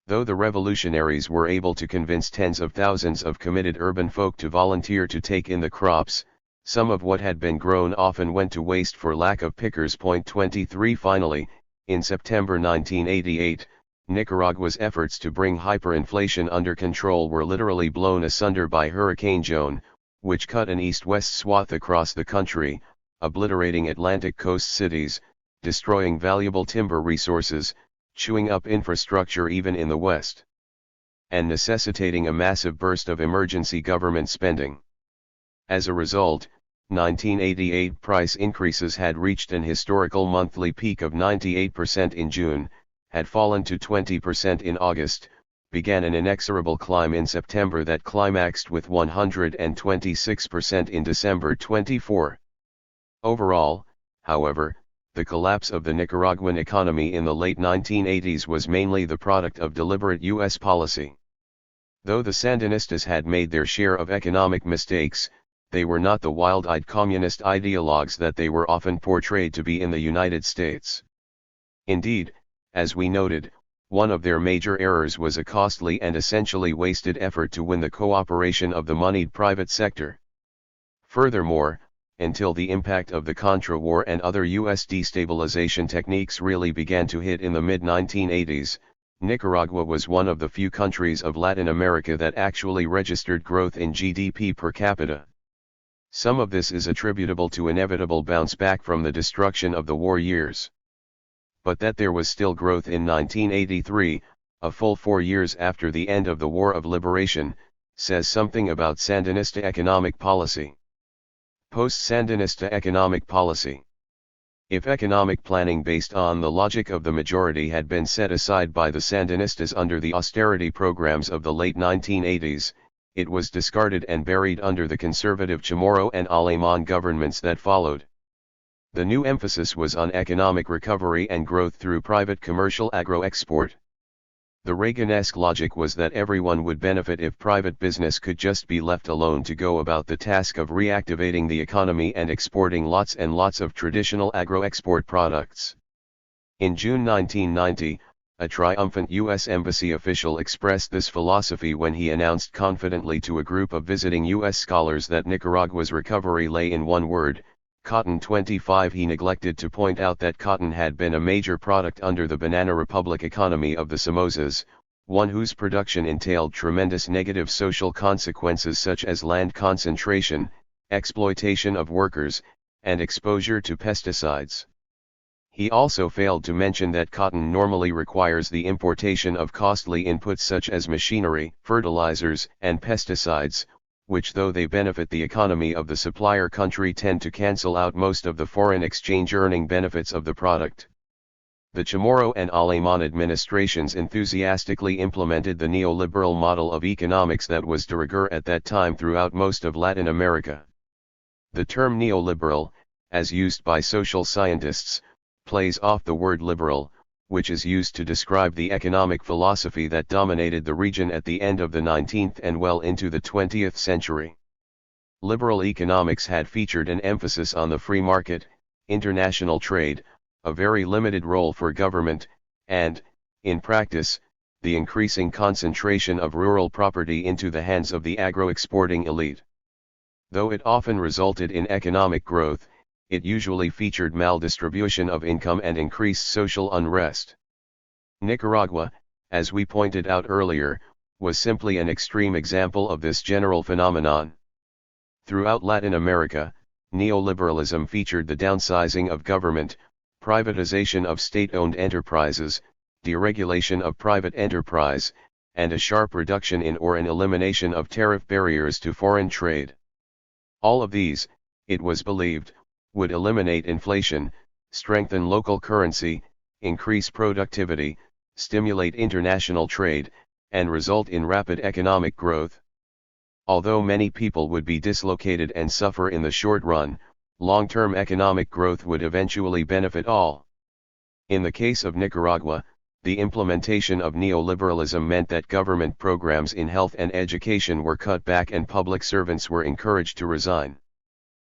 Though the revolutionaries were able to convince tens of thousands of committed urban folk to volunteer to take in the crops, some of what had been grown often went to waste for lack of pickers. 23 Finally, in September 1988, Nicaragua's efforts to bring hyperinflation under control were literally blown asunder by Hurricane Joan, which cut an east-west swath across the country, obliterating Atlantic coast cities, destroying valuable timber resources, chewing up infrastructure even in the West, and necessitating a massive burst of emergency government spending. As a result, 1988 price increases had reached an historical monthly peak of 98% in June, had fallen to 20% in August, began an inexorable climb in September that climaxed with 126% in December 24. Overall, however, the collapse of the Nicaraguan economy in the late 1980s was mainly the product of deliberate U.S. policy. Though the Sandinistas had made their share of economic mistakes, they were not the wild-eyed communist ideologues that they were often portrayed to be in the United States. Indeed, as we noted, one of their major errors was a costly and essentially wasted effort to win the cooperation of the moneyed private sector. Furthermore, until the impact of the Contra War and other U.S. destabilization techniques really began to hit in the mid-1980s, Nicaragua was one of the few countries of Latin America that actually registered growth in GDP per capita. Some of this is attributable to inevitable bounce back from the destruction of the war years. But that there was still growth in 1983, a full 4 years after the end of the War of Liberation, says something about Sandinista economic policy. Post-Sandinista economic policy. If economic planning based on the logic of the majority had been set aside by the Sandinistas under the austerity programs of the late 1980s, it was discarded and buried under the conservative Chamorro and Alemán governments that followed. The new emphasis was on economic recovery and growth through private commercial agro-export. The Reagan-esque logic was that everyone would benefit if private business could just be left alone to go about the task of reactivating the economy and exporting lots and lots of traditional agro-export products. In June 1990, a triumphant U.S. Embassy official expressed this philosophy when he announced confidently to a group of visiting U.S. scholars that Nicaragua's recovery lay in one word: cotton. 25 He neglected to point out that cotton had been a major product under the Banana Republic economy of the Somozas, one whose production entailed tremendous negative social consequences such as land concentration, exploitation of workers, and exposure to pesticides. He also failed to mention that cotton normally requires the importation of costly inputs such as machinery, fertilizers, and pesticides, which, though they benefit the economy of the supplier country, tend to cancel out most of the foreign exchange earning benefits of the product. The Chamorro and Alemán administrations enthusiastically implemented the neoliberal model of economics that was de rigueur at that time throughout most of Latin America. The term neoliberal, as used by social scientists, plays off the word liberal, which is used to describe the economic philosophy that dominated the region at the end of the 19th and well into the 20th century. Liberal economics had featured an emphasis on the free market, international trade, a very limited role for government, and, in practice, the increasing concentration of rural property into the hands of the agro-exporting elite. Though it often resulted in economic growth, it usually featured maldistribution of income and increased social unrest. Nicaragua, as we pointed out earlier, was simply an extreme example of this general phenomenon. Throughout Latin America, neoliberalism featured the downsizing of government, privatization of state-owned enterprises, deregulation of private enterprise, and a sharp reduction in or an elimination of tariff barriers to foreign trade. All of these, it was believed, would eliminate inflation, strengthen local currency, increase productivity, stimulate international trade, and result in rapid economic growth. Although many people would be dislocated and suffer in the short run, long-term economic growth would eventually benefit all. In the case of Nicaragua, the implementation of neoliberalism meant that government programs in health and education were cut back and public servants were encouraged to resign.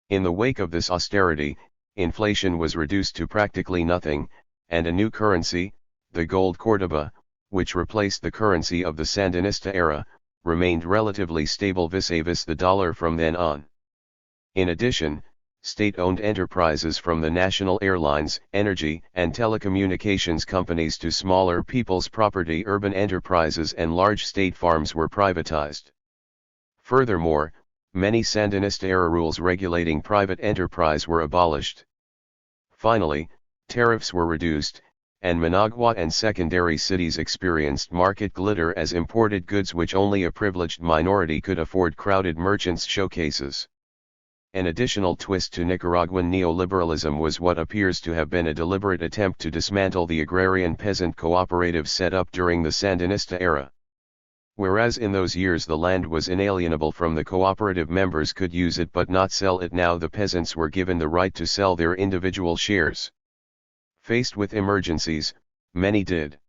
In the wake of this austerity, inflation was reduced to practically nothing, and a new currency, the gold Córdoba, which replaced the currency of the Sandinista era, remained relatively stable vis-a-vis the dollar from then on. In addition, state-owned enterprises from the national airlines, energy, and telecommunications companies to smaller people's property urban enterprises and large state farms were privatized. Furthermore, many Sandinista-era rules regulating private enterprise were abolished. Finally, tariffs were reduced, and Managua and secondary cities experienced market glitter as imported goods which only a privileged minority could afford crowded merchants' showcases. An additional twist to Nicaraguan neoliberalism was what appears to have been a deliberate attempt to dismantle the agrarian peasant cooperative set up during the Sandinista era. Whereas in those years the land was inalienable from the cooperative members could use it but not sell it, now the peasants were given the right to sell their individual shares. Faced with emergencies, many did.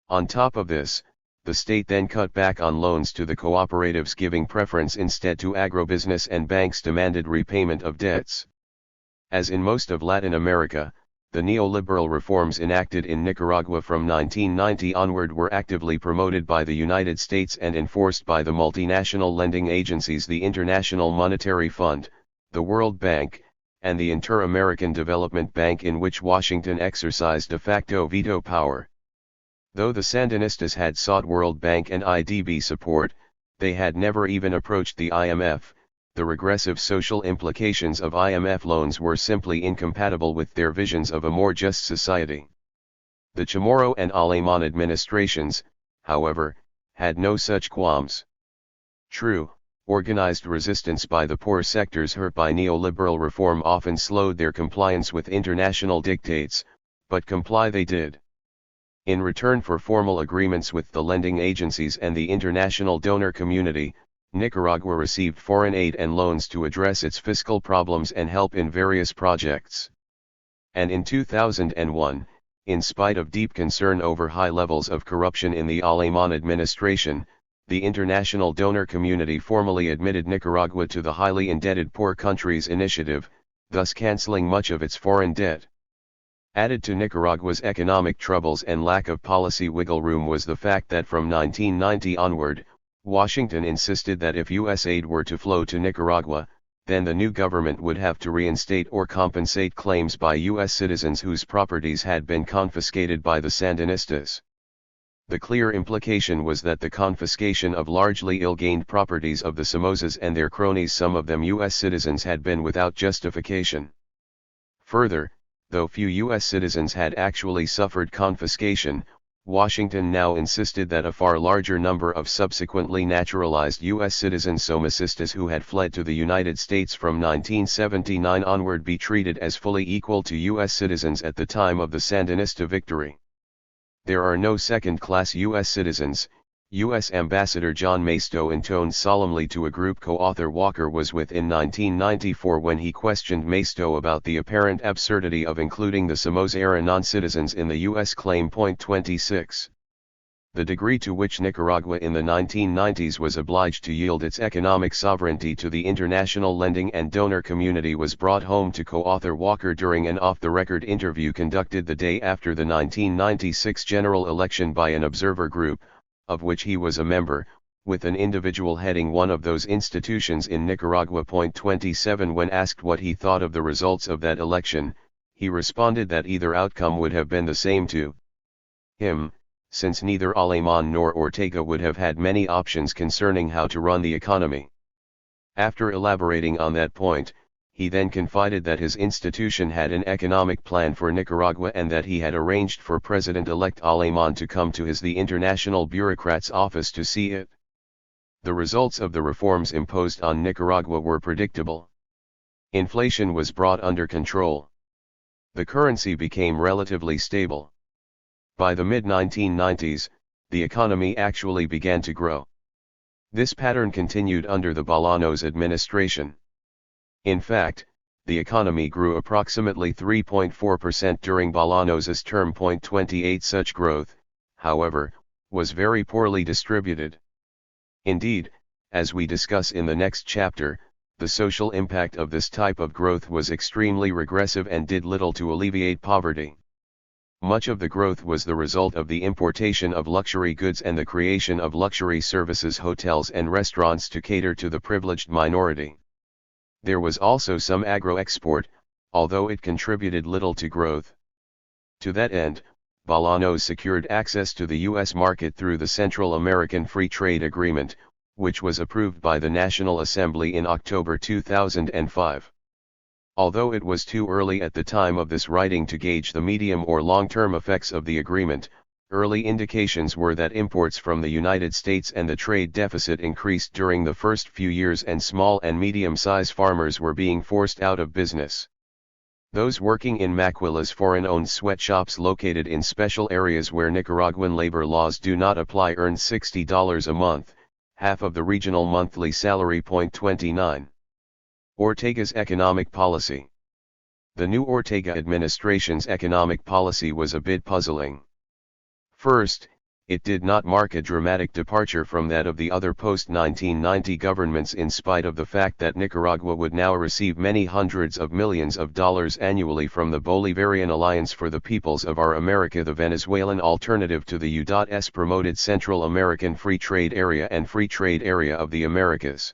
On top of this, the state then cut back on loans to the cooperatives, giving preference instead to agrobusiness, and banks demanded repayment of debts. As in most of Latin America, the neoliberal reforms enacted in Nicaragua from 1990 onward were actively promoted by the United States and enforced by the multinational lending agencies, the International Monetary Fund, the World Bank, and the Inter-American Development Bank, in which Washington exercised de facto veto power. Though the Sandinistas had sought World Bank and IDB support, they had never even approached the IMF. The regressive social implications of IMF loans were simply incompatible with their visions of a more just society. The Chamorro and Alemán administrations, however, had no such qualms. True, organized resistance by the poor sectors hurt by neoliberal reform often slowed their compliance with international dictates, but comply they did. In return for formal agreements with the lending agencies and the international donor community, Nicaragua received foreign aid and loans to address its fiscal problems and help in various projects. And in 2001, in spite of deep concern over high levels of corruption in the Alemán administration, the international donor community formally admitted Nicaragua to the Highly Indebted Poor Countries Initiative, thus canceling much of its foreign debt. Added to Nicaragua's economic troubles and lack of policy wiggle room was the fact that from 1990 onward, Washington insisted that if U.S. aid were to flow to Nicaragua, then the new government would have to reinstate or compensate claims by U.S. citizens whose properties had been confiscated by the Sandinistas. The clear implication was that the confiscation of largely ill-gained properties of the Somozas and their cronies, some of them U.S. citizens, had been without justification. Further, though few U.S. citizens had actually suffered confiscation, Washington now insisted that a far larger number of subsequently naturalized U.S. citizens Somacistas who had fled to the United States from 1979 onward be treated as fully equal to U.S. citizens at the time of the Sandinista victory. There are no second-class U.S. citizens, U.S. Ambassador John Maisto intoned solemnly to a group co-author Walker was with in 1994 when he questioned Maisto about the apparent absurdity of including the Somoza-era non-citizens in the U.S. claim. 26. The degree to which Nicaragua in the 1990s was obliged to yield its economic sovereignty to the international lending and donor community was brought home to co-author Walker during an off-the-record interview conducted the day after the 1996 general election by an observer group, of which he was a member, with an individual heading one of those institutions in Nicaragua. 27 When asked what he thought of the results of that election, he responded that either outcome would have been the same to him, since neither Alemán nor Ortega would have had many options concerning how to run the economy. After elaborating on that point, he then confided that his institution had an economic plan for Nicaragua and that he had arranged for President-elect Alemán to come to the international bureaucrat's office to see it. The results of the reforms imposed on Nicaragua were predictable. Inflation was brought under control. The currency became relatively stable. By the mid-1990s, the economy actually began to grow. This pattern continued under the Bolaños administration. In fact, the economy grew approximately 3.4% during Bolaños's term. 28 Such growth, however, was very poorly distributed. Indeed, as we discuss in the next chapter, the social impact of this type of growth was extremely regressive and did little to alleviate poverty. Much of the growth was the result of the importation of luxury goods and the creation of luxury services, hotels and restaurants to cater to the privileged minority. There was also some agro-export, although it contributed little to growth. To that end, Bolaños secured access to the U.S. market through the Central American Free Trade Agreement, which was approved by the National Assembly in October 2005. Although it was too early at the time of this writing to gauge the medium or long-term effects of the agreement, early indications were that imports from the United States and the trade deficit increased during the first few years and small and medium-sized farmers were being forced out of business. Those working in maquilas, foreign-owned sweatshops located in special areas where Nicaraguan labor laws do not apply, earned $60 a month, half of the regional monthly salary. 29. Ortega's economic policy. The new Ortega administration's economic policy was a bit puzzling. First, it did not mark a dramatic departure from that of the other post-1990 governments, in spite of the fact that Nicaragua would now receive many hundreds of millions of dollars annually from the Bolivarian Alliance for the Peoples of Our America, the Venezuelan alternative to the U.S. promoted Central American Free Trade Area and Free Trade Area of the Americas.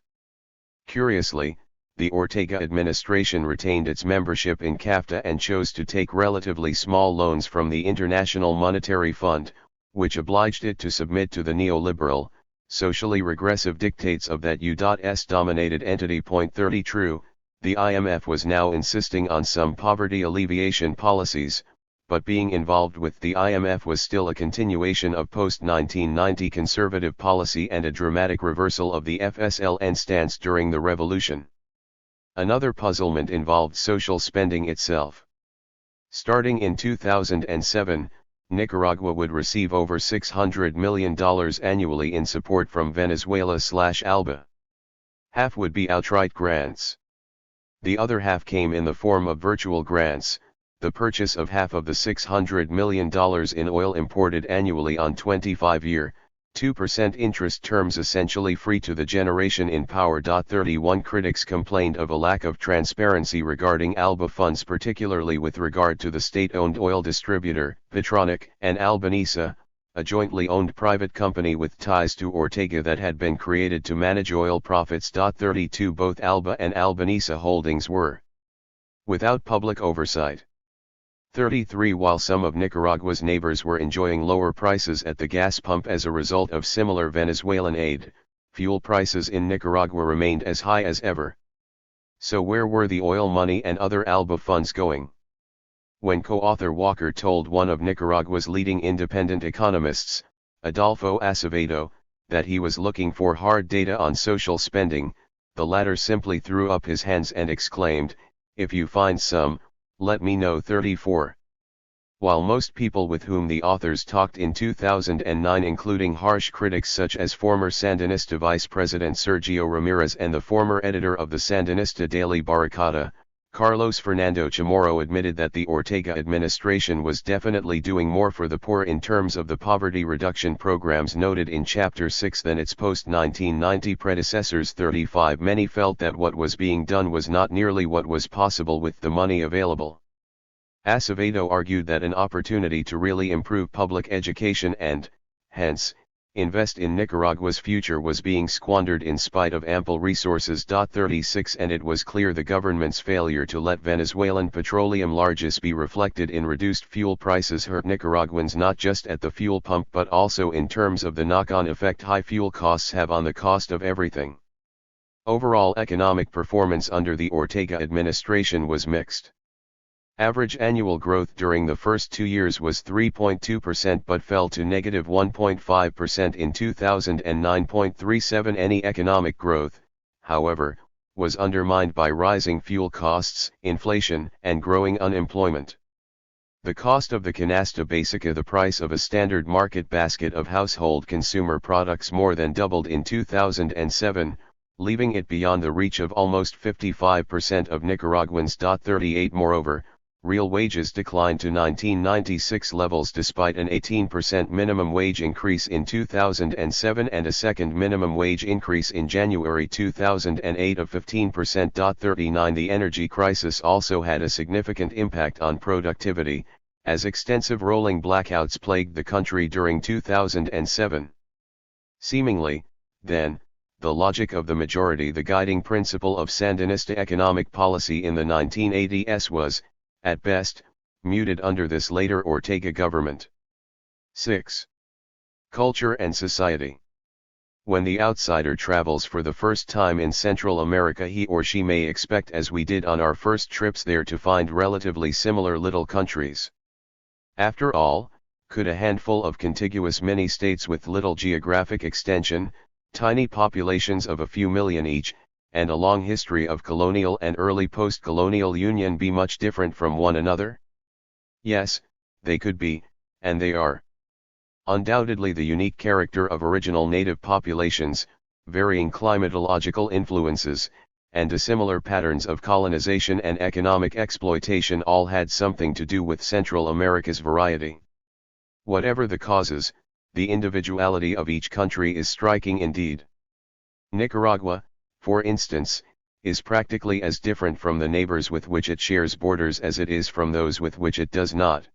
Curiously, the Ortega administration retained its membership in CAFTA and chose to take relatively small loans from the International Monetary Fund, which obliged it to submit to the neoliberal, socially regressive dictates of that U.S.-dominated entity. 30 True, the IMF was now insisting on some poverty alleviation policies, but being involved with the IMF was still a continuation of post-1990 conservative policy and a dramatic reversal of the FSLN stance during the revolution. Another puzzlement involved social spending itself. Starting in 2007, Nicaragua would receive over $600 million annually in support from Venezuela/ALBA. Half would be outright grants. The other half came in the form of virtual grants, the purchase of half of the $600 million in oil imported annually on 25-year, 2% interest terms, essentially free to the generation in power. 31 Critics complained of a lack of transparency regarding ALBA funds, particularly with regard to the state-owned oil distributor, Petronic, and Albanesa, a jointly owned private company with ties to Ortega that had been created to manage oil profits. 32 Both ALBA and Albanesa holdings were without public oversight. 33 While some of Nicaragua's neighbors were enjoying lower prices at the gas pump as a result of similar Venezuelan aid, fuel prices in Nicaragua remained as high as ever. So where were the oil money and other ALBA funds going? When co-author Walker told one of Nicaragua's leading independent economists, Adolfo Acevedo, that he was looking for hard data on social spending, the latter simply threw up his hands and exclaimed, "If you find some, let me know." 34. While most people with whom the authors talked in 2009, including harsh critics such as former Sandinista Vice President Sergio Ramirez and the former editor of the Sandinista daily Barricada, Carlos Fernando Chamorro, admitted that the Ortega administration was definitely doing more for the poor in terms of the poverty reduction programs noted in Chapter 6 than its post-1990 predecessors. 35. Many felt that what was being done was not nearly what was possible with the money available. Acevedo argued that an opportunity to really improve public education and, hence, invest in Nicaragua's future was being squandered in spite of ample resources. 36. And it was clear the government's failure to let Venezuelan petroleum largesse be reflected in reduced fuel prices hurt Nicaraguans not just at the fuel pump but also in terms of the knock-on effect high fuel costs have on the cost of everything. Overall economic performance under the Ortega administration was mixed. Average annual growth during the first 2 years was 3.2% but fell to negative 1.5% in 2009.37. Any economic growth, however, was undermined by rising fuel costs, inflation, and growing unemployment. The cost of the canasta básica, the price of a standard market basket of household consumer products, more than doubled in 2007, leaving it beyond the reach of almost 55% of Nicaraguans. 38. Moreover, real wages declined to 1996 levels despite an 18% minimum wage increase in 2007 and a second minimum wage increase in January 2008 of 15%. 39. The energy crisis also had a significant impact on productivity, as extensive rolling blackouts plagued the country during 2007. Seemingly, then, the logic of the majority, the guiding principle of Sandinista economic policy in the 1980s, was, at best, muted under this later Ortega government. 6. Culture and society. When the outsider travels for the first time in Central America, he or she may expect, as we did on our first trips there, to find relatively similar little countries. After all, could a handful of contiguous mini-states with little geographic extension, tiny populations of a few million each, and a long history of colonial and early post-colonial union be much different from one another? Yes, they could be, and they are. Undoubtedly, the unique character of original native populations, varying climatological influences, and dissimilar patterns of colonization and economic exploitation all had something to do with Central America's variety. Whatever the causes, the individuality of each country is striking indeed. Nicaragua, for instance, is practically as different from the neighbors with which it shares borders as it is from those with which it does not.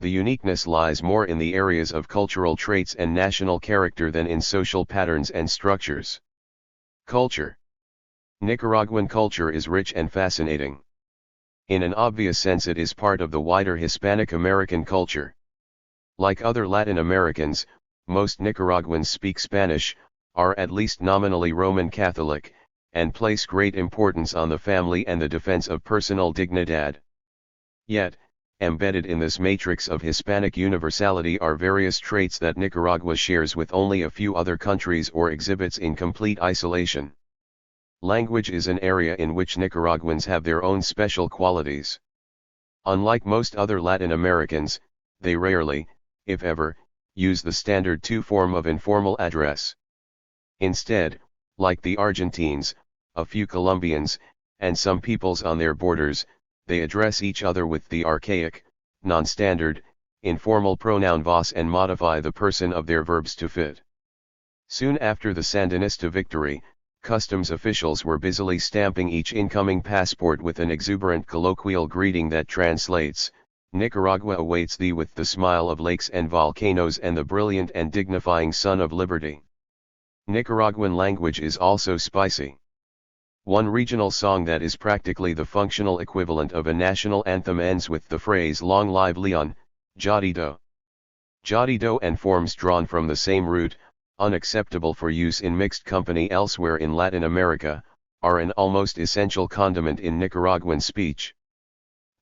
The uniqueness lies more in the areas of cultural traits and national character than in social patterns and structures. Culture. Nicaraguan culture is rich and fascinating. In an obvious sense, it is part of the wider Hispanic American culture. Like other Latin Americans, most Nicaraguans speak Spanish, are at least nominally Roman Catholic, and place great importance on the family and the defense of personal dignidad. Yet, embedded in this matrix of Hispanic universality are various traits that Nicaragua shares with only a few other countries or exhibits in complete isolation. Language is an area in which Nicaraguans have their own special qualities. Unlike most other Latin Americans, they rarely, if ever, use the standard two form of informal address. Instead, like the Argentines, a few Colombians, and some peoples on their borders, they address each other with the archaic, non-standard, informal pronoun vos and modify the person of their verbs to fit. Soon after the Sandinista victory, customs officials were busily stamping each incoming passport with an exuberant colloquial greeting that translates, "Nicaragua awaits thee with the smile of lakes and volcanoes and the brilliant and dignifying sun of liberty." Nicaraguan language is also spicy. One regional song that is practically the functional equivalent of a national anthem ends with the phrase "Long live Leon, Jodido." Jodido and forms drawn from the same root, unacceptable for use in mixed company elsewhere in Latin America, are an almost essential condiment in Nicaraguan speech.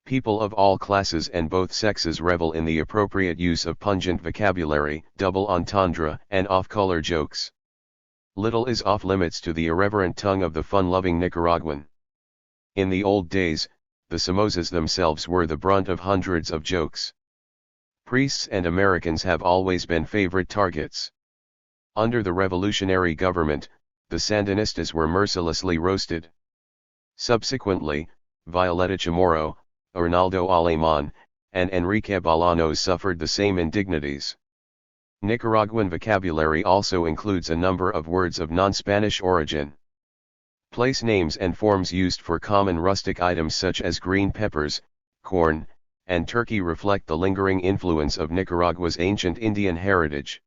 People of all classes and both sexes revel in the appropriate use of pungent vocabulary, double entendre, and off-color jokes. Little is off-limits to the irreverent tongue of the fun-loving Nicaraguan. In the old days, the Somozas themselves were the brunt of hundreds of jokes. Priests and Americans have always been favorite targets. Under the revolutionary government, the Sandinistas were mercilessly roasted. Subsequently, Violeta Chamorro, Arnaldo Alemán, and Enrique Bolaños suffered the same indignities. Nicaraguan vocabulary also includes a number of words of non-Spanish origin. Place names and forms used for common rustic items such as green peppers, corn, and turkey reflect the lingering influence of Nicaragua's ancient Indian heritage.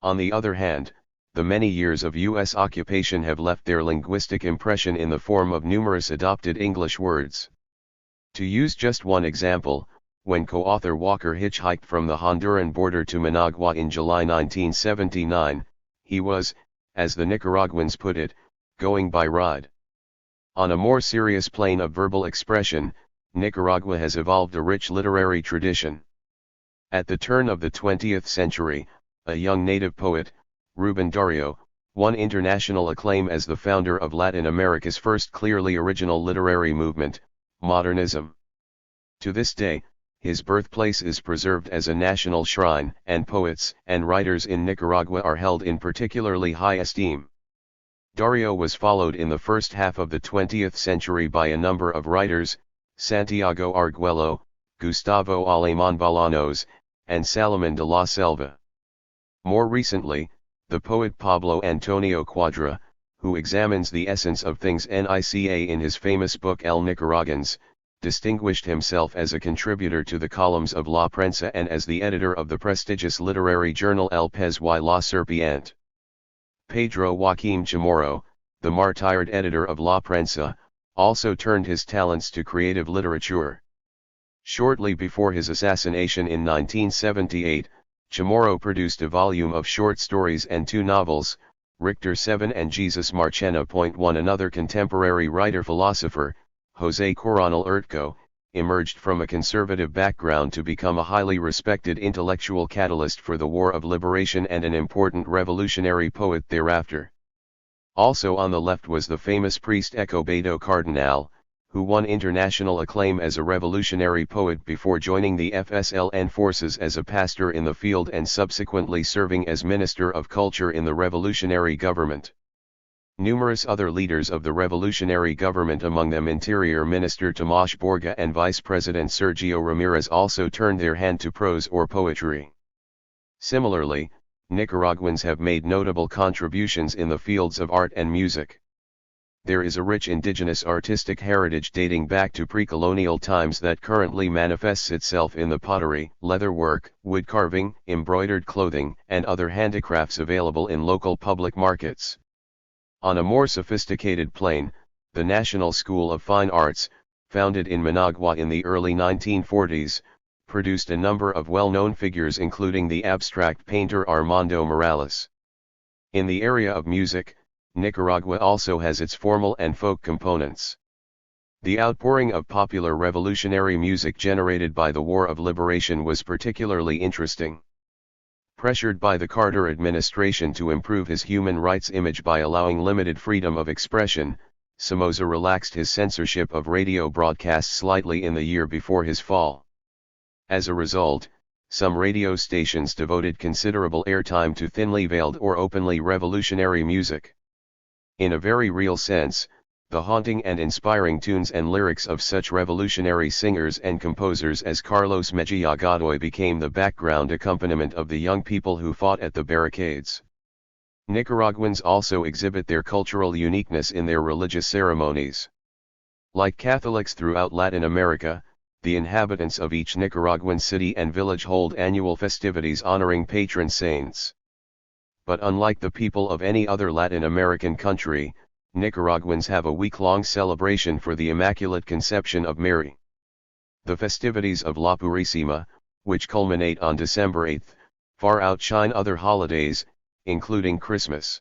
On the other hand, the many years of U.S. occupation have left their linguistic impression in the form of numerous adopted English words. To use just one example, when co-author Walker hitchhiked from the Honduran border to Managua in July 1979, he was, as the Nicaraguans put it, going by ride. On a more serious plane of verbal expression, Nicaragua has evolved a rich literary tradition. At the turn of the 20th century, a young native poet, Rubén Darío, won international acclaim as the founder of Latin America's first clearly original literary movement, modernism. To this day, his birthplace is preserved as a national shrine, and poets and writers in Nicaragua are held in particularly high esteem. Darío was followed in the first half of the 20th century by a number of writers, Santiago Arguello, Gustavo Alemán Bolaños, and Salomón de la Selva. More recently, the poet Pablo Antonio Cuadra, who examines the essence of things Nica in his famous book El Nicaragüense, distinguished himself as a contributor to the columns of La Prensa and as the editor of the prestigious literary journal El Pez y la Serpiente. Pedro Joaquim Chamorro, the martyred editor of La Prensa, also turned his talents to creative literature. Shortly before his assassination in 1978, Chamorro produced a volume of short stories and two novels, Richter 7 and Jesus Marchena. One another contemporary writer-philosopher, José Coronel Urtco, emerged from a conservative background to become a highly respected intellectual catalyst for the War of Liberation and an important revolutionary poet thereafter. Also on the left was the famous priest Escobedo Cardinal, who won international acclaim as a revolutionary poet before joining the FSLN forces as a pastor in the field and subsequently serving as Minister of Culture in the revolutionary government. Numerous other leaders of the revolutionary government, among them Interior Minister Tomás Borga and Vice President Sergio Ramirez, also turned their hand to prose or poetry. Similarly, Nicaraguans have made notable contributions in the fields of art and music. There is a rich indigenous artistic heritage dating back to pre-colonial times that currently manifests itself in the pottery, leatherwork, wood carving, embroidered clothing, and other handicrafts available in local public markets. On a more sophisticated plane, the National School of Fine Arts, founded in Managua in the early 1940s, produced a number of well-known figures including the abstract painter Armando Morales. In the area of music, Nicaragua also has its formal and folk components. The outpouring of popular revolutionary music generated by the War of Liberation was particularly interesting. Pressured by the Carter administration to improve his human rights image by allowing limited freedom of expression, Somoza relaxed his censorship of radio broadcasts slightly in the year before his fall. As a result, some radio stations devoted considerable airtime to thinly veiled or openly revolutionary music. In a very real sense, the haunting and inspiring tunes and lyrics of such revolutionary singers and composers as Carlos Mejia Godoy became the background accompaniment of the young people who fought at the barricades. Nicaraguans also exhibit their cultural uniqueness in their religious ceremonies. Like Catholics throughout Latin America, the inhabitants of each Nicaraguan city and village hold annual festivities honoring patron saints. But unlike the people of any other Latin American country, Nicaraguans have a week-long celebration for the Immaculate Conception of Mary. The festivities of La Purísima, which culminate on December 8, far outshine other holidays, including Christmas.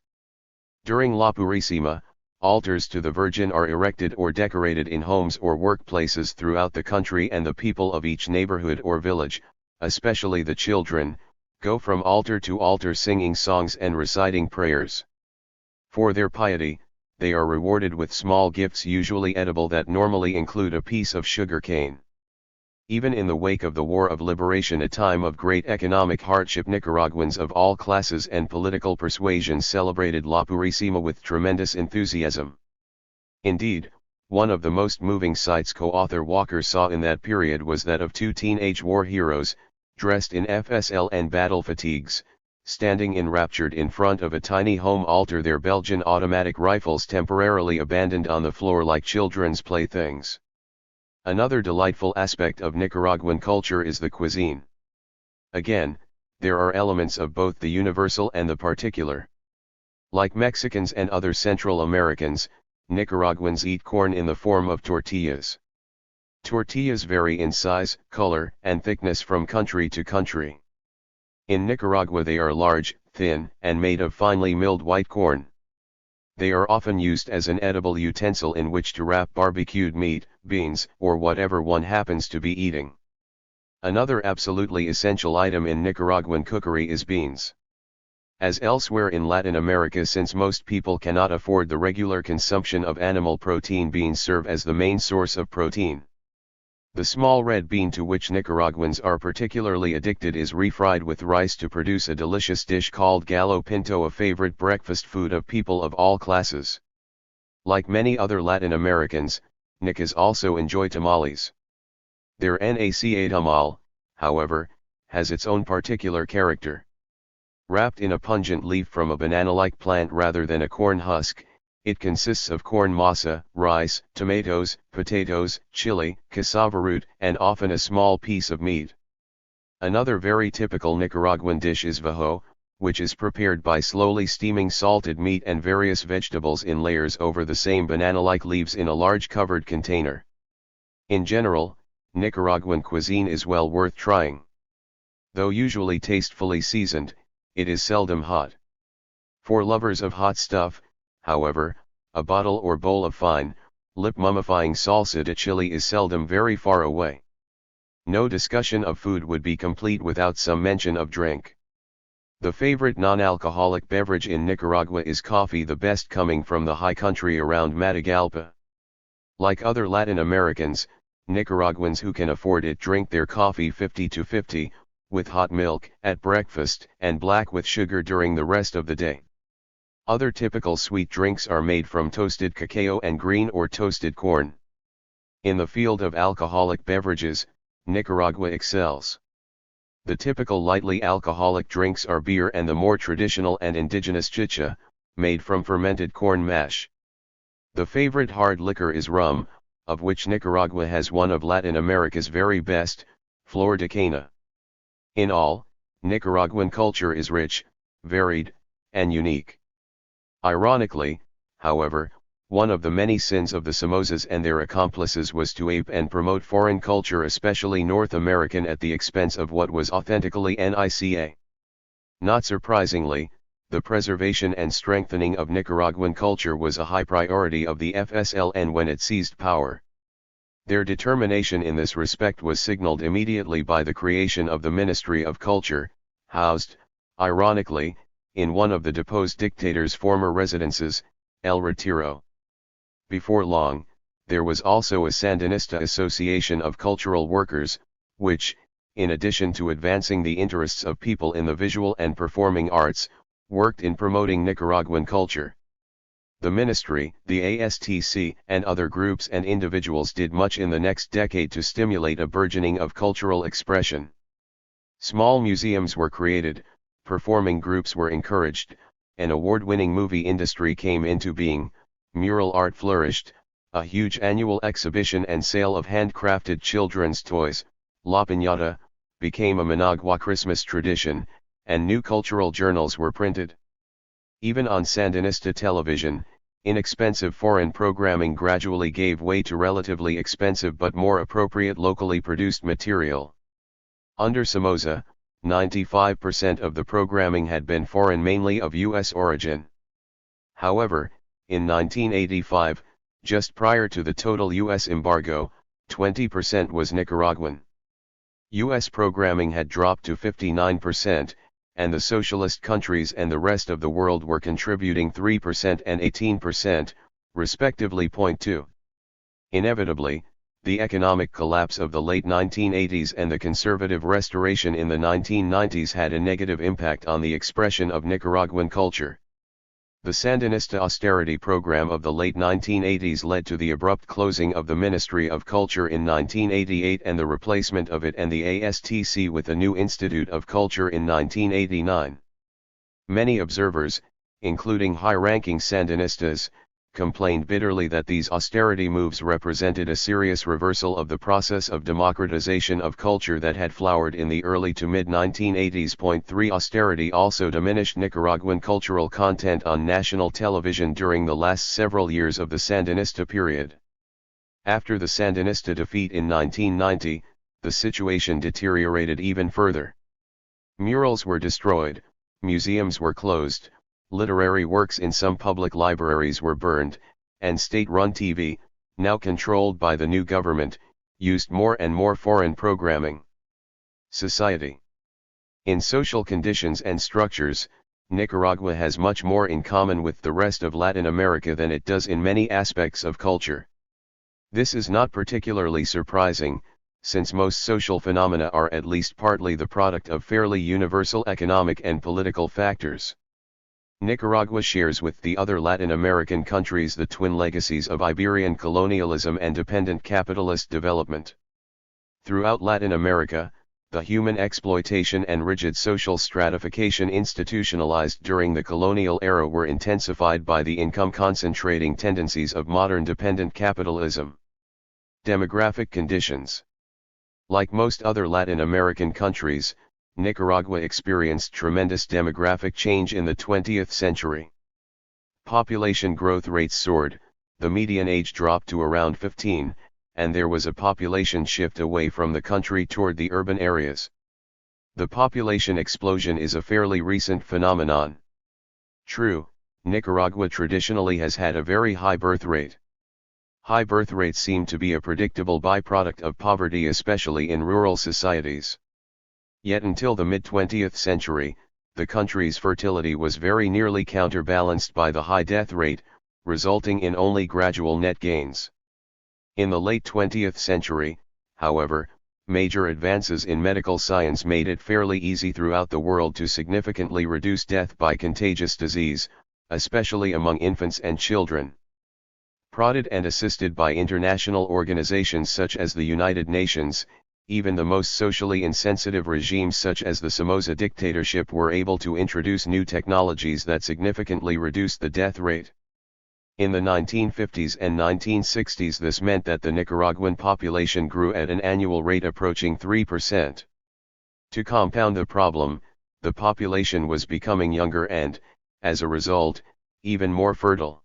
During La Purísima, altars to the Virgin are erected or decorated in homes or workplaces throughout the country, and the people of each neighborhood or village, especially the children, go from altar to altar singing songs and reciting prayers. For their piety, they are rewarded with small gifts, usually edible, that normally include a piece of sugar cane. Even in the wake of the War of Liberation, a time of great economic hardship, Nicaraguans of all classes and political persuasions celebrated La Purísima with tremendous enthusiasm. Indeed, one of the most moving sights co-author Walker saw in that period was that of two teenage war heroes, dressed in FSL and battle fatigues, standing enraptured in front of a tiny home altar, their Belgian automatic rifles temporarily abandoned on the floor like children's playthings. Another delightful aspect of Nicaraguan culture is the cuisine. Again, there are elements of both the universal and the particular. Like Mexicans and other Central Americans, Nicaraguans eat corn in the form of tortillas. Tortillas vary in size, color, and thickness from country to country. In Nicaragua they are large, thin, and made of finely milled white corn. They are often used as an edible utensil in which to wrap barbecued meat, beans, or whatever one happens to be eating. Another absolutely essential item in Nicaraguan cookery is beans. As elsewhere in Latin America, since most people cannot afford the regular consumption of animal protein, beans serve as the main source of protein. The small red bean, to which Nicaraguans are particularly addicted, is refried with rice to produce a delicious dish called gallo pinto, a favorite breakfast food of people of all classes. Like many other Latin Americans, Nicas also enjoy tamales. Their naca tamal, however, has its own particular character. Wrapped in a pungent leaf from a banana-like plant rather than a corn husk, it consists of corn masa, rice, tomatoes, potatoes, chili, cassava root, and often a small piece of meat. Another very typical Nicaraguan dish is vajo, which is prepared by slowly steaming salted meat and various vegetables in layers over the same banana-like leaves in a large covered container. In general, Nicaraguan cuisine is well worth trying. Though usually tastefully seasoned, it is seldom hot. For lovers of hot stuff, however, a bottle or bowl of fine, lip-mummifying salsa de chili is seldom very far away. No discussion of food would be complete without some mention of drink. The favorite non-alcoholic beverage in Nicaragua is coffee, the best coming from the high country around Matagalpa. Like other Latin Americans, Nicaraguans who can afford it drink their coffee 50-50, with hot milk at breakfast and black with sugar during the rest of the day. Other typical sweet drinks are made from toasted cacao and green or toasted corn. In the field of alcoholic beverages, Nicaragua excels. The typical lightly alcoholic drinks are beer and the more traditional and indigenous chicha, made from fermented corn mash. The favorite hard liquor is rum, of which Nicaragua has one of Latin America's very best, Flor de Cana. In all, Nicaraguan culture is rich, varied, and unique. Ironically, however, one of the many sins of the Somozas and their accomplices was to ape and promote foreign culture, especially North American, at the expense of what was authentically Nica. Not surprisingly, the preservation and strengthening of Nicaraguan culture was a high priority of the FSLN when it seized power. Their determination in this respect was signaled immediately by the creation of the Ministry of Culture, housed, ironically, in one of the deposed dictator's former residences, El Retiro. Before long, there was also a Sandinista Association of Cultural Workers, which, in addition to advancing the interests of people in the visual and performing arts, worked in promoting Nicaraguan culture. The ministry, the ASTC, and other groups and individuals did much in the next decade to stimulate a burgeoning of cultural expression. Small museums were created, performing groups were encouraged, an award-winning movie industry came into being, mural art flourished, a huge annual exhibition and sale of handcrafted children's toys, La Piñata, became a Managua Christmas tradition, and new cultural journals were printed. Even on Sandinista television, inexpensive foreign programming gradually gave way to relatively expensive but more appropriate locally produced material. Under Somoza, 95% of the programming had been foreign, mainly of U.S. origin. However, In 1985, just prior to the total U.S. embargo, 20% was Nicaraguan. U.S. programming had dropped to 59%, and the socialist countries and the rest of the world were contributing 3% and 18%, respectively. 2. Inevitably, the economic collapse of the late 1980s and the conservative restoration in the 1990s had a negative impact on the expression of Nicaraguan culture. The Sandinista austerity program of the late 1980s led to the abrupt closing of the Ministry of Culture in 1988 and the replacement of it and the ASTC with the new Institute of Culture in 1989. Many observers, including high-ranking Sandinistas, complained bitterly that these austerity moves represented a serious reversal of the process of democratization of culture that had flowered in the early to mid-1980s. 3. Austerity also diminished Nicaraguan cultural content on national television during the last several years of the Sandinista period. After the Sandinista defeat in 1990, the situation deteriorated even further. Murals were destroyed, museums were closed, literary works in some public libraries were burned, and state-run TV, now controlled by the new government, used more and more foreign programming. Society. In social conditions and structures, Nicaragua has much more in common with the rest of Latin America than it does in many aspects of culture. This is not particularly surprising, since most social phenomena are at least partly the product of fairly universal economic and political factors. Nicaragua shares with the other Latin American countries the twin legacies of Iberian colonialism and dependent capitalist development. Throughout Latin America, the human exploitation and rigid social stratification institutionalized during the colonial era were intensified by the income-concentrating tendencies of modern dependent capitalism. Demographic conditions. Like most other Latin American countries, Nicaragua experienced tremendous demographic change in the 20th century. Population growth rates soared, the median age dropped to around 15, and there was a population shift away from the country toward the urban areas. The population explosion is a fairly recent phenomenon. True, Nicaragua traditionally has had a very high birth rate. High birth rates seem to be a predictable byproduct of poverty, especially in rural societies. Yet until the mid-20th century, the country's fertility was very nearly counterbalanced by the high death rate, resulting in only gradual net gains. In the late 20th century, however, major advances in medical science made it fairly easy throughout the world to significantly reduce death by contagious disease, especially among infants and children. Prodded and assisted by international organizations such as the United Nations, even the most socially insensitive regimes such as the Somoza dictatorship were able to introduce new technologies that significantly reduced the death rate. In the 1950s and 1960s, this meant that the Nicaraguan population grew at an annual rate approaching 3%. To compound the problem, the population was becoming younger and, as a result, even more fertile.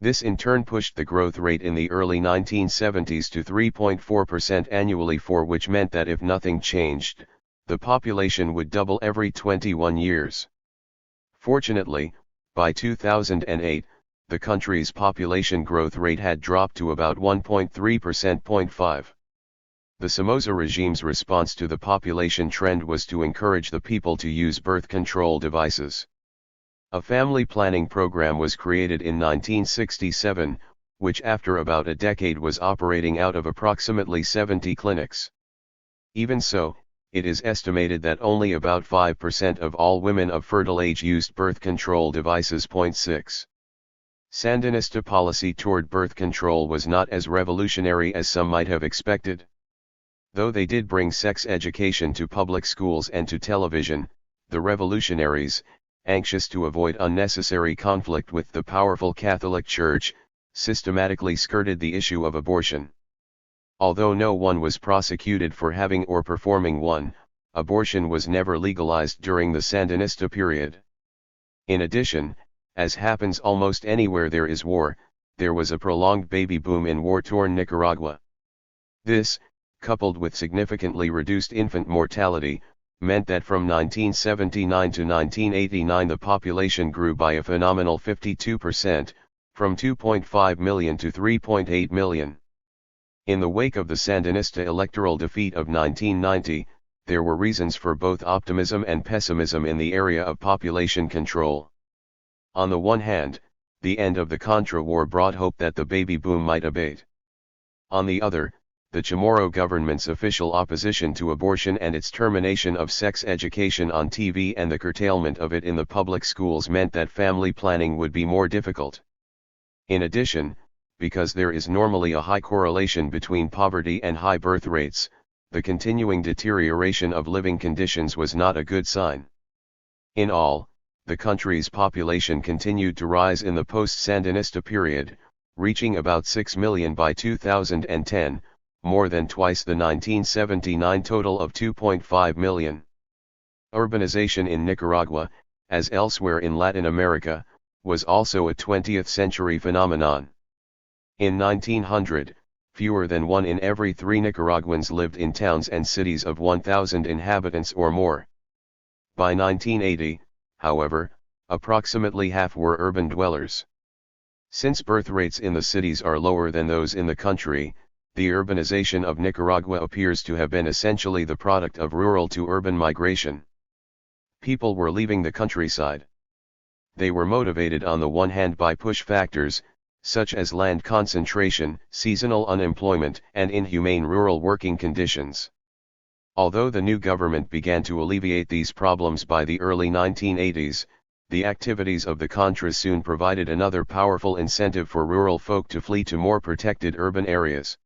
This in turn pushed the growth rate in the early 1970s to 3.4% annually, for which meant that if nothing changed, the population would double every 21 years. Fortunately, by 2008, the country's population growth rate had dropped to about 1.3%. The Somoza regime's response to the population trend was to encourage the people to use birth control devices. A family planning program was created in 1967, which after about a decade was operating out of approximately 70 clinics. Even so, it is estimated that only about 5% of all women of fertile age used birth control devices. 6. Sandinista policy toward birth control was not as revolutionary as some might have expected. Though they did bring sex education to public schools and to television, the revolutionaries, anxious to avoid unnecessary conflict with the powerful Catholic Church, systematically skirted the issue of abortion. Although no one was prosecuted for having or performing one, abortion was never legalized during the Sandinista period. In addition, as happens almost anywhere there is war, there was a prolonged baby boom in war-torn Nicaragua. This, coupled with significantly reduced infant mortality, meant that from 1979 to 1989 the population grew by a phenomenal 52%, from 2.5 million to 3.8 million. In the wake of the Sandinista electoral defeat of 1990, there were reasons for both optimism and pessimism in the area of population control. On the one hand, the end of the Contra War brought hope that the baby boom might abate. On the other, the Chamorro government's official opposition to abortion and its termination of sex education on TV and the curtailment of it in the public schools meant that family planning would be more difficult. In addition, because there is normally a high correlation between poverty and high birth rates, the continuing deterioration of living conditions was not a good sign. In all, the country's population continued to rise in the post-Sandinista period, reaching about 6 million by 2010, more than twice the 1979 total of 2.5 million. Urbanization in Nicaragua, as elsewhere in Latin America, was also a 20th-century phenomenon. In 1900, fewer than 1 in every 3 Nicaraguans lived in towns and cities of 1,000 inhabitants or more. By 1980, however, approximately half were urban dwellers. Since birth rates in the cities are lower than those in the country, the urbanization of Nicaragua appears to have been essentially the product of rural to urban migration. People were leaving the countryside. They were motivated on the one hand by push factors, such as land concentration, seasonal unemployment, and inhumane rural working conditions. Although the new government began to alleviate these problems by the early 1980s, the activities of the Contras soon provided another powerful incentive for rural folk to flee to more protected urban areas.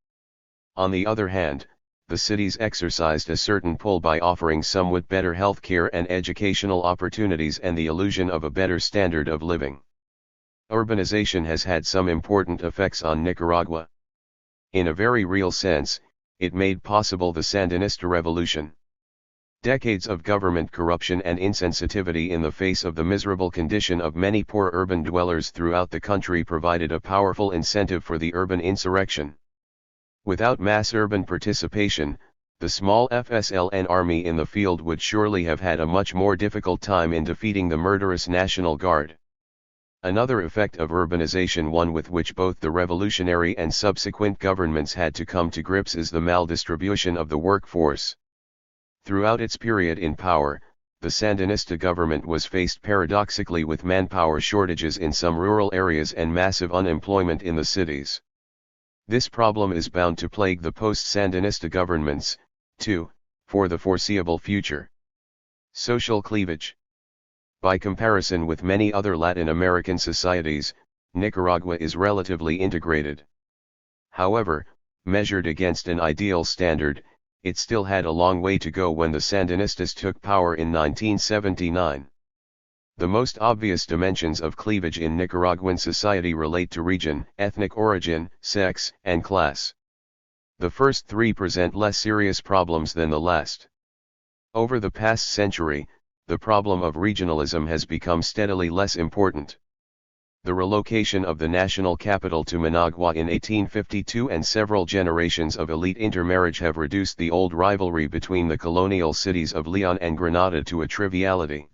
On the other hand, the cities exercised a certain pull by offering somewhat better healthcare and educational opportunities and the illusion of a better standard of living. Urbanization has had some important effects on Nicaragua. In a very real sense, it made possible the Sandinista revolution. Decades of government corruption and insensitivity in the face of the miserable condition of many poor urban dwellers throughout the country provided a powerful incentive for the urban insurrection. Without mass urban participation, the small FSLN army in the field would surely have had a much more difficult time in defeating the murderous National Guard. Another effect of urbanization, one with which both the revolutionary and subsequent governments had to come to grips, is the maldistribution of the workforce. Throughout its period in power, the Sandinista government was faced paradoxically with manpower shortages in some rural areas and massive unemployment in the cities. This problem is bound to plague the post-Sandinista governments, too, for the foreseeable future. Social cleavage. By comparison with many other Latin American societies, Nicaragua is relatively integrated. However, measured against an ideal standard, it still had a long way to go when the Sandinistas took power in 1979. The most obvious dimensions of cleavage in Nicaraguan society relate to region, ethnic origin, sex, and class. The first three present less serious problems than the last. Over the past century, the problem of regionalism has become steadily less important. The relocation of the national capital to Managua in 1852 and several generations of elite intermarriage have reduced the old rivalry between the colonial cities of Leon and Granada to a triviality.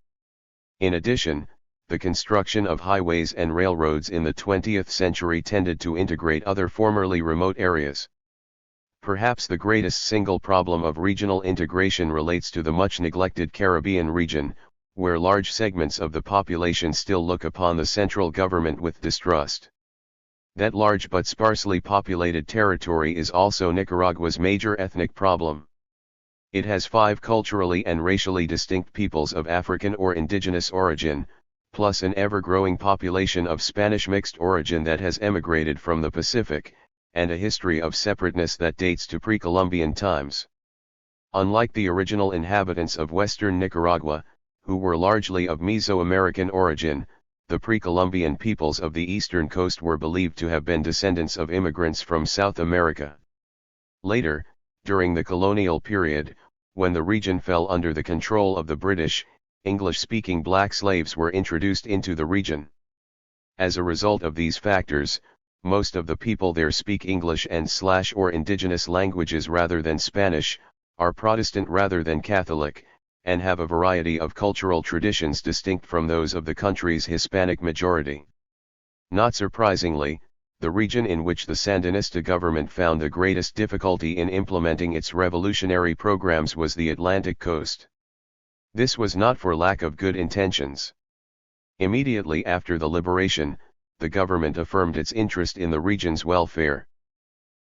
In addition, the construction of highways and railroads in the 20th century tended to integrate other formerly remote areas. Perhaps the greatest single problem of regional integration relates to the much neglected Caribbean region, where large segments of the population still look upon the central government with distrust. That large but sparsely populated territory is also Nicaragua's major ethnic problem. It has 5 culturally and racially distinct peoples of African or indigenous origin, plus an ever-growing population of Spanish mixed origin that has emigrated from the Pacific, and a history of separateness that dates to pre-Columbian times. Unlike the original inhabitants of western Nicaragua, who were largely of Mesoamerican origin, the pre-Columbian peoples of the eastern coast were believed to have been descendants of immigrants from South America. Later, during the colonial period, when the region fell under the control of the British, English-speaking black slaves were introduced into the region. As a result of these factors, most of the people there speak English and/or indigenous languages rather than Spanish, are Protestant rather than Catholic, and have a variety of cultural traditions distinct from those of the country's Hispanic majority. Not surprisingly, the region in which the Sandinista government found the greatest difficulty in implementing its revolutionary programs was the Atlantic coast. This was not for lack of good intentions. Immediately after the liberation, the government affirmed its interest in the region's welfare.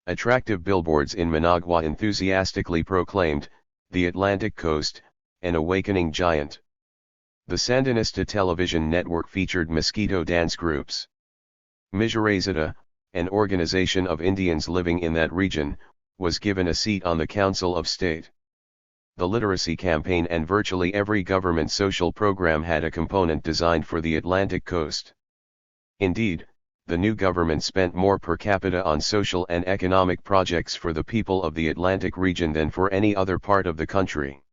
Attractive billboards in Managua enthusiastically proclaimed, "The Atlantic Coast, an awakening giant." The Sandinista television network featured mosquito dance groups. Mijaresita, an organization of Indians living in that region, was given a seat on the Council of State. The literacy campaign and virtually every government social program had a component designed for the Atlantic coast. Indeed, the new government spent more per capita on social and economic projects for the people of the Atlantic region than for any other part of the country.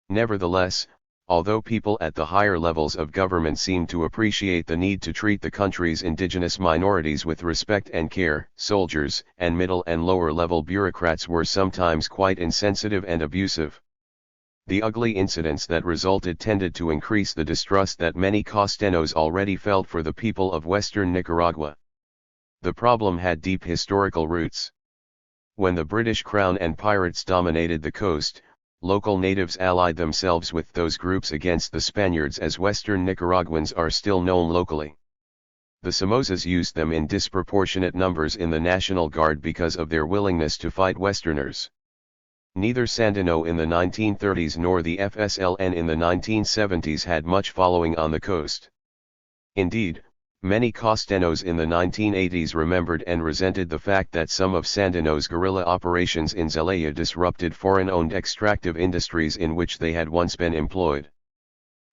Nevertheless, although people at the higher levels of government seemed to appreciate the need to treat the country's indigenous minorities with respect and care, soldiers and middle and lower level bureaucrats were sometimes quite insensitive and abusive. The ugly incidents that resulted tended to increase the distrust that many costeños already felt for the people of western Nicaragua. The problem had deep historical roots. When the British Crown and pirates dominated the coast, local natives allied themselves with those groups against the Spaniards, as western Nicaraguans are still known locally. The Somozas used them in disproportionate numbers in the National Guard because of their willingness to fight Westerners. Neither Sandino in the 1930s nor the FSLN in the 1970s had much following on the coast. Indeed, many costeños in the 1980s remembered and resented the fact that some of Sandino's guerrilla operations in Zelaya disrupted foreign-owned extractive industries in which they had once been employed.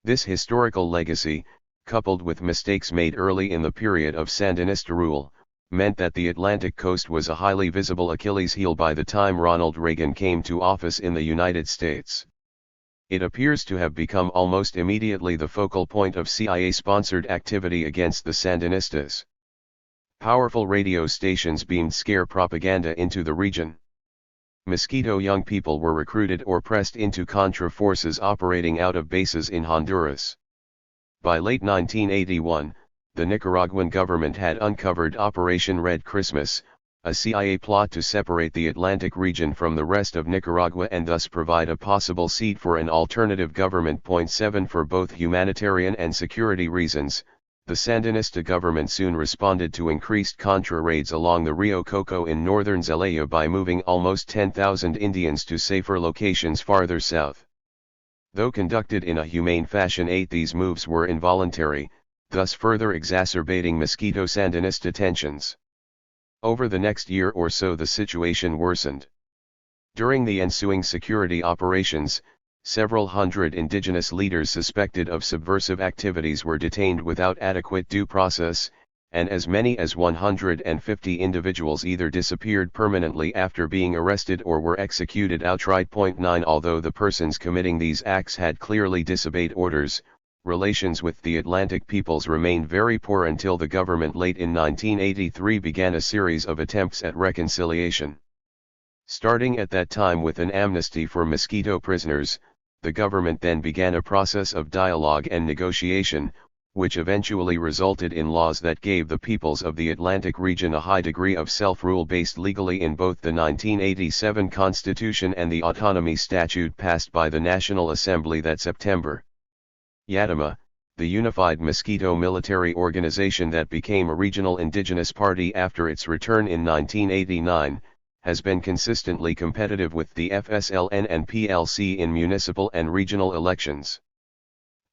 This historical legacy, coupled with mistakes made early in the period of Sandinista rule, meant that the Atlantic coast was a highly visible Achilles heel by the time Ronald Reagan came to office in the United States. It appears to have become almost immediately the focal point of CIA-sponsored activity against the Sandinistas. Powerful radio stations beamed scare propaganda into the region. Mosquito young people were recruited or pressed into Contra forces operating out of bases in Honduras. By late 1981, the Nicaraguan government had uncovered Operation Red Christmas, a CIA plot to separate the Atlantic region from the rest of Nicaragua and thus provide a possible seat for an alternative government. 7 For both humanitarian and security reasons, the Sandinista government soon responded to increased Contra raids along the Rio Coco in northern Zelaya by moving almost 10,000 Indians to safer locations farther south. Though conducted in a humane fashion, these moves were involuntary, thus further exacerbating Mosquito Sandinista tensions. Over the next year or so the situation worsened. During the ensuing security operations, several hundred indigenous leaders suspected of subversive activities were detained without adequate due process, and as many as 150 individuals either disappeared permanently after being arrested or were executed outright. 9 Although the persons committing these acts had clearly disobeyed orders, relations with the Atlantic peoples remained very poor until the government late in 1983 began a series of attempts at reconciliation. Starting at that time with an amnesty for Mosquito prisoners, the government then began a process of dialogue and negotiation, which eventually resulted in laws that gave the peoples of the Atlantic region a high degree of self-rule based legally in both the 1987 Constitution and the Autonomy Statute passed by the National Assembly that September. Yatama, the unified Mosquito military organization that became a regional indigenous party after its return in 1989, has been consistently competitive with the FSLN and PLC in municipal and regional elections.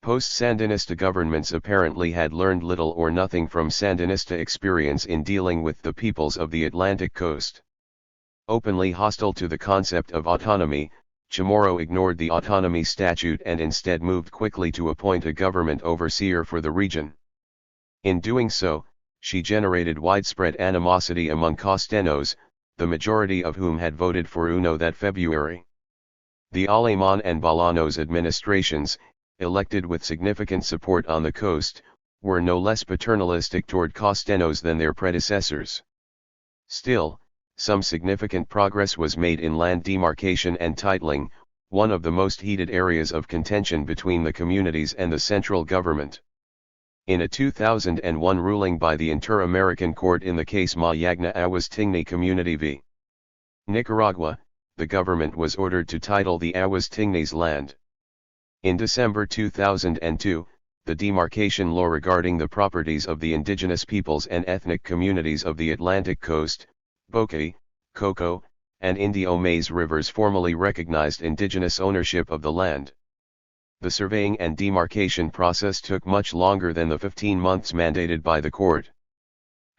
Post-Sandinista governments apparently had learned little or nothing from Sandinista experience in dealing with the peoples of the Atlantic coast. Openly hostile to the concept of autonomy, Chamorro ignored the Autonomy Statute and instead moved quickly to appoint a government overseer for the region. In doing so, she generated widespread animosity among costeños, the majority of whom had voted for UNO that February. The Alemán and Bolaños administrations, elected with significant support on the coast, were no less paternalistic toward costeños than their predecessors. Still, some significant progress was made in land demarcation and titling, one of the most heated areas of contention between the communities and the central government. In a 2001 ruling by the Inter-American Court in the case Mayagna Aguas Tingni Community v. Nicaragua, the government was ordered to title the Aguas Tingni's land. In December 2002, the demarcation law regarding the properties of the indigenous peoples and ethnic communities of the Atlantic coast, Boquete, Coco, and Indio Mays rivers formally recognized indigenous ownership of the land. The surveying and demarcation process took much longer than the 15 months mandated by the court.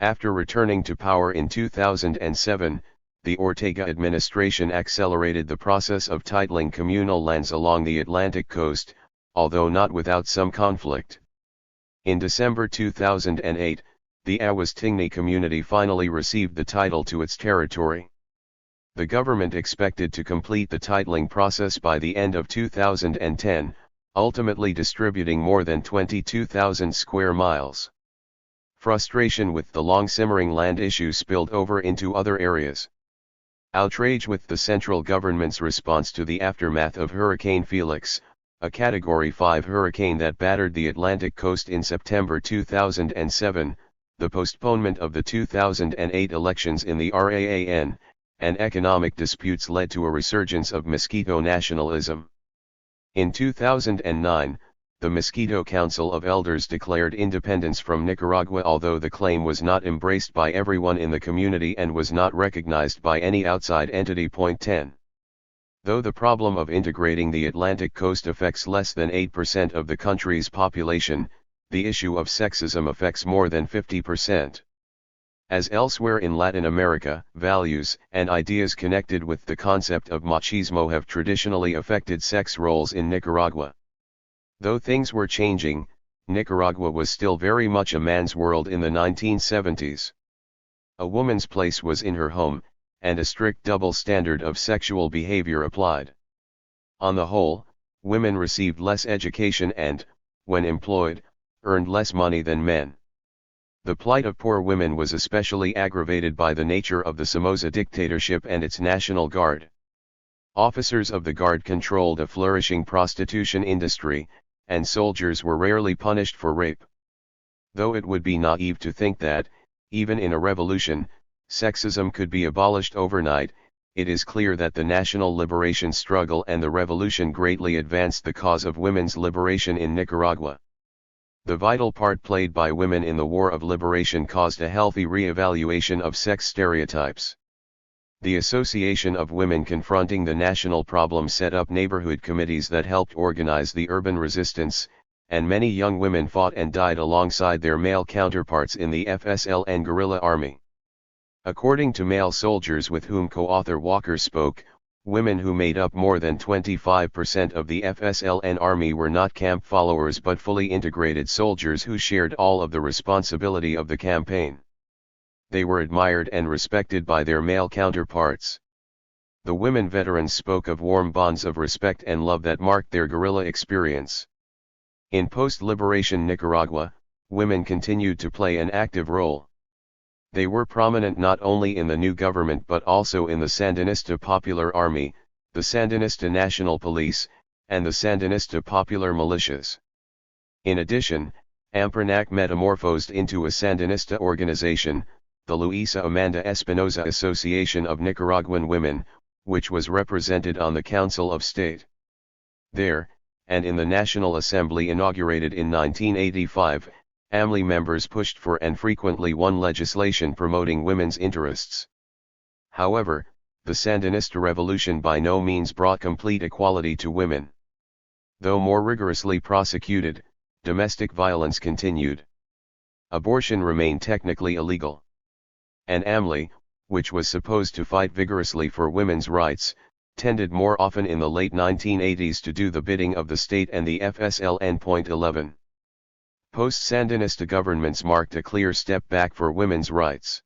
After returning to power in 2007, the Ortega administration accelerated the process of titling communal lands along the Atlantic coast, although not without some conflict. In December 2008, the Aguas Tingni community finally received the title to its territory. The government expected to complete the titling process by the end of 2010, ultimately distributing more than 22,000 square miles. Frustration with the long-simmering land issue spilled over into other areas. Outrage with the central government's response to the aftermath of Hurricane Felix, a Category 5 hurricane that battered the Atlantic coast in September 2007, the postponement of the 2008 elections in the RAAN, and economic disputes led to a resurgence of Mosquito nationalism. In 2009, the Mosquito Council of Elders declared independence from Nicaragua, although the claim was not embraced by everyone in the community and was not recognized by any outside entity. Point 10. Though the problem of integrating the Atlantic coast affects less than 8% of the country's population, the issue of sexism affects more than 50%. As elsewhere in Latin America, values and ideas connected with the concept of machismo have traditionally affected sex roles in Nicaragua. Though things were changing, Nicaragua was still very much a man's world in the 1970s. A woman's place was in her home, and a strict double standard of sexual behavior applied. On the whole, women received less education and, when employed, earned less money than men. The plight of poor women was especially aggravated by the nature of the Somoza dictatorship and its National Guard. Officers of the Guard controlled a flourishing prostitution industry, and soldiers were rarely punished for rape. Though it would be naive to think that, even in a revolution, sexism could be abolished overnight, it is clear that the national liberation struggle and the revolution greatly advanced the cause of women's liberation in Nicaragua. The vital part played by women in the War of Liberation caused a healthy re-evaluation of sex stereotypes. The Association of Women Confronting the National Problem set up neighborhood committees that helped organize the urban resistance, and many young women fought and died alongside their male counterparts in the FSLN guerrilla army. According to male soldiers with whom co-author Walker spoke, women who made up more than 25% of the FSLN army were not camp followers but fully integrated soldiers who shared all of the responsibility of the campaign. They were admired and respected by their male counterparts. The women veterans spoke of warm bonds of respect and love that marked their guerrilla experience. In post-liberation Nicaragua, women continued to play an active role. They were prominent not only in the new government but also in the Sandinista Popular Army, the Sandinista National Police, and the Sandinista Popular Militias. In addition, Ampernac metamorphosed into a Sandinista organization, the Luisa Amanda Espinosa Association of Nicaraguan Women, which was represented on the Council of State. There, and in the National Assembly inaugurated in 1985, AMLI members pushed for and frequently won legislation promoting women's interests. However, the Sandinista revolution by no means brought complete equality to women. Though more rigorously prosecuted, domestic violence continued. Abortion remained technically illegal. And AMLI, which was supposed to fight vigorously for women's rights, tended more often in the late 1980s to do the bidding of the state and the FSLN. 11. Post-Sandinista governments marked a clear step back for women's rights.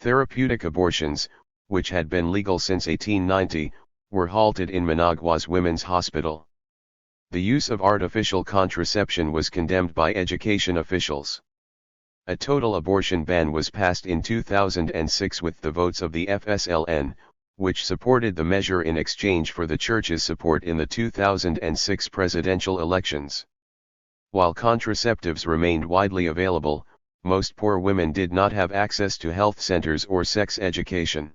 Therapeutic abortions, which had been legal since 1890, were halted in Managua's Women's Hospital. The use of artificial contraception was condemned by education officials. A total abortion ban was passed in 2006 with the votes of the FSLN, which supported the measure in exchange for the church's support in the 2006 presidential elections. While contraceptives remained widely available, most poor women did not have access to health centers or sex education.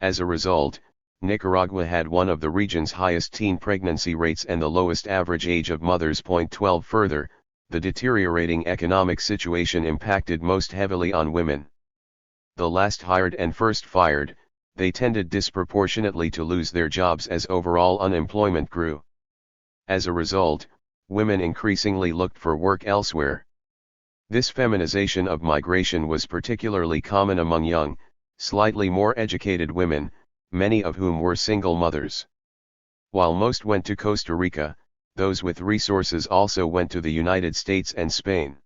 As a result, Nicaragua had one of the region's highest teen pregnancy rates and the lowest average age of mothers. 12 Further, the deteriorating economic situation impacted most heavily on women. The last hired and first fired, they tended disproportionately to lose their jobs as overall unemployment grew. As a result, women increasingly looked for work elsewhere. This feminization of migration was particularly common among young, slightly more educated women, many of whom were single mothers. While most went to Costa Rica, those with resources also went to the United States and Spain.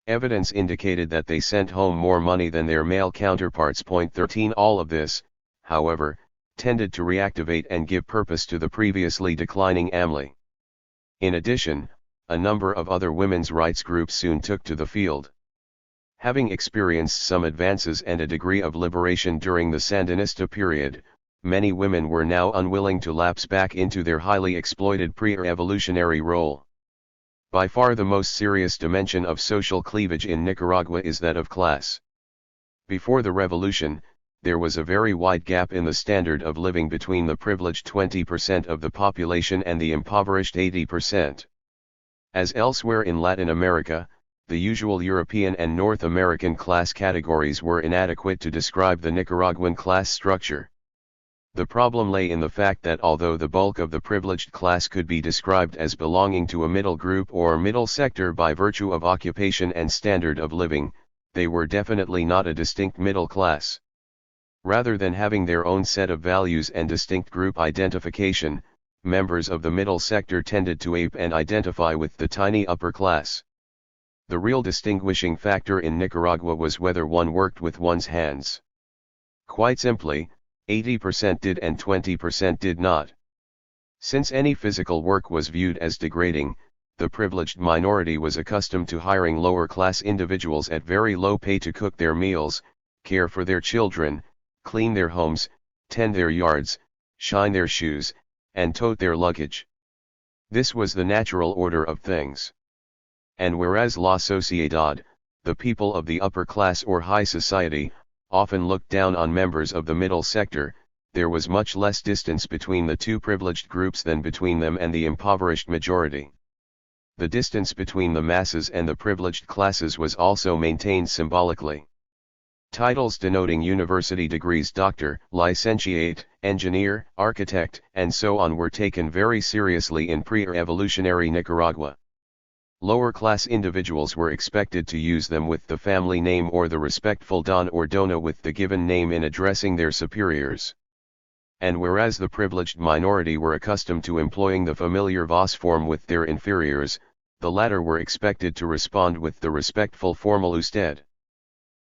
Evidence indicated that they sent home more money than their male counterparts. 13 All of this, however, tended to reactivate and give purpose to the previously declining AMLI. In addition, a number of other women's rights groups soon took to the field. Having experienced some advances and a degree of liberation during the Sandinista period, many women were now unwilling to lapse back into their highly exploited pre-revolutionary role. By far the most serious dimension of social cleavage in Nicaragua is that of class. Before the revolution, there was a very wide gap in the standard of living between the privileged 20% of the population and the impoverished 80%. As elsewhere in Latin America, the usual European and North American class categories were inadequate to describe the Nicaraguan class structure. The problem lay in the fact that although the bulk of the privileged class could be described as belonging to a middle group or middle sector by virtue of occupation and standard of living, they were definitely not a distinct middle class. Rather than having their own set of values and distinct group identification, members of the middle sector tended to ape and identify with the tiny upper class. The real distinguishing factor in Nicaragua was whether one worked with one's hands. Quite simply, 80% did and 20% did not. Since any physical work was viewed as degrading, the privileged minority was accustomed to hiring lower-class individuals at very low pay to cook their meals, care for their children, clean their homes, tend their yards, shine their shoes, and tote their luggage. This was the natural order of things. And whereas La Sociedad, the people of the upper class or high society, often looked down on members of the middle sector, there was much less distance between the two privileged groups than between them and the impoverished majority. The distance between the masses and the privileged classes was also maintained symbolically. Titles denoting university degrees doctor, licentiate, engineer, architect, and so on were taken very seriously in pre-revolutionary Nicaragua. Lower-class individuals were expected to use them with the family name or the respectful don or dona with the given name in addressing their superiors. And whereas the privileged minority were accustomed to employing the familiar vos form with their inferiors, the latter were expected to respond with the respectful formal usted.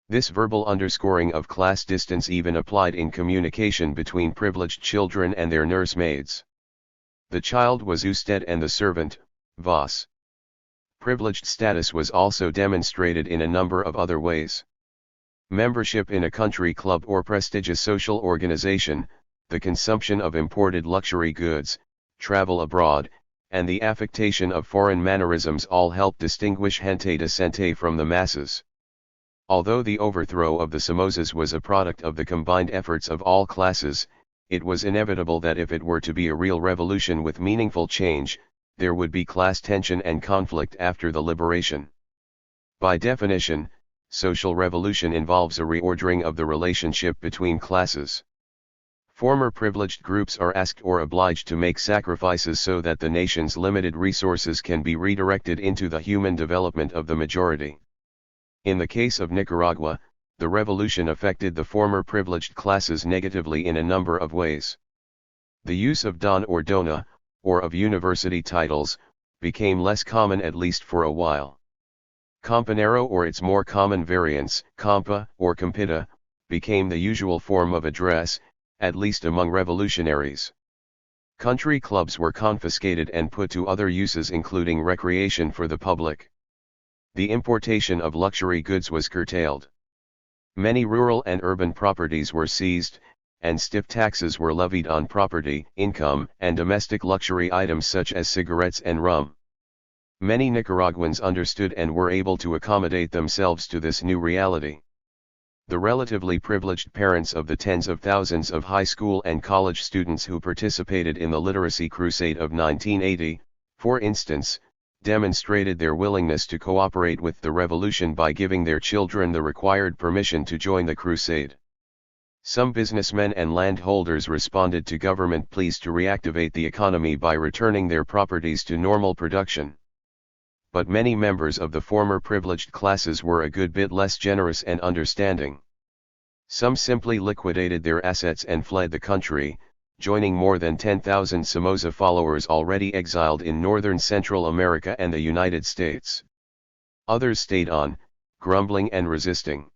This verbal underscoring of class distance even applied in communication between privileged children and their nursemaids. The child was usted and the servant, vos. Privileged status was also demonstrated in a number of other ways. Membership in a country club or prestigious social organization, the consumption of imported luxury goods, travel abroad, and the affectation of foreign mannerisms all helped distinguish gente decente from the masses. Although the overthrow of the Somozas was a product of the combined efforts of all classes, it was inevitable that if it were to be a real revolution with meaningful change, there would be class tension and conflict after the liberation. By definition, social revolution involves a reordering of the relationship between classes. Former privileged groups are asked or obliged to make sacrifices so that the nation's limited resources can be redirected into the human development of the majority. In the case of Nicaragua, the revolution affected the former privileged classes negatively in a number of ways. The use of don or dona, or of university titles, became less common at least for a while. Compañero or its more common variants, compa or compita, became the usual form of address, at least among revolutionaries. Country clubs were confiscated and put to other uses including recreation for the public. The importation of luxury goods was curtailed. Many rural and urban properties were seized, and stiff taxes were levied on property, income, and domestic luxury items such as cigarettes and rum. Many Nicaraguans understood and were able to accommodate themselves to this new reality. The relatively privileged parents of the tens of thousands of high school and college students who participated in the literacy crusade of 1980, for instance, demonstrated their willingness to cooperate with the revolution by giving their children the required permission to join the crusade. Some businessmen and landholders responded to government pleas to reactivate the economy by returning their properties to normal production. But many members of the former privileged classes were a good bit less generous and understanding. Some simply liquidated their assets and fled the country, joining more than 10,000 Somoza followers already exiled in northern Central America and the United States. Others stayed on, grumbling and resisting.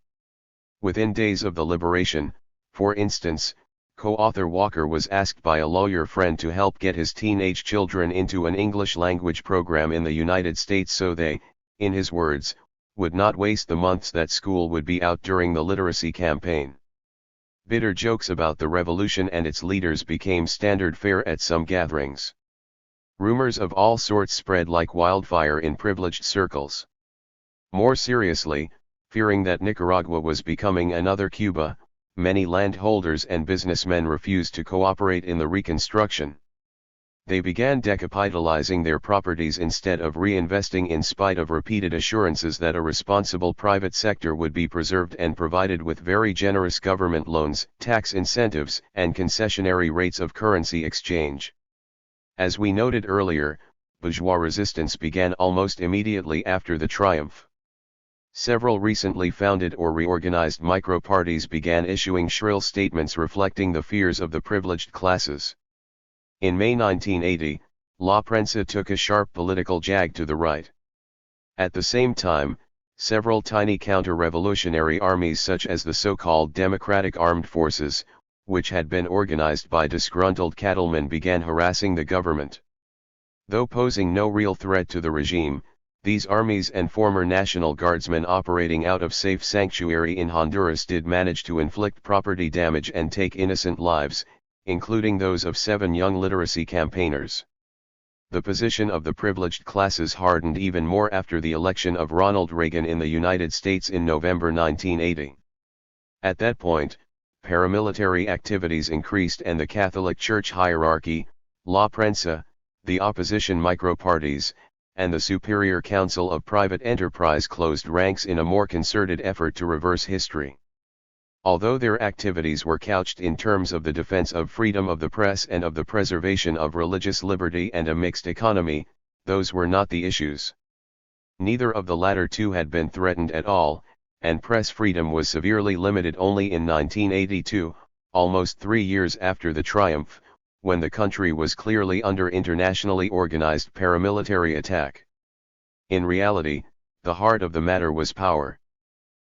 Within days of the liberation, for instance, co-author Walker was asked by a lawyer friend to help get his teenage children into an English language program in the United States so they, in his words, would not waste the months that school would be out during the literacy campaign. Bitter jokes about the revolution and its leaders became standard fare at some gatherings. Rumors of all sorts spread like wildfire in privileged circles. More seriously, fearing that Nicaragua was becoming another Cuba, many landholders and businessmen refused to cooperate in the reconstruction. They began decapitalizing their properties instead of reinvesting in spite of repeated assurances that a responsible private sector would be preserved and provided with very generous government loans, tax incentives, and concessionary rates of currency exchange. As we noted earlier, bourgeois resistance began almost immediately after the triumph. Several recently founded or reorganized micro-parties began issuing shrill statements reflecting the fears of the privileged classes. In May 1980, La Prensa took a sharp political jag to the right. At the same time, several tiny counter-revolutionary armies such as the so-called Democratic Armed Forces, which had been organized by disgruntled cattlemen, began harassing the government. Though posing no real threat to the regime, these armies and former National Guardsmen operating out of safe sanctuary in Honduras did manage to inflict property damage and take innocent lives, including those of 7 young literacy campaigners. The position of the privileged classes hardened even more after the election of Ronald Reagan in the United States in November 1980. At that point, paramilitary activities increased and the Catholic Church hierarchy, La Prensa, the opposition micro-parties, and the Superior Council of Private Enterprise closed ranks in a more concerted effort to reverse history. Although their activities were couched in terms of the defense of freedom of the press and of the preservation of religious liberty and a mixed economy, those were not the issues. Neither of the latter two had been threatened at all, and press freedom was severely limited only in 1982, almost 3 years after the triumph, when the country was clearly under internationally organized paramilitary attack. In reality, the heart of the matter was power.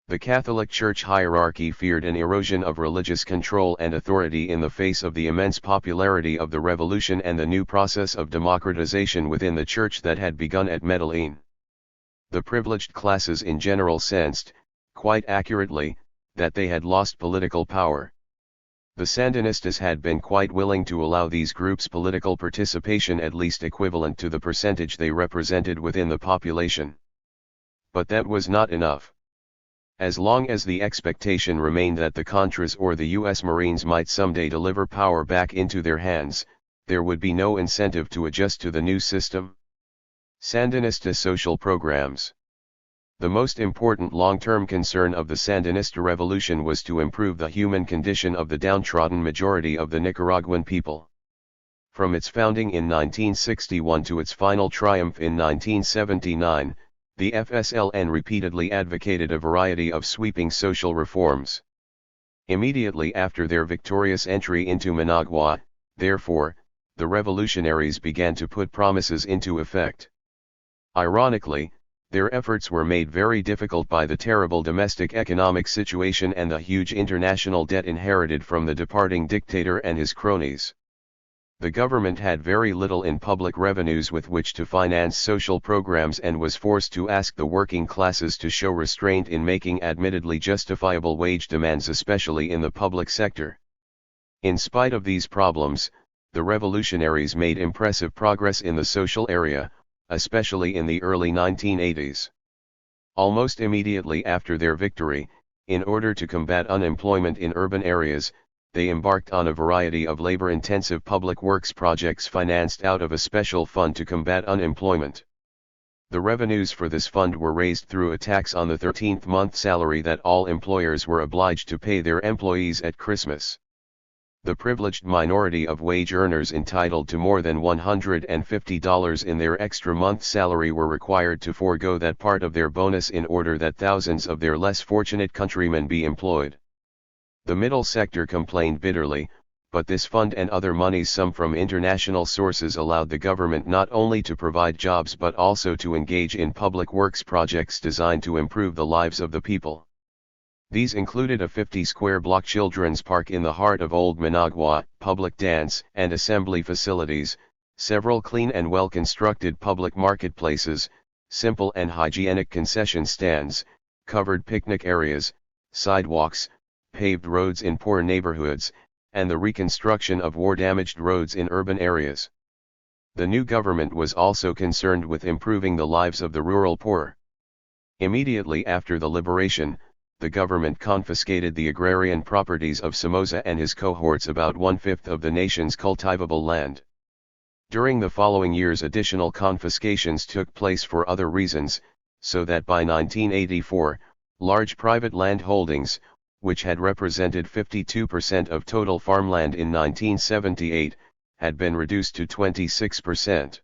The Catholic Church hierarchy feared an erosion of religious control and authority in the face of the immense popularity of the revolution and the new process of democratization within the Church that had begun at Medellin. The privileged classes in general sensed, quite accurately, that they had lost political power. The Sandinistas had been quite willing to allow these groups political participation at least equivalent to the percentage they represented within the population. But that was not enough. As long as the expectation remained that the Contras or the U.S. Marines might someday deliver power back into their hands, there would be no incentive to adjust to the new system. Sandinista social programs. The most important long-term concern of the Sandinista revolution was to improve the human condition of the downtrodden majority of the Nicaraguan people. From its founding in 1961 to its final triumph in 1979, the FSLN repeatedly advocated a variety of sweeping social reforms. Immediately after their victorious entry into Managua, therefore, the revolutionaries began to put promises into effect. Ironically, their efforts were made very difficult by the terrible domestic economic situation and the huge international debt inherited from the departing dictator and his cronies. The government had very little in public revenues with which to finance social programs and was forced to ask the working classes to show restraint in making admittedly justifiable wage demands, especially in the public sector. In spite of these problems, the revolutionaries made impressive progress in the social area, especially in the early 1980s. Almost immediately after their victory, in order to combat unemployment in urban areas, they embarked on a variety of labor-intensive public works projects financed out of a special fund to combat unemployment. The revenues for this fund were raised through a tax on the 13th month salary that all employers were obliged to pay their employees at Christmas. The privileged minority of wage earners entitled to more than $150 in their extra month salary were required to forego that part of their bonus in order that thousands of their less fortunate countrymen be employed. The middle sector complained bitterly, but this fund and other monies, some from international sources, allowed the government not only to provide jobs but also to engage in public works projects designed to improve the lives of the people. These included a 50-square-block children's park in the heart of Old Managua, public dance and assembly facilities, several clean and well-constructed public marketplaces, simple and hygienic concession stands, covered picnic areas, sidewalks, paved roads in poor neighborhoods, and the reconstruction of war-damaged roads in urban areas. The new government was also concerned with improving the lives of the rural poor. Immediately after the liberation, the government confiscated the agrarian properties of Somoza and his cohorts, about 1/5 of the nation's cultivable land. During the following years, additional confiscations took place for other reasons, so that by 1984, large private land holdings, which had represented 52% of total farmland in 1978, had been reduced to 26%.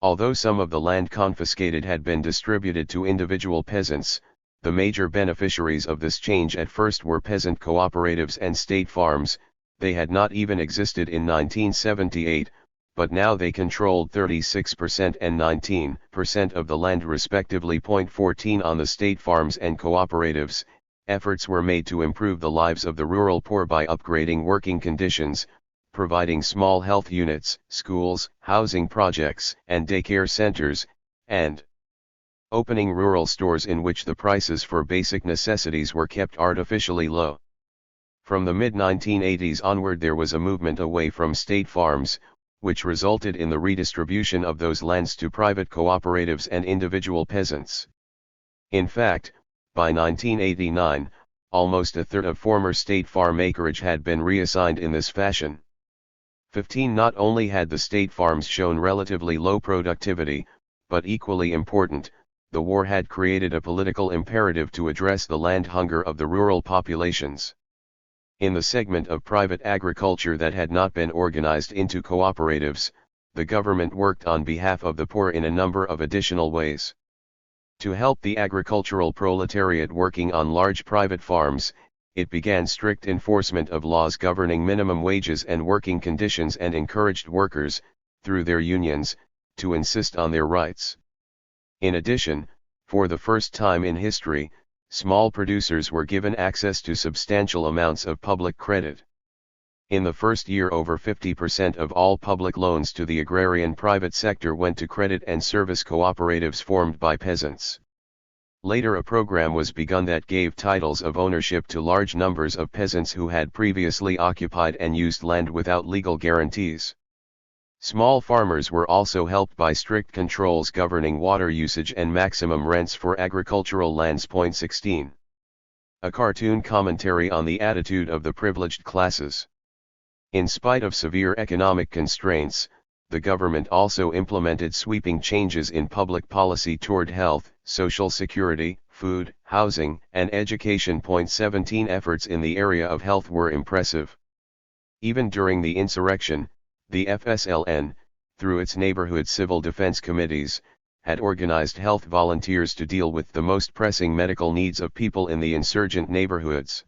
Although some of the land confiscated had been distributed to individual peasants, the major beneficiaries of this change at first were peasant cooperatives and state farms. They had not even existed in 1978, but now they controlled 36% and 19% of the land respectively. 14 On the state farms and cooperatives, efforts were made to improve the lives of the rural poor by upgrading working conditions, providing small health units, schools, housing projects, and daycare centers, and opening rural stores in which the prices for basic necessities were kept artificially low. From the mid-1980s onward, there was a movement away from state farms, which resulted in the redistribution of those lands to private cooperatives and individual peasants. In fact, by 1989, almost a third of former state farm acreage had been reassigned in this fashion. 15 Not only had the state farms shown relatively low productivity, but equally important, the war had created a political imperative to address the land hunger of the rural populations. In the segment of private agriculture that had not been organized into cooperatives, the government worked on behalf of the poor in a number of additional ways. To help the agricultural proletariat working on large private farms, it began strict enforcement of laws governing minimum wages and working conditions and encouraged workers, through their unions, to insist on their rights. In addition, for the first time in history, small producers were given access to substantial amounts of public credit. In the first year, over 50% of all public loans to the agrarian private sector went to credit and service cooperatives formed by peasants. Later, a program was begun that gave titles of ownership to large numbers of peasants who had previously occupied and used land without legal guarantees. Small farmers were also helped by strict controls governing water usage and maximum rents for agricultural lands. 16. A cartoon commentary on the attitude of the privileged classes. In spite of severe economic constraints, the government also implemented sweeping changes in public policy toward health, social security, food, housing, and education. 17. Efforts in the area of health were impressive. Even during the insurrection, the FSLN, through its neighborhood civil defense committees, had organized health volunteers to deal with the most pressing medical needs of people in the insurgent neighborhoods.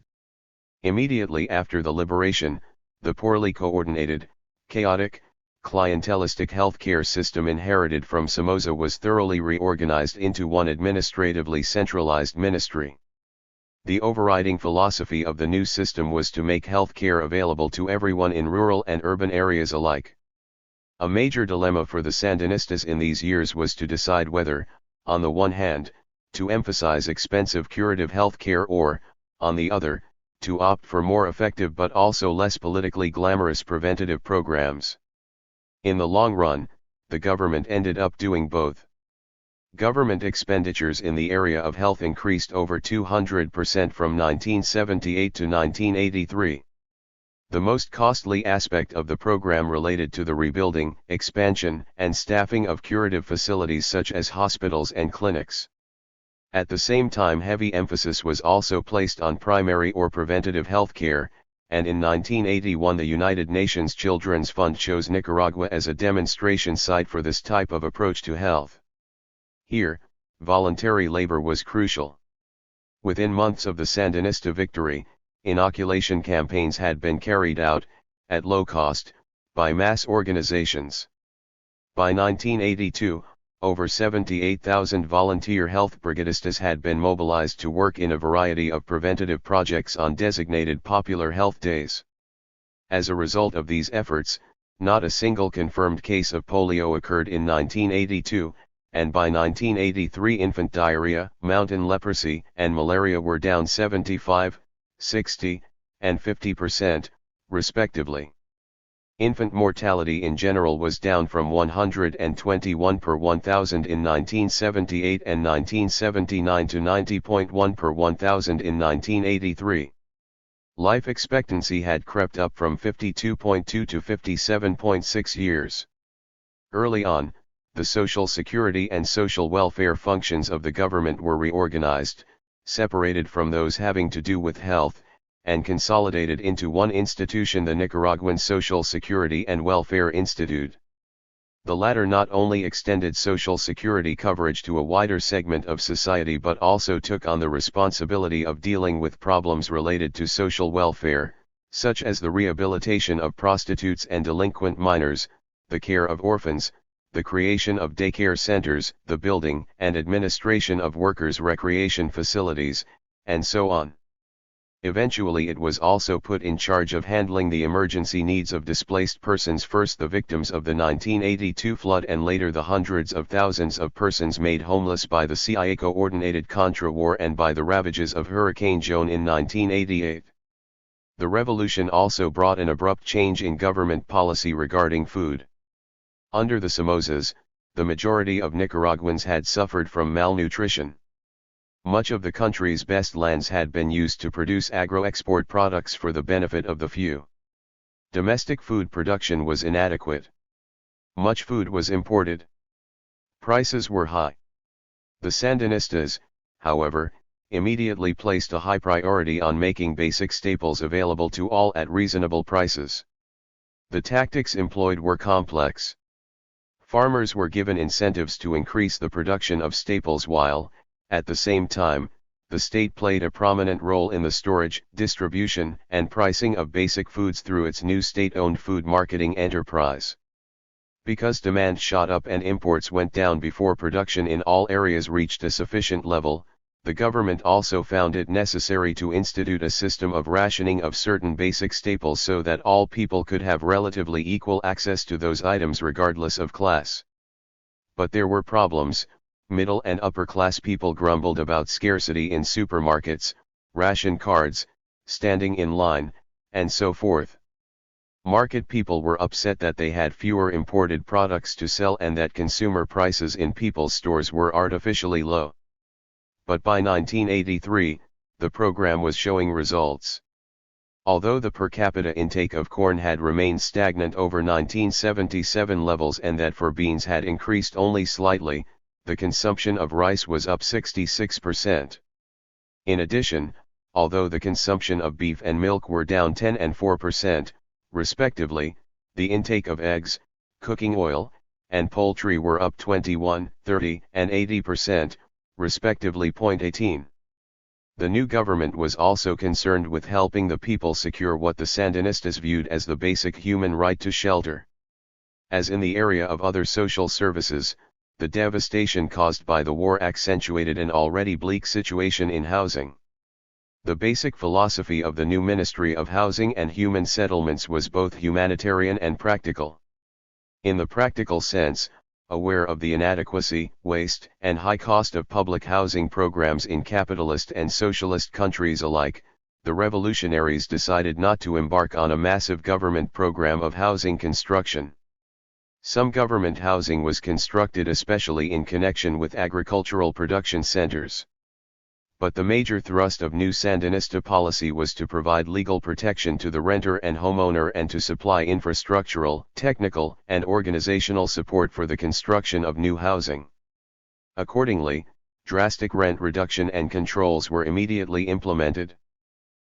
Immediately after the liberation, the poorly coordinated, chaotic, clientelistic healthcare system inherited from Somoza was thoroughly reorganized into one administratively centralized ministry. The overriding philosophy of the new system was to make healthcare available to everyone in rural and urban areas alike. A major dilemma for the Sandinistas in these years was to decide whether, on the one hand, to emphasize expensive curative healthcare or, on the other, to opt for more effective but also less politically glamorous preventative programs. In the long run, the government ended up doing both. Government expenditures in the area of health increased over 200% from 1978 to 1983. The most costly aspect of the program related to the rebuilding, expansion, and staffing of curative facilities such as hospitals and clinics. At the same time, heavy emphasis was also placed on primary or preventative health care, and in 1981 the United Nations Children's Fund chose Nicaragua as a demonstration site for this type of approach to health. Here, voluntary labor was crucial. Within months of the Sandinista victory, inoculation campaigns had been carried out, at low cost, by mass organizations. By 1982, over 78,000 volunteer health brigadistas had been mobilized to work in a variety of preventative projects on designated popular health days. As a result of these efforts, not a single confirmed case of polio occurred in 1982, and by 1983 infant diarrhea, mountain leprosy, and malaria were down 75, 60, and 50%, respectively. Infant mortality in general was down from 121 per 1,000 in 1978 and 1979 to 90.1 per 1,000 in 1983. Life expectancy had crept up from 52.2 to 57.6 years. Early on, the social security and social welfare functions of the government were reorganized, separated from those having to do with health, and consolidated into one institution, the Nicaraguan Social Security and Welfare Institute. The latter not only extended social security coverage to a wider segment of society but also took on the responsibility of dealing with problems related to social welfare, such as the rehabilitation of prostitutes and delinquent minors, the care of orphans, the creation of daycare centers, the building and administration of workers' recreation facilities, and so on. Eventually it was also put in charge of handling the emergency needs of displaced persons, first the victims of the 1982 flood and later the hundreds of thousands of persons made homeless by the CIA-coordinated Contra War and by the ravages of Hurricane Joan in 1988. The revolution also brought an abrupt change in government policy regarding food. Under the Somozas, the majority of Nicaraguans had suffered from malnutrition. Much of the country's best lands had been used to produce agro-export products for the benefit of the few. Domestic food production was inadequate. Much food was imported. Prices were high. The Sandinistas, however, immediately placed a high priority on making basic staples available to all at reasonable prices. The tactics employed were complex. Farmers were given incentives to increase the production of staples while, at the same time, the state played a prominent role in the storage, distribution, and pricing of basic foods through its new state-owned food marketing enterprise. Because demand shot up and imports went down before production in all areas reached a sufficient level, the government also found it necessary to institute a system of rationing of certain basic staples so that all people could have relatively equal access to those items regardless of class. But there were problems. Middle and upper class people grumbled about scarcity in supermarkets, ration cards, standing in line, and so forth. Market people were upset that they had fewer imported products to sell and that consumer prices in people's stores were artificially low. But by 1983, the program was showing results. Although the per capita intake of corn had remained stagnant over 1977 levels and that for beans had increased only slightly, the consumption of rice was up 66%. In addition, although the consumption of beef and milk were down 10 and 4%, respectively, the intake of eggs, cooking oil, and poultry were up 21, 30, and 80%, respectively. 18. The new government was also concerned with helping the people secure what the Sandinistas viewed as the basic human right to shelter. As in the area of other social services, the devastation caused by the war accentuated an already bleak situation in housing. The basic philosophy of the new Ministry of Housing and Human Settlements was both humanitarian and practical. In the practical sense, aware of the inadequacy, waste, and high cost of public housing programs in capitalist and socialist countries alike, the revolutionaries decided not to embark on a massive government program of housing construction. Some government housing was constructed especially in connection with agricultural production centers. But the major thrust of new Sandinista policy was to provide legal protection to the renter and homeowner and to supply infrastructural, technical, and organizational support for the construction of new housing. Accordingly, drastic rent reduction and controls were immediately implemented.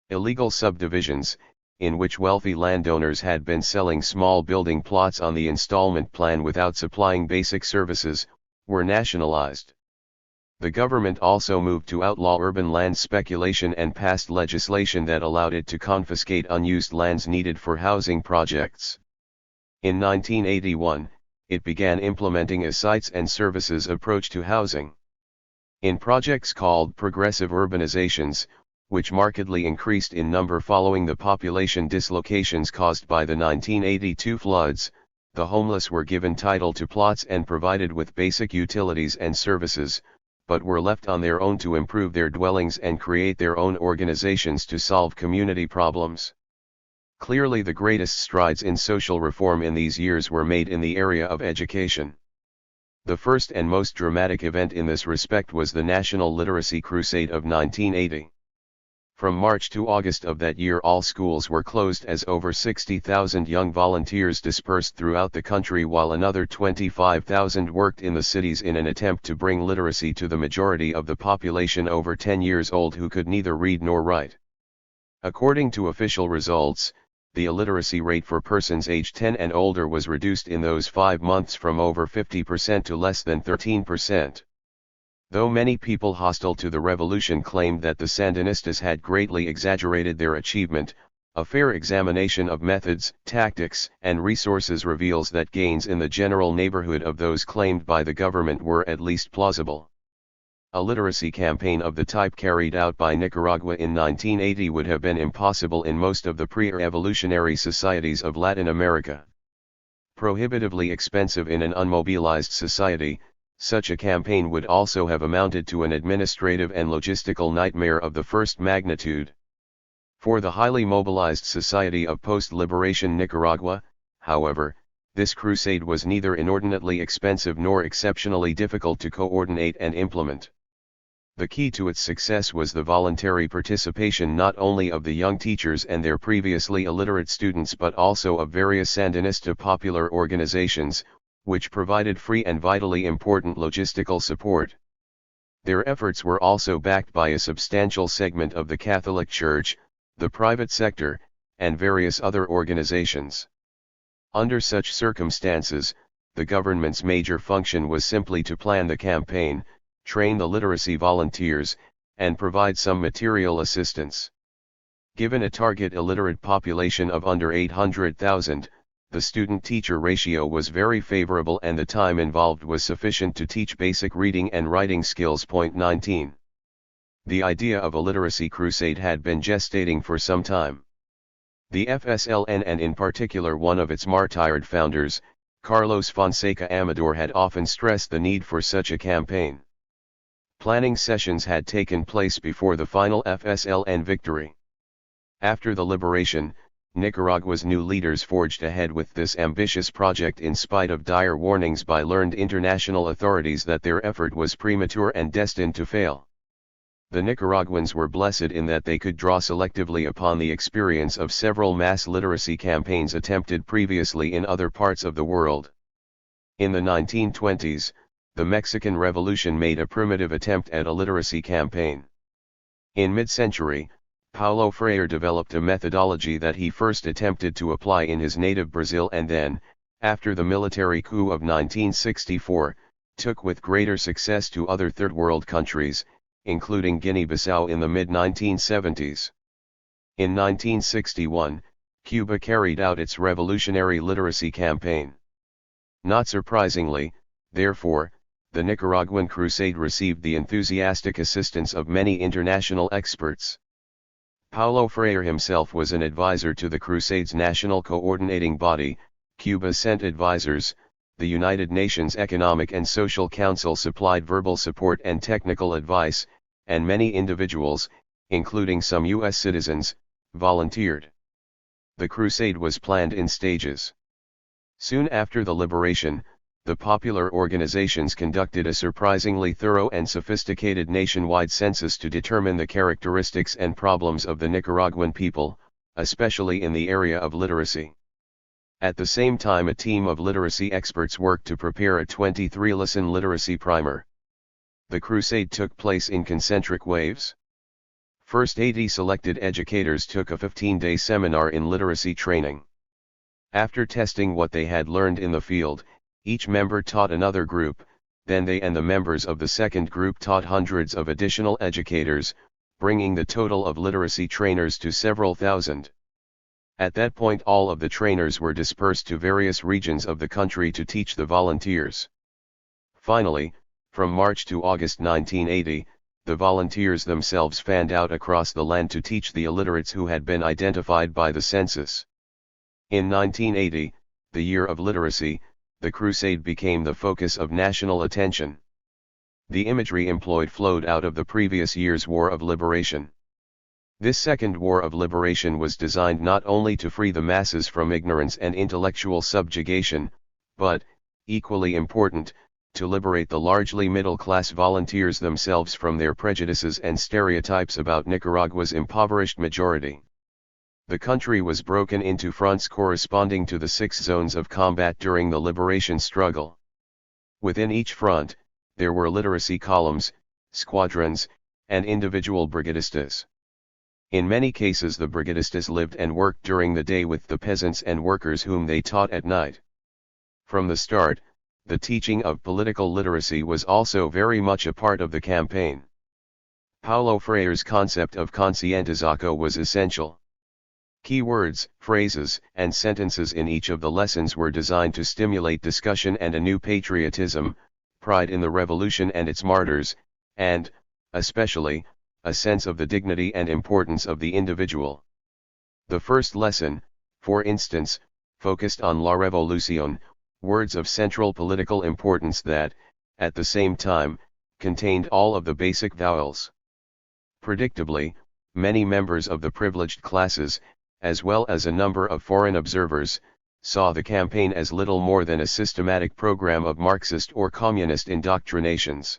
Illegal subdivisions, in which wealthy landowners had been selling small building plots on the installment plan without supplying basic services, were nationalized. The government also moved to outlaw urban land speculation and passed legislation that allowed it to confiscate unused lands needed for housing projects. In 1981, it began implementing a sites and services approach to housing. In projects called progressive urbanizations, which markedly increased in number following the population dislocations caused by the 1982 floods, the homeless were given title to plots and provided with basic utilities and services, but were left on their own to improve their dwellings and create their own organizations to solve community problems. Clearly, the greatest strides in social reform in these years were made in the area of education. The first and most dramatic event in this respect was the National Literacy Crusade of 1980. From March to August of that year, all schools were closed as over 60,000 young volunteers dispersed throughout the country, while another 25,000 worked in the cities in an attempt to bring literacy to the majority of the population over 10 years old who could neither read nor write. According to official results, the illiteracy rate for persons aged 10 and older was reduced in those 5 months from over 50% to less than 13%. Though many people hostile to the revolution claimed that the Sandinistas had greatly exaggerated their achievement, a fair examination of methods, tactics, and resources reveals that gains in the general neighborhood of those claimed by the government were at least plausible. A literacy campaign of the type carried out by Nicaragua in 1980 would have been impossible in most of the pre-revolutionary societies of Latin America. Prohibitively expensive in an unmobilized society, such a campaign would also have amounted to an administrative and logistical nightmare of the first magnitude. For the highly mobilized society of post-liberation Nicaragua, however, this crusade was neither inordinately expensive nor exceptionally difficult to coordinate and implement. The key to its success was the voluntary participation not only of the young teachers and their previously illiterate students but also of various Sandinista popular organizations, which provided free and vitally important logistical support. Their efforts were also backed by a substantial segment of the Catholic Church, the private sector, and various other organizations. Under such circumstances, the government's major function was simply to plan the campaign, train the literacy volunteers, and provide some material assistance. Given a target illiterate population of under 800,000, the student-teacher ratio was very favorable and the time involved was sufficient to teach basic reading and writing skills. 19. The idea of a literacy crusade had been gestating for some time. The FSLN and in particular one of its martyred founders, Carlos Fonseca Amador, had often stressed the need for such a campaign. Planning sessions had taken place before the final FSLN victory. After the liberation, Nicaragua's new leaders forged ahead with this ambitious project in spite of dire warnings by learned international authorities that their effort was premature and destined to fail. The Nicaraguans were blessed in that they could draw selectively upon the experience of several mass literacy campaigns attempted previously in other parts of the world. In the 1920s, the Mexican Revolution made a primitive attempt at a literacy campaign. In mid-century, Paulo Freire developed a methodology that he first attempted to apply in his native Brazil and then, after the military coup of 1964, took with greater success to other Third World countries, including Guinea-Bissau in the mid-1970s. In 1961, Cuba carried out its revolutionary literacy campaign. Not surprisingly, therefore, the Nicaraguan crusade received the enthusiastic assistance of many international experts. Paulo Freire himself was an advisor to the Crusade's national coordinating body. Cuba sent advisors, the United Nations Economic and Social Council supplied verbal support and technical advice, and many individuals, including some U.S. citizens, volunteered. The crusade was planned in stages. Soon after the liberation, the popular organizations conducted a surprisingly thorough and sophisticated nationwide census to determine the characteristics and problems of the Nicaraguan people, especially in the area of literacy. At the same time, a team of literacy experts worked to prepare a 23-lesson literacy primer. The crusade took place in concentric waves. First, 80 selected educators took a 15-day seminar in literacy training. After testing what they had learned in the field, each member taught another group, then they and the members of the second group taught hundreds of additional educators, bringing the total of literacy trainers to several thousand. At that point, all of the trainers were dispersed to various regions of the country to teach the volunteers. Finally, from March to August 1980, the volunteers themselves fanned out across the land to teach the illiterates who had been identified by the census. In 1980, the year of literacy, the crusade became the focus of national attention. The imagery employed flowed out of the previous year's War of Liberation. This second War of Liberation was designed not only to free the masses from ignorance and intellectual subjugation, but, equally important, to liberate the largely middle-class volunteers themselves from their prejudices and stereotypes about Nicaragua's impoverished majority. The country was broken into fronts corresponding to the 6 zones of combat during the liberation struggle. Within each front, there were literacy columns, squadrons, and individual brigadistas. In many cases, the brigadistas lived and worked during the day with the peasants and workers whom they taught at night. From the start, the teaching of political literacy was also very much a part of the campaign. Paulo Freire's concept of concientização was essential. Key words, phrases, and sentences in each of the lessons were designed to stimulate discussion and a new patriotism, pride in the revolution and its martyrs, and, especially, a sense of the dignity and importance of the individual. The first lesson, for instance, focused on La Revolución, words of central political importance that, at the same time, contained all of the basic vowels. Predictably, many members of the privileged classes, as well as a number of foreign observers, saw the campaign as little more than a systematic program of Marxist or communist indoctrinations.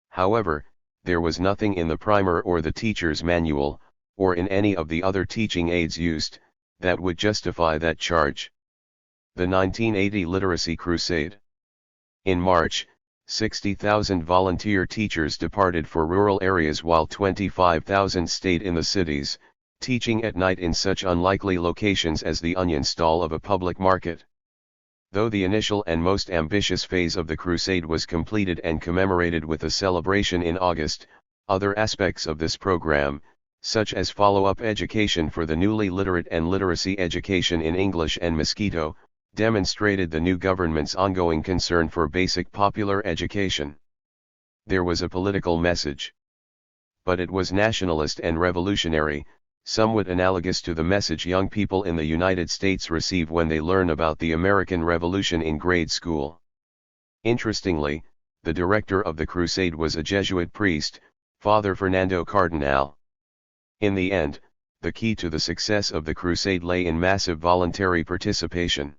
However, there was nothing in the primer or the teacher's manual, or in any of the other teaching aids used, that would justify that charge. The 1980 Literacy Crusade. In March, 60,000 volunteer teachers departed for rural areas while 25,000 stayed in the cities, teaching at night in such unlikely locations as the onion stall of a public market. Though the initial and most ambitious phase of the crusade was completed and commemorated with a celebration in August, other aspects of this program, such as follow-up education for the newly literate and literacy education in English and Mosquito, demonstrated the new government's ongoing concern for basic popular education. There was a political message. But it was nationalist and revolutionary, somewhat analogous to the message young people in the United States receive when they learn about the American Revolution in grade school. Interestingly, the director of the crusade was a Jesuit priest, Father Fernando Cardinal. In the end, the key to the success of the crusade lay in massive voluntary participation.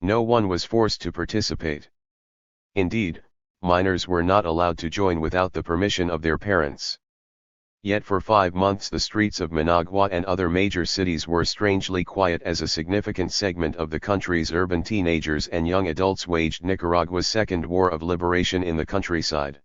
No one was forced to participate. Indeed, minors were not allowed to join without the permission of their parents. Yet for 5 months the streets of Managua and other major cities were strangely quiet as a significant segment of the country's urban teenagers and young adults waged Nicaragua's second war of liberation in the countryside.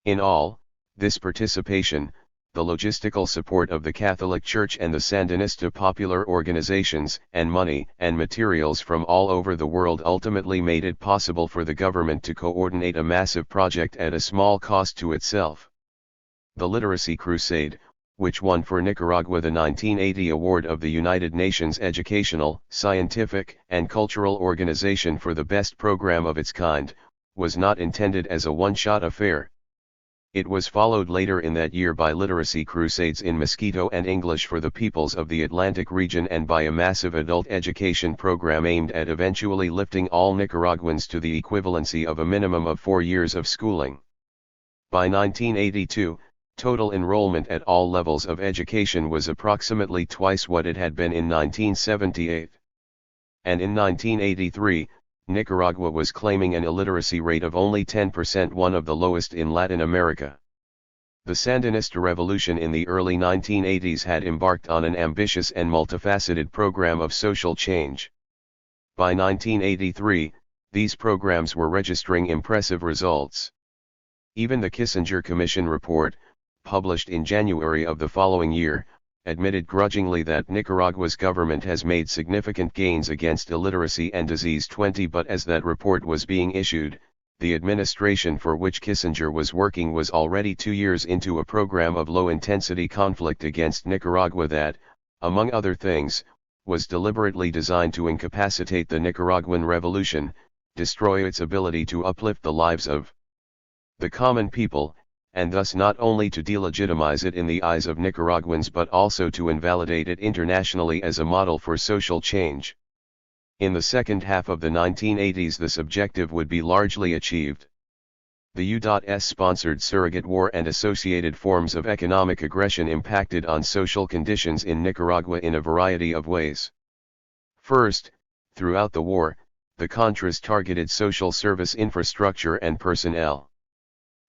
In all, this participation, the logistical support of the Catholic Church and the Sandinista popular organizations, and money and materials from all over the world ultimately made it possible for the government to coordinate a massive project at a small cost to itself. The Literacy Crusade, which won for Nicaragua the 1980 award of the United Nations Educational, Scientific, and Cultural Organization for the best program of its kind, was not intended as a one-shot affair. It was followed later in that year by literacy crusades in Mosquito and English for the peoples of the Atlantic region and by a massive adult education program aimed at eventually lifting all Nicaraguans to the equivalency of a minimum of 4 years of schooling. By 1982, total enrollment at all levels of education was approximately twice what it had been in 1978. and in 1983, Nicaragua was claiming an illiteracy rate of only 10%, one of the lowest in Latin America. The Sandinista revolution in the early 1980s had embarked on an ambitious and multifaceted program of social change. By 1983, these programs were registering impressive results. Even the Kissinger Commission report, published in January of the following year, admitted grudgingly that Nicaragua's government has made significant gains against illiteracy and disease. But as that report was being issued, the administration for which Kissinger was working was already 2 years into a program of low-intensity conflict against Nicaragua that, among other things, was deliberately designed to incapacitate the Nicaraguan revolution, destroy its ability to uplift the lives of the common people, and thus not only to delegitimize it in the eyes of Nicaraguans but also to invalidate it internationally as a model for social change. In the second half of the 1980s this objective would be largely achieved. The U.S. sponsored surrogate war and associated forms of economic aggression impacted on social conditions in Nicaragua in a variety of ways. First, throughout the war, the Contras targeted social service infrastructure and personnel.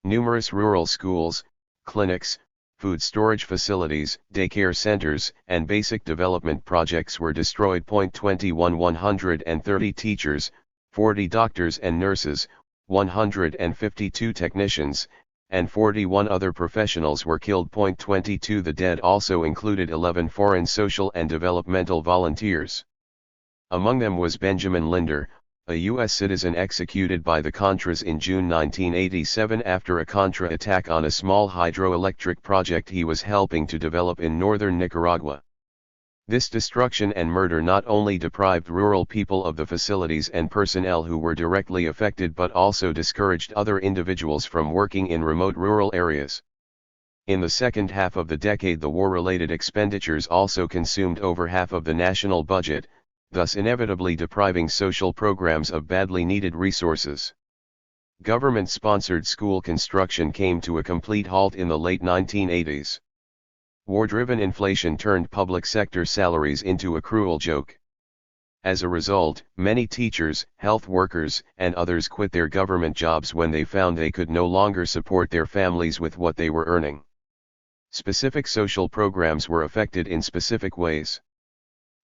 Numerous rural schools, clinics, food storage facilities, daycare centers, and basic development projects were destroyed. 130 teachers, 40 doctors and nurses, 152 technicians, and 41 other professionals were killed. 22 The dead also included 11 foreign social and developmental volunteers. Among them was Benjamin Linder, a U.S. citizen executed by the Contras in June 1987 after a Contra attack on a small hydroelectric project he was helping to develop in northern Nicaragua. This destruction and murder not only deprived rural people of the facilities and personnel who were directly affected but also discouraged other individuals from working in remote rural areas. In the second half of the decade the war-related expenditures also consumed over half of the national budget, thus inevitably depriving social programs of badly needed resources. Government-sponsored school construction came to a complete halt in the late 1980s. War-driven inflation turned public sector salaries into a cruel joke. As a result, many teachers, health workers, and others quit their government jobs when they found they could no longer support their families with what they were earning. Specific social programs were affected in specific ways.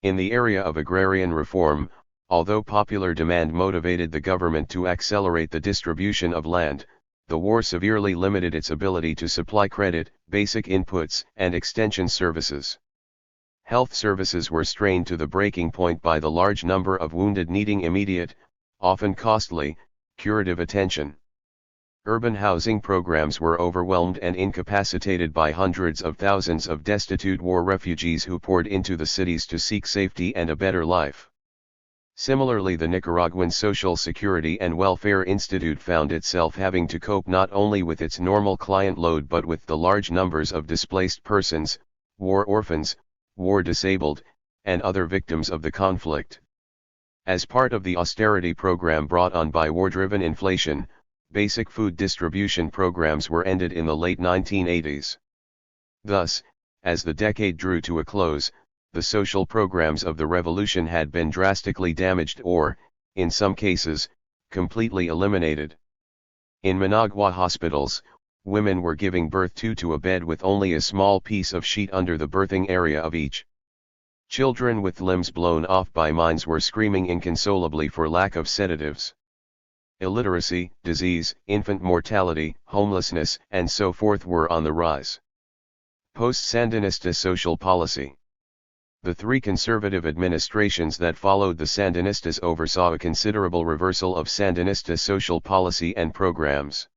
In the area of agrarian reform, although popular demand motivated the government to accelerate the distribution of land, the war severely limited its ability to supply credit, basic inputs, and extension services. Health services were strained to the breaking point by the large number of wounded needing immediate, often costly, curative attention. Urban housing programs were overwhelmed and incapacitated by hundreds of thousands of destitute war refugees who poured into the cities to seek safety and a better life. Similarly, the Nicaraguan Social Security and Welfare Institute found itself having to cope not only with its normal client load but with the large numbers of displaced persons, war orphans, war disabled, and other victims of the conflict. As part of the austerity program brought on by war-driven inflation, basic food distribution programs were ended in the late 1980s. Thus, as the decade drew to a close, the social programs of the revolution had been drastically damaged or, in some cases, completely eliminated. In Managua hospitals, women were giving birth to a bed with only a small piece of sheet under the birthing area of each. Children with limbs blown off by mines were screaming inconsolably for lack of sedatives. Illiteracy, disease, infant mortality, homelessness, and so forth were on the rise. Post-Sandinista social policy. The three conservative administrations that followed the Sandinistas oversaw a considerable reversal of Sandinista social policy and programs.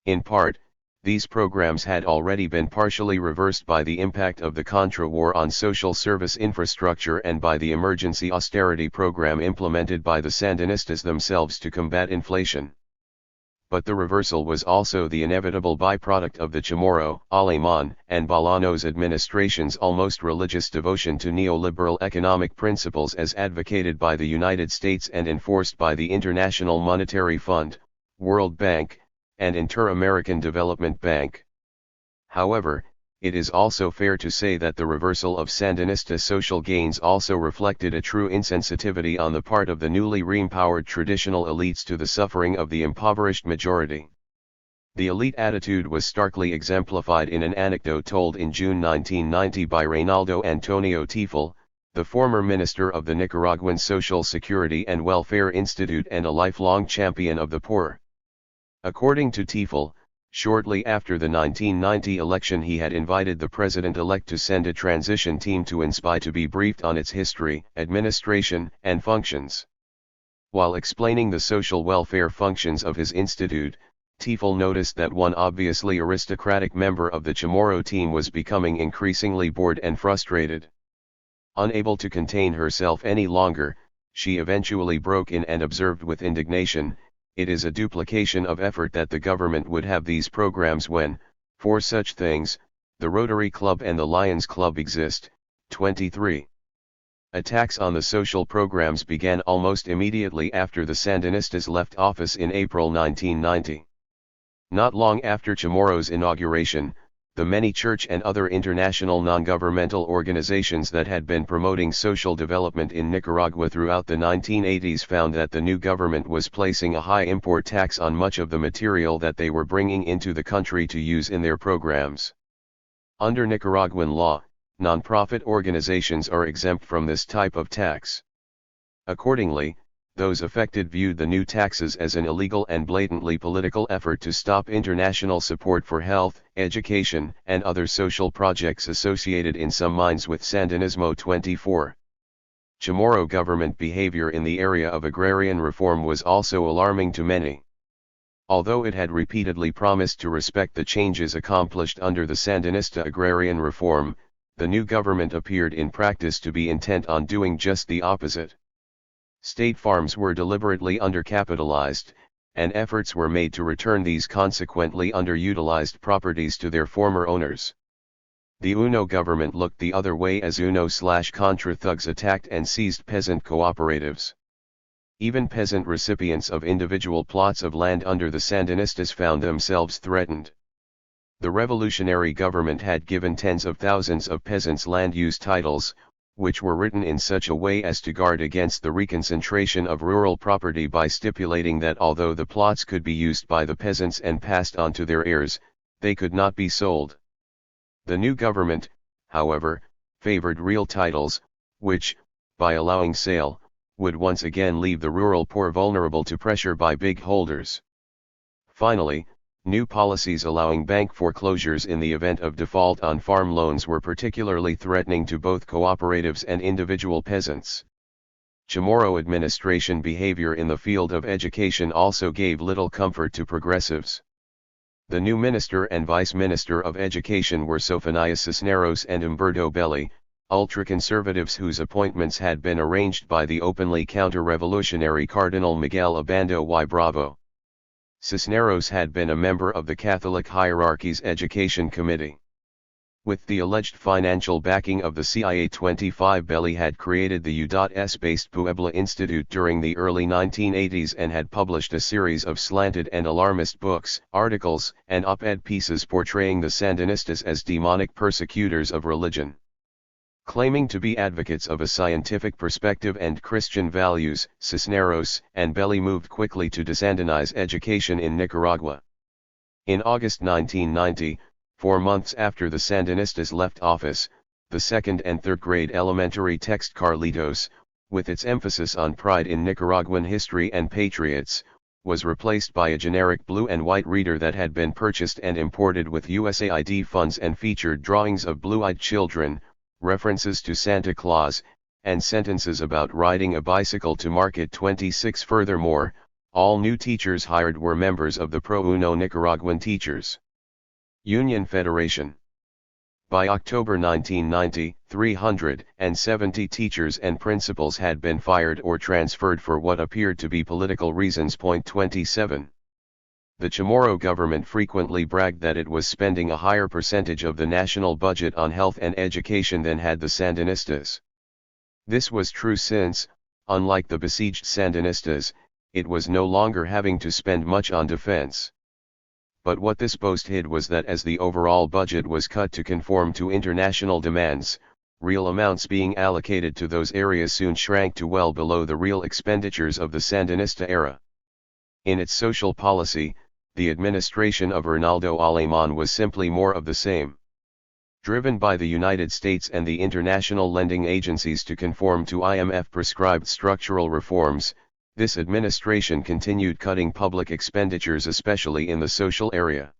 In part, these programs had already been partially reversed by the impact of the Contra War on social service infrastructure and by the emergency austerity program implemented by the Sandinistas themselves to combat inflation. But the reversal was also the inevitable byproduct of the Chamorro, Alemán, and Bolaños administrations' almost religious devotion to neoliberal economic principles as advocated by the United States and enforced by the International Monetary Fund, World Bank, and Inter-American Development Bank. However, it is also fair to say that the reversal of Sandinista social gains also reflected a true insensitivity on the part of the newly re-empowered traditional elites to the suffering of the impoverished majority. The elite attitude was starkly exemplified in an anecdote told in June 1990 by Reynaldo Antonio Tifel, the former minister of the Nicaraguan Social Security and Welfare Institute and a lifelong champion of the poor. According to Tifel, shortly after the 1990 election he had invited the president-elect to send a transition team to INSPI to be briefed on its history, administration, and functions. While explaining the social welfare functions of his institute, Tifel noticed that one obviously aristocratic member of the Chamorro team was becoming increasingly bored and frustrated. Unable to contain herself any longer, she eventually broke in and observed with indignation, "It is a duplication of effort that the government would have these programs when, for such things, the Rotary Club and the Lions Club exist." 23. Attacks on the social programs began almost immediately after the Sandinistas left office in April 1990. Not long after Chamorro's inauguration, the many church and other international non-governmental organizations that had been promoting social development in Nicaragua throughout the 1980s found that the new government was placing a high import tax on much of the material that they were bringing into the country to use in their programs. Under Nicaraguan law, non-profit organizations are exempt from this type of tax. Accordingly, those affected viewed the new taxes as an illegal and blatantly political effort to stop international support for health, education, and other social projects associated in some minds with Sandinismo. 24. Chamorro government behavior in the area of agrarian reform was also alarming to many. Although it had repeatedly promised to respect the changes accomplished under the Sandinista agrarian reform, the new government appeared in practice to be intent on doing just the opposite. State farms were deliberately undercapitalized, and efforts were made to return these consequently underutilized properties to their former owners. The UNO government looked the other way as UNO/Contra thugs attacked and seized peasant cooperatives. Even peasant recipients of individual plots of land under the Sandinistas found themselves threatened. The revolutionary government had given tens of thousands of peasants land use titles, which were written in such a way as to guard against the reconcentration of rural property by stipulating that although the plots could be used by the peasants and passed on to their heirs, they could not be sold. The new government, however, favored real titles, which, by allowing sale, would once again leave the rural poor vulnerable to pressure by big holders. Finally, new policies allowing bank foreclosures in the event of default on farm loans were particularly threatening to both cooperatives and individual peasants. Chamorro administration behavior in the field of education also gave little comfort to progressives. The new minister and vice minister of education were Sofania Cisneros and Humberto Belli, ultra-conservatives whose appointments had been arranged by the openly counter-revolutionary Cardinal Miguel Obando y Bravo. Cisneros had been a member of the Catholic hierarchy's education committee. With the alleged financial backing of the CIA, 25 Belli had created the U.S.-based Puebla Institute during the early 1980s and had published a series of slanted and alarmist books, articles, and op-ed pieces portraying the Sandinistas as demonic persecutors of religion. Claiming to be advocates of a scientific perspective and Christian values, Cisneros and Belli moved quickly to desandinize education in Nicaragua. In August 1990, 4 months after the Sandinistas left office, the second and third grade elementary text Carlitos, with its emphasis on pride in Nicaraguan history and patriots, was replaced by a generic blue and white reader that had been purchased and imported with USAID funds and featured drawings of blue-eyed children, references to Santa Claus, and sentences about riding a bicycle to market. 26 Furthermore, all new teachers hired were members of the Pro-UNO Nicaraguan Teachers Union Federation. By October 1990, 370 teachers and principals had been fired or transferred for what appeared to be political reasons. 27. The Chamorro government frequently bragged that it was spending a higher percentage of the national budget on health and education than had the Sandinistas. This was true since, unlike the besieged Sandinistas, it was no longer having to spend much on defense. but what this boast hid was that as the overall budget was cut to conform to international demands, real amounts being allocated to those areas soon shrank to well below the real expenditures of the Sandinista era. In its social policy, the administration of Ronaldo Alemán was simply more of the same. Driven by the United States and the international lending agencies to conform to IMF-prescribed structural reforms, this administration continued cutting public expenditures especially in the social area.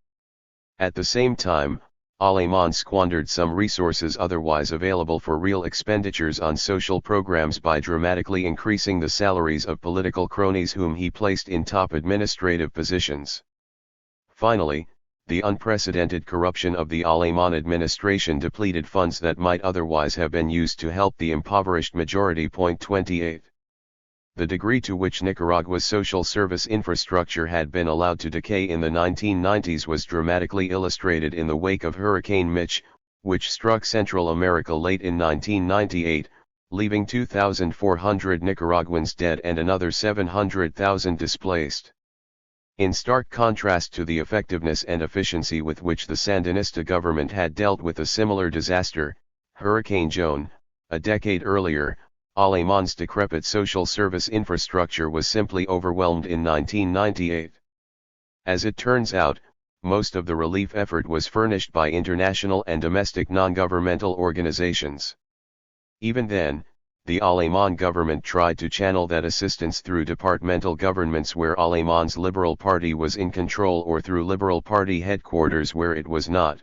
At the same time, Alemán squandered some resources otherwise available for real expenditures on social programs by dramatically increasing the salaries of political cronies whom he placed in top administrative positions. Finally, the unprecedented corruption of the Alemán administration depleted funds that might otherwise have been used to help the impoverished majority. 28. The degree to which Nicaragua's social service infrastructure had been allowed to decay in the 1990s was dramatically illustrated in the wake of Hurricane Mitch, which struck Central America late in 1998, leaving 2,400 Nicaraguans dead and another 700,000 displaced. In stark contrast to the effectiveness and efficiency with which the Sandinista government had dealt with a similar disaster, Hurricane Joan, a decade earlier, Alemán's decrepit social service infrastructure was simply overwhelmed in 1998. As it turns out, most of the relief effort was furnished by international and domestic non-governmental organizations. Even then, the Alemán government tried to channel that assistance through departmental governments where Alemán's Liberal Party was in control or through Liberal Party headquarters where it was not.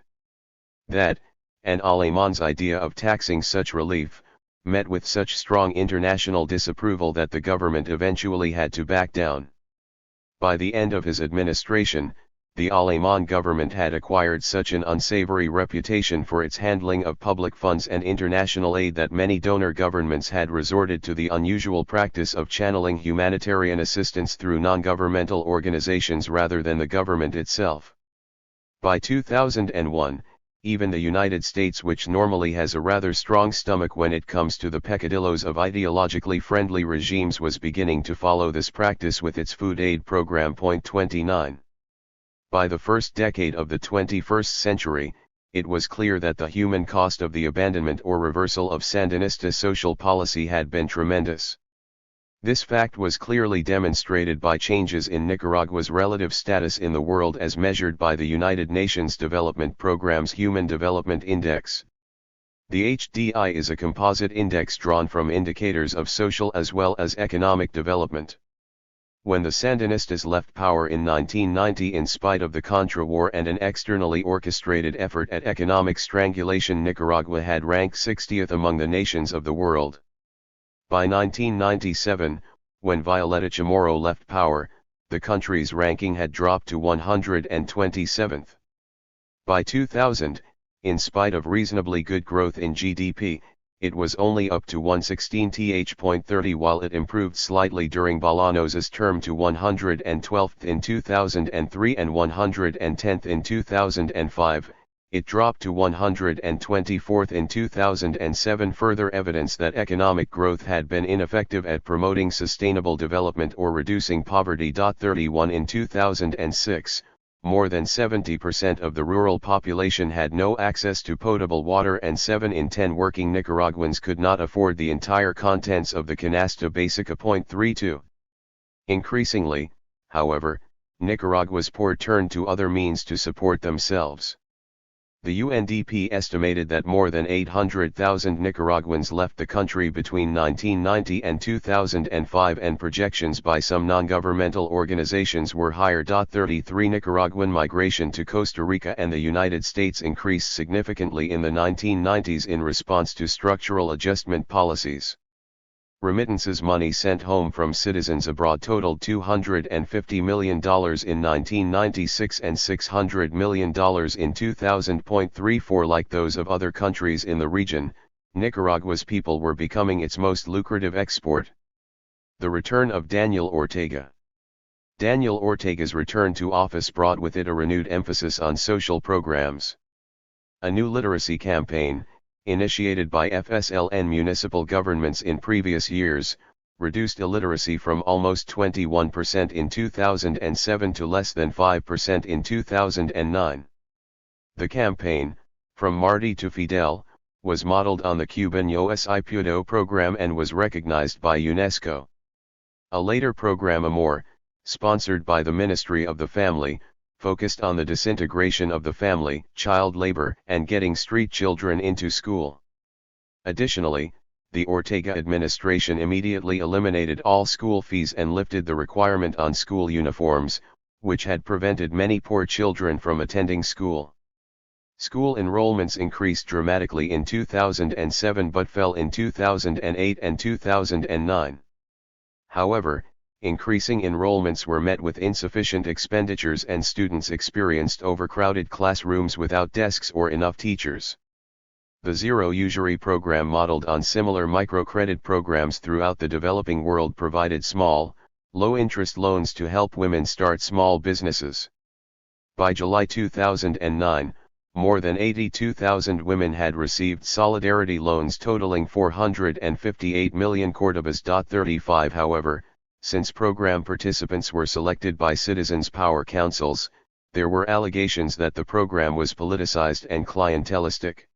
That, and Alemán's idea of taxing such relief, met with such strong international disapproval that the government eventually had to back down. By the end of his administration, the Alemán government had acquired such an unsavory reputation for its handling of public funds and international aid that many donor governments had resorted to the unusual practice of channeling humanitarian assistance through non-governmental organizations rather than the government itself. By 2001, even the United States, which normally has a rather strong stomach when it comes to the peccadillos of ideologically friendly regimes, was beginning to follow this practice with its food aid program. 29. By the first decade of the 21st century, it was clear that the human cost of the abandonment or reversal of Sandinista social policy had been tremendous. This fact was clearly demonstrated by changes in Nicaragua's relative status in the world as measured by the United Nations Development Programme's Human Development Index. The HDI is a composite index drawn from indicators of social as well as economic development. When the Sandinistas left power in 1990 in spite of the Contra War and an externally orchestrated effort at economic strangulation, Nicaragua had ranked 60th among the nations of the world. By 1997, when Violeta Chamorro left power, the country's ranking had dropped to 127th. By 2000, in spite of reasonably good growth in GDP, it was only up to 116th, while it improved slightly during Bolaños's term to 112th in 2003 and 110th in 2005, it dropped to 124th in 2007, further evidence that economic growth had been ineffective at promoting sustainable development or reducing poverty. 31 In 2006, more than 70% of the rural population had no access to potable water and 7 in 10 working Nicaraguans could not afford the entire contents of the Canasta Básica. 32. Increasingly, however, Nicaragua's poor turned to other means to support themselves. The UNDP estimated that more than 800,000 Nicaraguans left the country between 1990 and 2005, and projections by some non-governmental organizations were higher. 33 Nicaraguan migration to Costa Rica and the United States increased significantly in the 1990s in response to structural adjustment policies. Remittances money sent home from citizens abroad totaled $250 million in 1996 and $600 million in 2000. 34 Like those of other countries in the region, Nicaragua's people were becoming its most lucrative export. The return of Daniel Ortega. Daniel Ortega's return to office brought with it a renewed emphasis on social programs. A new literacy campaign, initiated by FSLN municipal governments in previous years, reduced illiteracy from almost 21% in 2007 to less than 5% in 2009. The campaign, From Marty to Fidel, was modeled on the Cuban Yo Soy Puto program and was recognized by UNESCO. A later program, Amor, sponsored by the Ministry of the Family, focused on the disintegration of the family, child labor, and getting street children into school. Additionally, the Ortega administration immediately eliminated all school fees and lifted the requirement on school uniforms, which had prevented many poor children from attending school. School enrollments increased dramatically in 2007 but fell in 2008 and 2009. However, increasing enrollments were met with insufficient expenditures and students experienced overcrowded classrooms without desks or enough teachers. The Zero Usury program, modeled on similar microcredit programs throughout the developing world, provided small, low-interest loans to help women start small businesses. By July 2009, more than 82,000 women had received solidarity loans totaling 458 million cordobas. 35 However, since program participants were selected by Citizens' Power Councils, there were allegations that the program was politicized and clientelistic.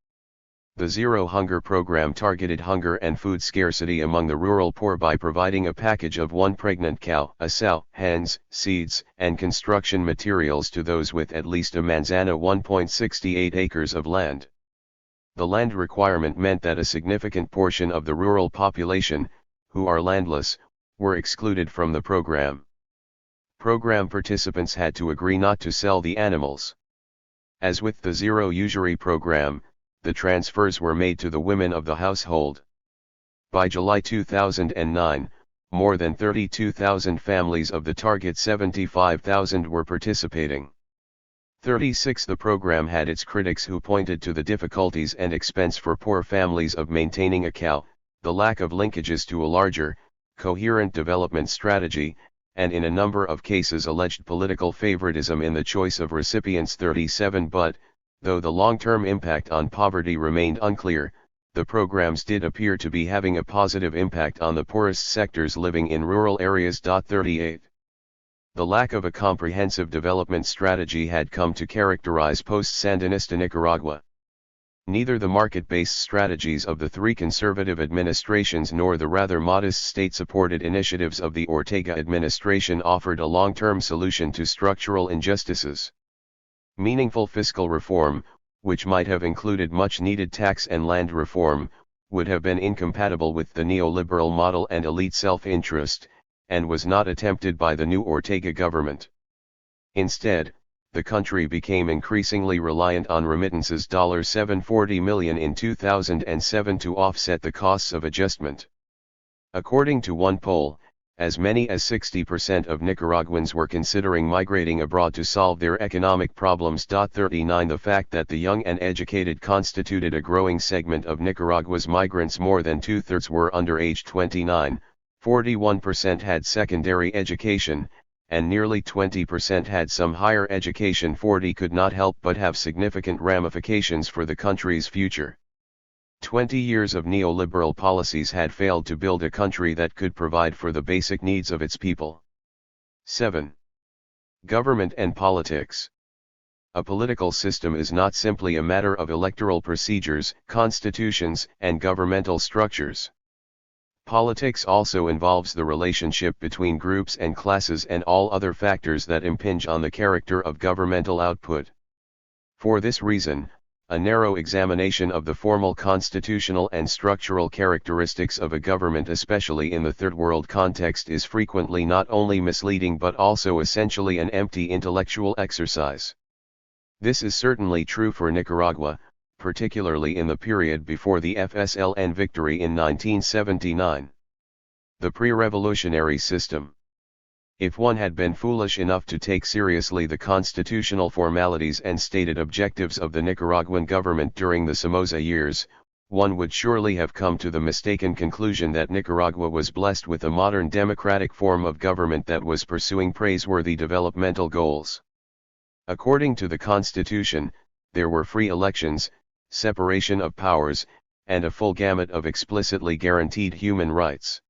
The Zero Hunger program targeted hunger and food scarcity among the rural poor by providing a package of one pregnant cow, a sow, hens, seeds, and construction materials to those with at least a manzana 1.68 acres of land. The land requirement meant that a significant portion of the rural population, who are landless, were excluded from the program. Program participants had to agree not to sell the animals. As with the Zero Usury program, the transfers were made to the women of the household. By July 2009, more than 32,000 families of the target 75,000 were participating. 36 The program had its critics who pointed to the difficulties and expense for poor families of maintaining a cow, the lack of linkages to a larger, coherent development strategy, and in a number of cases alleged political favoritism in the choice of recipients. 37 But, though the long-term impact on poverty remained unclear, the programs did appear to be having a positive impact on the poorest sectors living in rural areas. 38 The lack of a comprehensive development strategy had come to characterize post-Sandinista Nicaragua. Neither the market-based strategies of the three conservative administrations nor the rather modest state-supported initiatives of the Ortega administration offered a long-term solution to structural injustices. Meaningful fiscal reform, which might have included much-needed tax and land reform, would have been incompatible with the neoliberal model and elite self-interest, and was not attempted by the new Ortega government. Instead, the country became increasingly reliant on remittances, $740 million in 2007 to offset the costs of adjustment. According to one poll, as many as 60% of Nicaraguans were considering migrating abroad to solve their economic problems. 39 The fact that the young and educated constituted a growing segment of Nicaragua's migrants. More than two-thirds were under age 29, 41% had secondary education, and nearly 20% had some higher education. 40 could not help but have significant ramifications for the country's future. 20 years of neoliberal policies had failed to build a country that could provide for the basic needs of its people. 7. Government and politics. A political system is not simply a matter of electoral procedures, constitutions, and governmental structures. Politics also involves the relationship between groups and classes and all other factors that impinge on the character of governmental output. For this reason, a narrow examination of the formal constitutional and structural characteristics of a government, especially in the Third World context, is frequently not only misleading but also essentially an empty intellectual exercise. This is certainly true for Nicaragua, particularly in the period before the FSLN victory in 1979. The pre-revolutionary system. If one had been foolish enough to take seriously the constitutional formalities and stated objectives of the Nicaraguan government during the Somoza years, one would surely have come to the mistaken conclusion that Nicaragua was blessed with a modern democratic form of government that was pursuing praiseworthy developmental goals. According to the Constitution, there were free elections, separation of powers, and a full gamut of explicitly guaranteed human rights.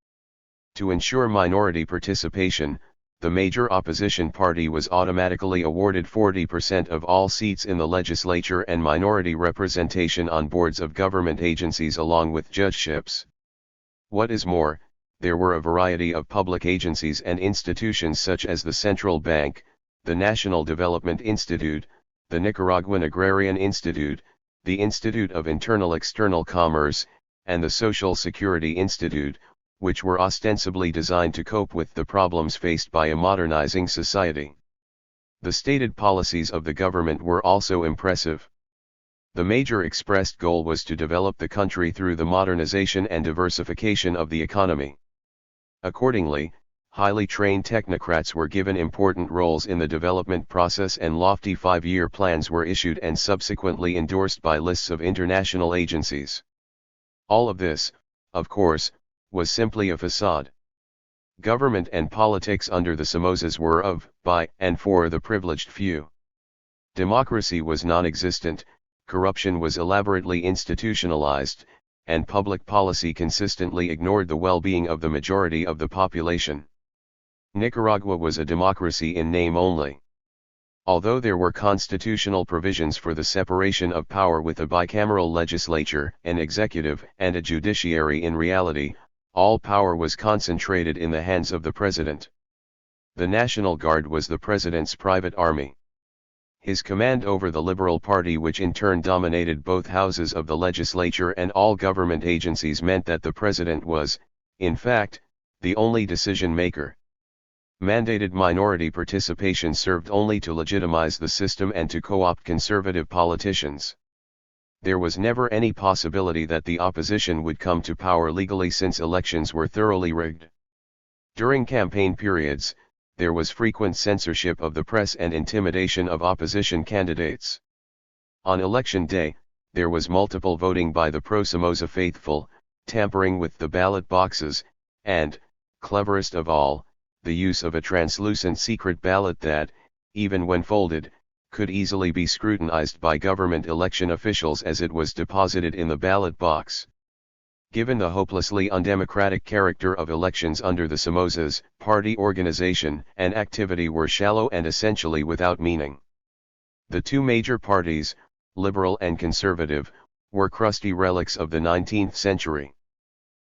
To ensure minority participation, the major opposition party was automatically awarded 40% of all seats in the legislature and minority representation on boards of government agencies along with judgeships. What is more, there were a variety of public agencies and institutions such as the Central Bank, the National Development Institute, the Nicaraguan Agrarian Institute, the Institute of Internal-External Commerce, and the Social Security Institute, which were ostensibly designed to cope with the problems faced by a modernizing society. The stated policies of the government were also impressive. The major expressed goal was to develop the country through the modernization and diversification of the economy. Accordingly, highly trained technocrats were given important roles in the development process and lofty 5-year plans were issued and subsequently endorsed by lists of international agencies. All of this, of course, was simply a facade. Government and politics under the Somozas were of, by, and for the privileged few. Democracy was non-existent, corruption was elaborately institutionalized, and public policy consistently ignored the well-being of the majority of the population. Nicaragua was a democracy in name only. Although there were constitutional provisions for the separation of power with a bicameral legislature, an executive, and a judiciary, in reality, all power was concentrated in the hands of the president. The National Guard was the president's private army. His command over the Liberal Party, which in turn dominated both houses of the legislature and all government agencies, meant that the president was, in fact, the only decision-maker. Mandated minority participation served only to legitimize the system and to co-opt conservative politicians. There was never any possibility that the opposition would come to power legally since elections were thoroughly rigged. During campaign periods, there was frequent censorship of the press and intimidation of opposition candidates. On election day, there was multiple voting by the pro-Somoza faithful, tampering with the ballot boxes, and, cleverest of all, the use of a translucent secret ballot that, even when folded, could easily be scrutinized by government election officials as it was deposited in the ballot box. Given the hopelessly undemocratic character of elections under the Somozas, party organization and activity were shallow and essentially without meaning. The two major parties, liberal and conservative, were crusty relics of the 19th century.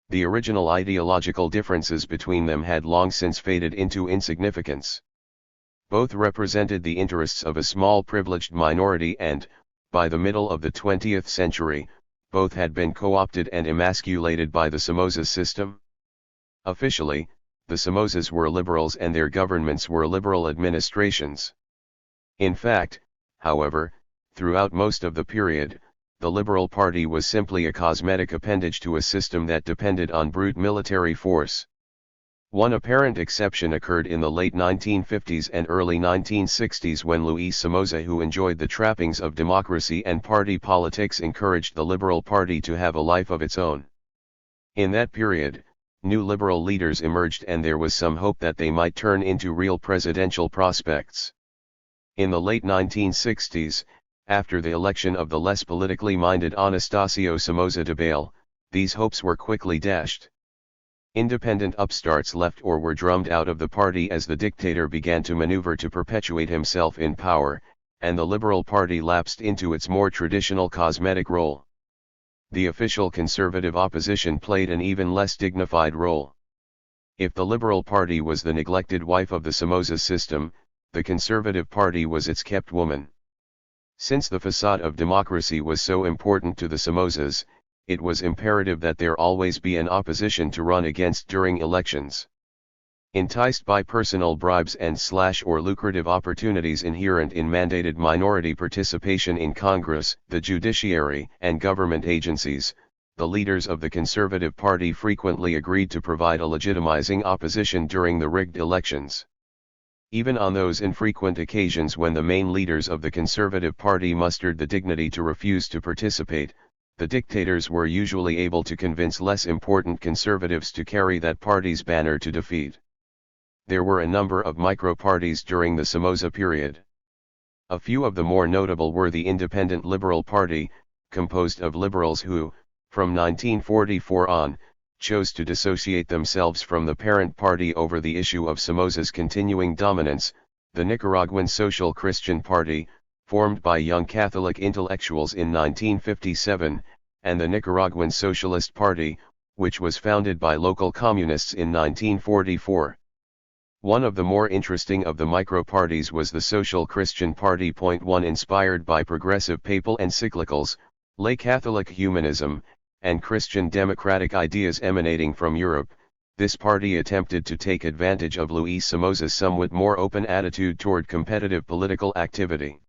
The original ideological differences between them had long since faded into insignificance. Both represented the interests of a small privileged minority and, by the middle of the 20th century, both had been co-opted and emasculated by the Somoza system. Officially, the Somozas were liberals and their governments were liberal administrations. In fact, however, throughout most of the period, the Liberal Party was simply a cosmetic appendage to a system that depended on brute military force. One apparent exception occurred in the late 1950s and early 1960s when Luis Somoza, who enjoyed the trappings of democracy and party politics, encouraged the Liberal Party to have a life of its own. In that period, new liberal leaders emerged and there was some hope that they might turn into real presidential prospects. In the late 1960s, after the election of the less politically minded Anastasio Somoza Debayle, these hopes were quickly dashed. Independent upstarts left or were drummed out of the party as the dictator began to maneuver to perpetuate himself in power, and the Liberal Party lapsed into its more traditional cosmetic role. The official conservative opposition played an even less dignified role. If the Liberal Party was the neglected wife of the Somoza system, the Conservative Party was its kept woman. Since the facade of democracy was so important to the Somozas, it was imperative that there always be an opposition to run against during elections. Enticed by personal bribes and/or lucrative opportunities inherent in mandated minority participation in Congress, the judiciary, and government agencies, the leaders of the Conservative Party frequently agreed to provide a legitimizing opposition during the rigged elections. Even on those infrequent occasions when the main leaders of the Conservative Party mustered the dignity to refuse to participate, the dictators were usually able to convince less important conservatives to carry that party's banner to defeat. There were a number of micro-parties during the Somoza period. A few of the more notable were the Independent Liberal Party, composed of liberals who, from 1944 on, chose to dissociate themselves from the parent party over the issue of Somoza's continuing dominance. The Nicaraguan Social Christian Party, formed by young Catholic intellectuals in 1957, and the Nicaraguan Socialist Party, which was founded by local communists in 1944. One of the more interesting of the micro-parties was the Social Christian Party. 1 Inspired by progressive papal encyclicals, lay Catholic humanism, and Christian democratic ideas emanating from Europe, this party attempted to take advantage of Luis Somoza's somewhat more open attitude toward competitive political activity.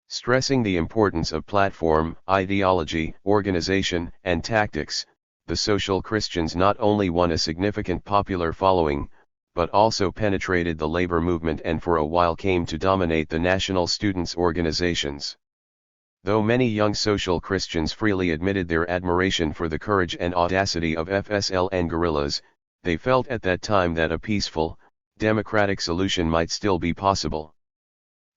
Stressing the importance of platform, ideology, organization, and tactics, the Social Christians not only won a significant popular following, but also penetrated the labor movement and for a while came to dominate the national students' organizations. Though many young social Christians freely admitted their admiration for the courage and audacity of FSLN guerrillas, they felt at that time that a peaceful, democratic solution might still be possible.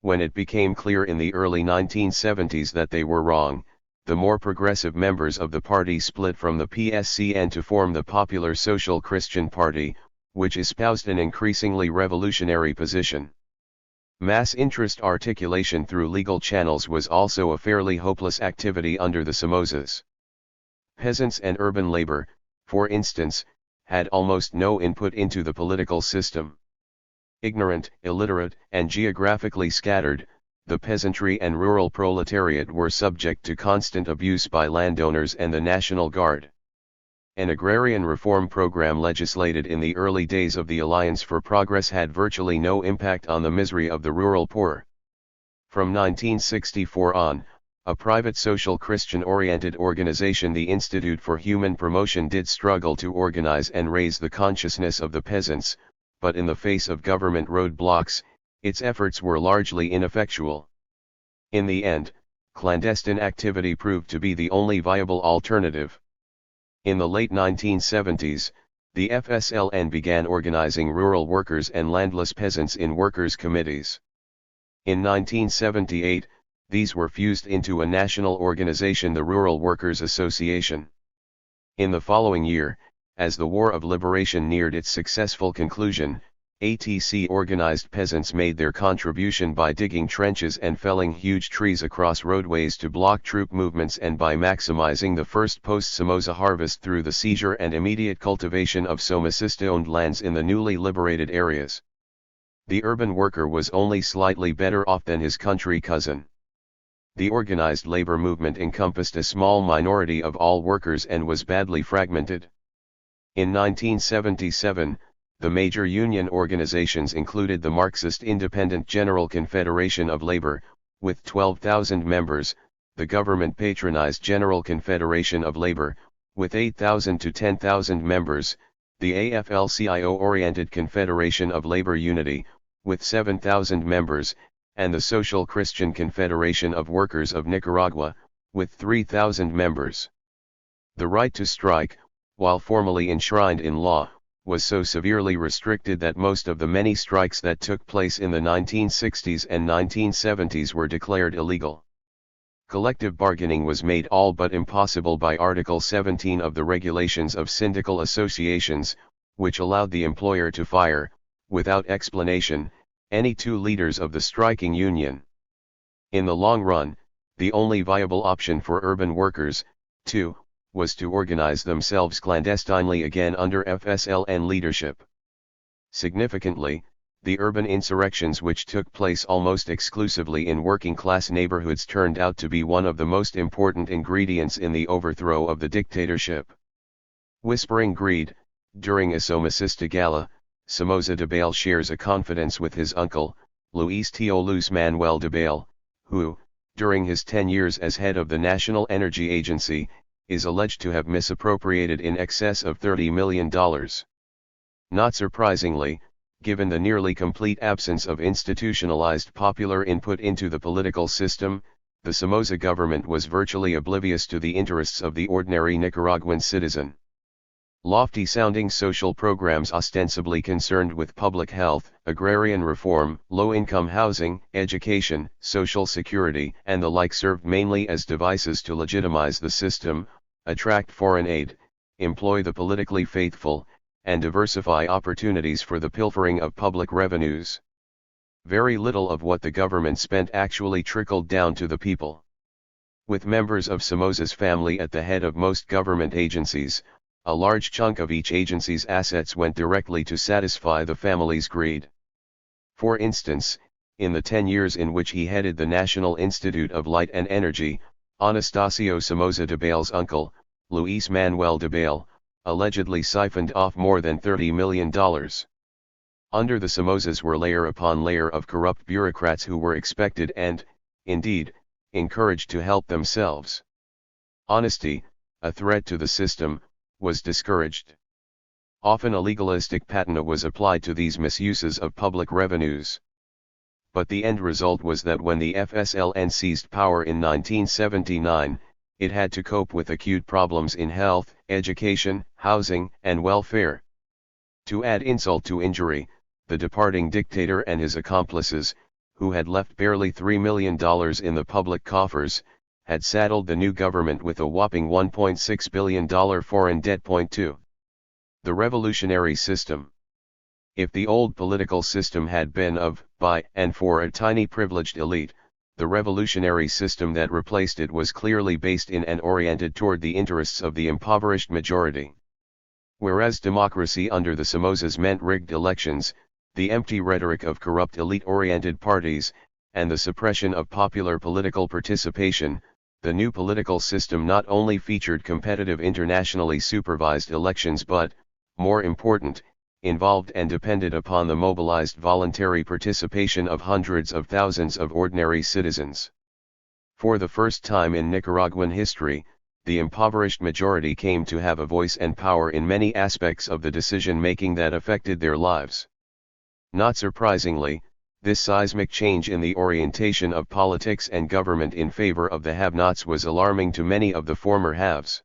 When it became clear in the early 1970s that they were wrong, the more progressive members of the party split from the PSCN to form the Popular Social Christian Party, which espoused an increasingly revolutionary position. Mass interest articulation through legal channels was also a fairly hopeless activity under the Somozas. Peasants and urban labor, for instance, had almost no input into the political system. Ignorant, illiterate, and geographically scattered, the peasantry and rural proletariat were subject to constant abuse by landowners and the National Guard. An agrarian reform program legislated in the early days of the Alliance for Progress had virtually no impact on the misery of the rural poor. From 1964 on, a private social Christian-oriented organization, the Institute for Human Promotion, did struggle to organize and raise the consciousness of the peasants, but in the face of government roadblocks, its efforts were largely ineffectual. In the end, clandestine activity proved to be the only viable alternative. In the late 1970s, the FSLN began organizing rural workers and landless peasants in workers' committees. In 1978, these were fused into a national organization, the Rural Workers Association. In the following year, as the War of Liberation neared its successful conclusion, ATC organized peasants made their contribution by digging trenches and felling huge trees across roadways to block troop movements, and by maximizing the first post-Somoza harvest through the seizure and immediate cultivation of Somocista-owned lands in the newly liberated areas. The urban worker was only slightly better off than his country cousin. The organized labor movement encompassed a small minority of all workers and was badly fragmented. In 1977, the major union organizations included the Marxist Independent General Confederation of Labor, with 12,000 members, the government-patronized General Confederation of Labor, with 8,000 to 10,000 members, the AFL-CIO-oriented Confederation of Labor Unity, with 7,000 members, and the Social Christian Confederation of Workers of Nicaragua, with 3,000 members. The right to strike, while formally enshrined in law, was so severely restricted that most of the many strikes that took place in the 1960s and 1970s were declared illegal. Collective bargaining was made all but impossible by Article 17 of the Regulations of Syndical Associations, which allowed the employer to fire, without explanation, any two leaders of the striking union. In the long run, the only viable option for urban workers, too, was to organize themselves clandestinely again under FSLN leadership. Significantly, the urban insurrections which took place almost exclusively in working-class neighborhoods turned out to be one of the most important ingredients in the overthrow of the dictatorship. Whispering greed, during a Somocista gala, Somoza Debayle shares a confidence with his uncle, Luis Tío Luis Manuel Debayle, who, during his 10 years as head of the National Energy Agency, is alleged to have misappropriated in excess of $30 million. Not surprisingly, given the nearly complete absence of institutionalized popular input into the political system, the Somoza government was virtually oblivious to the interests of the ordinary Nicaraguan citizen. Lofty-sounding social programs ostensibly concerned with public health, agrarian reform, low-income housing, education, social security, and the like served mainly as devices to legitimize the system, attract foreign aid, employ the politically faithful, and diversify opportunities for the pilfering of public revenues. Very little of what the government spent actually trickled down to the people. With members of Somoza's family at the head of most government agencies, a large chunk of each agency's assets went directly to satisfy the family's greed. For instance, in the 10 years in which he headed the National Institute of Light and Energy, Anastasio Somoza Debaille's uncle, Luis Manuel Debaille, allegedly siphoned off more than $30 million. Under the Somozas were layer upon layer of corrupt bureaucrats who were expected and, indeed, encouraged to help themselves. Honesty, a threat to the system, was discouraged. Often a legalistic patina was applied to these misuses of public revenues. But the end result was that when the FSLN seized power in 1979, it had to cope with acute problems in health, education, housing, and welfare. To add insult to injury, the departing dictator and his accomplices, who had left barely $3 million in the public coffers, had saddled the new government with a whopping $1.6 billion foreign debt. 2. The revolutionary system. If the old political system had been of, by, and for a tiny privileged elite, the revolutionary system that replaced it was clearly based in and oriented toward the interests of the impoverished majority. Whereas democracy under the Somozas meant rigged elections, the empty rhetoric of corrupt elite-oriented parties, and the suppression of popular political participation, the new political system not only featured competitive internationally supervised elections but, more important, involved and depended upon the mobilized voluntary participation of hundreds of thousands of ordinary citizens. For the first time in Nicaraguan history, the impoverished majority came to have a voice and power in many aspects of the decision-making that affected their lives. Not surprisingly, this seismic change in the orientation of politics and government in favor of the have-nots was alarming to many of the former haves.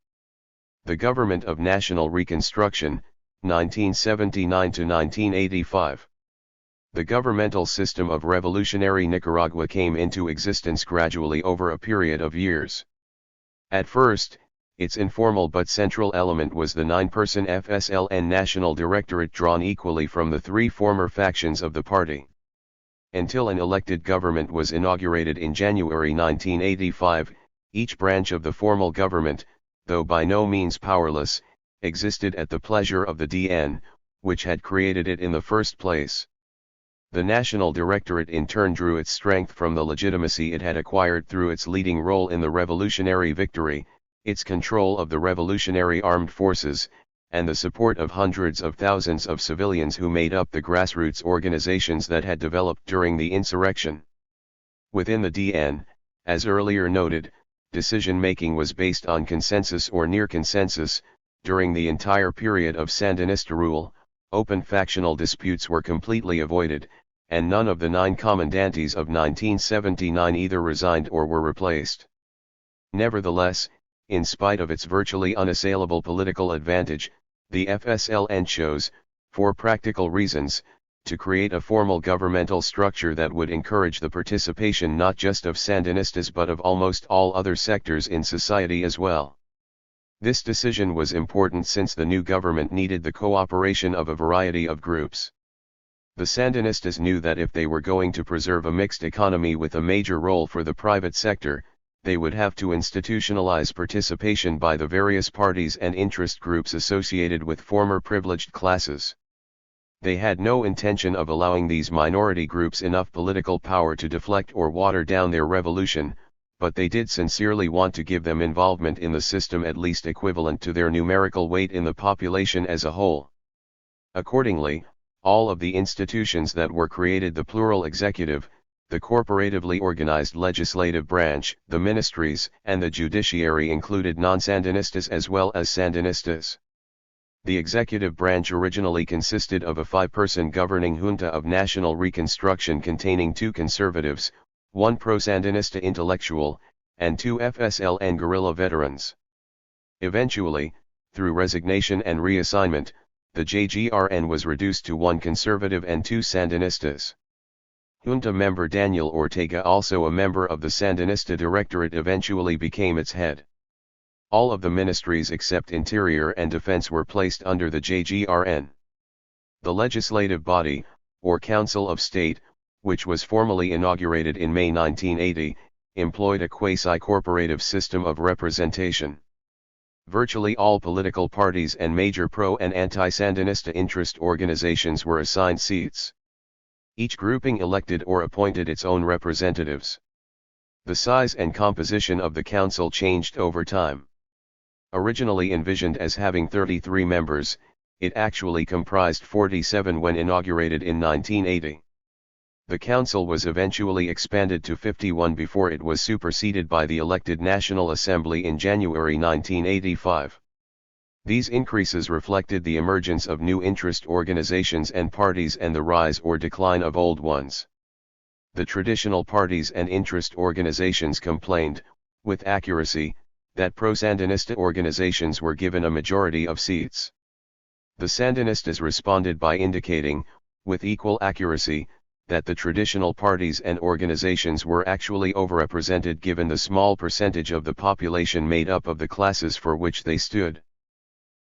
The Government of National Reconstruction, 1979 to 1985. The governmental system of revolutionary Nicaragua came into existence gradually over a period of years. At first, its informal but central element was the 9-person FSLN National Directorate drawn equally from the 3 former factions of the party. Until an elected government was inaugurated in January 1985, each branch of the formal government, though by no means powerless, existed at the pleasure of the DN, which had created it in the first place. The National Directorate in turn drew its strength from the legitimacy it had acquired through its leading role in the revolutionary victory, its control of the revolutionary armed forces, and the support of hundreds of thousands of civilians who made up the grassroots organizations that had developed during the insurrection. Within the DN, as earlier noted, decision-making was based on consensus or near consensus. During the entire period of Sandinista rule, open factional disputes were completely avoided, and none of the 9 commandantes of 1979 either resigned or were replaced. Nevertheless, in spite of its virtually unassailable political advantage, the FSLN chose, for practical reasons, to create a formal governmental structure that would encourage the participation not just of Sandinistas but of almost all other sectors in society as well. This decision was important since the new government needed the cooperation of a variety of groups. The Sandinistas knew that if they were going to preserve a mixed economy with a major role for the private sector, they would have to institutionalize participation by the various parties and interest groups associated with former privileged classes. They had no intention of allowing these minority groups enough political power to deflect or water down their revolution, but they did sincerely want to give them involvement in the system at least equivalent to their numerical weight in the population as a whole. Accordingly, all of the institutions that were created, the plural executive, the corporatively organized legislative branch, the ministries, and the judiciary included non-Sandinistas as well as Sandinistas. The executive branch originally consisted of a 5-person governing junta of national reconstruction containing 2 conservatives, 1 pro-Sandinista intellectual, and 2 FSLN guerrilla veterans. Eventually, through resignation and reassignment, the JGRN was reduced to 1 conservative and 2 Sandinistas. Junta member Daniel Ortega, also a member of the Sandinista Directorate, eventually became its head. All of the ministries except Interior and Defense were placed under the JGRN. The legislative body, or Council of State, which was formally inaugurated in May 1980, employed a quasi-corporative system of representation. Virtually all political parties and major pro- and anti-Sandinista interest organizations were assigned seats. Each grouping elected or appointed its own representatives. The size and composition of the council changed over time. Originally envisioned as having 33 members, it actually comprised 47 when inaugurated in 1980. The council was eventually expanded to 51 before it was superseded by the elected National Assembly in January 1985. These increases reflected the emergence of new interest organizations and parties and the rise or decline of old ones. The traditional parties and interest organizations complained, with accuracy, that pro-Sandinista organizations were given a majority of seats. The Sandinistas responded by indicating, with equal accuracy, that the traditional parties and organizations were actually overrepresented given the small percentage of the population made up of the classes for which they stood.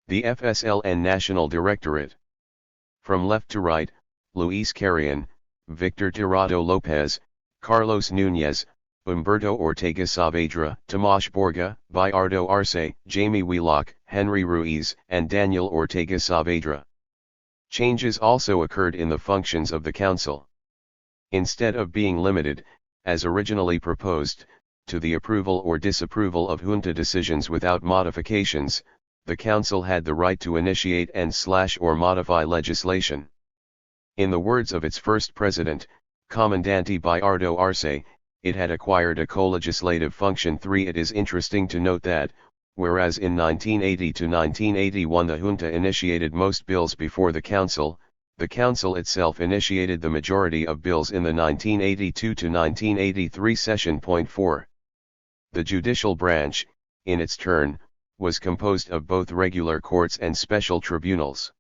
The FSLN National Directorate. From left to right, Luis Carrion, Victor Tirado Lopez, Carlos Núñez, Humberto Ortega Saavedra, Tomas Borga, Bayardo Arce, Jamie Wheelock, Henry Ruiz, and Daniel Ortega Saavedra. Changes also occurred in the functions of the council. Instead of being limited, as originally proposed, to the approval or disapproval of junta decisions without modifications, the council had the right to initiate and/or modify legislation. In the words of its first president, Comandante Bayardo Arce, it had acquired a co-legislative function. 3. It is interesting to note that, whereas in 1980 to 1981 the junta initiated most bills before the council itself initiated the majority of bills in the 1982 to 1983 session. 4. The judicial branch, in its turn, was composed of both regular courts and special tribunals.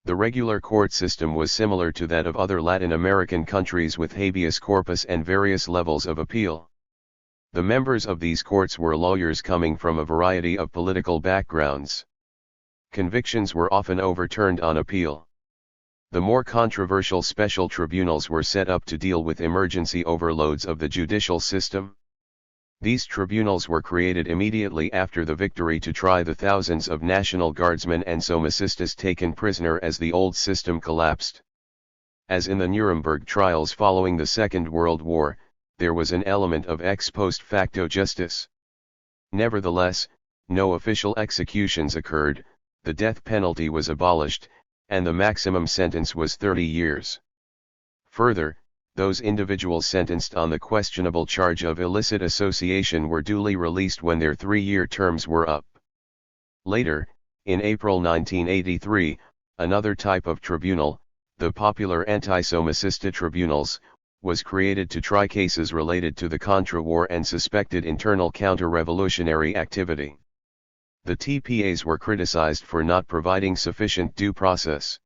The regular court system was similar to that of other Latin American countries with habeas corpus and various levels of appeal. The members of these courts were lawyers coming from a variety of political backgrounds. Convictions were often overturned on appeal. The more controversial special tribunals were set up to deal with emergency overloads of the judicial system. These tribunals were created immediately after the victory to try the thousands of National Guardsmen and Somocistas taken prisoner as the old system collapsed. As in the Nuremberg trials following the Second World War, there was an element of ex post facto justice. Nevertheless, no official executions occurred, the death penalty was abolished, and the maximum sentence was 30 years. Further, those individuals sentenced on the questionable charge of illicit association were duly released when their 3-year terms were up. Later, in April 1983, another type of tribunal, the popular anti-Somocista tribunals, was created to try cases related to the Contra War and suspected internal counter-revolutionary activity. The TPAs were criticized for not providing sufficient due process.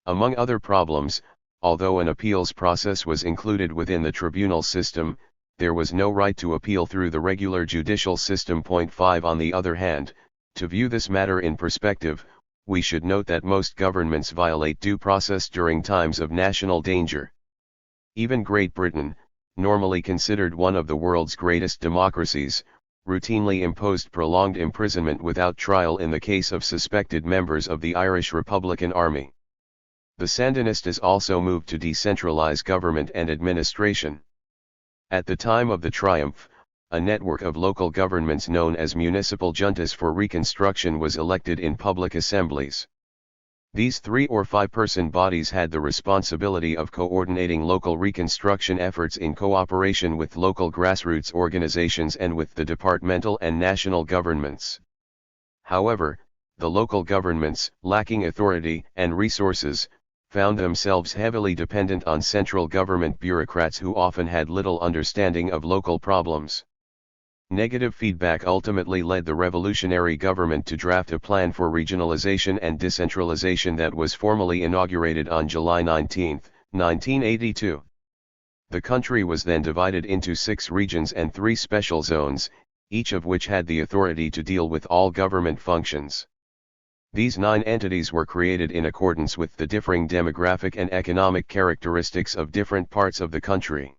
Among other problems, although an appeals process was included within the tribunal system, there was no right to appeal through the regular judicial system. 5. On the other hand, to view this matter in perspective, we should note that most governments violate due process during times of national danger. Even Great Britain, normally considered one of the world's greatest democracies, routinely imposed prolonged imprisonment without trial in the case of suspected members of the Irish Republican Army. The Sandinistas also moved to decentralize government and administration. At the time of the triumph, a network of local governments known as municipal juntas for reconstruction was elected in public assemblies. These 3 or 5-person bodies had the responsibility of coordinating local reconstruction efforts in cooperation with local grassroots organizations and with the departmental and national governments. However, the local governments, lacking authority and resources, found themselves heavily dependent on central government bureaucrats who often had little understanding of local problems. Negative feedback ultimately led the revolutionary government to draft a plan for regionalization and decentralization that was formally inaugurated on July 19, 1982. The country was then divided into 6 regions and 3 special zones, each of which had the authority to deal with all government functions. These 9 entities were created in accordance with the differing demographic and economic characteristics of different parts of the country.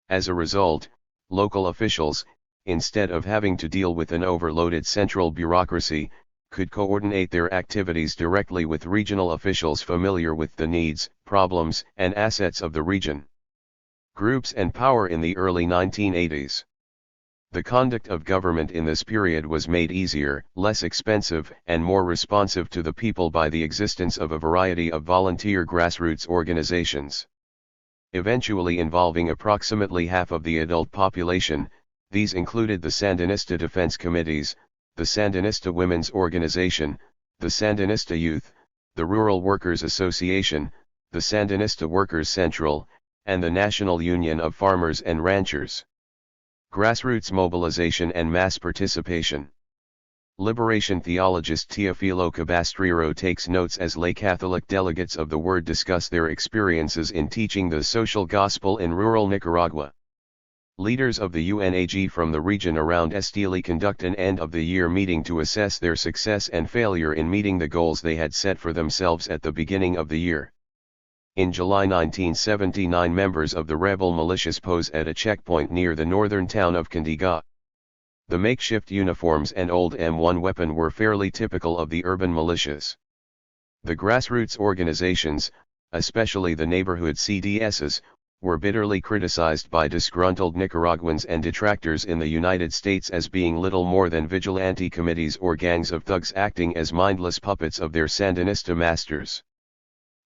As a result, local officials, instead of having to deal with an overloaded central bureaucracy, could coordinate their activities directly with regional officials familiar with the needs, problems, and assets of the region. Groups and power in the early 1980s. The conduct of government in this period was made easier, less expensive, and more responsive to the people by the existence of a variety of volunteer grassroots organizations. Eventually involving approximately half of the adult population, these included the Sandinista Defense Committees, the Sandinista Women's Organization, the Sandinista Youth, the Rural Workers Association, the Sandinista Workers Central, and the National Union of Farmers and Ranchers. Grassroots mobilization and mass participation. Liberation theologist Teofilo Cabastrero takes notes as lay Catholic delegates of the Word discuss their experiences in teaching the social gospel in rural Nicaragua. Leaders of the UNAG from the region around Esteli conduct an end-of-the-year meeting to assess their success and failure in meeting the goals they had set for themselves at the beginning of the year. In July 1979, members of the rebel militias pose at a checkpoint near the northern town of Candiga. The makeshift uniforms and old M1 weapon were fairly typical of the urban militias. The grassroots organizations, especially the neighborhood CDSs, were bitterly criticized by disgruntled Nicaraguans and detractors in the United States as being little more than vigilante committees or gangs of thugs acting as mindless puppets of their Sandinista masters.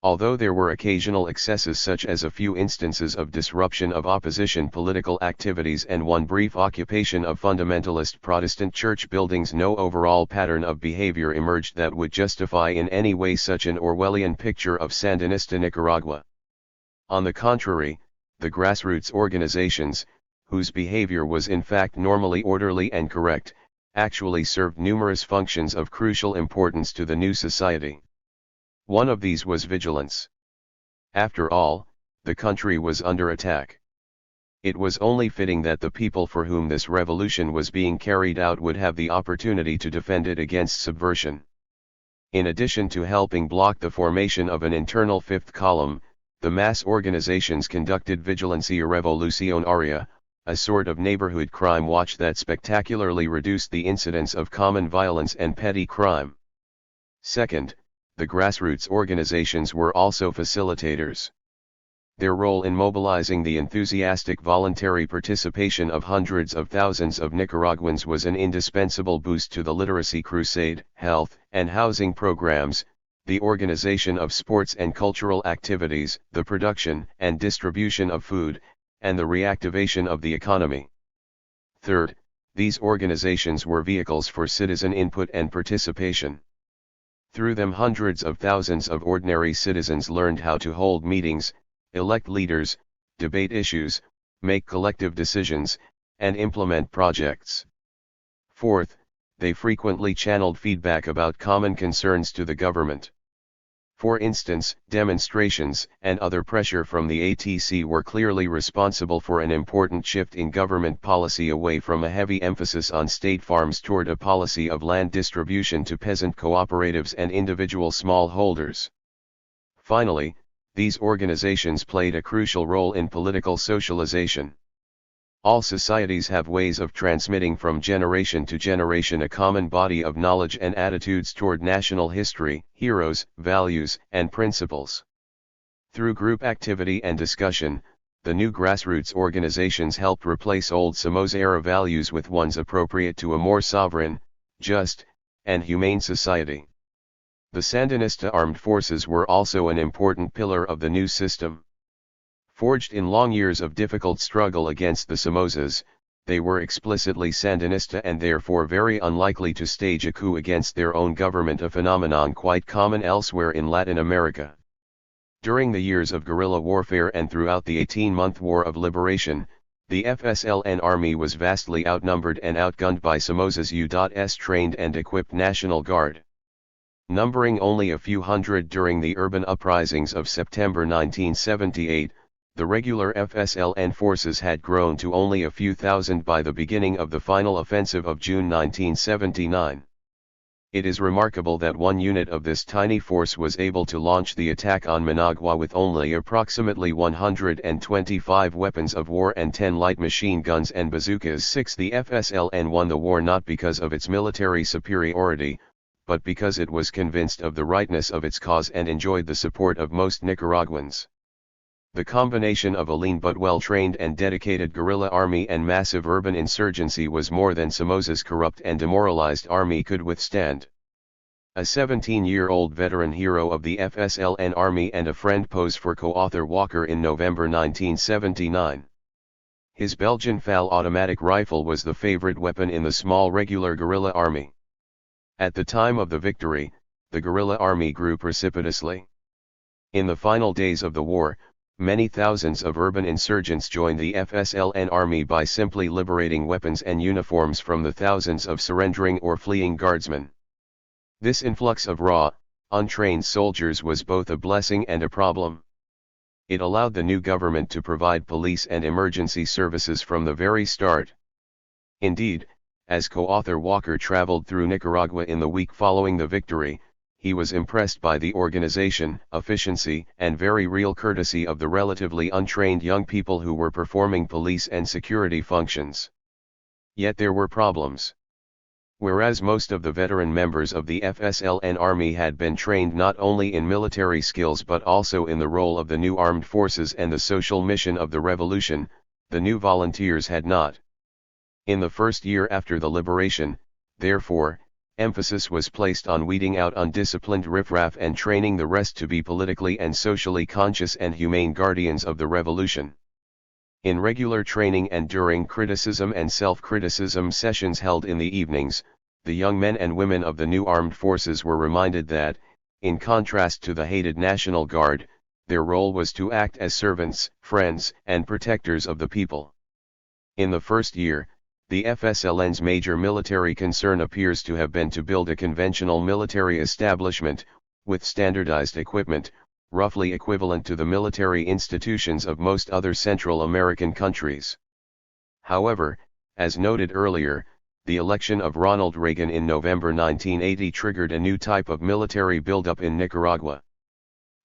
Although there were occasional excesses such as a few instances of disruption of opposition political activities and one brief occupation of fundamentalist Protestant church buildings, no overall pattern of behavior emerged that would justify in any way such an Orwellian picture of Sandinista Nicaragua. On the contrary, the grassroots organizations, whose behavior was in fact normally orderly and correct, actually served numerous functions of crucial importance to the new society. One of these was vigilance. After all, the country was under attack. It was only fitting that the people for whom this revolution was being carried out would have the opportunity to defend it against subversion. In addition to helping block the formation of an internal fifth column, the mass organizations conducted Vigilancia Revolucionaria, a sort of neighborhood crime watch that spectacularly reduced the incidence of common violence and petty crime. Second, the grassroots organizations were also facilitators. Their role in mobilizing the enthusiastic voluntary participation of hundreds of thousands of Nicaraguans was an indispensable boost to the literacy crusade, health and housing programs, the organization of sports and cultural activities, the production and distribution of food, and the reactivation of the economy. Third, these organizations were vehicles for citizen input and participation. Through them hundreds of thousands of ordinary citizens learned how to hold meetings, elect leaders, debate issues, make collective decisions, and implement projects. Fourth, they frequently channeled feedback about common concerns to the government. For instance, demonstrations and other pressure from the ATC were clearly responsible for an important shift in government policy away from a heavy emphasis on state farms toward a policy of land distribution to peasant cooperatives and individual smallholders. Finally, these organizations played a crucial role in political socialization. All societies have ways of transmitting from generation to generation a common body of knowledge and attitudes toward national history, heroes, values, and principles. Through group activity and discussion, the new grassroots organizations helped replace old Somoza-era values with ones appropriate to a more sovereign, just, and humane society. The Sandinista armed forces were also an important pillar of the new system. Forged in long years of difficult struggle against the Somozas, they were explicitly Sandinista and therefore very unlikely to stage a coup against their own government, a phenomenon quite common elsewhere in Latin America. During the years of guerrilla warfare and throughout the 18-month War of Liberation, the FSLN army was vastly outnumbered and outgunned by Somoza's U.S. trained and equipped National Guard. Numbering only a few hundred during the urban uprisings of September 1978, The regular FSLN forces had grown to only a few thousand by the beginning of the final offensive of June 1979. It is remarkable that one unit of this tiny force was able to launch the attack on Managua with only approximately 125 weapons of war and 10 light machine guns and bazookas. 6. The FSLN won the war not because of its military superiority, but because it was convinced of the rightness of its cause and enjoyed the support of most Nicaraguans. The combination of a lean but well-trained and dedicated guerrilla army and massive urban insurgency was more than Somoza's corrupt and demoralized army could withstand. A 17-year-old veteran hero of the FSLN army and a friend posed for co-author Walker in November 1979. His Belgian FAL automatic rifle was the favorite weapon in the small regular guerrilla army. At the time of the victory, the guerrilla army grew precipitously. In the final days of the war, many thousands of urban insurgents joined the FSLN army by simply liberating weapons and uniforms from the thousands of surrendering or fleeing guardsmen. This influx of raw, untrained soldiers was both a blessing and a problem. It allowed the new government to provide police and emergency services from the very start. Indeed, as co-author Walker traveled through Nicaragua in the week following the victory, he was impressed by the organization, efficiency, and very real courtesy of the relatively untrained young people who were performing police and security functions. Yet there were problems. Whereas most of the veteran members of the FSLN army had been trained not only in military skills but also in the role of the new armed forces and the social mission of the revolution, the new volunteers had not. In the first year after the liberation, therefore, emphasis was placed on weeding out undisciplined riffraff and training the rest to be politically and socially conscious and humane guardians of the revolution. In regular training and during criticism and self-criticism sessions held in the evenings, the young men and women of the new armed forces were reminded that, in contrast to the hated National Guard, their role was to act as servants, friends, and protectors of the people. In the first year, the FSLN's major military concern appears to have been to build a conventional military establishment, with standardized equipment, roughly equivalent to the military institutions of most other Central American countries. However, as noted earlier, the election of Ronald Reagan in November 1980 triggered a new type of military buildup in Nicaragua.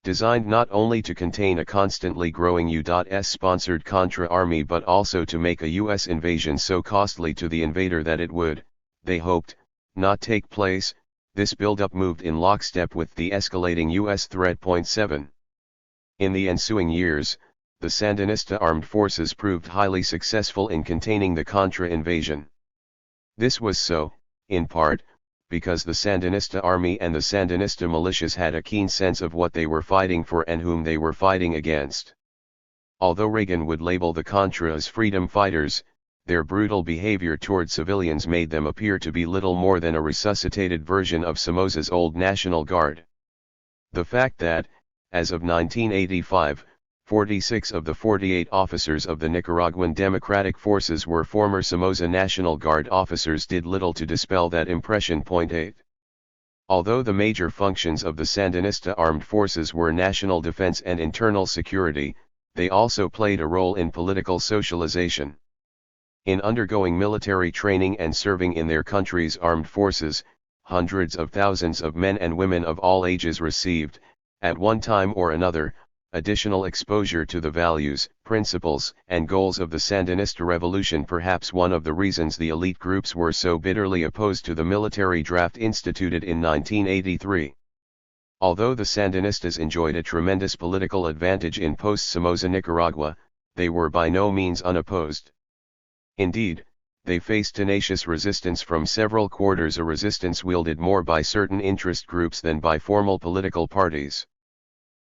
Designed not only to contain a constantly growing U.S.-sponsored Contra army but also to make a U.S. invasion so costly to the invader that it would, they hoped, not take place, this buildup moved in lockstep with the escalating U.S. threat. 7. In the ensuing years, the Sandinista armed forces proved highly successful in containing the Contra invasion. This was so, in part, because the Sandinista army and the Sandinista militias had a keen sense of what they were fighting for and whom they were fighting against. Although Reagan would label the Contras freedom fighters, their brutal behavior toward civilians made them appear to be little more than a resuscitated version of Somoza's old National Guard. The fact that, as of 1985, 46 of the 48 officers of the Nicaraguan Democratic Forces were former Somoza National Guard officers did little to dispel that impression. 8. Although the major functions of the Sandinista armed forces were national defense and internal security, they also played a role in political socialization. In undergoing military training and serving in their country's armed forces, hundreds of thousands of men and women of all ages received, at one time or another, additional exposure to the values, principles, and goals of the Sandinista revolution. Perhaps one of the reasons the elite groups were so bitterly opposed to the military draft instituted in 1983. Although the Sandinistas enjoyed a tremendous political advantage in post-Somoza Nicaragua, they were by no means unopposed. Indeed, they faced tenacious resistance from several quarters, a resistance wielded more by certain interest groups than by formal political parties.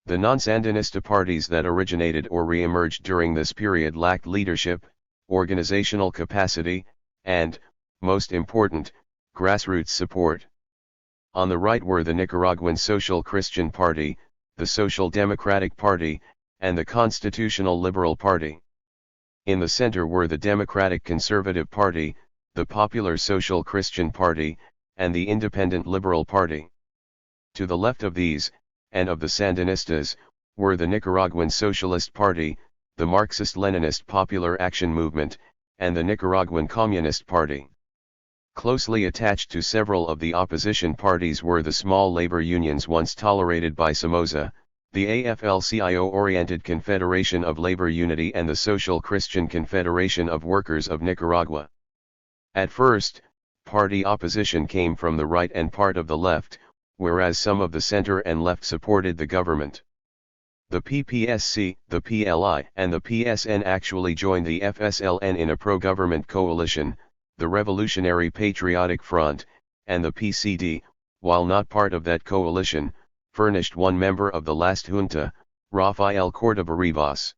The non-Sandinista parties that originated or re-emerged during this period lacked leadership, organizational capacity, and, most important, grassroots support. On the right were the Nicaraguan Social Christian Party, the Social Democratic Party, and the Constitutional Liberal Party. In the center were the Democratic Conservative Party, the Popular Social Christian Party, and the Independent Liberal Party. To the left of these, and of the Sandinistas, were the Nicaraguan Socialist Party, the Marxist-Leninist Popular Action Movement, and the Nicaraguan Communist Party. Closely attached to several of the opposition parties were the small labor unions once tolerated by Somoza, the AFL-CIO-oriented Confederation of Labor Unity and the Social Christian Confederation of Workers of Nicaragua. At first, party opposition came from the right and part of the left, whereas some of the center and left supported the government. The PPSC, the PLI, and the PSN actually joined the FSLN in a pro-government coalition, the Revolutionary Patriotic Front, and the PCD, while not part of that coalition, furnished one member of the last junta, Rafael Córdoba Rivas.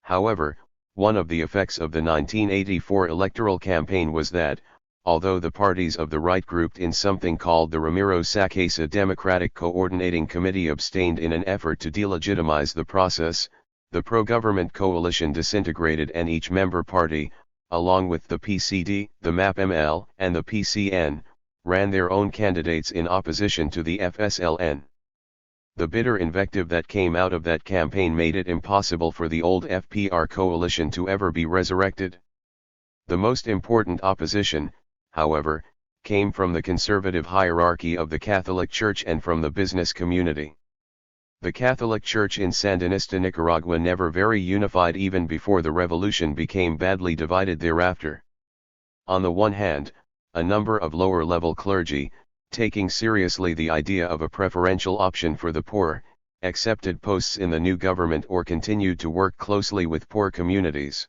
However, one of the effects of the 1984 electoral campaign was that, although the parties of the right grouped in something called the Ramiro Sacasa Democratic Coordinating Committee abstained in an effort to delegitimize the process, the pro-government coalition disintegrated and each member party, along with the PCD, the MAP-ML, and the PCN, ran their own candidates in opposition to the FSLN. The bitter invective that came out of that campaign made it impossible for the old FPR coalition to ever be resurrected. The most important opposition, however, came from the conservative hierarchy of the Catholic Church and from the business community. The Catholic Church in Sandinista Nicaragua never very unified even before the revolution became badly divided thereafter. On the one hand, a number of lower-level clergy, taking seriously the idea of a preferential option for the poor, accepted posts in the new government or continued to work closely with poor communities.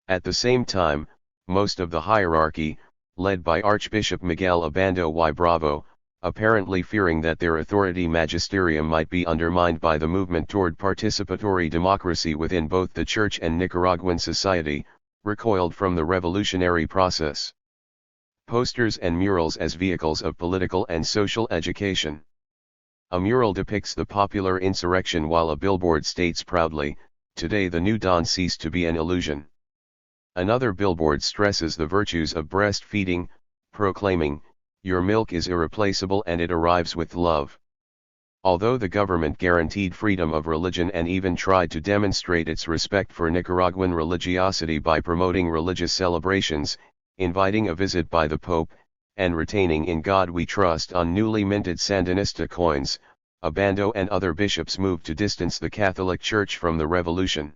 At the same time, most of the hierarchy, led by Archbishop Miguel Obando y Bravo, apparently fearing that their authority magisterium might be undermined by the movement toward participatory democracy within both the church and Nicaraguan society, recoiled from the revolutionary process. Posters and murals as vehicles of political and social education. A mural depicts the popular insurrection while a billboard states proudly, "Today the new dawn ceased to be an illusion." Another billboard stresses the virtues of breastfeeding, proclaiming, "Your milk is irreplaceable and it arrives with love." Although the government guaranteed freedom of religion and even tried to demonstrate its respect for Nicaraguan religiosity by promoting religious celebrations, inviting a visit by the Pope, and retaining "In God We Trust" on newly minted Sandinista coins, Obando and other bishops moved to distance the Catholic Church from the revolution.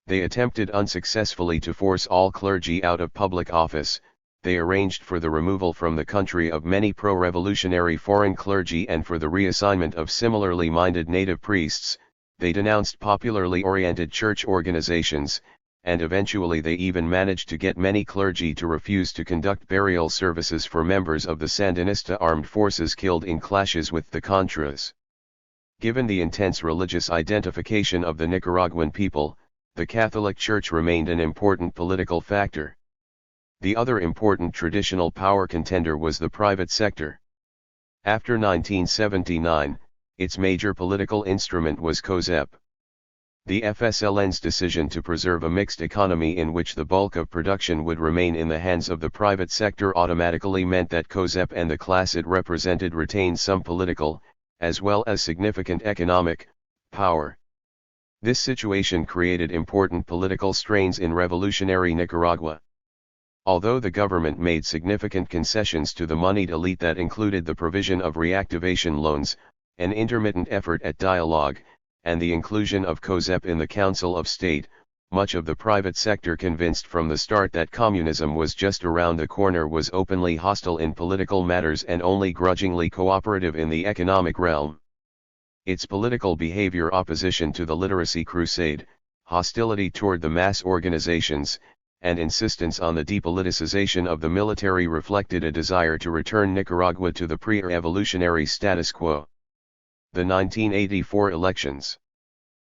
They attempted unsuccessfully to force all clergy out of public office. They arranged for the removal from the country of many pro-revolutionary foreign clergy and for the reassignment of similarly minded native priests. They denounced popularly oriented church organizations, and eventually they even managed to get many clergy to refuse to conduct burial services for members of the Sandinista armed forces killed in clashes with the Contras. Given the intense religious identification of the Nicaraguan people, the Catholic Church remained an important political factor. The other important traditional power contender was the private sector. After 1979, its major political instrument was COSEP. The FSLN's decision to preserve a mixed economy in which the bulk of production would remain in the hands of the private sector automatically meant that COSEP and the class it represented retained some political, as well as significant economic, power. This situation created important political strains in revolutionary Nicaragua. Although the government made significant concessions to the moneyed elite that included the provision of reactivation loans, an intermittent effort at dialogue, and the inclusion of COSEP in the Council of State, much of the private sector, convinced from the start that communism was just around the corner, was openly hostile in political matters and only grudgingly cooperative in the economic realm. Its political behavior, opposition to the literacy crusade, hostility toward the mass organizations, and insistence on the depoliticization of the military reflected a desire to return Nicaragua to the pre-revolutionary status quo. The 1984 elections.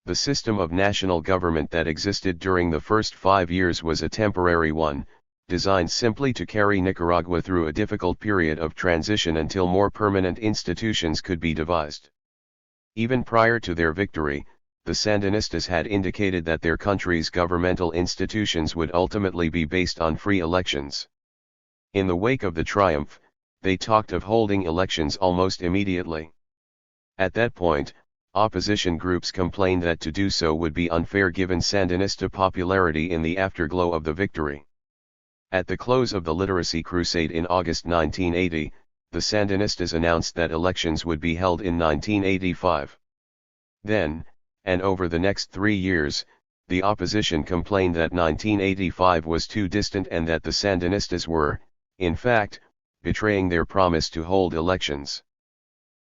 The system of national government that existed during the first 5 years was a temporary one, designed simply to carry Nicaragua through a difficult period of transition until more permanent institutions could be devised. Even prior to their victory, the Sandinistas had indicated that their country's governmental institutions would ultimately be based on free elections. In the wake of the triumph, they talked of holding elections almost immediately. At that point, Opposition groups complained that to do so would be unfair given Sandinista popularity in the afterglow of the victory. At the close of the literacy crusade in August 1980, the Sandinistas announced that elections would be held in 1985. Then, and over the next 3 years, the opposition complained that 1985 was too distant and that the Sandinistas were, in fact, betraying their promise to hold elections.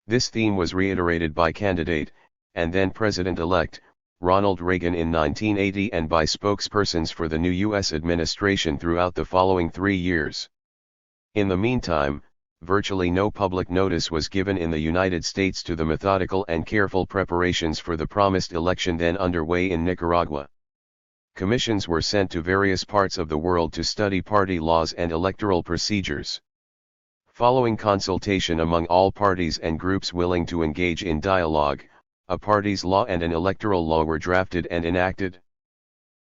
This theme was reiterated by candidate, and then President-elect, Ronald Reagan in 1980 and by spokespersons for the new U.S. administration throughout the following 3 years. In the meantime, virtually no public notice was given in the United States to the methodical and careful preparations for the promised election then underway in Nicaragua. Commissions were sent to various parts of the world to study party laws and electoral procedures. Following consultation among all parties and groups willing to engage in dialogue, a party's law and an electoral law were drafted and enacted.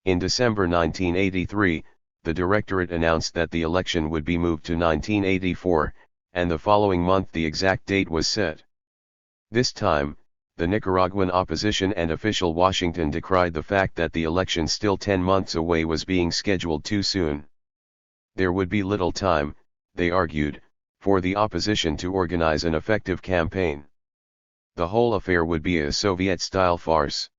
In December 1983, the Directorate announced that the election would be moved to 1984, and the following month the exact date was set. This time, the Nicaraguan opposition and official Washington decried the fact that the election still 10 months away was being scheduled too soon. There would be little time, they argued, for the opposition to organize an effective campaign. The whole affair would be a Soviet-style farce.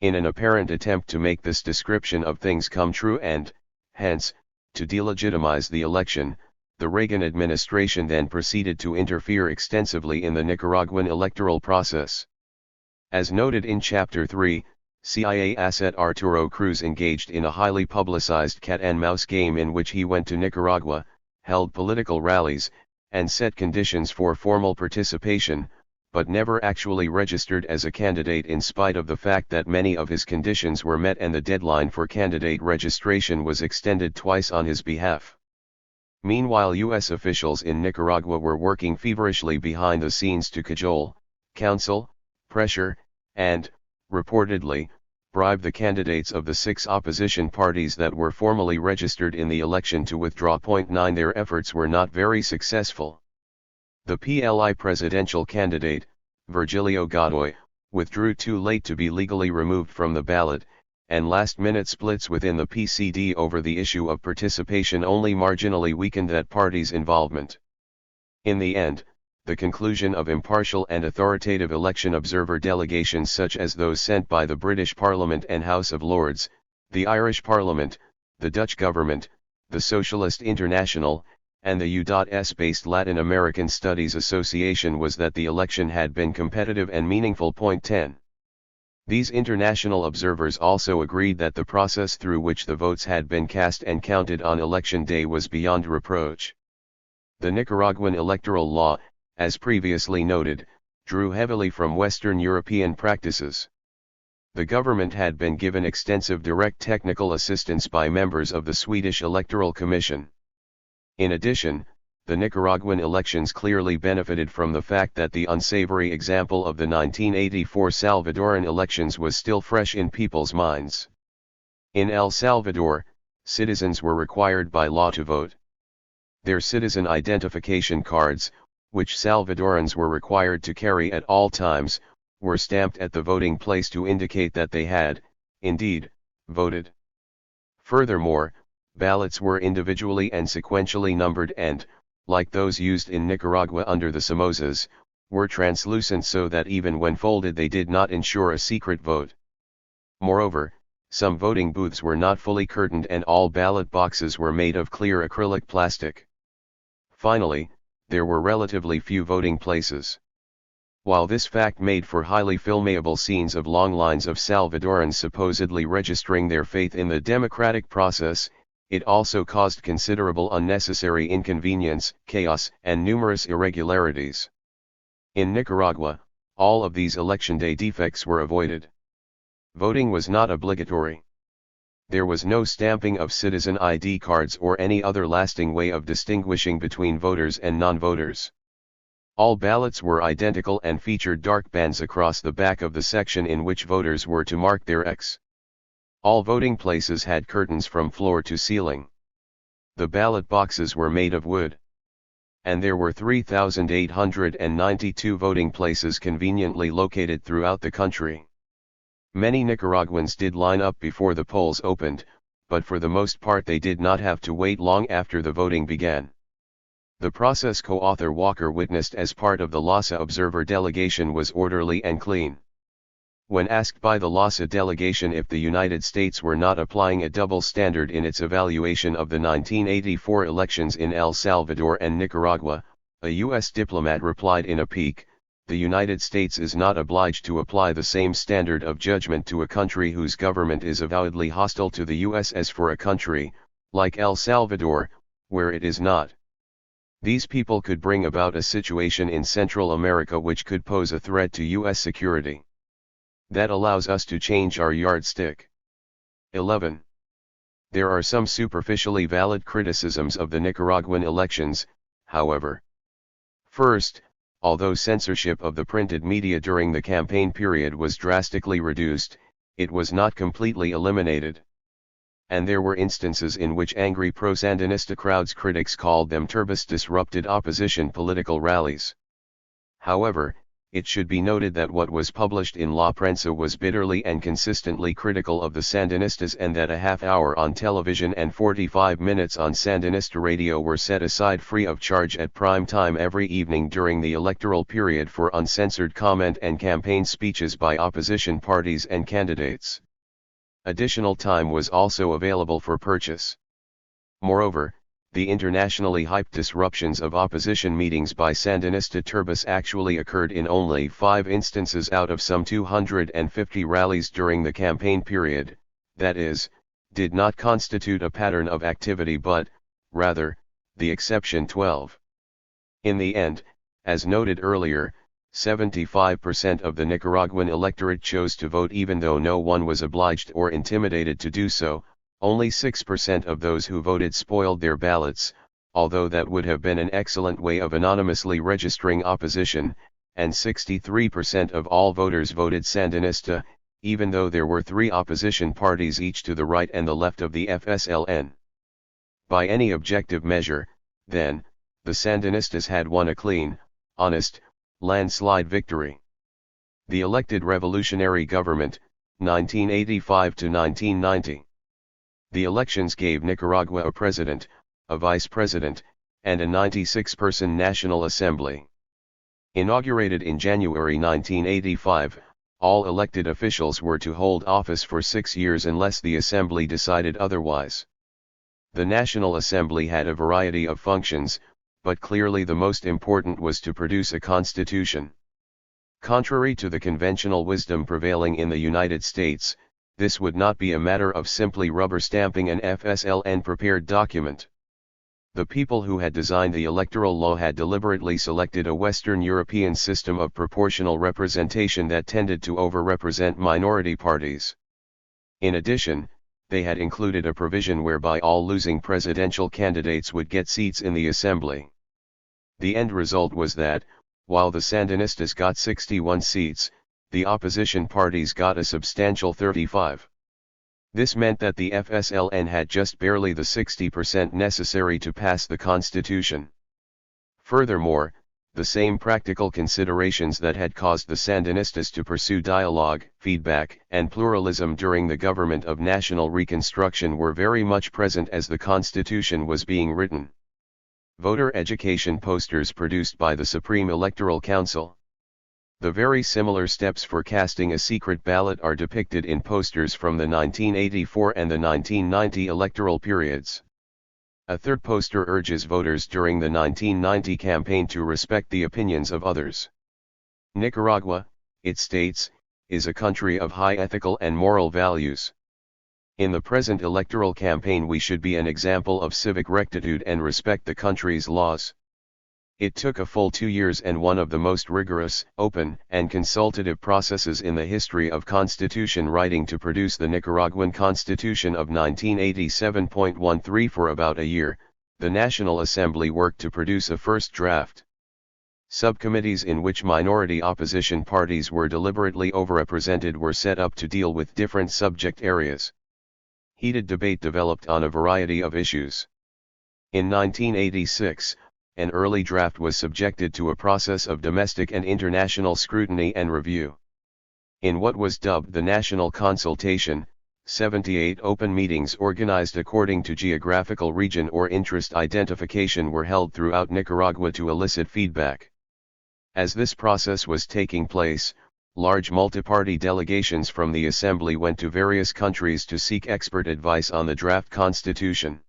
In an apparent attempt to make this description of things come true and, hence, to delegitimize the election, the Reagan administration then proceeded to interfere extensively in the Nicaraguan electoral process. As noted in Chapter 3, CIA asset Arturo Cruz engaged in a highly publicized cat-and-mouse game in which he went to Nicaragua, held political rallies, and set conditions for formal participation, but never actually registered as a candidate in spite of the fact that many of his conditions were met and the deadline for candidate registration was extended twice on his behalf. Meanwhile, U.S. officials in Nicaragua were working feverishly behind the scenes to cajole, counsel, pressure, and, reportedly, bribe the candidates of the 6 opposition parties that were formally registered in the election to withdraw. 9 Their efforts were not very successful. The PLI presidential candidate, Virgilio Godoy, withdrew too late to be legally removed from the ballot, and last-minute splits within the PCD over the issue of participation only marginally weakened that party's involvement. In the end, the conclusion of impartial and authoritative election observer delegations such as those sent by the British Parliament and House of Lords, the Irish Parliament, the Dutch government, the Socialist International, and the U.S.-based Latin American Studies Association was that the election had been competitive and meaningful. 10. These international observers also agreed that the process through which the votes had been cast and counted on election day was beyond reproach. The Nicaraguan electoral law, as previously noted, drew heavily from Western European practices. The government had been given extensive direct technical assistance by members of the Swedish Electoral Commission. In addition, the Nicaraguan elections clearly benefited from the fact that the unsavory example of the 1984 Salvadoran elections was still fresh in people's minds. In El Salvador, citizens were required by law to vote. Their citizen identification cards, which Salvadorans were required to carry at all times, were stamped at the voting place to indicate that they had, indeed, voted. Furthermore, ballots were individually and sequentially numbered and, like those used in Nicaragua under the Somozas, were translucent so that even when folded they did not ensure a secret vote. Moreover, some voting booths were not fully curtained and all ballot boxes were made of clear acrylic plastic. Finally, there were relatively few voting places. While this fact made for highly filmable scenes of long lines of Salvadorans supposedly registering their faith in the democratic process, it also caused considerable unnecessary inconvenience, chaos, and numerous irregularities. In Nicaragua, all of these election day defects were avoided. Voting was not obligatory. There was no stamping of citizen ID cards or any other lasting way of distinguishing between voters and non-voters. All ballots were identical and featured dark bands across the back of the section in which voters were to mark their X. All voting places had curtains from floor to ceiling. The ballot boxes were made of wood. and there were 3,892 voting places conveniently located throughout the country. Many Nicaraguans did line up before the polls opened, but for the most part they did not have to wait long after the voting began. The process co-author Walker witnessed as part of the LASA observer delegation was orderly and clean. When asked by the LASA delegation if the United States were not applying a double standard in its evaluation of the 1984 elections in El Salvador and Nicaragua, a U.S. diplomat replied in a pique, "The United States is not obliged to apply the same standard of judgment to a country whose government is avowedly hostile to the U.S. as for a country, like El Salvador, where it is not. These people could bring about a situation in Central America which could pose a threat to U.S. security. That allows us to change our yardstick." 11. There are some superficially valid criticisms of the Nicaraguan elections, however. First, although censorship of the printed media during the campaign period was drastically reduced, it was not completely eliminated. And there were instances in which angry pro-Sandinista crowds' critics called them turbis disrupted opposition political rallies. However, it should be noted that what was published in La Prensa was bitterly and consistently critical of the Sandinistas, and that a half-hour on television and 45 minutes on Sandinista radio were set aside free of charge at prime time every evening during the electoral period for uncensored comment and campaign speeches by opposition parties and candidates. Additional time was also available for purchase. Moreover, the internationally hyped disruptions of opposition meetings by Sandinista turbis actually occurred in only 5 instances out of some 250 rallies during the campaign period, that is, did not constitute a pattern of activity but, rather, the exception 12. In the end, as noted earlier, 75% of the Nicaraguan electorate chose to vote even though no one was obliged or intimidated to do so. Only 6% of those who voted spoiled their ballots, although that would have been an excellent way of anonymously registering opposition, and 63% of all voters voted Sandinista, even though there were 3 opposition parties each to the right and the left of the FSLN. By any objective measure, then, the Sandinistas had won a clean, honest, landslide victory. The elected revolutionary government, 1985 to 1990. The elections gave Nicaragua a president, a vice president, and a 96-person National Assembly. Inaugurated in January 1985, all elected officials were to hold office for 6 years unless the Assembly decided otherwise. The National Assembly had a variety of functions, but clearly the most important was to produce a constitution. Contrary to the conventional wisdom prevailing in the United States, this would not be a matter of simply rubber stamping an FSLN prepared document. The people who had designed the electoral law had deliberately selected a Western European system of proportional representation that tended to overrepresent minority parties. In addition, they had included a provision whereby all losing presidential candidates would get seats in the assembly. The end result was that, while the Sandinistas got 61 seats, the opposition parties got a substantial 35. This meant that the FSLN had just barely the 60% necessary to pass the constitution. Furthermore, the same practical considerations that had caused the Sandinistas to pursue dialogue, feedback, and pluralism during the government of national reconstruction were very much present as the constitution was being written. Voter education posters produced by the Supreme Electoral Council. The very similar steps for casting a secret ballot are depicted in posters from the 1984 and the 1990 electoral periods. A third poster urges voters during the 1990 campaign to respect the opinions of others. Nicaragua, it states, is a country of high ethical and moral values. In the present electoral campaign we should be an example of civic rectitude and respect the country's laws. It took a full 2 years and one of the most rigorous, open, and consultative processes in the history of constitution writing to produce the Nicaraguan Constitution of 1987.13. For about a year, the National Assembly worked to produce a first draft. Subcommittees in which minority opposition parties were deliberately overrepresented were set up to deal with different subject areas. Heated debate developed on a variety of issues. In 1986, an early draft was subjected to a process of domestic and international scrutiny and review. In what was dubbed the National Consultation, 78 open meetings organized according to geographical region or interest identification were held throughout Nicaragua to elicit feedback. As this process was taking place, large multi-party delegations from the Assembly went to various countries to seek expert advice on the draft constitution.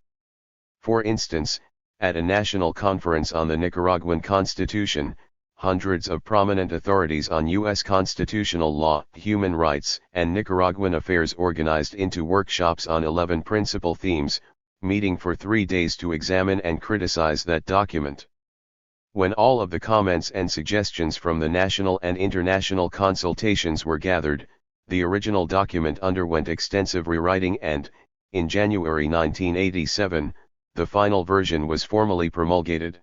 For instance, at a national conference on the Nicaraguan Constitution, hundreds of prominent authorities on U.S. constitutional law, human rights, and Nicaraguan affairs organized into workshops on 11 principal themes, meeting for 3 days to examine and criticize that document. When all of the comments and suggestions from the national and international consultations were gathered, the original document underwent extensive rewriting and, in January 1987, the final version was formally promulgated.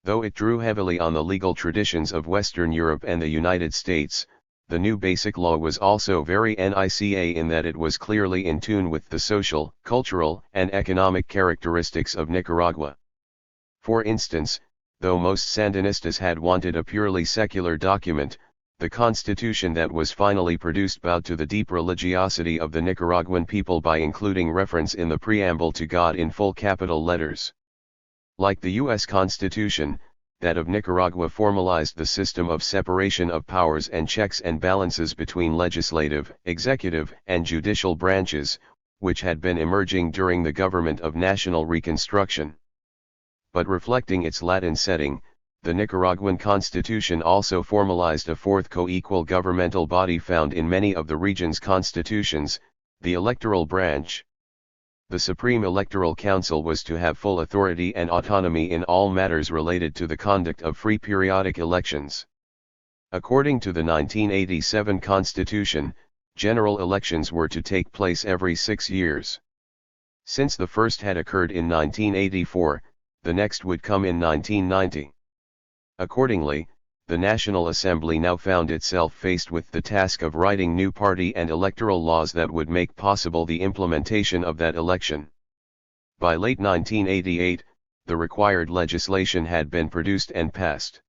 Though it drew heavily on the legal traditions of Western Europe and the United States, the new basic law was also very Nica in that it was clearly in tune with the social, cultural, and economic characteristics of Nicaragua. For instance, though most Sandinistas had wanted a purely secular document, the constitution that was finally produced bowed to the deep religiosity of the Nicaraguan people by including reference in the preamble to God in full capital letters. Like the U.S. Constitution, that of Nicaragua formalized the system of separation of powers and checks and balances between legislative, executive, and judicial branches, which had been emerging during the government of national reconstruction. But reflecting its Latin setting, the Nicaraguan Constitution also formalized a fourth co-equal governmental body found in many of the region's constitutions, the electoral branch. The Supreme Electoral Council was to have full authority and autonomy in all matters related to the conduct of free periodic elections. According to the 1987 Constitution, general elections were to take place every 6 years. Since the first had occurred in 1984, the next would come in 1990. Accordingly, the National Assembly now found itself faced with the task of writing new party and electoral laws that would make possible the implementation of that election. By late 1988, the required legislation had been produced and passed.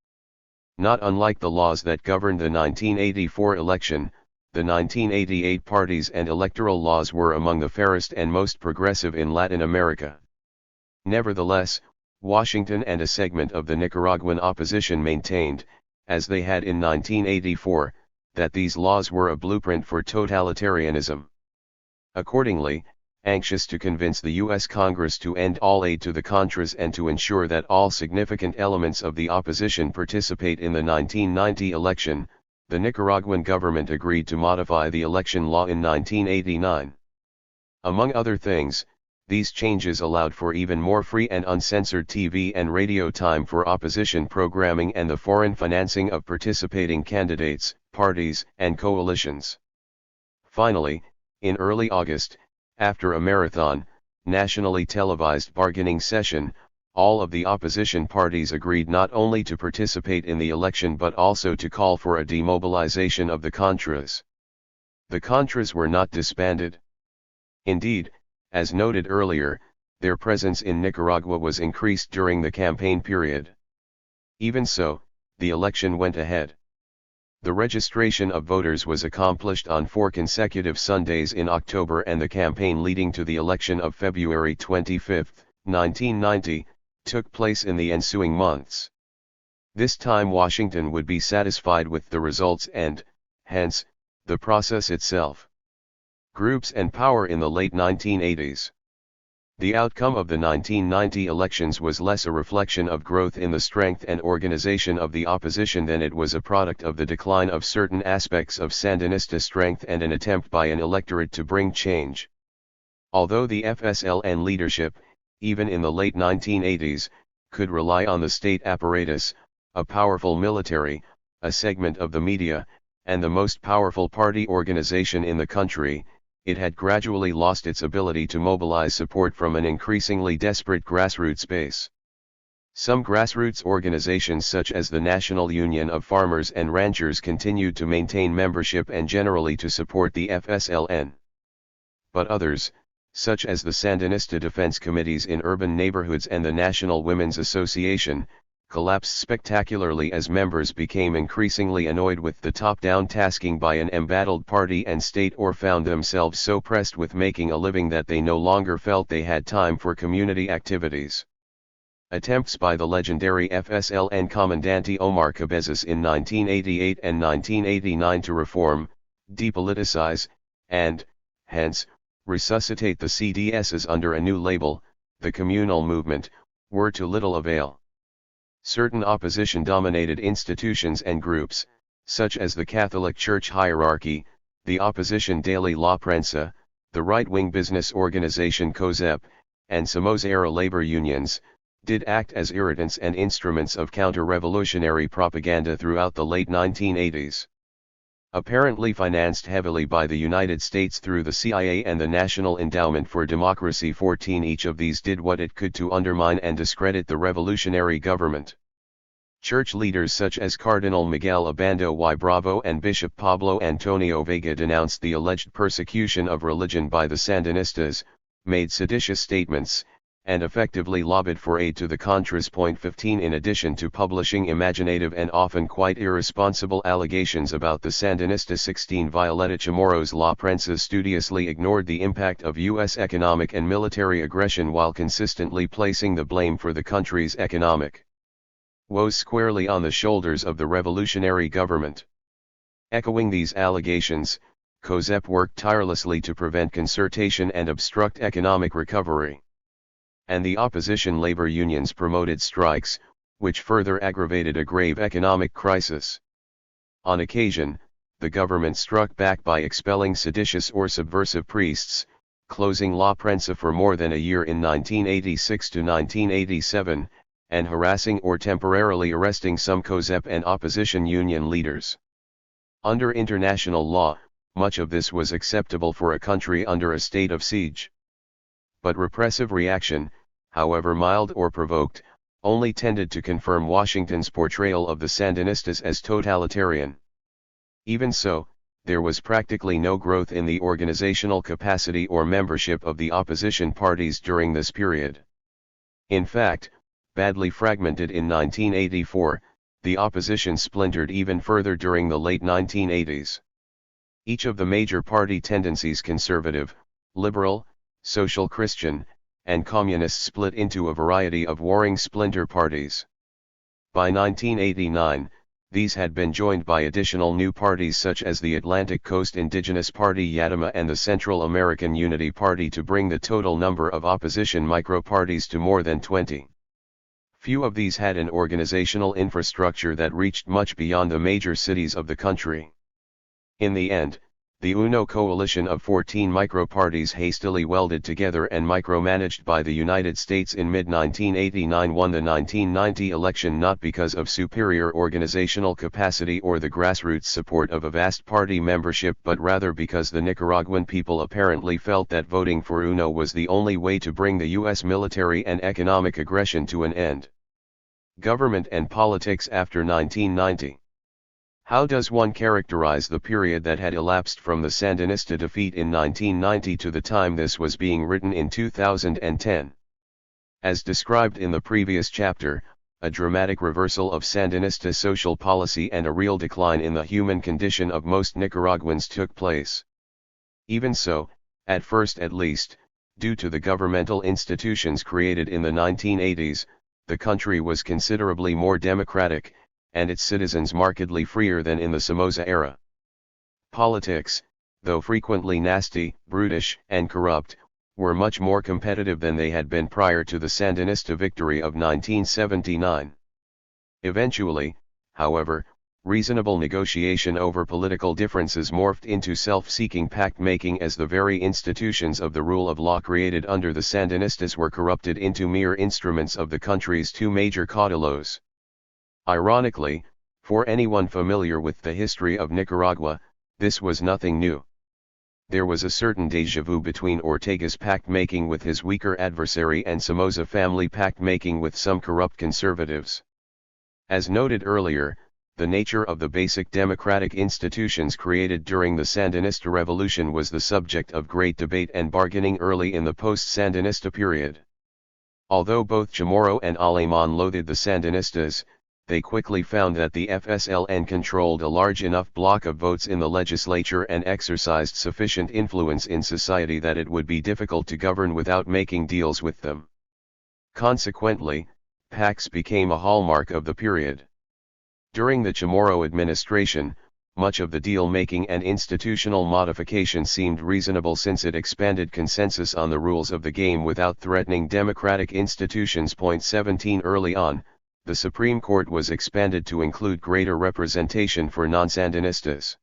Not unlike the laws that governed the 1984 election, the 1988 parties and electoral laws were among the fairest and most progressive in Latin America. Nevertheless, Washington and a segment of the Nicaraguan opposition maintained, as they had in 1984, that these laws were a blueprint for totalitarianism. Accordingly, anxious to convince the U.S. Congress to end all aid to the Contras and to ensure that all significant elements of the opposition participate in the 1990 election, the Nicaraguan government agreed to modify the election law in 1989. Among other things, these changes allowed for even more free and uncensored TV and radio time for opposition programming and the foreign financing of participating candidates, parties, and coalitions. Finally, in early August, after a marathon, nationally televised bargaining session, all of the opposition parties agreed not only to participate in the election but also to call for a demobilization of the Contras. The Contras were not disbanded. Indeed, as noted earlier, their presence in Nicaragua was increased during the campaign period. Even so, the election went ahead. The registration of voters was accomplished on 4 consecutive Sundays in October, and the campaign leading to the election of February 25, 1990, took place in the ensuing months. This time Washington would be satisfied with the results and, hence, the process itself. Groups and power in the late 1980s. The outcome of the 1990 elections was less a reflection of growth in the strength and organization of the opposition than it was a product of the decline of certain aspects of Sandinista strength and an attempt by an electorate to bring change. Although the FSLN leadership, even in the late 1980s, could rely on the state apparatus, a powerful military, a segment of the media, and the most powerful party organization in the country, it had gradually lost its ability to mobilize support from an increasingly desperate grassroots base. Some grassroots organizations such as the National Union of Farmers and Ranchers continued to maintain membership and generally to support the FSLN. But others, such as the Sandinista defense committees in urban neighborhoods and the National Women's Association, collapsed spectacularly as members became increasingly annoyed with the top-down tasking by an embattled party and state or found themselves so pressed with making a living that they no longer felt they had time for community activities. Attempts by the legendary FSLN Comandante Omar Cabezas in 1988 and 1989 to reform, depoliticize, and, hence, resuscitate the CDSs under a new label, the communal movement, were to little avail. Certain opposition-dominated institutions and groups, such as the Catholic Church hierarchy, the opposition daily La Prensa, the right-wing business organization COSEP, and Somoza-era labor unions, did act as irritants and instruments of counter-revolutionary propaganda throughout the late 1980s. Apparently financed heavily by the United States through the CIA and the National Endowment for Democracy, 14 each of these did what it could to undermine and discredit the revolutionary government. Church leaders such as Cardinal Miguel Abando y Bravo and Bishop Pablo Antonio Vega denounced the alleged persecution of religion by the Sandinistas, made seditious statements, and effectively lobbied for aid to the Contras. 15 In addition to publishing imaginative and often quite irresponsible allegations about the Sandinista 16 Violeta Chamorro's La Prensa studiously ignored the impact of U.S. economic and military aggression while consistently placing the blame for the country's economic woes squarely on the shoulders of the revolutionary government. Echoing these allegations, COSEP worked tirelessly to prevent concertation and obstruct economic recovery. And the opposition labor unions promoted strikes, which further aggravated a grave economic crisis. On occasion, the government struck back by expelling seditious or subversive priests, closing La Prensa for more than a year in 1986 to 1987, and harassing or temporarily arresting some COSEP and opposition union leaders. Under international law, much of this was acceptable for a country under a state of siege. But repressive reaction, however mild or provoked, only tended to confirm Washington's portrayal of the Sandinistas as totalitarian. Even so, there was practically no growth in the organizational capacity or membership of the opposition parties during this period. In fact, badly fragmented in 1984, the opposition splintered even further during the late 1980s. Each of the major party tendencies, conservative, liberal, social Christian, and communist, split into a variety of warring splinter parties. By 1989, these had been joined by additional new parties such as the Atlantic Coast Indigenous Party Yadama and the Central American Unity Party to bring the total number of opposition micro-parties to more than 20. Few of these had an organizational infrastructure that reached much beyond the major cities of the country. In the end, the UNO coalition of 14 micro-parties hastily welded together and micromanaged by the United States in mid-1989 won the 1990 election not because of superior organizational capacity or the grassroots support of a vast party membership, but rather because the Nicaraguan people apparently felt that voting for UNO was the only way to bring the U.S. military and economic aggression to an end. Government and politics after 1990. How does one characterize the period that had elapsed from the Sandinista defeat in 1990 to the time this was being written in 2010? As described in the previous chapter, a dramatic reversal of Sandinista social policy and a real decline in the human condition of most Nicaraguans took place. Even so, at first at least, due to the governmental institutions created in the 1980s, the country was considerably more democratic, and its citizens markedly freer than in the Somoza era. Politics, though frequently nasty, brutish, and corrupt, were much more competitive than they had been prior to the Sandinista victory of 1979. Eventually, however, reasonable negotiation over political differences morphed into self-seeking pact-making as the very institutions of the rule of law created under the Sandinistas were corrupted into mere instruments of the country's two major caudillos. Ironically, for anyone familiar with the history of Nicaragua, this was nothing new. There was a certain déjà vu between Ortega's pact-making with his weaker adversary and Somoza family pact-making with some corrupt conservatives. As noted earlier, the nature of the basic democratic institutions created during the Sandinista Revolution was the subject of great debate and bargaining early in the post-Sandinista period. Although both Chamorro and Alemán loathed the Sandinistas, they quickly found that the FSLN controlled a large enough block of votes in the legislature and exercised sufficient influence in society that it would be difficult to govern without making deals with them. Consequently, pacts became a hallmark of the period. During the Chamorro administration, much of the deal-making and institutional modification seemed reasonable since it expanded consensus on the rules of the game without threatening democratic institutions. 17 Early on, the Supreme Court was expanded to include greater representation for non-Sandinistas.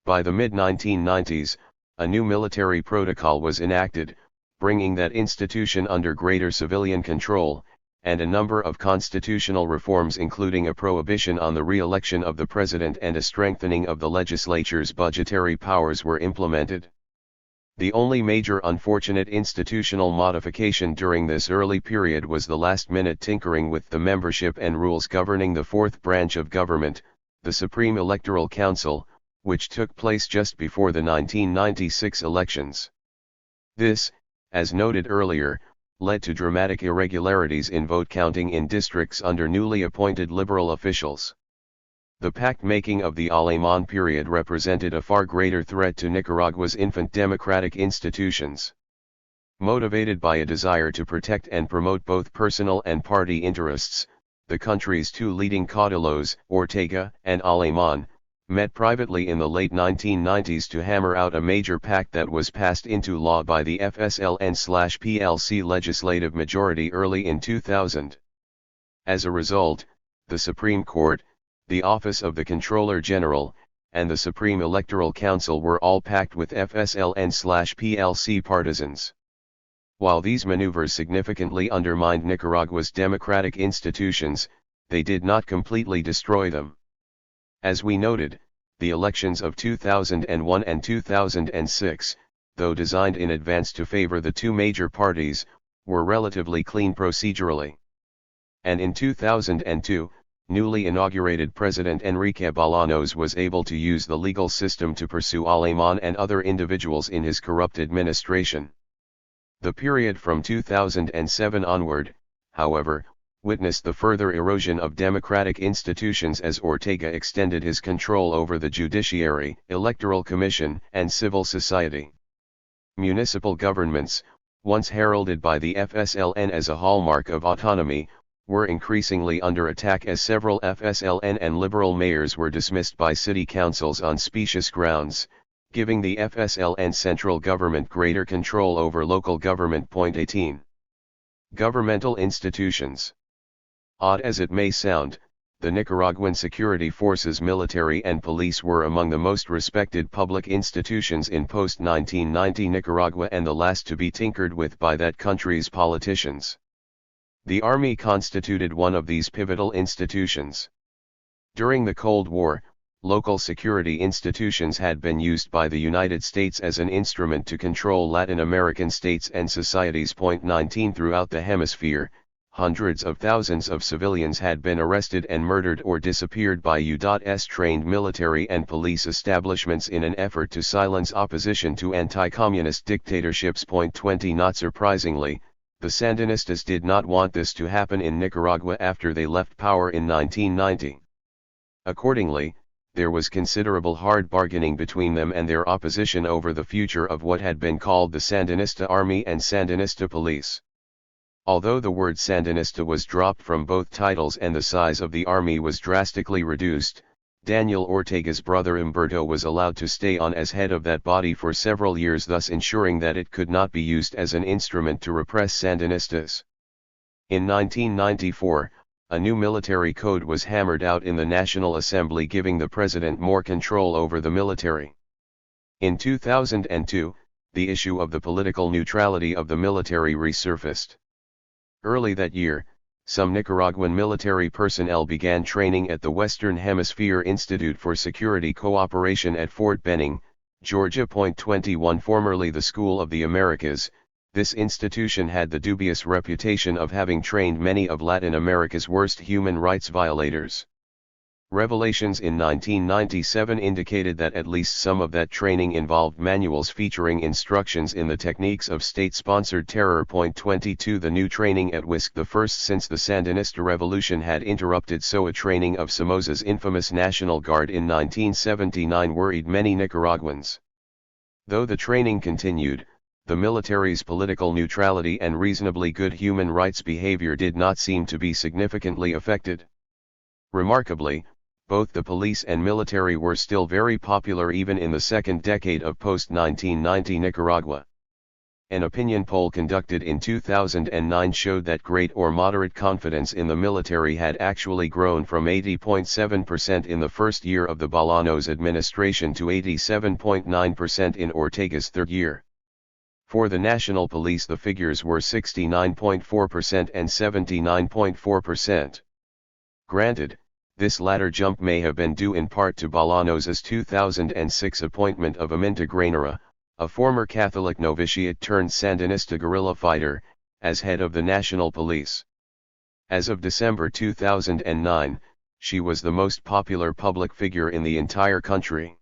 By the mid-1990s, a new military protocol was enacted, bringing that institution under greater civilian control, and a number of constitutional reforms including a prohibition on the re-election of the president and a strengthening of the legislature's budgetary powers were implemented. The only major unfortunate institutional modification during this early period was the last-minute tinkering with the membership and rules governing the fourth branch of government, the Supreme Electoral Council, which took place just before the 1996 elections. This, as noted earlier, led to dramatic irregularities in vote counting in districts under newly appointed liberal officials. The pact-making of the Alemán period represented a far greater threat to Nicaragua's infant democratic institutions. Motivated by a desire to protect and promote both personal and party interests, the country's two leading caudillos, Ortega and Alemán, met privately in the late 1990s to hammer out a major pact that was passed into law by the FSLN/PLC legislative majority early in 2000. As a result, the Supreme Court, the Office of the Comptroller General, and the Supreme Electoral Council were all packed with FSLN/PLC partisans. While these maneuvers significantly undermined Nicaragua's democratic institutions, they did not completely destroy them. As we noted, the elections of 2001 and 2006, though designed in advance to favor the two major parties, were relatively clean procedurally. And in 2002, newly inaugurated President Enrique Bolaños was able to use the legal system to pursue Alemán and other individuals in his corrupt administration. The period from 2007 onward, however, witnessed the further erosion of democratic institutions as Ortega extended his control over the judiciary, electoral commission, and civil society. Municipal governments, once heralded by the FSLN as a hallmark of autonomy, were increasingly under attack as several FSLN and liberal mayors were dismissed by city councils on specious grounds, giving the FSLN central government greater control over local government. 18. Governmental institutions. Odd as it may sound, the Nicaraguan security forces, military and police were among the most respected public institutions in post-1990 Nicaragua and the last to be tinkered with by that country's politicians. The army constituted one of these pivotal institutions. During the Cold War, local security institutions had been used by the United States as an instrument to control Latin American states and societies. 19 Throughout the hemisphere, hundreds of thousands of civilians had been arrested and murdered or disappeared by U.S. trained military and police establishments in an effort to silence opposition to anti-communist dictatorships. 20 Not surprisingly, the Sandinistas did not want this to happen in Nicaragua after they left power in 1990. Accordingly, there was considerable hard bargaining between them and their opposition over the future of what had been called the Sandinista Army and Sandinista Police. Although the word Sandinista was dropped from both titles and the size of the army was drastically reduced, Daniel Ortega's brother Humberto was allowed to stay on as head of that body for several years, thus ensuring that it could not be used as an instrument to repress Sandinistas. In 1994, a new military code was hammered out in the National Assembly, giving the president more control over the military. In 2002, the issue of the political neutrality of the military resurfaced. Early that year, some Nicaraguan military personnel began training at the Western Hemisphere Institute for Security Cooperation at Fort Benning, Georgia. 21 Formerly the School of the Americas, this institution had the dubious reputation of having trained many of Latin America's worst human rights violators. Revelations in 1997 indicated that at least some of that training involved manuals featuring instructions in the techniques of state-sponsored terror. 22 The new training at WISC, the first since the Sandinista revolution, had interrupted SOA training of Somoza's infamous National Guard in 1979 worried many Nicaraguans. Though the training continued, the military's political neutrality and reasonably good human rights behavior did not seem to be significantly affected. Remarkably, both the police and military were still very popular even in the second decade of post-1990 Nicaragua. An opinion poll conducted in 2009 showed that great or moderate confidence in the military had actually grown from 80.7% in the first year of the Bolaños administration to 87.9% in Ortega's third year. For the National Police, the figures were 69.4% and 79.4%. Granted, this latter jump may have been due in part to Bolaños's 2006 appointment of Aminta Grainera, a former Catholic novitiate turned Sandinista guerrilla fighter, as head of the National Police. As of December 2009, she was the most popular public figure in the entire country.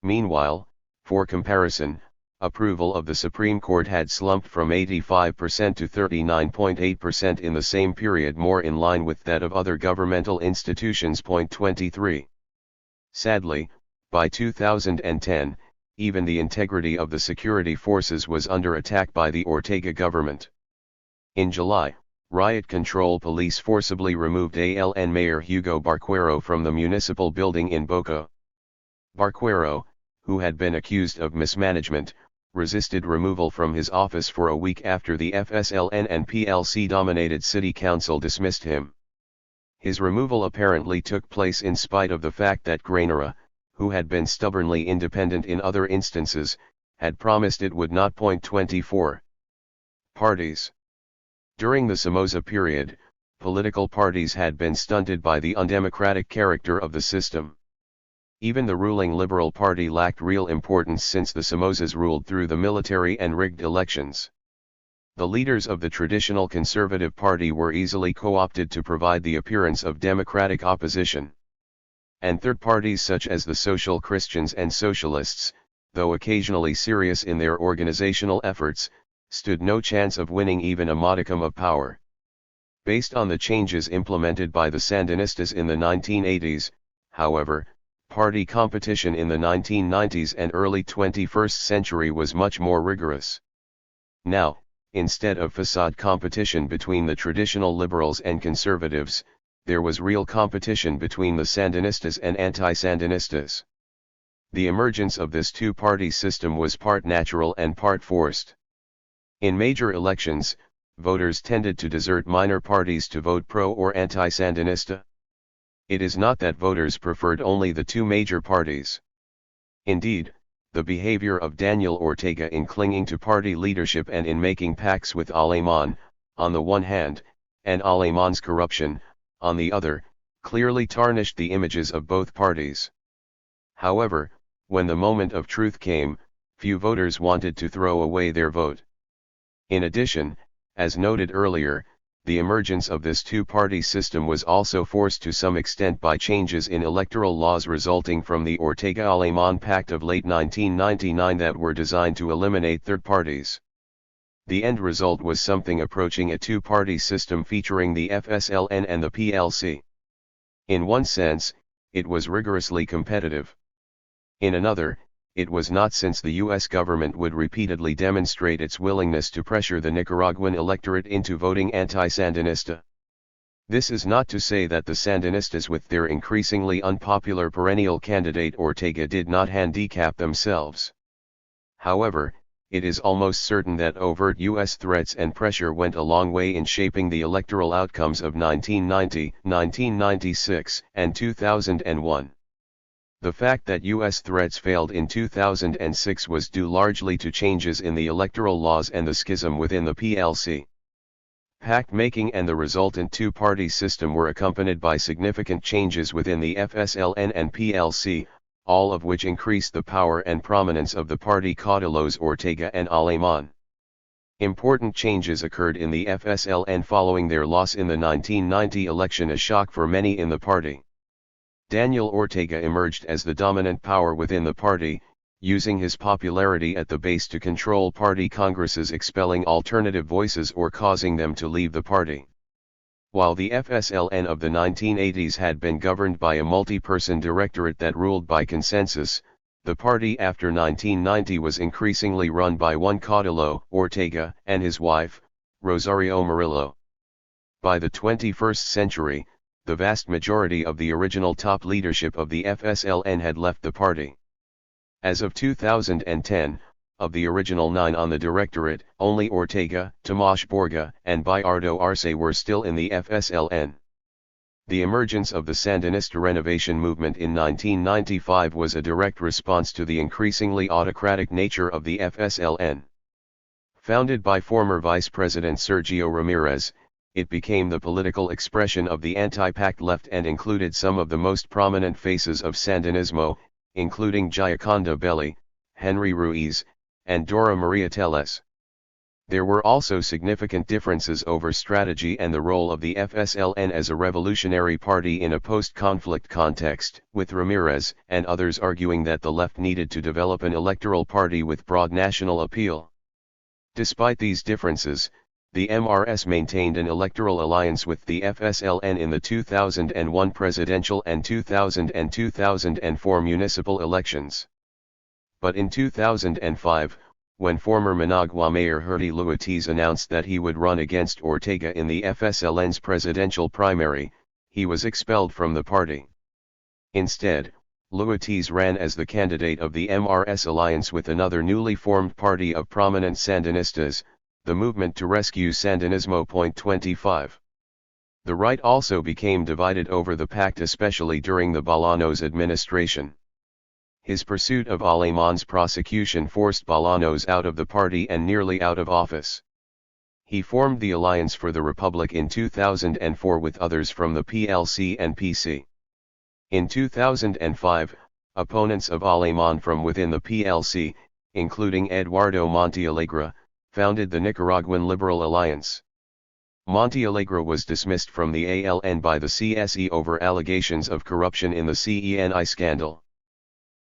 Meanwhile, for comparison, approval of the Supreme Court had slumped from 85% to 39.8% in the same period, more in line with that of other governmental institutions. 23. Sadly, by 2010, even the integrity of the security forces was under attack by the Ortega government. In July, riot control police forcibly removed ALN Mayor Hugo Barquero from the municipal building in Boca. Barquero, who had been accused of mismanagement, resisted removal from his office for a week after the FSLN and PLC-dominated city council dismissed him. His removal apparently took place in spite of the fact that Grainera, who had been stubbornly independent in other instances, had promised it would not. 24. Parties. During the Somoza period, political parties had been stunted by the undemocratic character of the system. Even the ruling Liberal Party lacked real importance since the Somozas ruled through the military and rigged elections. The leaders of the traditional Conservative Party were easily co-opted to provide the appearance of democratic opposition. And third parties such as the Social Christians and Socialists, though occasionally serious in their organizational efforts, stood no chance of winning even a modicum of power. Based on the changes implemented by the Sandinistas in the 1980s, however, party competition in the 1990s and early 21st century was much more rigorous. Now, instead of facade competition between the traditional liberals and conservatives, there was real competition between the Sandinistas and anti-Sandinistas. The emergence of this two-party system was part natural and part forced. In major elections, voters tended to desert minor parties to vote pro or anti-Sandinista. It is not that voters preferred only the two major parties. Indeed, the behavior of Daniel Ortega in clinging to party leadership and in making pacts with Alemán, on the one hand, and Alemán's corruption, on the other, clearly tarnished the images of both parties. However, when the moment of truth came, few voters wanted to throw away their vote. In addition, as noted earlier, the emergence of this two-party system was also forced to some extent by changes in electoral laws resulting from the Ortega-Alemán Pact of late 1999 that were designed to eliminate third parties. The end result was something approaching a two-party system featuring the FSLN and the PLC. In one sense, it was rigorously competitive. In another, it was not, since the U.S. government would repeatedly demonstrate its willingness to pressure the Nicaraguan electorate into voting anti-Sandinista. This is not to say that the Sandinistas with their increasingly unpopular perennial candidate Ortega did not handicap themselves. However, it is almost certain that overt U.S. threats and pressure went a long way in shaping the electoral outcomes of 1990, 1996, and 2001. The fact that U.S. threats failed in 2006 was due largely to changes in the electoral laws and the schism within the PLC. Pact-making and the resultant two-party system were accompanied by significant changes within the FSLN and PLC, all of which increased the power and prominence of the party caudilos Ortega and Alemán. Important changes occurred in the FSLN following their loss in the 1990 election, a shock for many in the party. Daniel Ortega emerged as the dominant power within the party, using his popularity at the base to control party congresses, expelling alternative voices or causing them to leave the party. While the FSLN of the 1980s had been governed by a multi-person directorate that ruled by consensus, the party after 1990 was increasingly run by one Caudillo, Ortega, and his wife, Rosario Murillo. By the 21st century, the vast majority of the original top leadership of the FSLN had left the party. As of 2010, of the original 9 on the directorate, only Ortega, Tomás Borga, and Bayardo Arce were still in the FSLN. The emergence of the Sandinista renovation movement in 1995 was a direct response to the increasingly autocratic nature of the FSLN. Founded by former Vice President Sergio Ramirez, it became the political expression of the anti-PACT left and included some of the most prominent faces of Sandinismo, including Gioconda Belli, Henry Ruiz, and Dora Maria Tellez. There were also significant differences over strategy and the role of the FSLN as a revolutionary party in a post-conflict context, with Ramirez and others arguing that the left needed to develop an electoral party with broad national appeal. Despite these differences, the MRS maintained an electoral alliance with the FSLN in the 2001 presidential and 2004 municipal elections. But in 2005, when former Managua Mayor Herdy Luiz announced that he would run against Ortega in the FSLN's presidential primary, he was expelled from the party. Instead, Luiz ran as the candidate of the MRS alliance with another newly formed party of prominent Sandinistas, the Movement to Rescue Sandinismo. 25. The right also became divided over the pact, especially during the Bolaños administration. His pursuit of Aleman's prosecution forced Bolaños out of the party and nearly out of office. He formed the Alliance for the Republic in 2004 with others from the PLC and PC. In 2005, opponents of Aleman from within the PLC, including Eduardo Montealegre, founded the Nicaraguan Liberal Alliance. Montealegre was dismissed from the ALN by the CSE over allegations of corruption in the CENI scandal.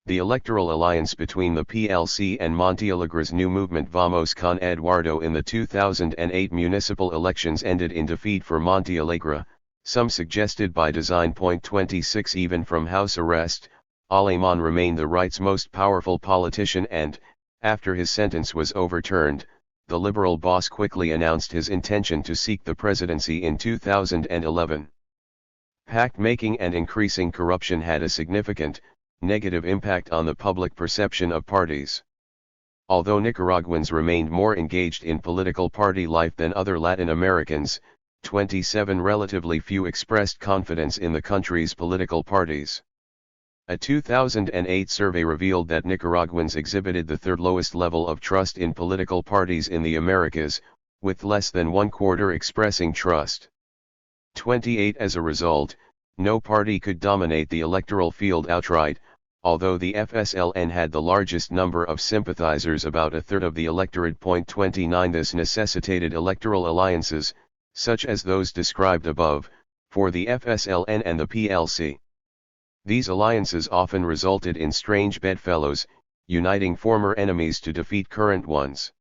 The electoral alliance between the PLC and Montealegre's new movement Vamos con Eduardo in the 2008 municipal elections ended in defeat for Montealegre, some suggested by design. 26 Even from house arrest, Aleman remained the right's most powerful politician and, after his sentence was overturned, the liberal boss quickly announced his intention to seek the presidency in 2011. Pact-making and increasing corruption had a significant, negative impact on the public perception of parties. Although Nicaraguans remained more engaged in political party life than other Latin Americans, 27 relatively few expressed confidence in the country's political parties. A 2008 survey revealed that Nicaraguans exhibited the third lowest level of trust in political parties in the Americas, with less than one quarter expressing trust. 28 As a result, no party could dominate the electoral field outright, although the FSLN had the largest number of sympathizers, about a third of the electorate. 29 This necessitated electoral alliances, such as those described above, for the FSLN and the PLC. These alliances often resulted in strange bedfellows, uniting former enemies to defeat current ones.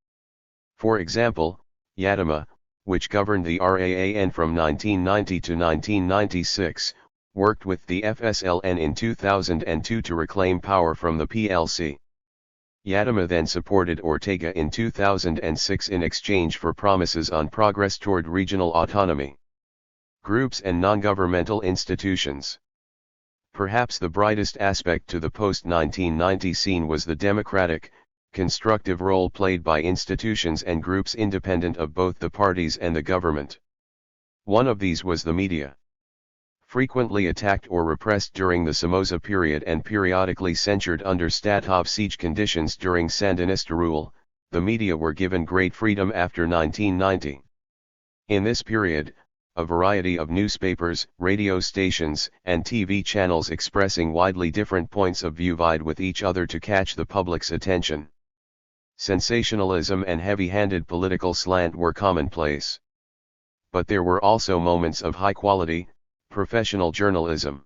For example, Yadima, which governed the RAAN from 1990 to 1996, worked with the FSLN in 2002 to reclaim power from the PLC. Yadima then supported Ortega in 2006 in exchange for promises on progress toward regional autonomy. Groups and non-governmental institutions. Perhaps the brightest aspect to the post-1990 scene was the democratic, constructive role played by institutions and groups independent of both the parties and the government. One of these was the media. Frequently attacked or repressed during the Somoza period and periodically censured under state of siege conditions during Sandinista rule, the media were given great freedom after 1990. In this period, a variety of newspapers, radio stations, and TV channels expressing widely different points of view vied with each other to catch the public's attention. Sensationalism and heavy-handed political slant were commonplace. But there were also moments of high-quality, professional journalism.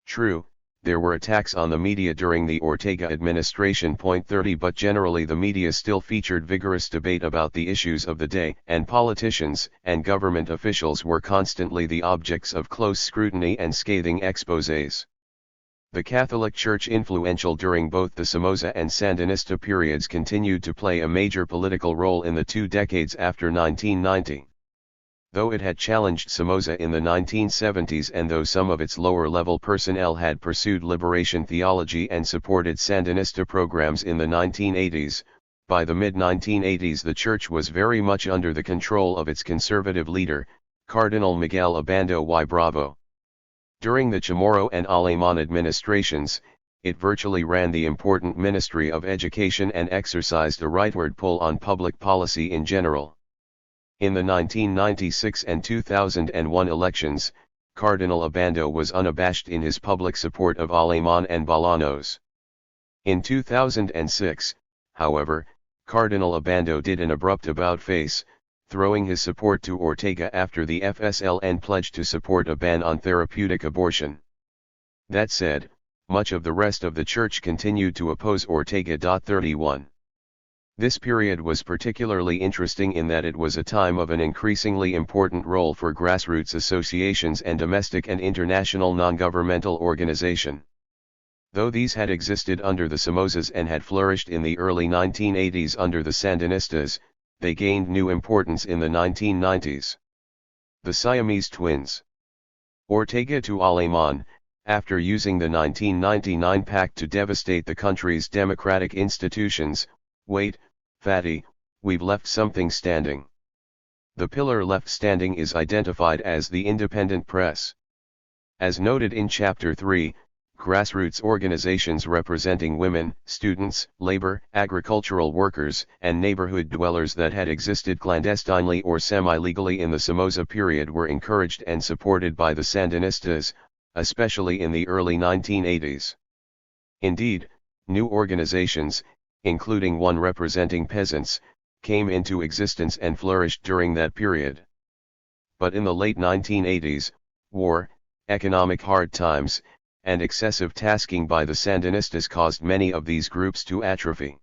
True, there were attacks on the media during the Ortega administration. 30 But generally the media still featured vigorous debate about the issues of the day, and politicians and government officials were constantly the objects of close scrutiny and scathing exposés. The Catholic Church, influential during both the Somoza and Sandinista periods, continued to play a major political role in the 2 decades after 1990. Though it had challenged Somoza in the 1970s, and though some of its lower-level personnel had pursued liberation theology and supported Sandinista programs in the 1980s, by the mid-1980s the Church was very much under the control of its conservative leader, Cardinal Miguel Obando y Bravo. During the Chamorro and Alemán administrations, it virtually ran the important Ministry of Education and exercised a rightward pull on public policy in general. In the 1996 and 2001 elections, Cardinal Obando was unabashed in his public support of Alemán and Bolaños. In 2006, however, Cardinal Obando did an abrupt about-face, throwing his support to Ortega after the FSLN pledged to support a ban on therapeutic abortion. That said, much of the rest of the Church continued to oppose Ortega. 31. This period was particularly interesting in that it was a time of an increasingly important role for grassroots associations and domestic and international non-governmental organization. Though these had existed under the Somozas and had flourished in the early 1980s under the Sandinistas, they gained new importance in the 1990s. The Siamese twins. Ortega to Alemán, after using the 1999 pact to devastate the country's democratic institutions, wait, fatty, we've left something standing. The pillar left standing is identified as the independent press. As noted in Chapter 3, grassroots organizations representing women, students, labor, agricultural workers, and neighborhood dwellers that had existed clandestinely or semi-legally in the Somoza period were encouraged and supported by the Sandinistas, especially in the early 1980s. Indeed, new organizations, including one representing peasants, came into existence and flourished during that period. But in the late 1980s, war, economic hard times, and excessive tasking by the Sandinistas caused many of these groups to atrophy.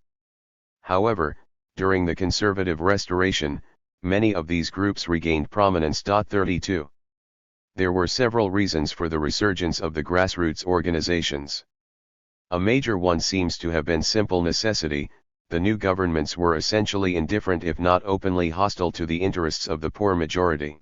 However, during the conservative restoration, many of these groups regained prominence. 32. There were several reasons for the resurgence of the grassroots organizations. A major one seems to have been simple necessity. The new governments were essentially indifferent, if not openly hostile, to the interests of the poor majority.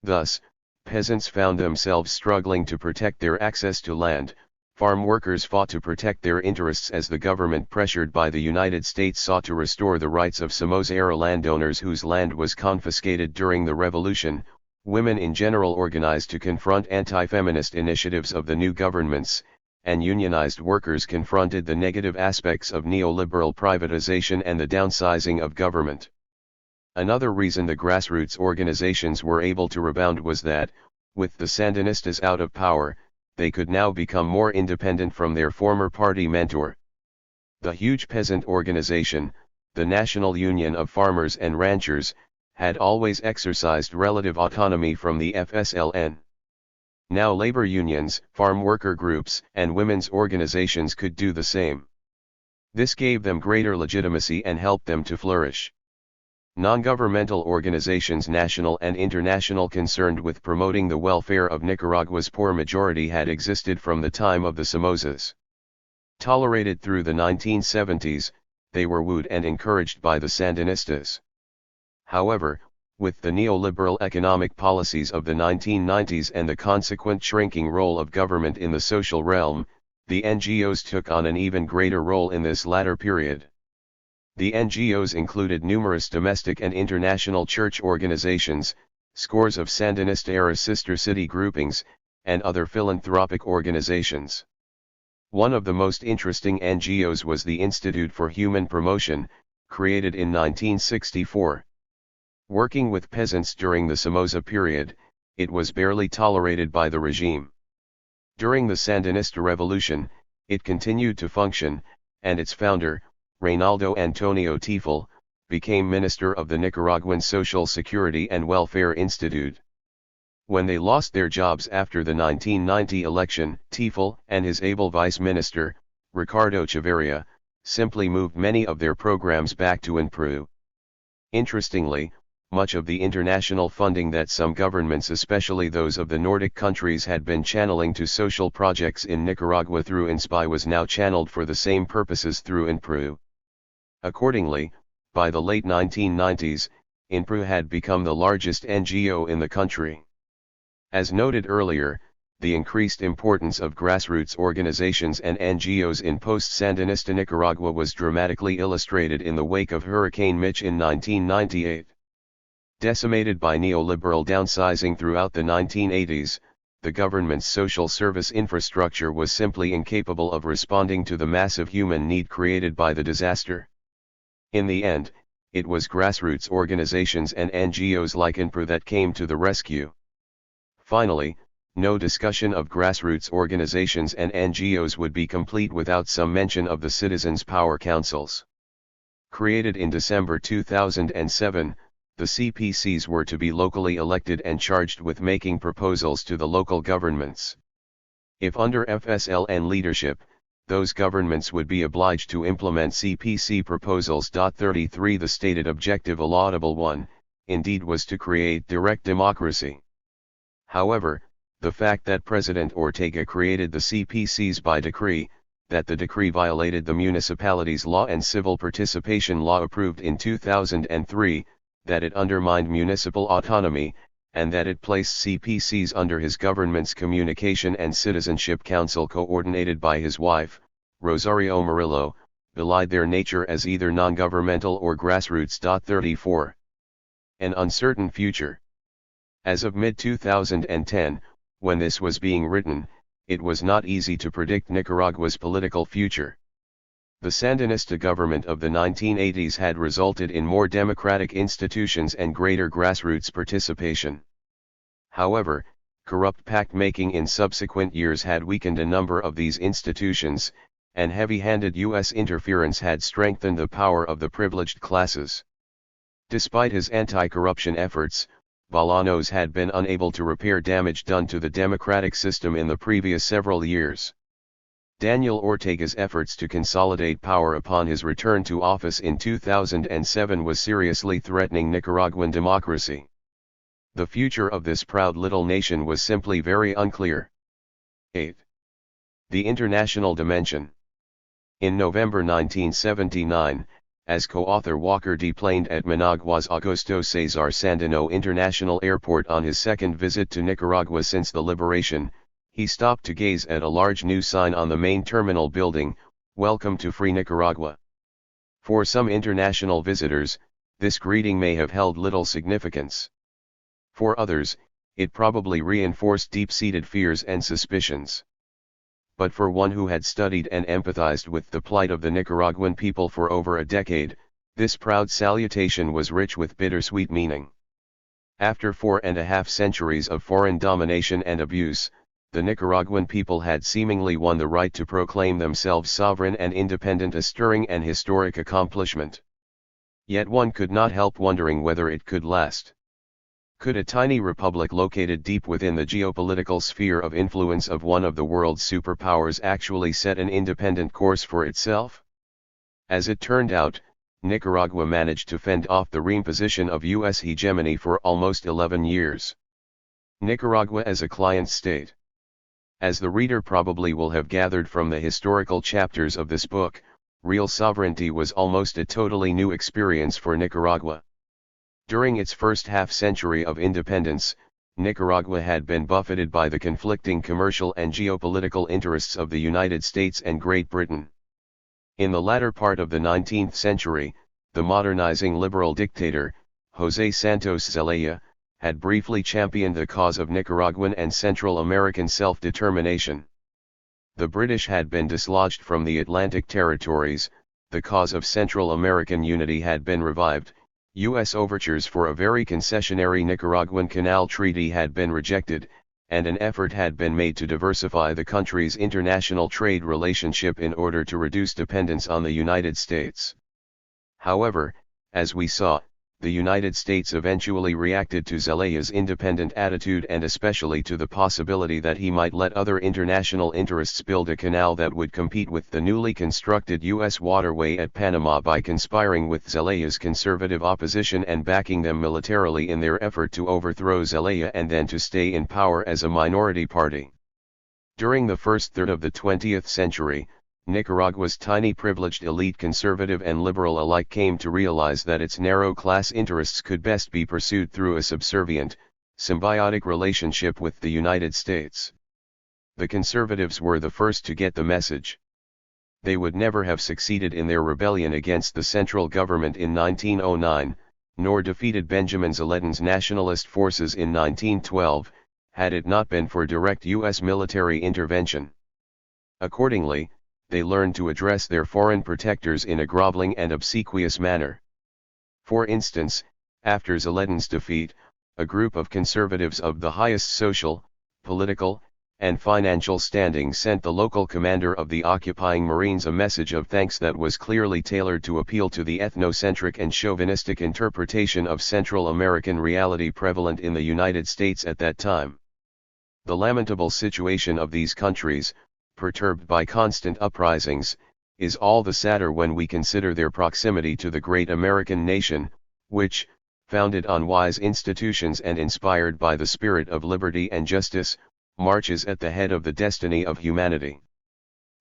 Thus, peasants found themselves struggling to protect their access to land, farm workers fought to protect their interests as the government, pressured by the United States, sought to restore the rights of Somoza-era landowners whose land was confiscated during the revolution. Women in general organized to confront anti-feminist initiatives of the new governments, and unionized workers confronted the negative aspects of neoliberal privatization and the downsizing of government. Another reason the grassroots organizations were able to rebound was that, with the Sandinistas out of power, they could now become more independent from their former party mentor. The huge peasant organization, the National Union of Farmers and Ranchers, had always exercised relative autonomy from the FSLN. Now labor unions, farm worker groups, and women's organizations could do the same. This gave them greater legitimacy and helped them to flourish. Non-governmental organizations, national and international, concerned with promoting the welfare of Nicaragua's poor majority had existed from the time of the Somozas. Tolerated through the 1970s, they were wooed and encouraged by the Sandinistas. However, with the neoliberal economic policies of the 1990s and the consequent shrinking role of government in the social realm, the NGOs took on an even greater role in this latter period. The NGOs included numerous domestic and international church organizations, scores of Sandinista-era sister city groupings, and other philanthropic organizations. One of the most interesting NGOs was the Institute for Human Promotion, created in 1964. Working with peasants during the Somoza period, it was barely tolerated by the regime. During the Sandinista revolution, it continued to function, and its founder, Reynaldo Antonio Tifel, became minister of the Nicaraguan Social Security and Welfare Institute. When they lost their jobs after the 1990 election, Tifel and his able vice minister, Ricardo Chavarria, simply moved many of their programs back to INPRU. Interestingly, much of the international funding that some governments, especially those of the Nordic countries, had been channeling to social projects in Nicaragua through INSPI was now channeled for the same purposes through INPRU. Accordingly, by the late 1990s, INPRU had become the largest NGO in the country. As noted earlier, the increased importance of grassroots organizations and NGOs in post-Sandinista Nicaragua was dramatically illustrated in the wake of Hurricane Mitch in 1998. Decimated by neoliberal downsizing throughout the 1980s, the government's social service infrastructure was simply incapable of responding to the massive human need created by the disaster. In the end, it was grassroots organizations and NGOs like INPRU that came to the rescue. Finally, no discussion of grassroots organizations and NGOs would be complete without some mention of the Citizens' Power Councils. Created in December 2007, the CPCs were to be locally elected and charged with making proposals to the local governments. If under FSLN leadership, those governments would be obliged to implement CPC proposals. 33 The stated objective, a laudable one, indeed, was to create direct democracy. However, the fact that President Ortega created the CPCs by decree, that the decree violated the municipalities law and civil participation law approved in 2003, that it undermined municipal autonomy, and that it placed CPCs under his government's Communication and Citizenship Council coordinated by his wife, Rosario Murillo, belied their nature as either non-governmental or grassroots. 34. An uncertain future. As of mid-2010, when this was being written, it was not easy to predict Nicaragua's political future. The Sandinista government of the 1980s had resulted in more democratic institutions and greater grassroots participation. However, corrupt pact-making in subsequent years had weakened a number of these institutions, and heavy-handed U.S. interference had strengthened the power of the privileged classes. Despite his anti-corruption efforts, Bolaños had been unable to repair damage done to the democratic system in the previous several years. Daniel Ortega's efforts to consolidate power upon his return to office in 2007 was seriously threatening Nicaraguan democracy. The future of this proud little nation was simply very unclear. 8. The international dimension. In November 1979, as co-author Walker deplaned at Managua's Augusto Cesar Sandino International Airport on his second visit to Nicaragua since the liberation, he stopped to gaze at a large new sign on the main terminal building, "Welcome to Free Nicaragua." For some international visitors, this greeting may have held little significance. For others, it probably reinforced deep-seated fears and suspicions. But for one who had studied and empathized with the plight of the Nicaraguan people for over a decade, this proud salutation was rich with bittersweet meaning. After 4.5 centuries of foreign domination and abuse, the Nicaraguan people had seemingly won the right to proclaim themselves sovereign and independent, a stirring and historic accomplishment. Yet one could not help wondering whether it could last. Could a tiny republic located deep within the geopolitical sphere of influence of one of the world's superpowers actually set an independent course for itself? As it turned out, Nicaragua managed to fend off the reimposition of U.S. hegemony for almost 11 years. Nicaragua as a client state. As the reader probably will have gathered from the historical chapters of this book, real sovereignty was almost a totally new experience for Nicaragua. During its first half-century of independence, Nicaragua had been buffeted by the conflicting commercial and geopolitical interests of the United States and Great Britain. In the latter part of the 19th century, the modernizing liberal dictator, José Santos Zelaya, had briefly championed the cause of Nicaraguan and Central American self-determination. The British had been dislodged from the Atlantic territories, the cause of Central American unity had been revived, U.S. overtures for a very concessionary Nicaraguan Canal Treaty had been rejected, and an effort had been made to diversify the country's international trade relationship in order to reduce dependence on the United States. However, as we saw, the United States eventually reacted to Zelaya's independent attitude and especially to the possibility that he might let other international interests build a canal that would compete with the newly constructed U.S. waterway at Panama by conspiring with Zelaya's conservative opposition and backing them militarily in their effort to overthrow Zelaya and then to stay in power as a minority party. During the first third of the 20th century, Nicaragua's tiny privileged elite, conservative and liberal alike, came to realize that its narrow class interests could best be pursued through a subservient, symbiotic relationship with the United States. The conservatives were the first to get the message. They would never have succeeded in their rebellion against the central government in 1909, nor defeated Benjamin Zeletin's nationalist forces in 1912, had it not been for direct U.S. military intervention. Accordingly, they learned to address their foreign protectors in a groveling and obsequious manner. For instance, after Zeletin's defeat, a group of conservatives of the highest social, political, and financial standing sent the local commander of the occupying Marines a message of thanks that was clearly tailored to appeal to the ethnocentric and chauvinistic interpretation of Central American reality prevalent in the United States at that time. The lamentable situation of these countries, perturbed by constant uprisings, is all the sadder when we consider their proximity to the great American nation, which, founded on wise institutions and inspired by the spirit of liberty and justice, marches at the head of the destiny of humanity.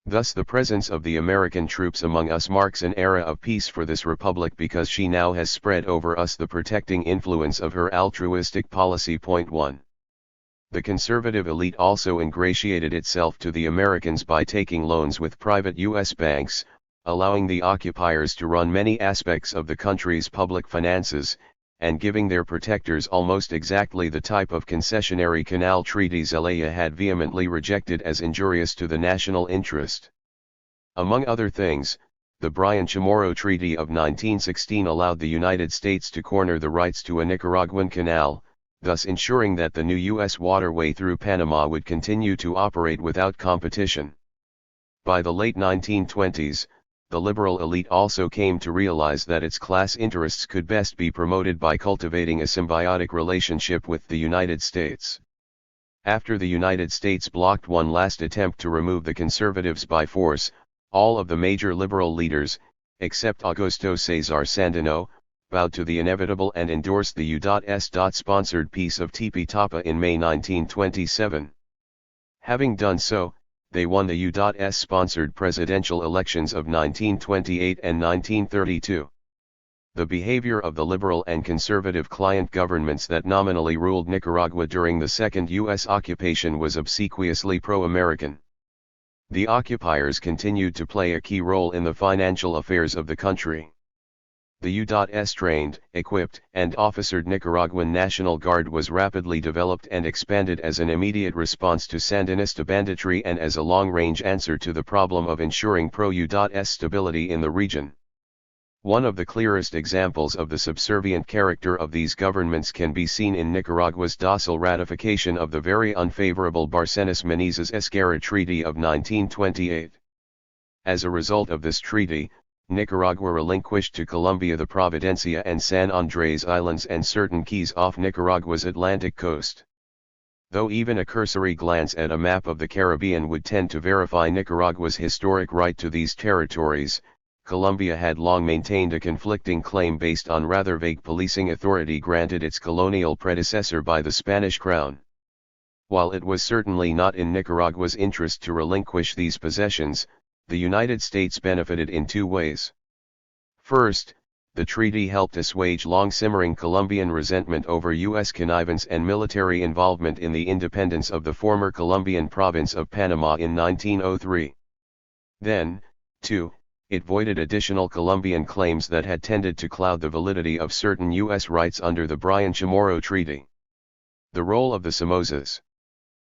Thus the presence of the American troops among us marks an era of peace for this republic because she now has spread over us the protecting influence of her altruistic policy. 1. The conservative elite also ingratiated itself to the Americans by taking loans with private U.S. banks, allowing the occupiers to run many aspects of the country's public finances, and giving their protectors almost exactly the type of concessionary canal treaty Zelaya had vehemently rejected as injurious to the national interest. Among other things, the Bryan-Chamorro Treaty of 1916 allowed the United States to corner the rights to a Nicaraguan canal, thus ensuring that the new U.S. waterway through Panama would continue to operate without competition. By the late 1920s, the liberal elite also came to realize that its class interests could best be promoted by cultivating a symbiotic relationship with the United States. After the United States blocked one last attempt to remove the conservatives by force, all of the major liberal leaders, except Augusto César Sandino, bowed to the inevitable and endorsed the U.S.-sponsored Peace of Tipitapa in May 1927. Having done so, they won the U.S.-sponsored presidential elections of 1928 and 1932. The behavior of the liberal and conservative client governments that nominally ruled Nicaragua during the second U.S. occupation was obsequiously pro-American. The occupiers continued to play a key role in the financial affairs of the country. The U.S. trained, equipped, and officered Nicaraguan National Guard was rapidly developed and expanded as an immediate response to Sandinista banditry and as a long-range answer to the problem of ensuring pro-U.S. stability in the region. One of the clearest examples of the subservient character of these governments can be seen in Nicaragua's docile ratification of the very unfavorable Barcenas-Menezes-Esguerra Treaty of 1928. As a result of this treaty, Nicaragua relinquished to Colombia the Providencia and San Andres Islands and certain keys off Nicaragua's Atlantic coast. Though even a cursory glance at a map of the Caribbean would tend to verify Nicaragua's historic right to these territories, Colombia had long maintained a conflicting claim based on rather vague policing authority granted its colonial predecessor by the Spanish crown. While it was certainly not in Nicaragua's interest to relinquish these possessions, the United States benefited in two ways. First, the treaty helped assuage long-simmering Colombian resentment over U.S. connivance and military involvement in the independence of the former Colombian province of Panama in 1903. Then, too, it voided additional Colombian claims that had tended to cloud the validity of certain U.S. rights under the Bryan-Chamorro Treaty. The role of the Somozas.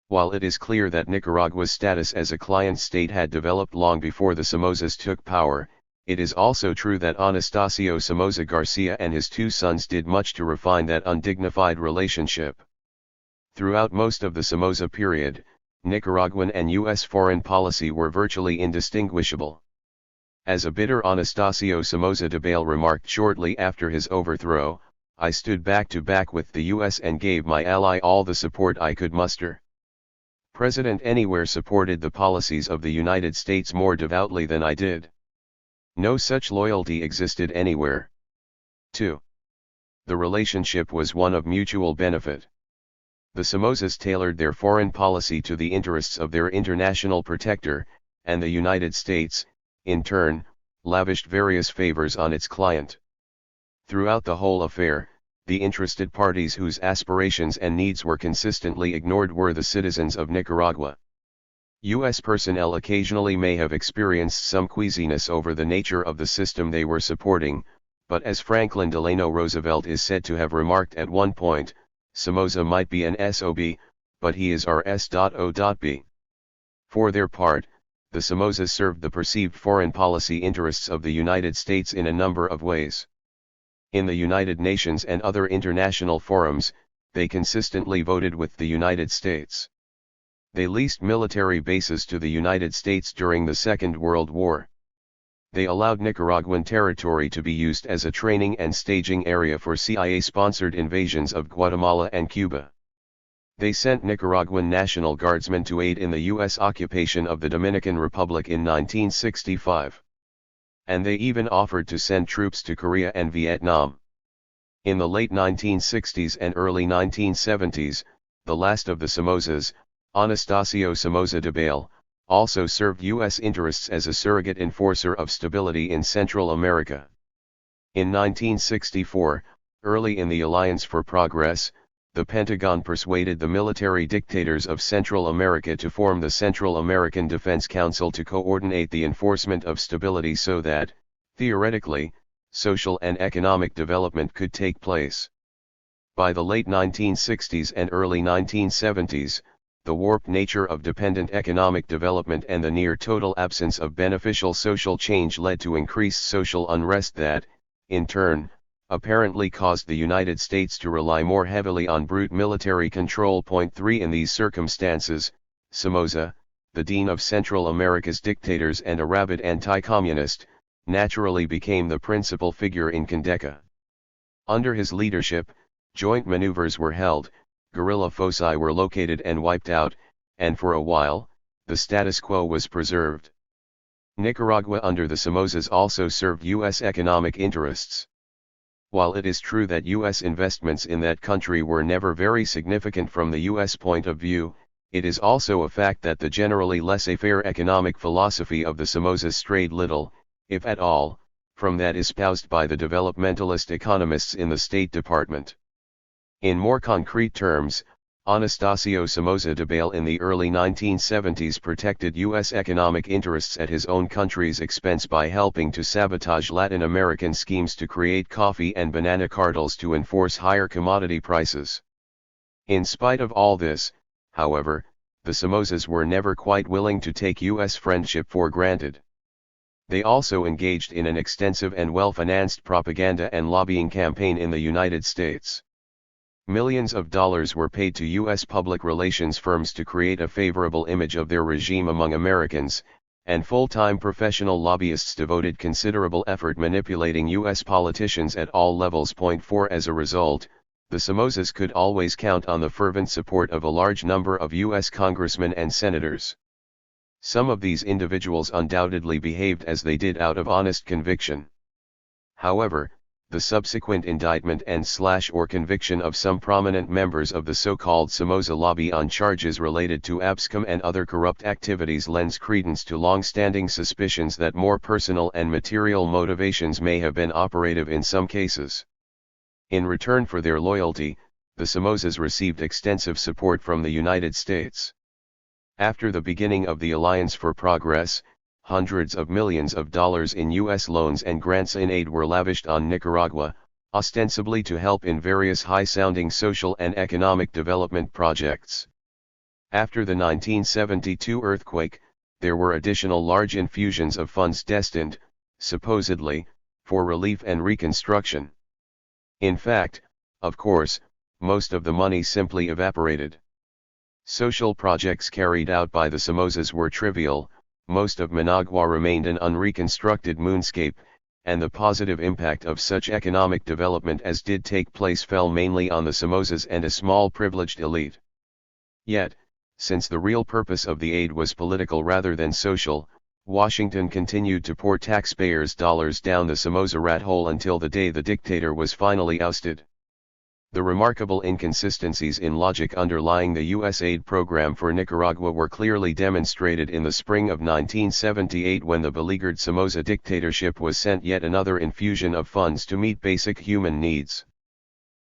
While it is clear that Nicaragua's status as a client state had developed long before the Somozas took power, it is also true that Anastasio Somoza Garcia and his two sons did much to refine that undignified relationship. Throughout most of the Somoza period, Nicaraguan and U.S. foreign policy were virtually indistinguishable. As a bitter Anastasio Somoza Debayle remarked shortly after his overthrow, I stood back to back with the US and gave my ally all the support I could muster. President anywhere supported the policies of the United States more devoutly than I did. No such loyalty existed anywhere. 2. The relationship was one of mutual benefit. The Somozas tailored their foreign policy to the interests of their international protector, and the United States, in turn, lavished various favors on its client. Throughout the whole affair, the interested parties whose aspirations and needs were consistently ignored were the citizens of Nicaragua. U.S. personnel occasionally may have experienced some queasiness over the nature of the system they were supporting, but as Franklin Delano Roosevelt is said to have remarked at one point, Somoza might be an SOB, but he is our S.O.B. For their part, the Somozas served the perceived foreign policy interests of the United States in a number of ways. In the United Nations and other international forums, they consistently voted with the United States. They leased military bases to the United States during the Second World War. They allowed Nicaraguan territory to be used as a training and staging area for CIA-sponsored invasions of Guatemala and Cuba. They sent Nicaraguan National Guardsmen to aid in the U.S. occupation of the Dominican Republic in 1965. And they even offered to send troops to Korea and Vietnam. In the late 1960s and early 1970s, the last of the Somozas, Anastasio Somoza Debayle, also served U.S. interests as a surrogate enforcer of stability in Central America. In 1964, early in the Alliance for Progress, the Pentagon persuaded the military dictators of Central America to form the Central American Defense Council to coordinate the enforcement of stability so that, theoretically, social and economic development could take place. By the late 1960s and early 1970s, the warped nature of dependent economic development and the near-total absence of beneficial social change led to increased social unrest that, in turn, apparently caused the United States to rely more heavily on brute military control. 3 In these circumstances, Somoza, the dean of Central America's dictators and a rabid anti-communist, naturally became the principal figure in Condeca. Under his leadership, joint maneuvers were held, guerrilla foci were located and wiped out, and for a while, the status quo was preserved. Nicaragua under the Somozas also served U.S. economic interests. While it is true that U.S. investments in that country were never very significant from the U.S. point of view, it is also a fact that the generally laissez-faire economic philosophy of the Somozas strayed little, if at all, from that espoused by the developmentalist economists in the State Department. In more concrete terms, Anastasio Somoza Debayle in the early 1970s protected U.S. economic interests at his own country's expense by helping to sabotage Latin American schemes to create coffee and banana cartels to enforce higher commodity prices. In spite of all this, however, the Somozas were never quite willing to take U.S. friendship for granted. They also engaged in an extensive and well-financed propaganda and lobbying campaign in the United States. Millions of dollars were paid to U.S. public relations firms to create a favorable image of their regime among Americans, and full-time professional lobbyists devoted considerable effort manipulating U.S. politicians at all levels. 4 As a result, the Somozas could always count on the fervent support of a large number of U.S. congressmen and senators. Some of these individuals undoubtedly behaved as they did out of honest conviction. However, the subsequent indictment and/or conviction of some prominent members of the so-called Somoza lobby on charges related to abscom and other corrupt activities lends credence to long-standing suspicions that more personal and material motivations may have been operative in some cases. In return for their loyalty, the Somozas received extensive support from the United States. After the beginning of the Alliance for Progress, hundreds of millions of dollars in U.S. loans and grants in aid were lavished on Nicaragua, ostensibly to help in various high-sounding social and economic development projects. After the 1972 earthquake, there were additional large infusions of funds destined, supposedly, for relief and reconstruction. In fact, of course, most of the money simply evaporated. Social projects carried out by the Somozas were trivial. Most of Managua remained an unreconstructed moonscape, and the positive impact of such economic development as did take place fell mainly on the Somozas and a small privileged elite. Yet, since the real purpose of the aid was political rather than social, Washington continued to pour taxpayers' dollars down the Somoza rat hole until the day the dictator was finally ousted. The remarkable inconsistencies in logic underlying the U.S. aid program for Nicaragua were clearly demonstrated in the spring of 1978 when the beleaguered Somoza dictatorship was sent yet another infusion of funds to meet basic human needs.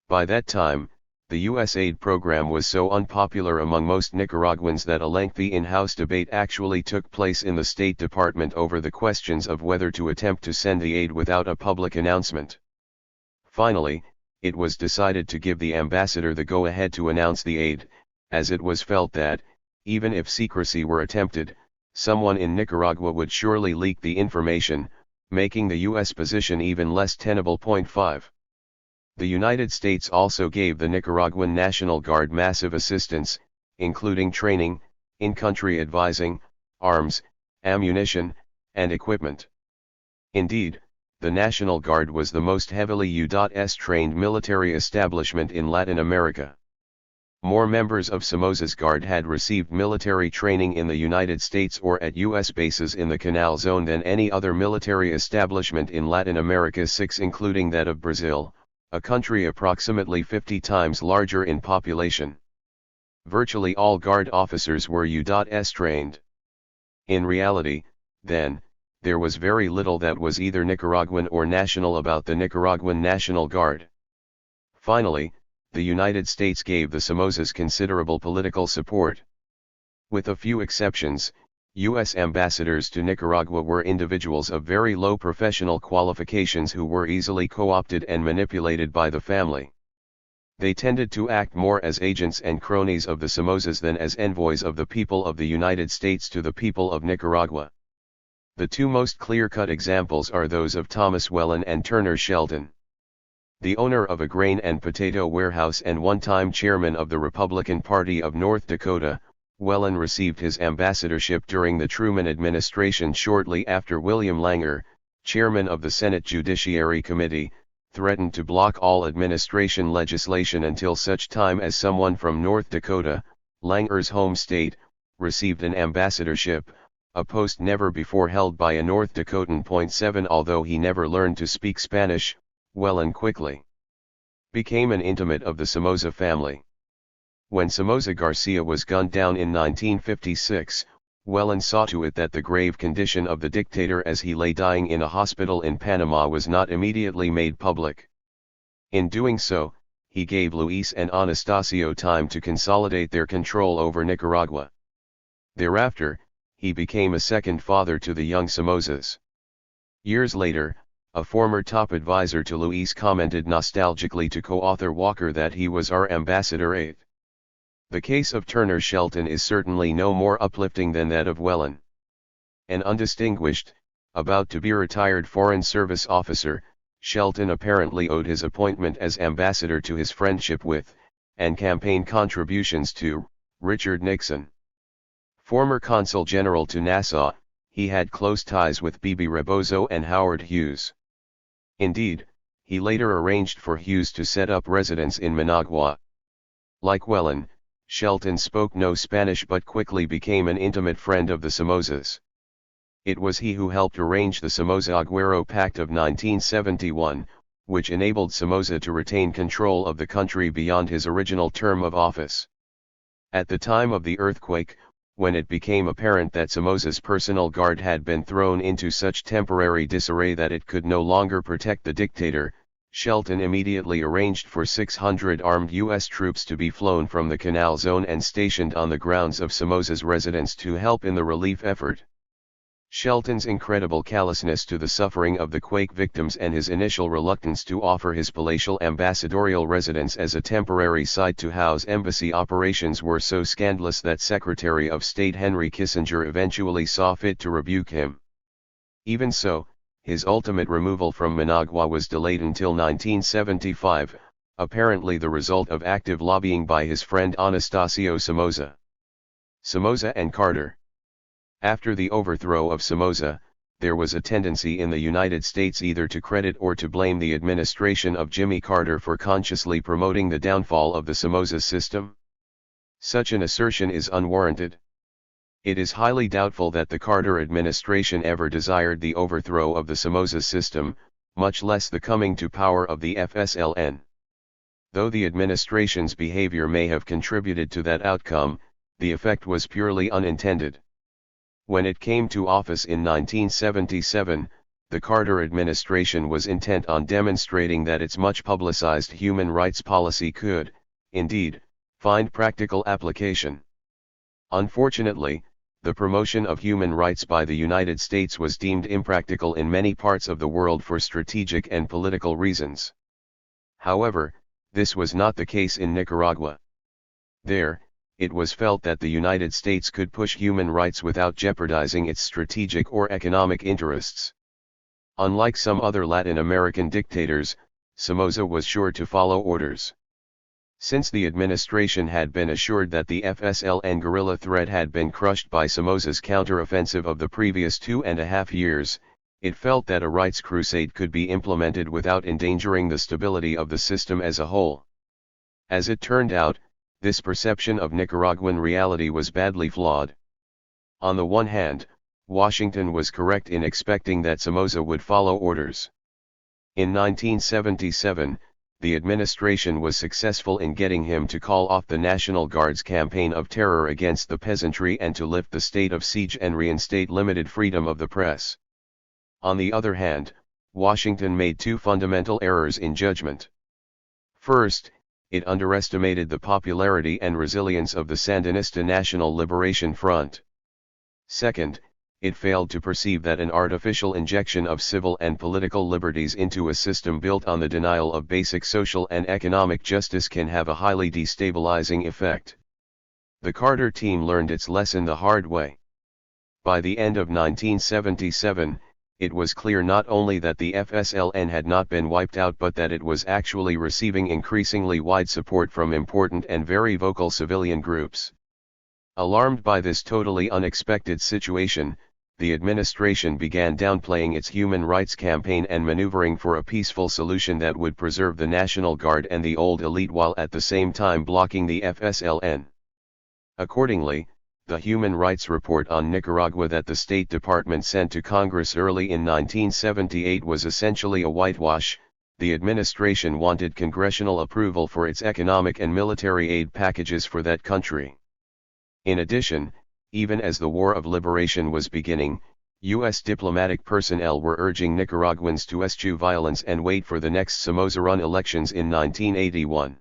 By that time, the U.S. aid program was so unpopular among most Nicaraguans that a lengthy in-house debate actually took place in the State Department over the questions of whether to attempt to send the aid without a public announcement. Finally, it was decided to give the ambassador the go-ahead to announce the aid, as it was felt that, even if secrecy were attempted, someone in Nicaragua would surely leak the information, making the U.S. position even less tenable. 5. The United States also gave the Nicaraguan National Guard massive assistance, including training, in-country advising, arms, ammunition, and equipment. Indeed, the National Guard was the most heavily U.S. trained military establishment in Latin America. More members of Somoza's Guard had received military training in the United States or at U.S. bases in the Canal Zone than any other military establishment in Latin America, 6 including that of Brazil, a country approximately 50 times larger in population. Virtually all Guard officers were U.S. trained. In reality, then, there was very little that was either Nicaraguan or national about the Nicaraguan National Guard. Finally, the United States gave the Somozas considerable political support. With a few exceptions, U.S. ambassadors to Nicaragua were individuals of very low professional qualifications who were easily co-opted and manipulated by the family. They tended to act more as agents and cronies of the Somozas than as envoys of the people of the United States to the people of Nicaragua. The two most clear-cut examples are those of Thomas Whelan and Turner Shelton. The owner of a grain and potato warehouse and one-time chairman of the Republican Party of North Dakota, Whelan received his ambassadorship during the Truman administration shortly after William Langer, chairman of the Senate Judiciary Committee, threatened to block all administration legislation until such time as someone from North Dakota, Langer's home state, received an ambassadorship, a post never before held by a North Dakotan. 7 Although he never learned to speak Spanish, Whelan quickly became an intimate of the Somoza family. When Somoza Garcia was gunned down in 1956, Whelan saw to it that the grave condition of the dictator as he lay dying in a hospital in Panama was not immediately made public. In doing so, he gave Luis and Anastasio time to consolidate their control over Nicaragua. Thereafter, he became a second father to the young Somozas. Years later, a former top advisor to Luis commented nostalgically to co-author Walker that he was our ambassador 8. The case of Turner Shelton is certainly no more uplifting than that of Whelan. An undistinguished, about-to-be-retired Foreign Service officer, Shelton apparently owed his appointment as ambassador to his friendship with, and campaign contributions to, Richard Nixon. Former Consul General to Nassau, he had close ties with Bebe Rebozo and Howard Hughes. Indeed, he later arranged for Hughes to set up residence in Managua. Like Whelan, Shelton spoke no Spanish but quickly became an intimate friend of the Somozas. It was he who helped arrange the Somoza-Aguero Pact of 1971, which enabled Somoza to retain control of the country beyond his original term of office. At the time of the earthquake, when it became apparent that Somoza's personal guard had been thrown into such temporary disarray that it could no longer protect the dictator, Shelton immediately arranged for 600 armed U.S. troops to be flown from the Canal Zone and stationed on the grounds of Somoza's residence to help in the relief effort. Shelton's incredible callousness to the suffering of the quake victims and his initial reluctance to offer his palatial ambassadorial residence as a temporary site to house embassy operations were so scandalous that Secretary of State Henry Kissinger eventually saw fit to rebuke him. Even so, his ultimate removal from Managua was delayed until 1975, apparently the result of active lobbying by his friend Anastasio Somoza. Somoza and Carter. After the overthrow of Somoza, there was a tendency in the United States either to credit or to blame the administration of Jimmy Carter for consciously promoting the downfall of the Somoza system. Such an assertion is unwarranted. It is highly doubtful that the Carter administration ever desired the overthrow of the Somoza system, much less the coming to power of the FSLN. Though the administration's behavior may have contributed to that outcome, the effect was purely unintended. When it came to office in 1977, the Carter administration was intent on demonstrating that its much publicized human rights policy could, indeed, find practical application. Unfortunately, the promotion of human rights by the United States was deemed impractical in many parts of the world for strategic and political reasons. However, this was not the case in Nicaragua. There, it was felt that the United States could push human rights without jeopardizing its strategic or economic interests. Unlike some other Latin American dictators, Somoza was sure to follow orders. Since the administration had been assured that the FSLN guerrilla threat had been crushed by Somoza's counteroffensive of the previous 2.5 years, it felt that a rights crusade could be implemented without endangering the stability of the system as a whole. As it turned out, this perception of Nicaraguan reality was badly flawed. On the one hand, Washington was correct in expecting that Somoza would follow orders. In 1977, the administration was successful in getting him to call off the National Guard's campaign of terror against the peasantry and to lift the state of siege and reinstate limited freedom of the press. On the other hand, Washington made two fundamental errors in judgment. First, it underestimated the popularity and resilience of the Sandinista National Liberation Front. Second, it failed to perceive that an artificial injection of civil and political liberties into a system built on the denial of basic social and economic justice can have a highly destabilizing effect. The Carter team learned its lesson the hard way. By the end of 1977, it was clear not only that the FSLN had not been wiped out but that it was actually receiving increasingly wide support from important and very vocal civilian groups. Alarmed by this totally unexpected situation, the administration began downplaying its human rights campaign and maneuvering for a peaceful solution that would preserve the National Guard and the old elite while at the same time blocking the FSLN. Accordingly, the Human Rights Report on Nicaragua that the State Department sent to Congress early in 1978 was essentially a whitewash. The administration wanted congressional approval for its economic and military aid packages for that country. In addition, even as the War of Liberation was beginning, U.S. diplomatic personnel were urging Nicaraguans to eschew violence and wait for the next Somoza-run elections in 1981.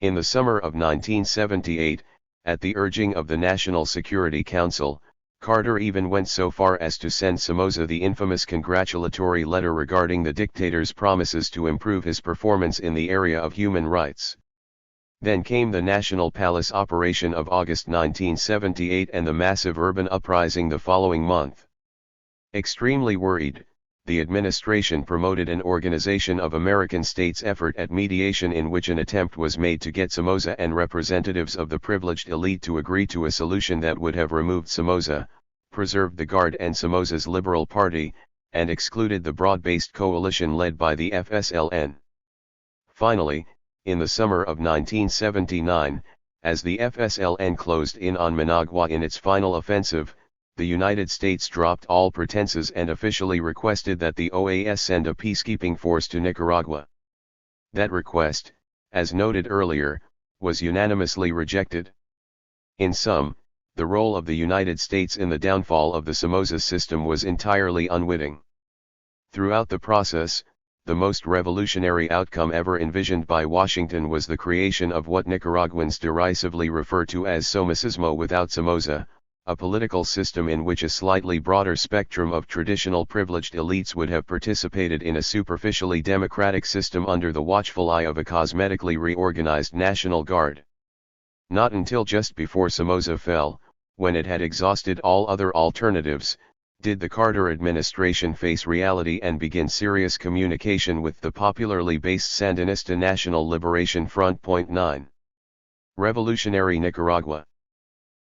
In the summer of 1978, at the urging of the National Security Council, Carter even went so far as to send Somoza the infamous congratulatory letter regarding the dictator's promises to improve his performance in the area of human rights. Then came the National Palace operation of August 1978 and the massive urban uprising the following month. Extremely worried, the administration promoted an Organization of American States effort at mediation in which an attempt was made to get Somoza and representatives of the privileged elite to agree to a solution that would have removed Somoza, preserved the Guard and Somoza's Liberal Party, and excluded the broad-based coalition led by the FSLN. Finally, in the summer of 1979, as the FSLN closed in on Managua in its final offensive, the United States dropped all pretenses and officially requested that the OAS send a peacekeeping force to Nicaragua. That request, as noted earlier, was unanimously rejected. In sum, the role of the United States in the downfall of the Somoza system was entirely unwitting. Throughout the process, the most revolutionary outcome ever envisioned by Washington was the creation of what Nicaraguans derisively refer to as Somocismo without Somoza, a political system in which a slightly broader spectrum of traditional privileged elites would have participated in a superficially democratic system under the watchful eye of a cosmetically reorganized National Guard. Not until just before Somoza fell, when it had exhausted all other alternatives, did the Carter administration face reality and begin serious communication with the popularly based Sandinista National Liberation Front. 9. Revolutionary Nicaragua.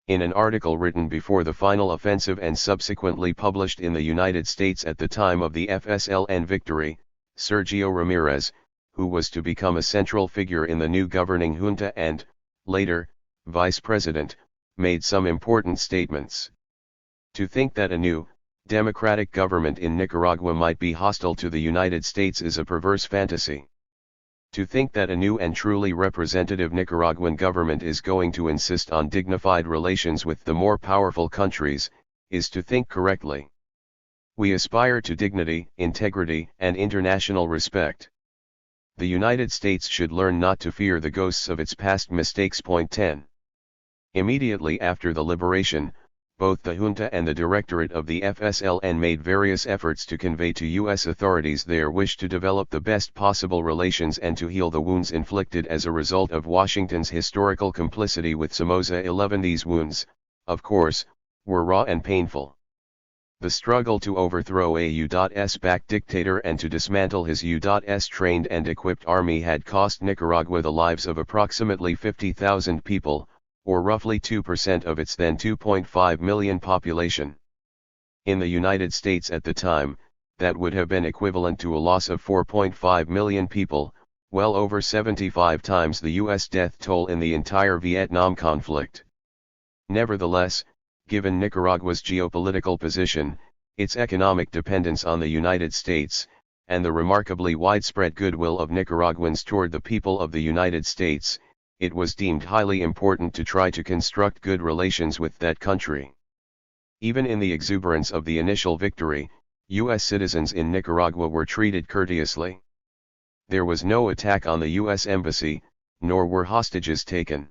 In an article written before the final offensive and subsequently published in the United States at the time of the FSLN victory, Sergio Ramirez, who was to become a central figure in the new governing junta and, later, vice president, made some important statements. To think that a new, democratic government in Nicaragua might be hostile to the United States is a perverse fantasy. To think that a new and truly representative Nicaraguan government is going to insist on dignified relations with the more powerful countries, is to think correctly. We aspire to dignity, integrity, and international respect. The United States should learn not to fear the ghosts of its past mistakes. Point 10. Immediately after the liberation, both the junta and the directorate of the FSLN made various efforts to convey to U.S. authorities their wish to develop the best possible relations and to heal the wounds inflicted as a result of Washington's historical complicity with Somoza 11. These wounds, of course, were raw and painful. The struggle to overthrow a U.S.-backed dictator and to dismantle his U.S.-trained and equipped army had cost Nicaragua the lives of approximately 50,000 people, or roughly 2% of its then 2.5 million population. In the United States at the time, that would have been equivalent to a loss of 4.5 million people, well over 75 times the U.S. death toll in the entire Vietnam conflict. Nevertheless, given Nicaragua's geopolitical position, its economic dependence on the United States, and the remarkably widespread goodwill of Nicaraguans toward the people of the United States, it was deemed highly important to try to construct good relations with that country. Even in the exuberance of the initial victory, U.S. citizens in Nicaragua were treated courteously. There was no attack on the U.S. embassy, nor were hostages taken.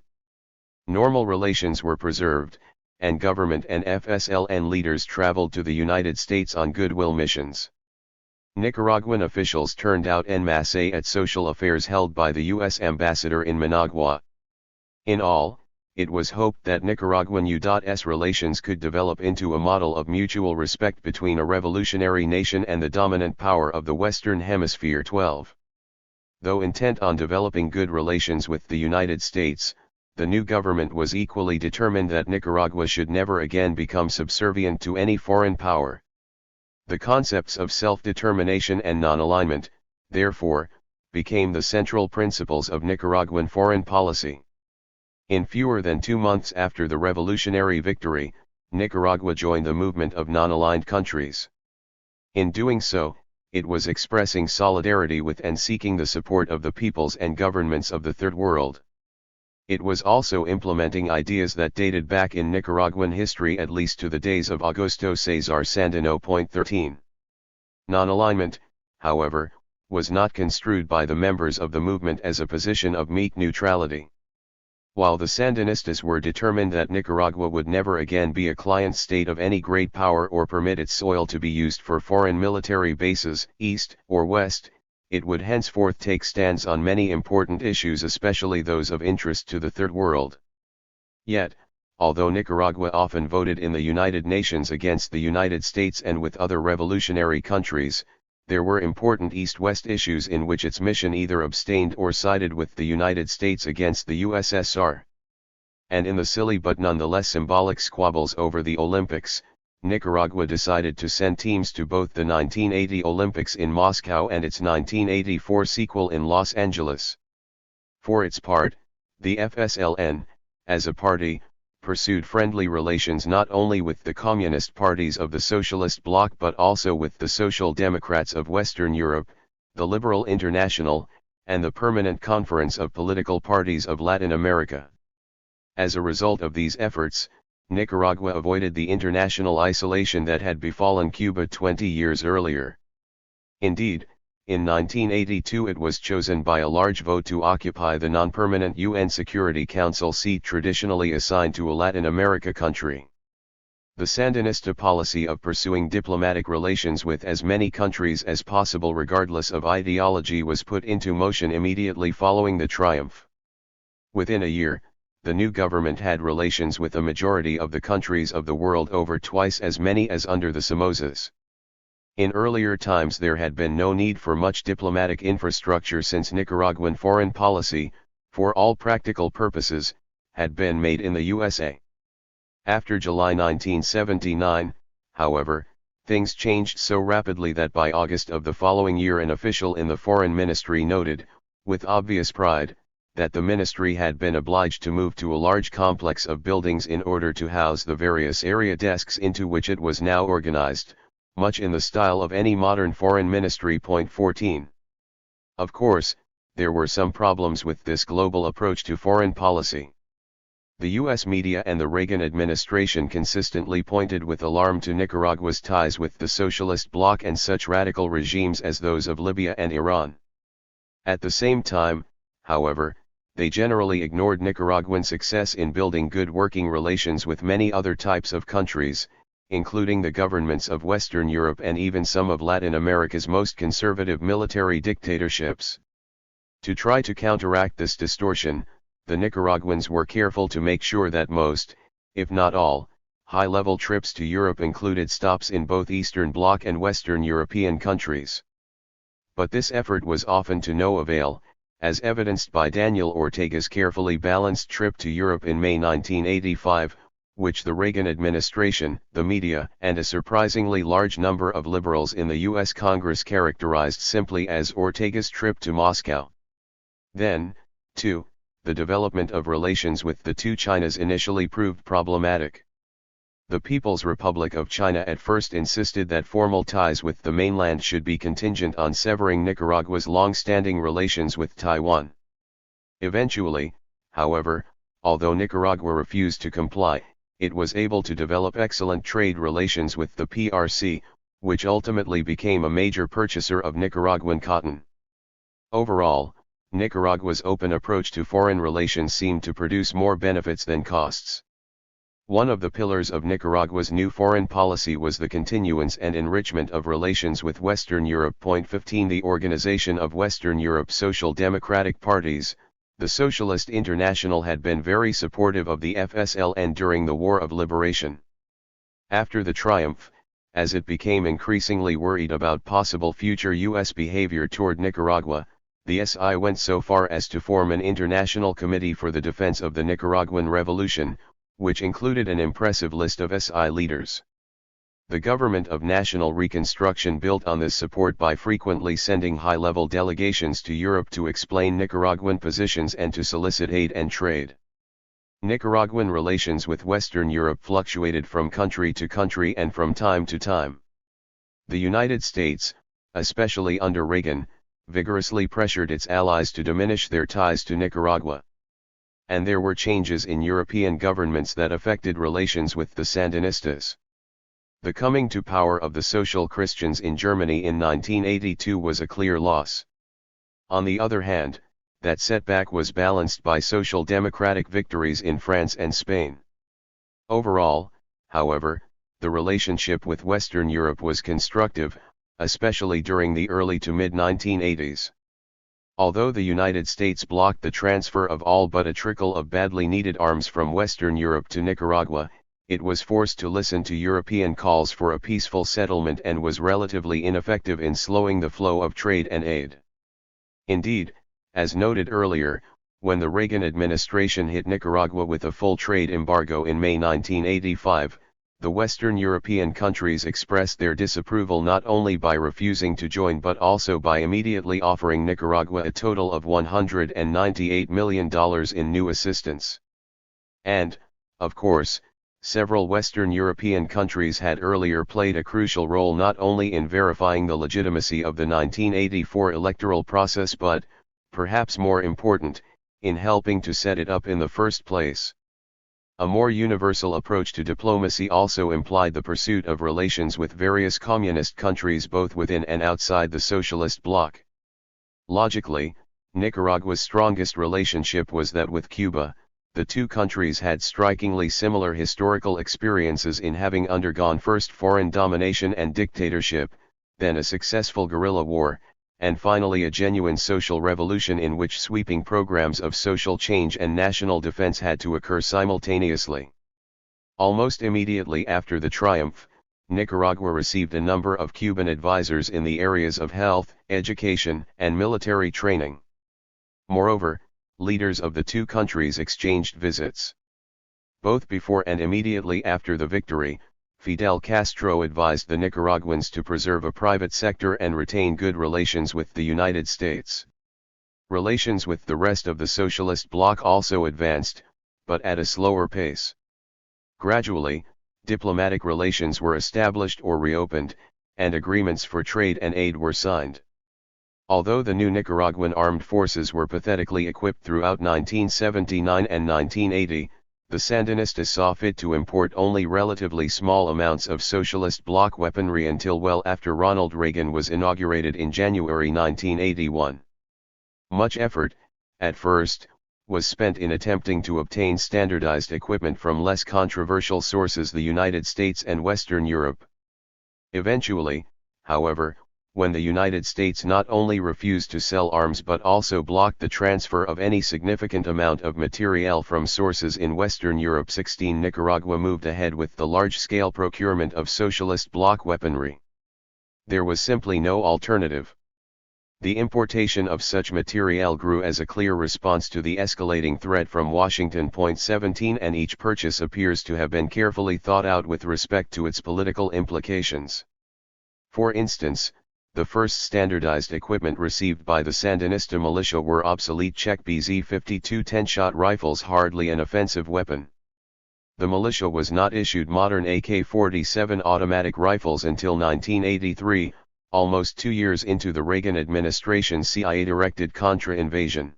Normal relations were preserved, and government and FSLN leaders traveled to the United States on goodwill missions. Nicaraguan officials turned out en masse at social affairs held by the U.S. ambassador in Managua. In all, it was hoped that Nicaraguan-U.S. relations could develop into a model of mutual respect between a revolutionary nation and the dominant power of the Western Hemisphere. 12. Though intent on developing good relations with the United States, the new government was equally determined that Nicaragua should never again become subservient to any foreign power. The concepts of self-determination and non-alignment, therefore, became the central principles of Nicaraguan foreign policy. In fewer than 2 months after the revolutionary victory, Nicaragua joined the movement of non-aligned countries. In doing so, it was expressing solidarity with and seeking the support of the peoples and governments of the Third World. It was also implementing ideas that dated back in Nicaraguan history at least to the days of Augusto César Sandino. 13. Non-alignment, however, was not construed by the members of the movement as a position of meek neutrality. While the Sandinistas were determined that Nicaragua would never again be a client state of any great power or permit its soil to be used for foreign military bases, east or west, it would henceforth take stands on many important issues, especially those of interest to the Third World. Yet, although Nicaragua often voted in the United Nations against the United States and with other revolutionary countries, there were important East-West issues in which its mission either abstained or sided with the United States against the USSR. And in the silly but nonetheless symbolic squabbles over the Olympics, Nicaragua decided to send teams to both the 1980 Olympics in Moscow and its 1984 sequel in Los Angeles. For its part, the FSLN, as a party, pursued friendly relations not only with the communist parties of the Socialist Bloc but also with the Social Democrats of Western Europe, the Liberal International, and the Permanent Conference of Political Parties of Latin America. As a result of these efforts, Nicaragua avoided the international isolation that had befallen Cuba 20 years earlier. Indeed, in 1982 it was chosen by a large vote to occupy the non-permanent UN Security Council seat traditionally assigned to a Latin America country. The Sandinista policy of pursuing diplomatic relations with as many countries as possible regardless of ideology was put into motion immediately following the triumph. Within a year, the new government had relations with a majority of the countries of the world, over twice as many as under the Somozas. In earlier times there had been no need for much diplomatic infrastructure since Nicaraguan foreign policy, for all practical purposes, had been made in the USA. After July 1979, however, things changed so rapidly that by August of the following year an official in the Foreign Ministry noted, with obvious pride, that the ministry had been obliged to move to a large complex of buildings in order to house the various area desks into which it was now organized, much in the style of any modern foreign ministry. 14. Of course, there were some problems with this global approach to foreign policy. The U.S. media and the Reagan administration consistently pointed with alarm to Nicaragua's ties with the socialist bloc and such radical regimes as those of Libya and Iran. At the same time, however, they generally ignored Nicaraguan success in building good working relations with many other types of countries, including the governments of Western Europe and even some of Latin America's most conservative military dictatorships. To try to counteract this distortion, the Nicaraguans were careful to make sure that most, if not all, high-level trips to Europe included stops in both Eastern Bloc and Western European countries. But this effort was often to no avail, as evidenced by Daniel Ortega's carefully balanced trip to Europe in May 1985, which the Reagan administration, the media, and a surprisingly large number of liberals in the U.S. Congress characterized simply as Ortega's trip to Moscow. Then, too, the development of relations with the two Chinas initially proved problematic. The People's Republic of China at first insisted that formal ties with the mainland should be contingent on severing Nicaragua's long-standing relations with Taiwan. Eventually, however, although Nicaragua refused to comply, it was able to develop excellent trade relations with the PRC, which ultimately became a major purchaser of Nicaraguan cotton. Overall, Nicaragua's open approach to foreign relations seemed to produce more benefits than costs. One of the pillars of Nicaragua's new foreign policy was the continuance and enrichment of relations with Western Europe. 15 The Organization of Western Europe's Social Democratic Parties, the Socialist International had been very supportive of the FSLN during the War of Liberation. After the triumph, as it became increasingly worried about possible future U.S. behavior toward Nicaragua, the SI went so far as to form an International Committee for the Defense of the Nicaraguan Revolution, which included an impressive list of SI leaders. The Government of National Reconstruction built on this support by frequently sending high-level delegations to Europe to explain Nicaraguan positions and to solicit aid and trade. Nicaraguan relations with Western Europe fluctuated from country to country and from time to time. The United States, especially under Reagan, vigorously pressured its allies to diminish their ties to Nicaragua. And there were changes in European governments that affected relations with the Sandinistas. The coming to power of the Social Christians in Germany in 1982 was a clear loss. On the other hand, that setback was balanced by social democratic victories in France and Spain. Overall, however, the relationship with Western Europe was constructive, especially during the early to mid-1980s. Although the United States blocked the transfer of all but a trickle of badly needed arms from Western Europe to Nicaragua, it was forced to listen to European calls for a peaceful settlement and was relatively ineffective in slowing the flow of trade and aid. Indeed, as noted earlier, when the Reagan administration hit Nicaragua with a full trade embargo in May 1985, the Western European countries expressed their disapproval not only by refusing to join but also by immediately offering Nicaragua a total of $198 million in new assistance. And, of course, several Western European countries had earlier played a crucial role not only in verifying the legitimacy of the 1984 electoral process but, perhaps more important, in helping to set it up in the first place. A more universal approach to diplomacy also implied the pursuit of relations with various communist countries both within and outside the socialist bloc. Logically, Nicaragua's strongest relationship was that with Cuba. The two countries had strikingly similar historical experiences in having undergone first foreign domination and dictatorship, then a successful guerrilla war, and finally a genuine social revolution in which sweeping programs of social change and national defense had to occur simultaneously. Almost immediately after the triumph, Nicaragua received a number of Cuban advisors in the areas of health, education, and military training. Moreover, leaders of the two countries exchanged visits. Both before and immediately after the victory, Fidel Castro advised the Nicaraguans to preserve a private sector and retain good relations with the United States. Relations with the rest of the socialist bloc also advanced, but at a slower pace. Gradually, diplomatic relations were established or reopened, and agreements for trade and aid were signed. Although the new Nicaraguan armed forces were pathetically equipped throughout 1979 and 1980, the Sandinistas saw fit to import only relatively small amounts of socialist bloc weaponry until well after Ronald Reagan was inaugurated in January 1981. Much effort, at first, was spent in attempting to obtain standardized equipment from less controversial sources, the United States and Western Europe. Eventually, however, when the United States not only refused to sell arms but also blocked the transfer of any significant amount of materiel from sources in Western Europe, Nicaragua moved ahead with the large-scale procurement of socialist bloc weaponry. There was simply no alternative. The importation of such materiel grew as a clear response to the escalating threat from Washington. 17 And each purchase appears to have been carefully thought out with respect to its political implications. For instance, the first standardized equipment received by the Sandinista militia were obsolete Czech BZ-52 10-shot rifles, hardly an offensive weapon. The militia was not issued modern AK-47 automatic rifles until 1983, almost 2 years into the Reagan administration's CIA-directed Contra invasion.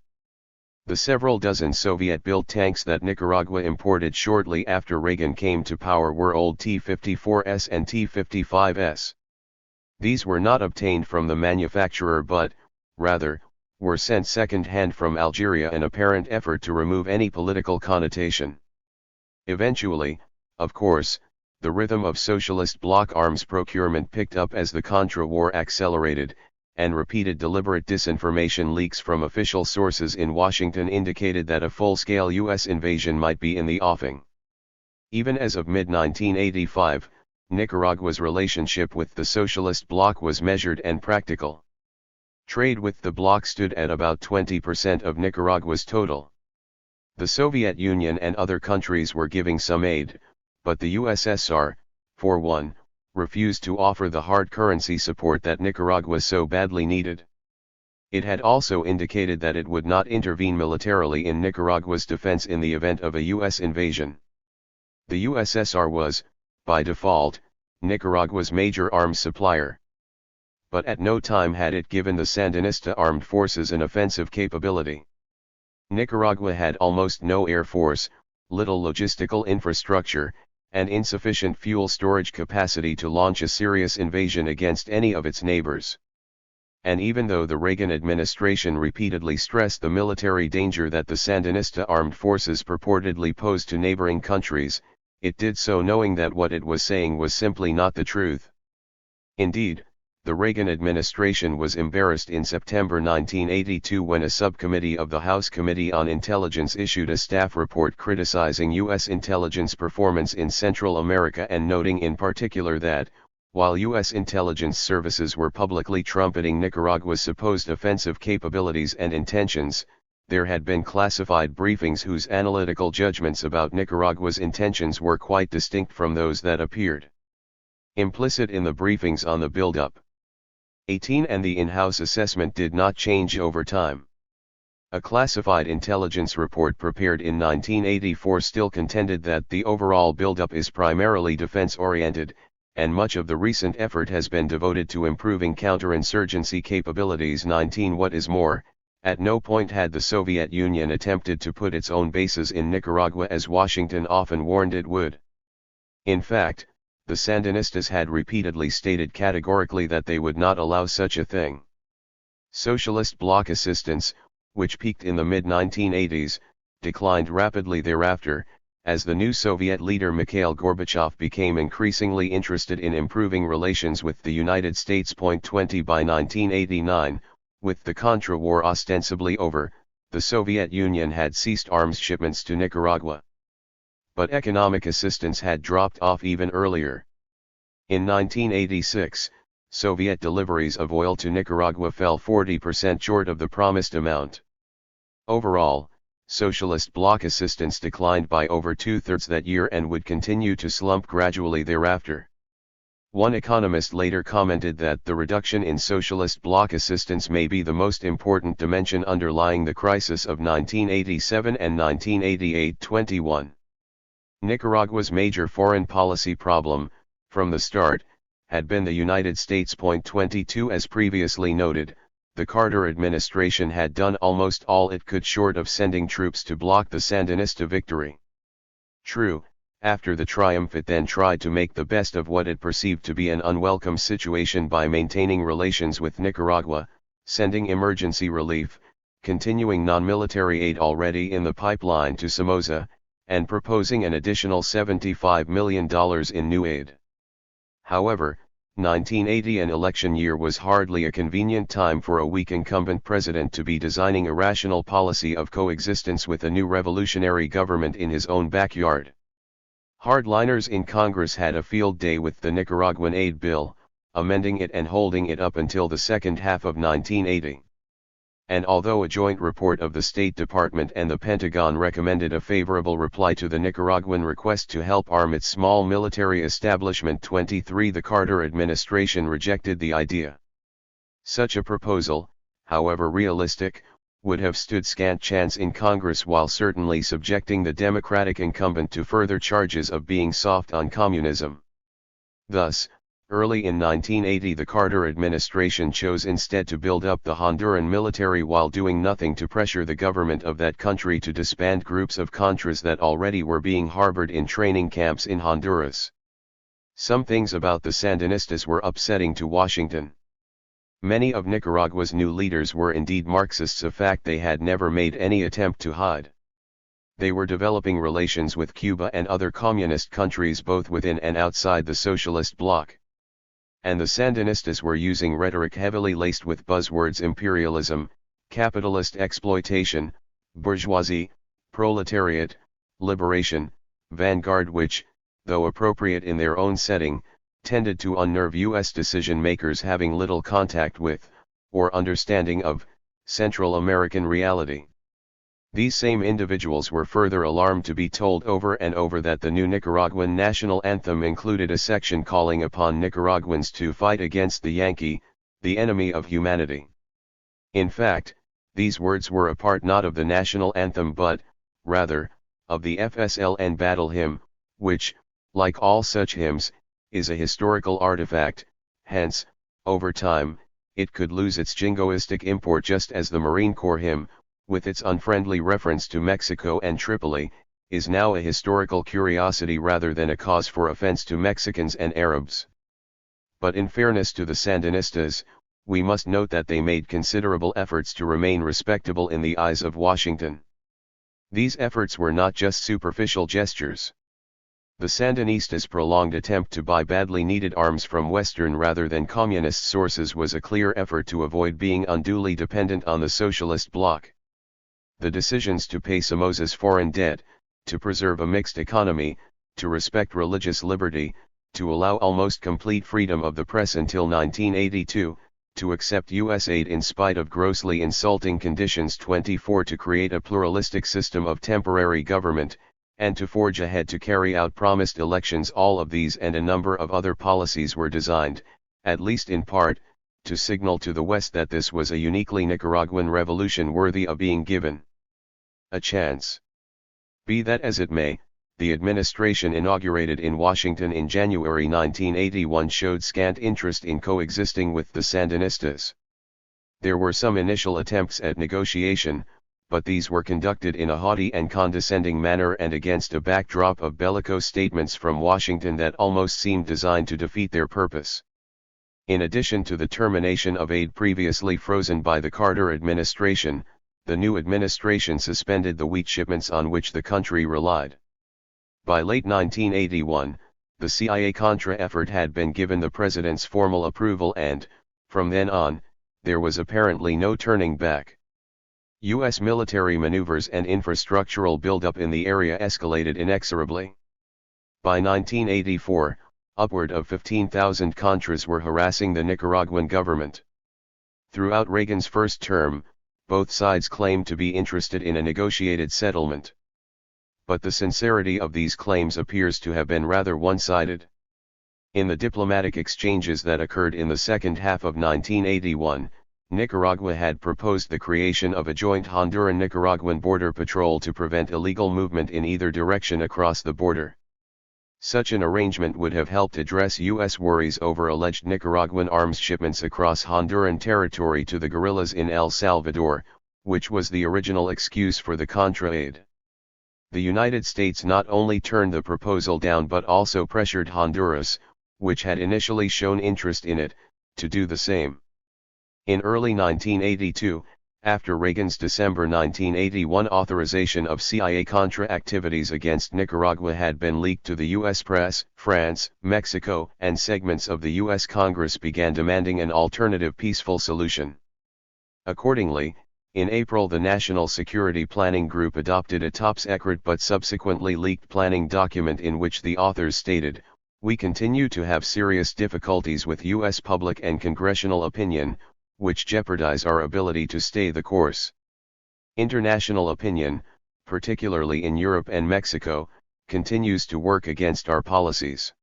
The several dozen Soviet-built tanks that Nicaragua imported shortly after Reagan came to power were old T-54S and T-55S. These were not obtained from the manufacturer but, rather, were sent second-hand from Algeria, an apparent effort to remove any political connotation. Eventually, of course, the rhythm of socialist bloc arms procurement picked up as the Contra War accelerated, and repeated deliberate disinformation leaks from official sources in Washington indicated that a full-scale U.S. invasion might be in the offing. Even as of mid-1985, Nicaragua's relationship with the socialist bloc was measured and practical. Trade with the bloc stood at about 20% of Nicaragua's total. The Soviet Union and other countries were giving some aid, but the USSR, for one, refused to offer the hard currency support that Nicaragua so badly needed. It had also indicated that it would not intervene militarily in Nicaragua's defense in the event of a U.S. invasion. The USSR was, by default, Nicaragua's major arms supplier. But at no time had it given the Sandinista armed forces an offensive capability. Nicaragua had almost no air force, little logistical infrastructure, and insufficient fuel storage capacity to launch a serious invasion against any of its neighbors. And even though the Reagan administration repeatedly stressed the military danger that the Sandinista armed forces purportedly posed to neighboring countries, it did so knowing that what it was saying was simply not the truth. Indeed, the Reagan administration was embarrassed in September 1982 when a subcommittee of the House Committee on Intelligence issued a staff report criticizing U.S. intelligence performance in Central America and noting in particular that, while U.S. intelligence services were publicly trumpeting Nicaragua's supposed offensive capabilities and intentions, there had been classified briefings whose analytical judgments about Nicaragua's intentions were quite distinct from those that appeared implicit in the briefings on the buildup. 18 And the in-house assessment did not change over time. A classified intelligence report prepared in 1984 still contended that the overall buildup is primarily defense-oriented, and much of the recent effort has been devoted to improving counterinsurgency capabilities. 19 What is more, at no point had the Soviet Union attempted to put its own bases in Nicaragua as Washington often warned it would. In fact, the Sandinistas had repeatedly stated categorically that they would not allow such a thing. Socialist bloc assistance, which peaked in the mid-1980s, declined rapidly thereafter, as the new Soviet leader Mikhail Gorbachev became increasingly interested in improving relations with the United States. 20 By 1989, with the Contra War ostensibly over, the Soviet Union had ceased arms shipments to Nicaragua. But economic assistance had dropped off even earlier. In 1986, Soviet deliveries of oil to Nicaragua fell 40% short of the promised amount. Overall, Socialist bloc assistance declined by over 2/3 that year and would continue to slump gradually thereafter. One economist later commented that the reduction in socialist bloc assistance may be the most important dimension underlying the crisis of 1987 and 1988-21. Nicaragua's major foreign policy problem, from the start, had been the United States. 22 As previously noted, the Carter administration had done almost all it could short of sending troops to block the Sandinista victory. True, after the triumph it then tried to make the best of what it perceived to be an unwelcome situation by maintaining relations with Nicaragua, sending emergency relief, continuing non-military aid already in the pipeline to Somoza, and proposing an additional $75 million in new aid. However, 1980, an election year, was hardly a convenient time for a weak incumbent president to be designing a rational policy of coexistence with a new revolutionary government in his own backyard. Hardliners in Congress had a field day with the Nicaraguan aid bill, amending it and holding it up until the second half of 1980. And although a joint report of the State Department and the Pentagon recommended a favorable reply to the Nicaraguan request to help arm its small military establishment, 23, the Carter administration rejected the idea. Such a proposal, however realistic, would have stood scant chance in Congress while certainly subjecting the Democratic incumbent to further charges of being soft on communism. Thus, early in 1980 the Carter administration chose instead to build up the Honduran military while doing nothing to pressure the government of that country to disband groups of Contras that already were being harbored in training camps in Honduras. Some things about the Sandinistas were upsetting to Washington. Many of Nicaragua's new leaders were indeed Marxists, a fact they had never made any attempt to hide. They were developing relations with Cuba and other communist countries both within and outside the socialist bloc. And the Sandinistas were using rhetoric heavily laced with buzzwords: imperialism, capitalist exploitation, bourgeoisie, proletariat, liberation, vanguard, which, though appropriate in their own setting, tended to unnerve U.S. decision-makers having little contact with, or understanding of, Central American reality. These same individuals were further alarmed to be told over and over that the new Nicaraguan national anthem included a section calling upon Nicaraguans to fight against the Yankee, the enemy of humanity. In fact, these words were a part not of the national anthem but, rather, of the FSLN battle hymn, which, like all such hymns, is a historical artifact. Hence, over time, it could lose its jingoistic import just as the Marine Corps hymn, with its unfriendly reference to Mexico and Tripoli, is now a historical curiosity rather than a cause for offense to Mexicans and Arabs. But in fairness to the Sandinistas, we must note that they made considerable efforts to remain respectable in the eyes of Washington. These efforts were not just superficial gestures. The Sandinistas' prolonged attempt to buy badly needed arms from Western rather than communist sources was a clear effort to avoid being unduly dependent on the socialist bloc. The decisions to pay Somoza's foreign debt, to preserve a mixed economy, to respect religious liberty, to allow almost complete freedom of the press until 1982, to accept U.S. aid in spite of grossly insulting conditions, 24, to create a pluralistic system of temporary government, and to forge ahead to carry out promised elections. All of these and a number of other policies were designed, at least in part, to signal to the West that this was a uniquely Nicaraguan revolution worthy of being given a chance. Be that as it may, the administration inaugurated in Washington in January 1981 showed scant interest in coexisting with the Sandinistas. There were some initial attempts at negotiation, but these were conducted in a haughty and condescending manner and against a backdrop of bellicose statements from Washington that almost seemed designed to defeat their purpose. In addition to the termination of aid previously frozen by the Carter administration, the new administration suspended the wheat shipments on which the country relied. By late 1981, the CIA-Contra effort had been given the president's formal approval and, from then on, there was apparently no turning back. U.S. military maneuvers and infrastructural buildup in the area escalated inexorably. By 1984, upward of 15,000 Contras were harassing the Nicaraguan government. Throughout Reagan's first term, both sides claimed to be interested in a negotiated settlement. But the sincerity of these claims appears to have been rather one-sided. In the diplomatic exchanges that occurred in the second half of 1981, Nicaragua had proposed the creation of a joint Honduran-Nicaraguan border patrol to prevent illegal movement in either direction across the border. Such an arrangement would have helped address U.S. worries over alleged Nicaraguan arms shipments across Honduran territory to the guerrillas in El Salvador, which was the original excuse for the Contra aid. The United States not only turned the proposal down but also pressured Honduras, which had initially shown interest in it, to do the same. In early 1982, after Reagan's December 1981 authorization of CIA-Contra activities against Nicaragua had been leaked to the U.S. press, France, Mexico, and segments of the U.S. Congress began demanding an alternative peaceful solution. Accordingly, in April the National Security Planning Group adopted a top-secret but subsequently leaked planning document in which the authors stated, "We continue to have serious difficulties with U.S. public and congressional opinion, which jeopardize our ability to stay the course. International opinion, particularly in Europe and Mexico, continues to work against our policies."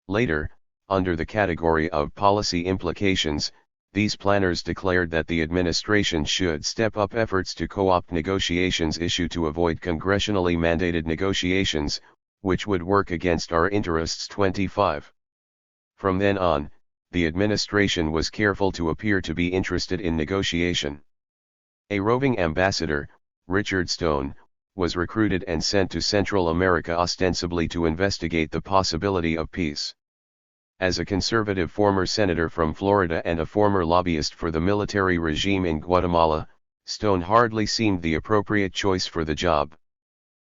Later, under the category of policy implications, these planners declared that the administration should step up efforts to co-opt negotiations issue to avoid congressionally mandated negotiations, which would work against our interests. 25. From then on, the administration was careful to appear to be interested in negotiation. A roving ambassador, Richard Stone, was recruited and sent to Central America ostensibly to investigate the possibility of peace. As a conservative former senator from Florida and a former lobbyist for the military regime in Guatemala, Stone hardly seemed the appropriate choice for the job.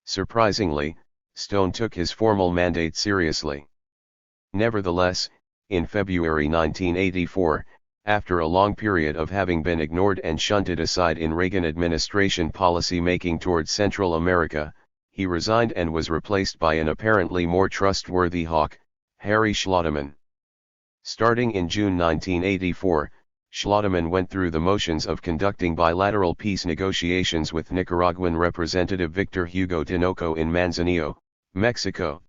Surprisingly, Stone took his formal mandate seriously. Nevertheless, in February 1984, after a long period of having been ignored and shunted aside in Reagan administration policy making towards Central America, he resigned and was replaced by an apparently more trustworthy hawk, Harry Schlotteman. Starting in June 1984, Schlotteman went through the motions of conducting bilateral peace negotiations with Nicaraguan Representative Victor Hugo Tinoco in Manzanillo, Mexico.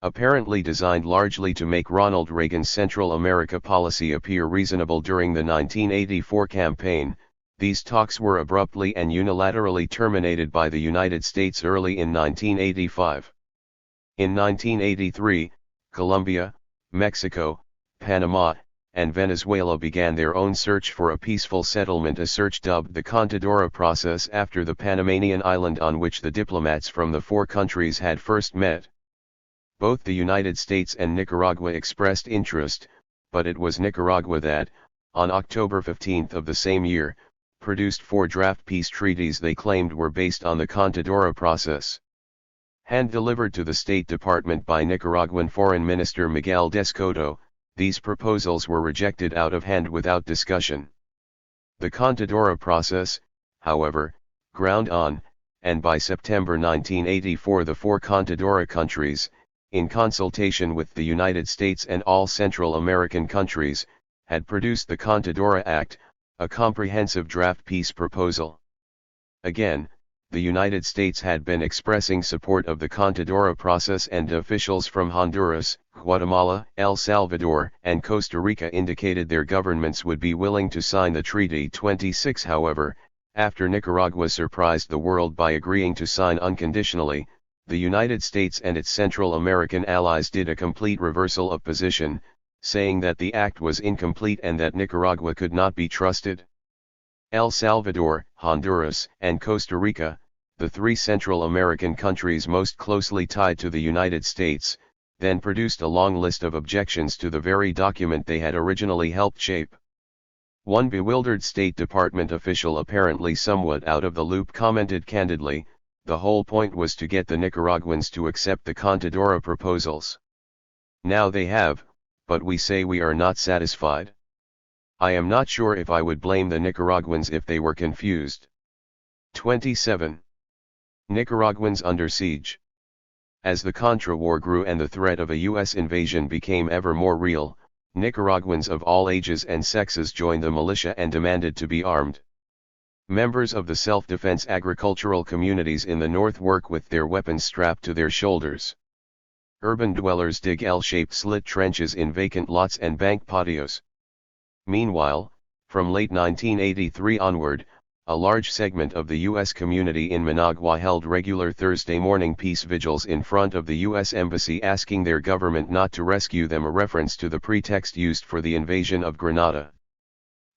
Apparently designed largely to make Ronald Reagan's Central America policy appear reasonable during the 1984 campaign, these talks were abruptly and unilaterally terminated by the United States early in 1985. In 1983, Colombia, Mexico, Panama, and Venezuela began their own search for a peaceful settlement, a search dubbed the Contadora process after the Panamanian island on which the diplomats from the four countries had first met. Both the United States and Nicaragua expressed interest, but it was Nicaragua that, on October 15 of the same year, produced 4 draft peace treaties they claimed were based on the Contadora process. Hand-delivered to the State Department by Nicaraguan Foreign Minister Miguel Descoto, these proposals were rejected out of hand without discussion. The Contadora process, however, ground on, and by September 1984 the 4 Contadora countries, in consultation with the United States and all Central American countries, had produced the Contadora Act, a comprehensive draft peace proposal. Again, the United States had been expressing support of the Contadora process, and officials from Honduras, Guatemala, El Salvador, and Costa Rica indicated their governments would be willing to sign the treaty. 26. However, after Nicaragua surprised the world by agreeing to sign unconditionally, the United States and its Central American allies did a complete reversal of position, saying that the act was incomplete and that Nicaragua could not be trusted. El Salvador, Honduras, and Costa Rica, the 3 Central American countries most closely tied to the United States, then produced a long list of objections to the very document they had originally helped shape. One bewildered State Department official, apparently somewhat out of the loop, commented candidly, "The whole point was to get the Nicaraguans to accept the Contadora proposals. Now they have, but we say we are not satisfied. I am not sure if I would blame the Nicaraguans if they were confused." 27. Nicaraguans under siege. As the Contra War grew and the threat of a U.S. invasion became ever more real, Nicaraguans of all ages and sexes joined the militia and demanded to be armed. Members of the self-defense agricultural communities in the north work with their weapons strapped to their shoulders. Urban dwellers dig L-shaped slit trenches in vacant lots and bank patios. Meanwhile, from late 1983 onward, a large segment of the U.S. community in Managua held regular Thursday morning peace vigils in front of the U.S. Embassy asking their government not to rescue them, a reference to the pretext used for the invasion of Grenada.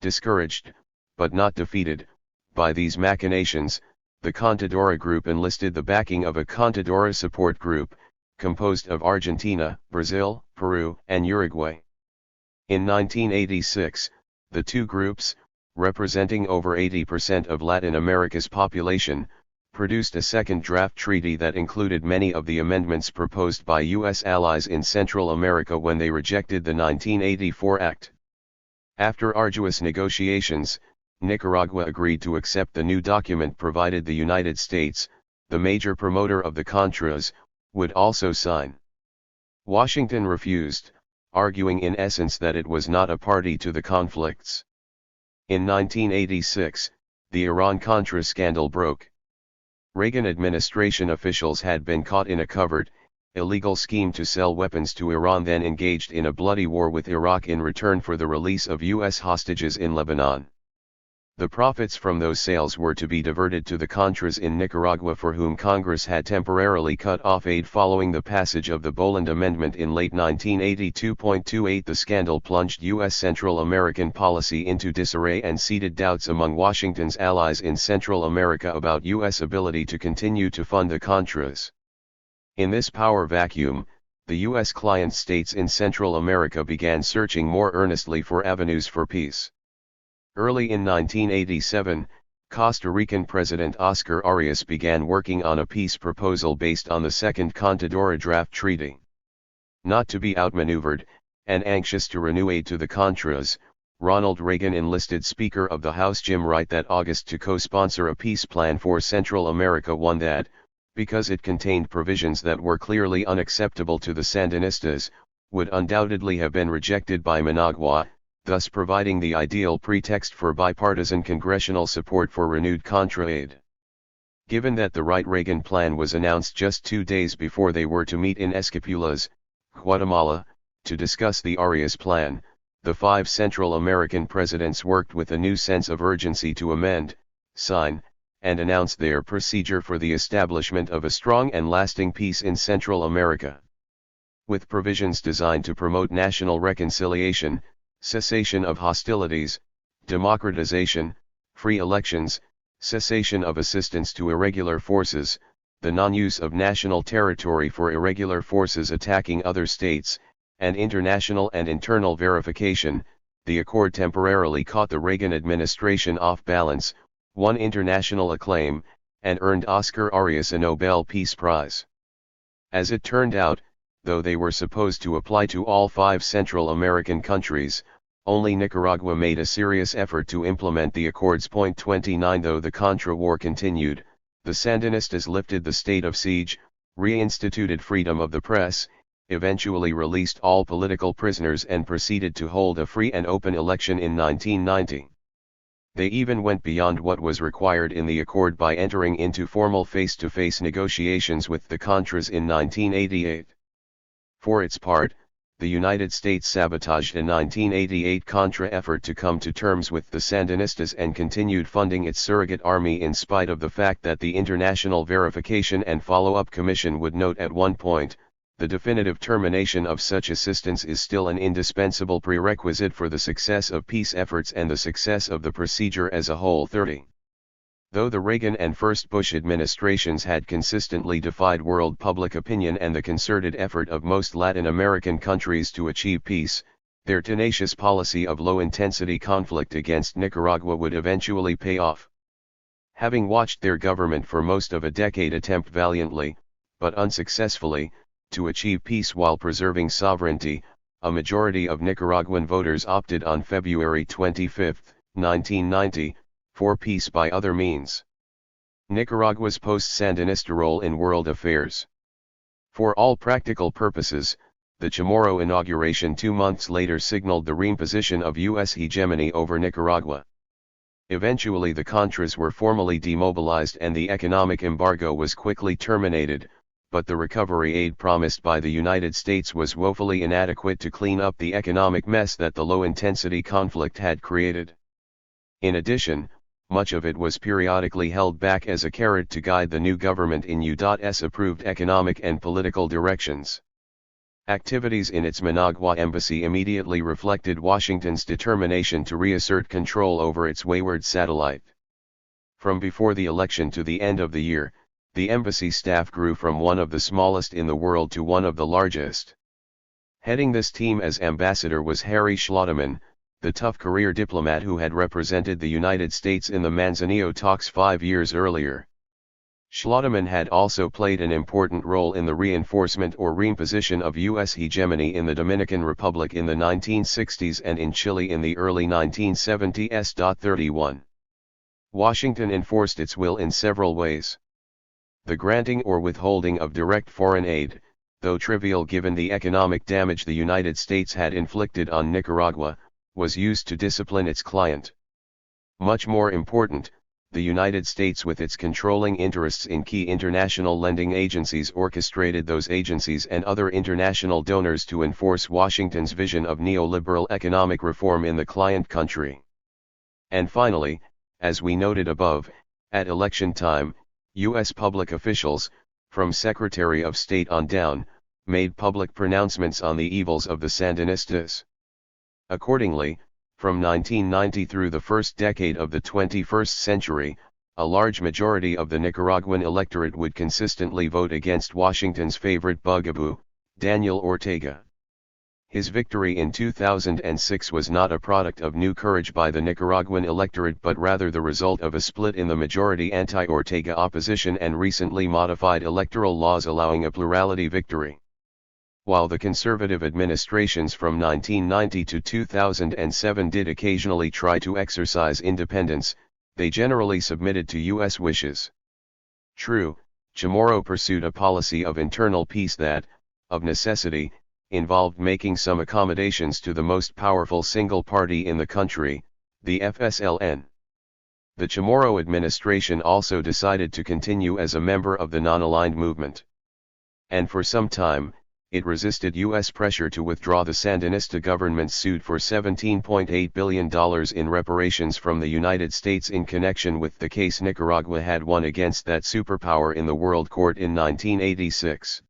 Discouraged, but not defeated, by these machinations, the Contadora Group enlisted the backing of a Contadora support group, composed of Argentina, Brazil, Peru, and Uruguay. In 1986, the two groups, representing over 80% of Latin America's population, produced a second draft treaty that included many of the amendments proposed by U.S. allies in Central America when they rejected the 1984 Act. After arduous negotiations, Nicaragua agreed to accept the new document provided the United States, the major promoter of the Contras, would also sign. Washington refused, arguing in essence that it was not a party to the conflicts. In 1986, the Iran-Contra scandal broke. Reagan administration officials had been caught in a covert, illegal scheme to sell weapons to Iran, then engaged in a bloody war with Iraq in return for the release of U.S. hostages in Lebanon. The profits from those sales were to be diverted to the Contras in Nicaragua, for whom Congress had temporarily cut off aid following the passage of the Boland Amendment in late 1982.28. The scandal plunged U.S. Central American policy into disarray and seeded doubts among Washington's allies in Central America about U.S. ability to continue to fund the Contras. In this power vacuum, the U.S. client states in Central America began searching more earnestly for avenues for peace. Early in 1987, Costa Rican President Oscar Arias began working on a peace proposal based on the Second Contadora Draft Treaty. Not to be outmaneuvered, and anxious to renew aid to the Contras, Ronald Reagan enlisted Speaker of the House Jim Wright that August to co-sponsor a peace plan for Central America, one that, because it contained provisions that were clearly unacceptable to the Sandinistas, would undoubtedly have been rejected by Managua, thus providing the ideal pretext for bipartisan congressional support for renewed Contra aid. Given that the Wright-Reagan plan was announced just 2 days before they were to meet in Esquipulas, Guatemala, to discuss the Arias plan, the 5 Central American presidents worked with a new sense of urgency to amend, sign, and announce their procedure for the establishment of a strong and lasting peace in Central America. With provisions designed to promote national reconciliation, cessation of hostilities, democratization, free elections, cessation of assistance to irregular forces, the non-use of national territory for irregular forces attacking other states, and international and internal verification, the accord temporarily caught the Reagan administration off balance, won international acclaim, and earned Oscar Arias a Nobel Peace Prize. As it turned out, though they were supposed to apply to all 5 Central American countries, only Nicaragua made a serious effort to implement the accords. 29 Though the Contra War continued, the Sandinistas lifted the state of siege, reinstituted freedom of the press, eventually released all political prisoners and proceeded to hold a free and open election in 1990. They even went beyond what was required in the accord by entering into formal face-to-face negotiations with the Contras in 1988. For its part, the United States sabotaged a 1988 Contra effort to come to terms with the Sandinistas and continued funding its surrogate army in spite of the fact that the International Verification and Follow-up Commission would note at one point, the definitive termination of such assistance is still an indispensable prerequisite for the success of peace efforts and the success of the procedure as a whole. 30. Though the Reagan and first Bush administrations had consistently defied world public opinion and the concerted effort of most Latin American countries to achieve peace, their tenacious policy of low-intensity conflict against Nicaragua would eventually pay off. Having watched their government for most of a decade attempt valiantly, but unsuccessfully, to achieve peace while preserving sovereignty, a majority of Nicaraguan voters opted on February 25, 1990, for peace by other means. Nicaragua's post-Sandinista role in world affairs. For all practical purposes, the Chamorro inauguration 2 months later signaled the reimposition of U.S. hegemony over Nicaragua. Eventually the Contras were formally demobilized and the economic embargo was quickly terminated, but the recovery aid promised by the United States was woefully inadequate to clean up the economic mess that the low-intensity conflict had created. In addition, much of it was periodically held back as a carrot to guide the new government in U.S. approved economic and political directions. Activities in its Managua embassy immediately reflected Washington's determination to reassert control over its wayward satellite. From before the election to the end of the year, the embassy staff grew from one of the smallest in the world to one of the largest. Heading this team as ambassador was Harry Schlotterman, the tough career diplomat who had represented the United States in the Manzanillo talks 5 years earlier. Schlotterman had also played an important role in the reinforcement or reimposition of U.S. hegemony in the Dominican Republic in the 1960s and in Chile in the early 1970s. 31. Washington enforced its will in several ways. The granting or withholding of direct foreign aid, though trivial given the economic damage the United States had inflicted on Nicaragua, was used to discipline its client. Much more important, the United States with its controlling interests in key international lending agencies orchestrated those agencies and other international donors to enforce Washington's vision of neoliberal economic reform in the client country. And finally, as we noted above, at election time, U.S. public officials, from Secretary of State on down, made public pronouncements on the evils of the Sandinistas. Accordingly, from 1990 through the first decade of the 21st century, a large majority of the Nicaraguan electorate would consistently vote against Washington's favorite bugaboo, Daniel Ortega. His victory in 2006 was not a product of new courage by the Nicaraguan electorate but rather the result of a split in the majority anti-Ortega opposition and recently modified electoral laws allowing a plurality victory. While the conservative administrations from 1990 to 2007 did occasionally try to exercise independence, they generally submitted to U.S. wishes. True, Chamorro pursued a policy of internal peace that, of necessity, involved making some accommodations to the most powerful single party in the country, the FSLN. The Chamorro administration also decided to continue as a member of the non-aligned movement. And for some time, it resisted U.S. pressure to withdraw. The Sandinista government sued for $17.8 billion in reparations from the United States in connection with the case Nicaragua had won against that superpower in the World Court in 1986.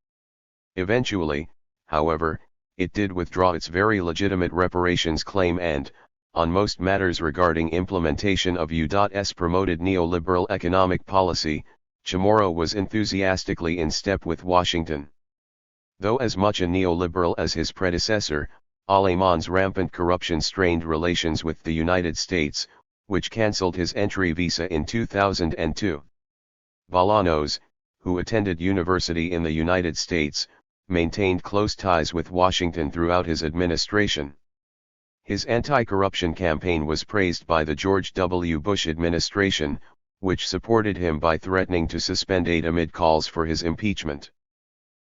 Eventually, however, it did withdraw its very legitimate reparations claim and, on most matters regarding implementation of U.S. promoted neoliberal economic policy, Chamorro was enthusiastically in step with Washington. Though as much a neoliberal as his predecessor, Aleman's rampant corruption strained relations with the United States, which cancelled his entry visa in 2002. Bolaños, who attended university in the United States, maintained close ties with Washington throughout his administration. His anti-corruption campaign was praised by the George W. Bush administration, which supported him by threatening to suspend aid amid calls for his impeachment.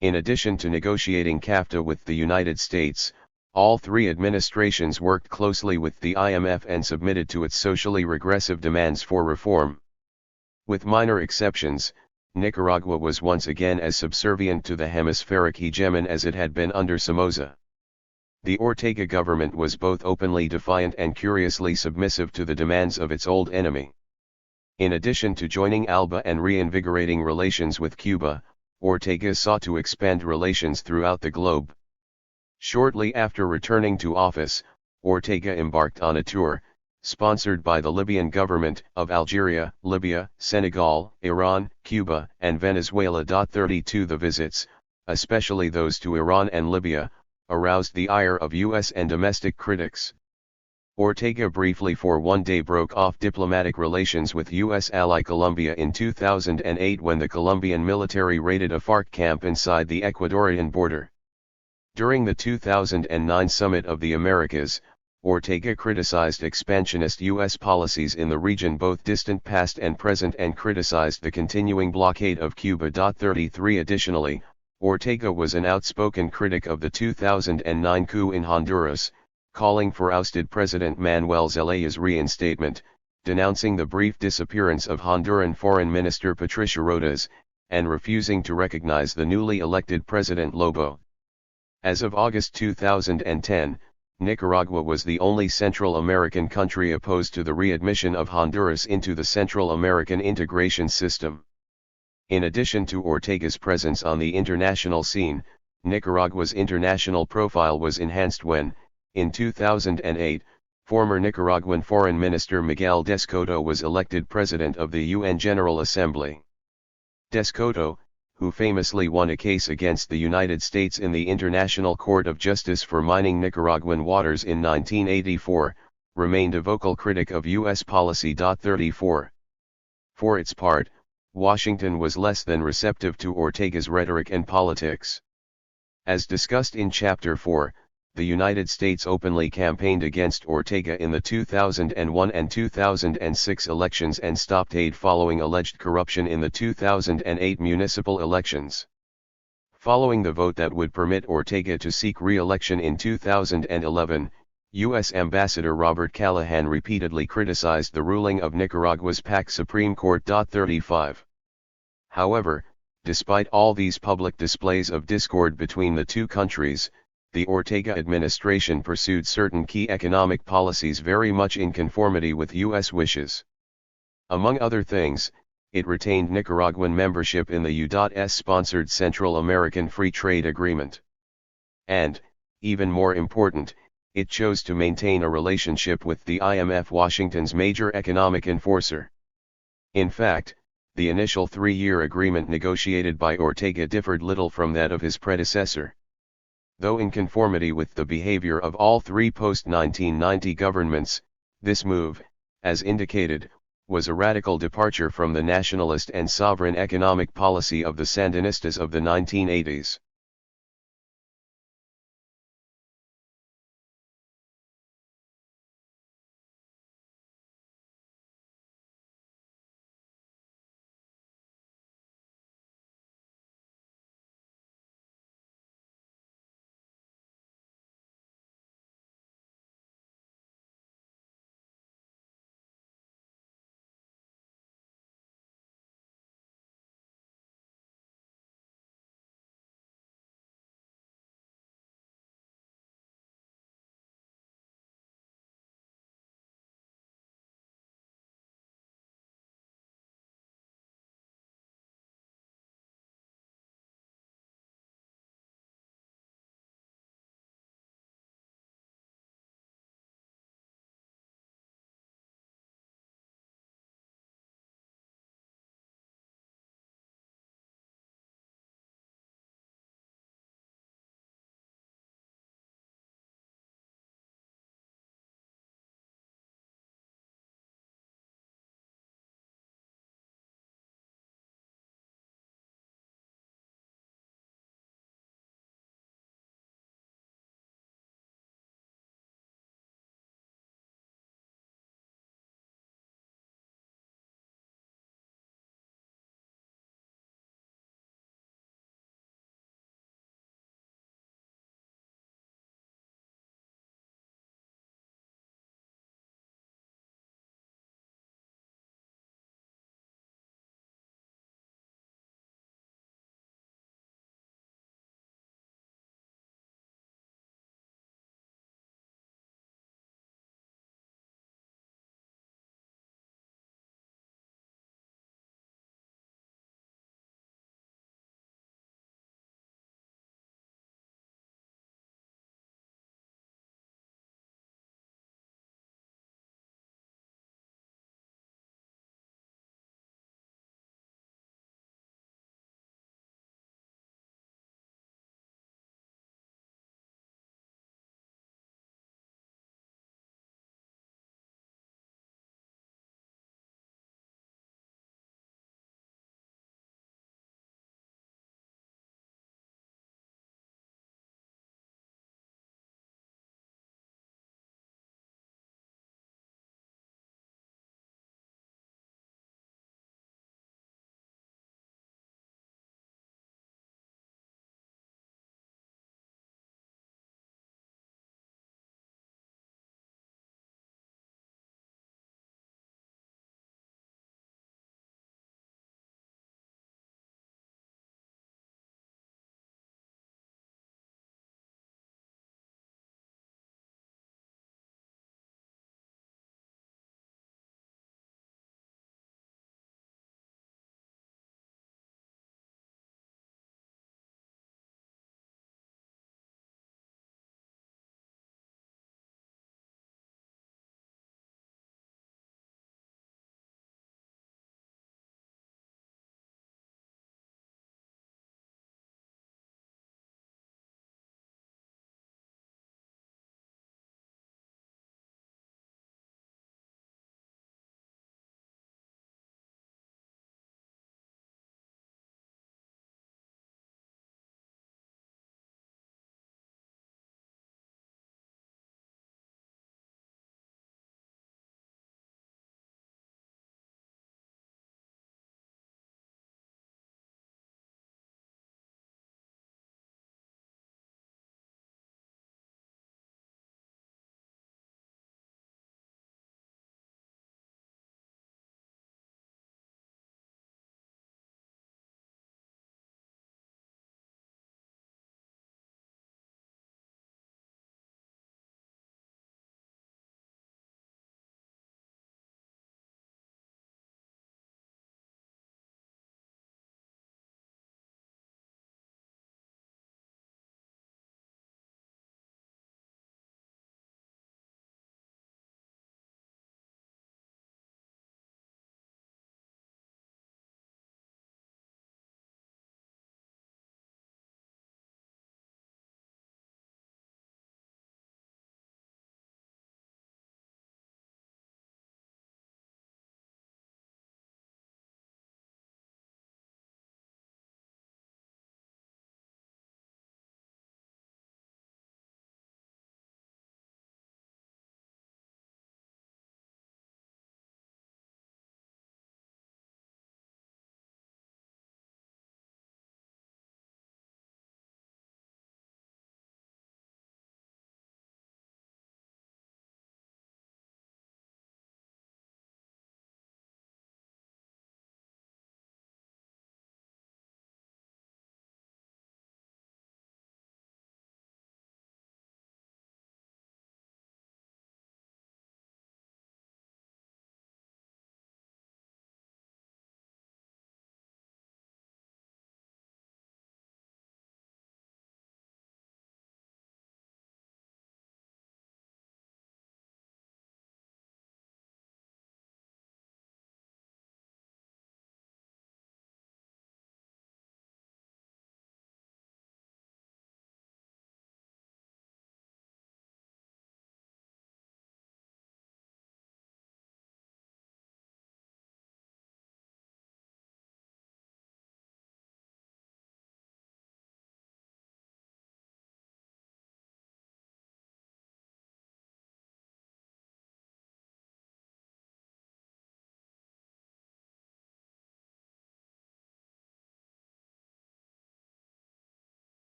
In addition to negotiating CAFTA with the United States, all three administrations worked closely with the IMF and submitted to its socially regressive demands for reform. With minor exceptions, Nicaragua was once again as subservient to the hemispheric hegemon as it had been under Somoza. The Ortega government was both openly defiant and curiously submissive to the demands of its old enemy. In addition to joining ALBA and reinvigorating relations with Cuba, Ortega sought to expand relations throughout the globe. Shortly after returning to office, Ortega embarked on a tour, sponsored by the Libyan government, of Algeria, Libya, Senegal, Iran, Cuba, and Venezuela. 32 The visits, especially those to Iran and Libya, aroused the ire of U.S. and domestic critics. Ortega briefly for one day broke off diplomatic relations with U.S. ally Colombia in 2008 when the Colombian military raided a FARC camp inside the Ecuadorian border. During the 2009 Summit of the Americas, Ortega criticized expansionist U.S. policies in the region, both distant past and present, and criticized the continuing blockade of Cuba. 33 Additionally, Ortega was an outspoken critic of the 2009 coup in Honduras, calling for ousted President Manuel Zelaya's reinstatement, denouncing the brief disappearance of Honduran Foreign Minister Patricia Rodas, and refusing to recognize the newly elected President Lobo. As of August 2010, Nicaragua was the only Central American country opposed to the readmission of Honduras into the Central American integration system. In addition to Ortega's presence on the international scene, Nicaragua's international profile was enhanced when, in 2008, former Nicaraguan Foreign Minister Miguel Descoto was elected President of the UN General Assembly. Descoto, who famously won a case against the United States in the International Court of Justice for mining Nicaraguan waters in 1984, remained a vocal critic of U.S. policy. 34. For its part, Washington was less than receptive to Ortega's rhetoric and politics. As discussed in Chapter 4, the United States openly campaigned against Ortega in the 2001 and 2006 elections and stopped aid following alleged corruption in the 2008 municipal elections. Following the vote that would permit Ortega to seek re-election in 2011, U.S. Ambassador Robert Callahan repeatedly criticized the ruling of Nicaragua's PAC Supreme Court. 35. However, despite all these public displays of discord between the two countries, the Ortega administration pursued certain key economic policies very much in conformity with U.S. wishes. Among other things, it retained Nicaraguan membership in the U.S.-sponsored Central American Free Trade Agreement. And, even more important, it chose to maintain a relationship with the IMF, Washington's major economic enforcer. In fact, the initial 3-year agreement negotiated by Ortega differed little from that of his predecessor. Though in conformity with the behavior of all three post-1990 governments, this move, as indicated, was a radical departure from the nationalist and sovereign economic policy of the Sandinistas of the 1980s.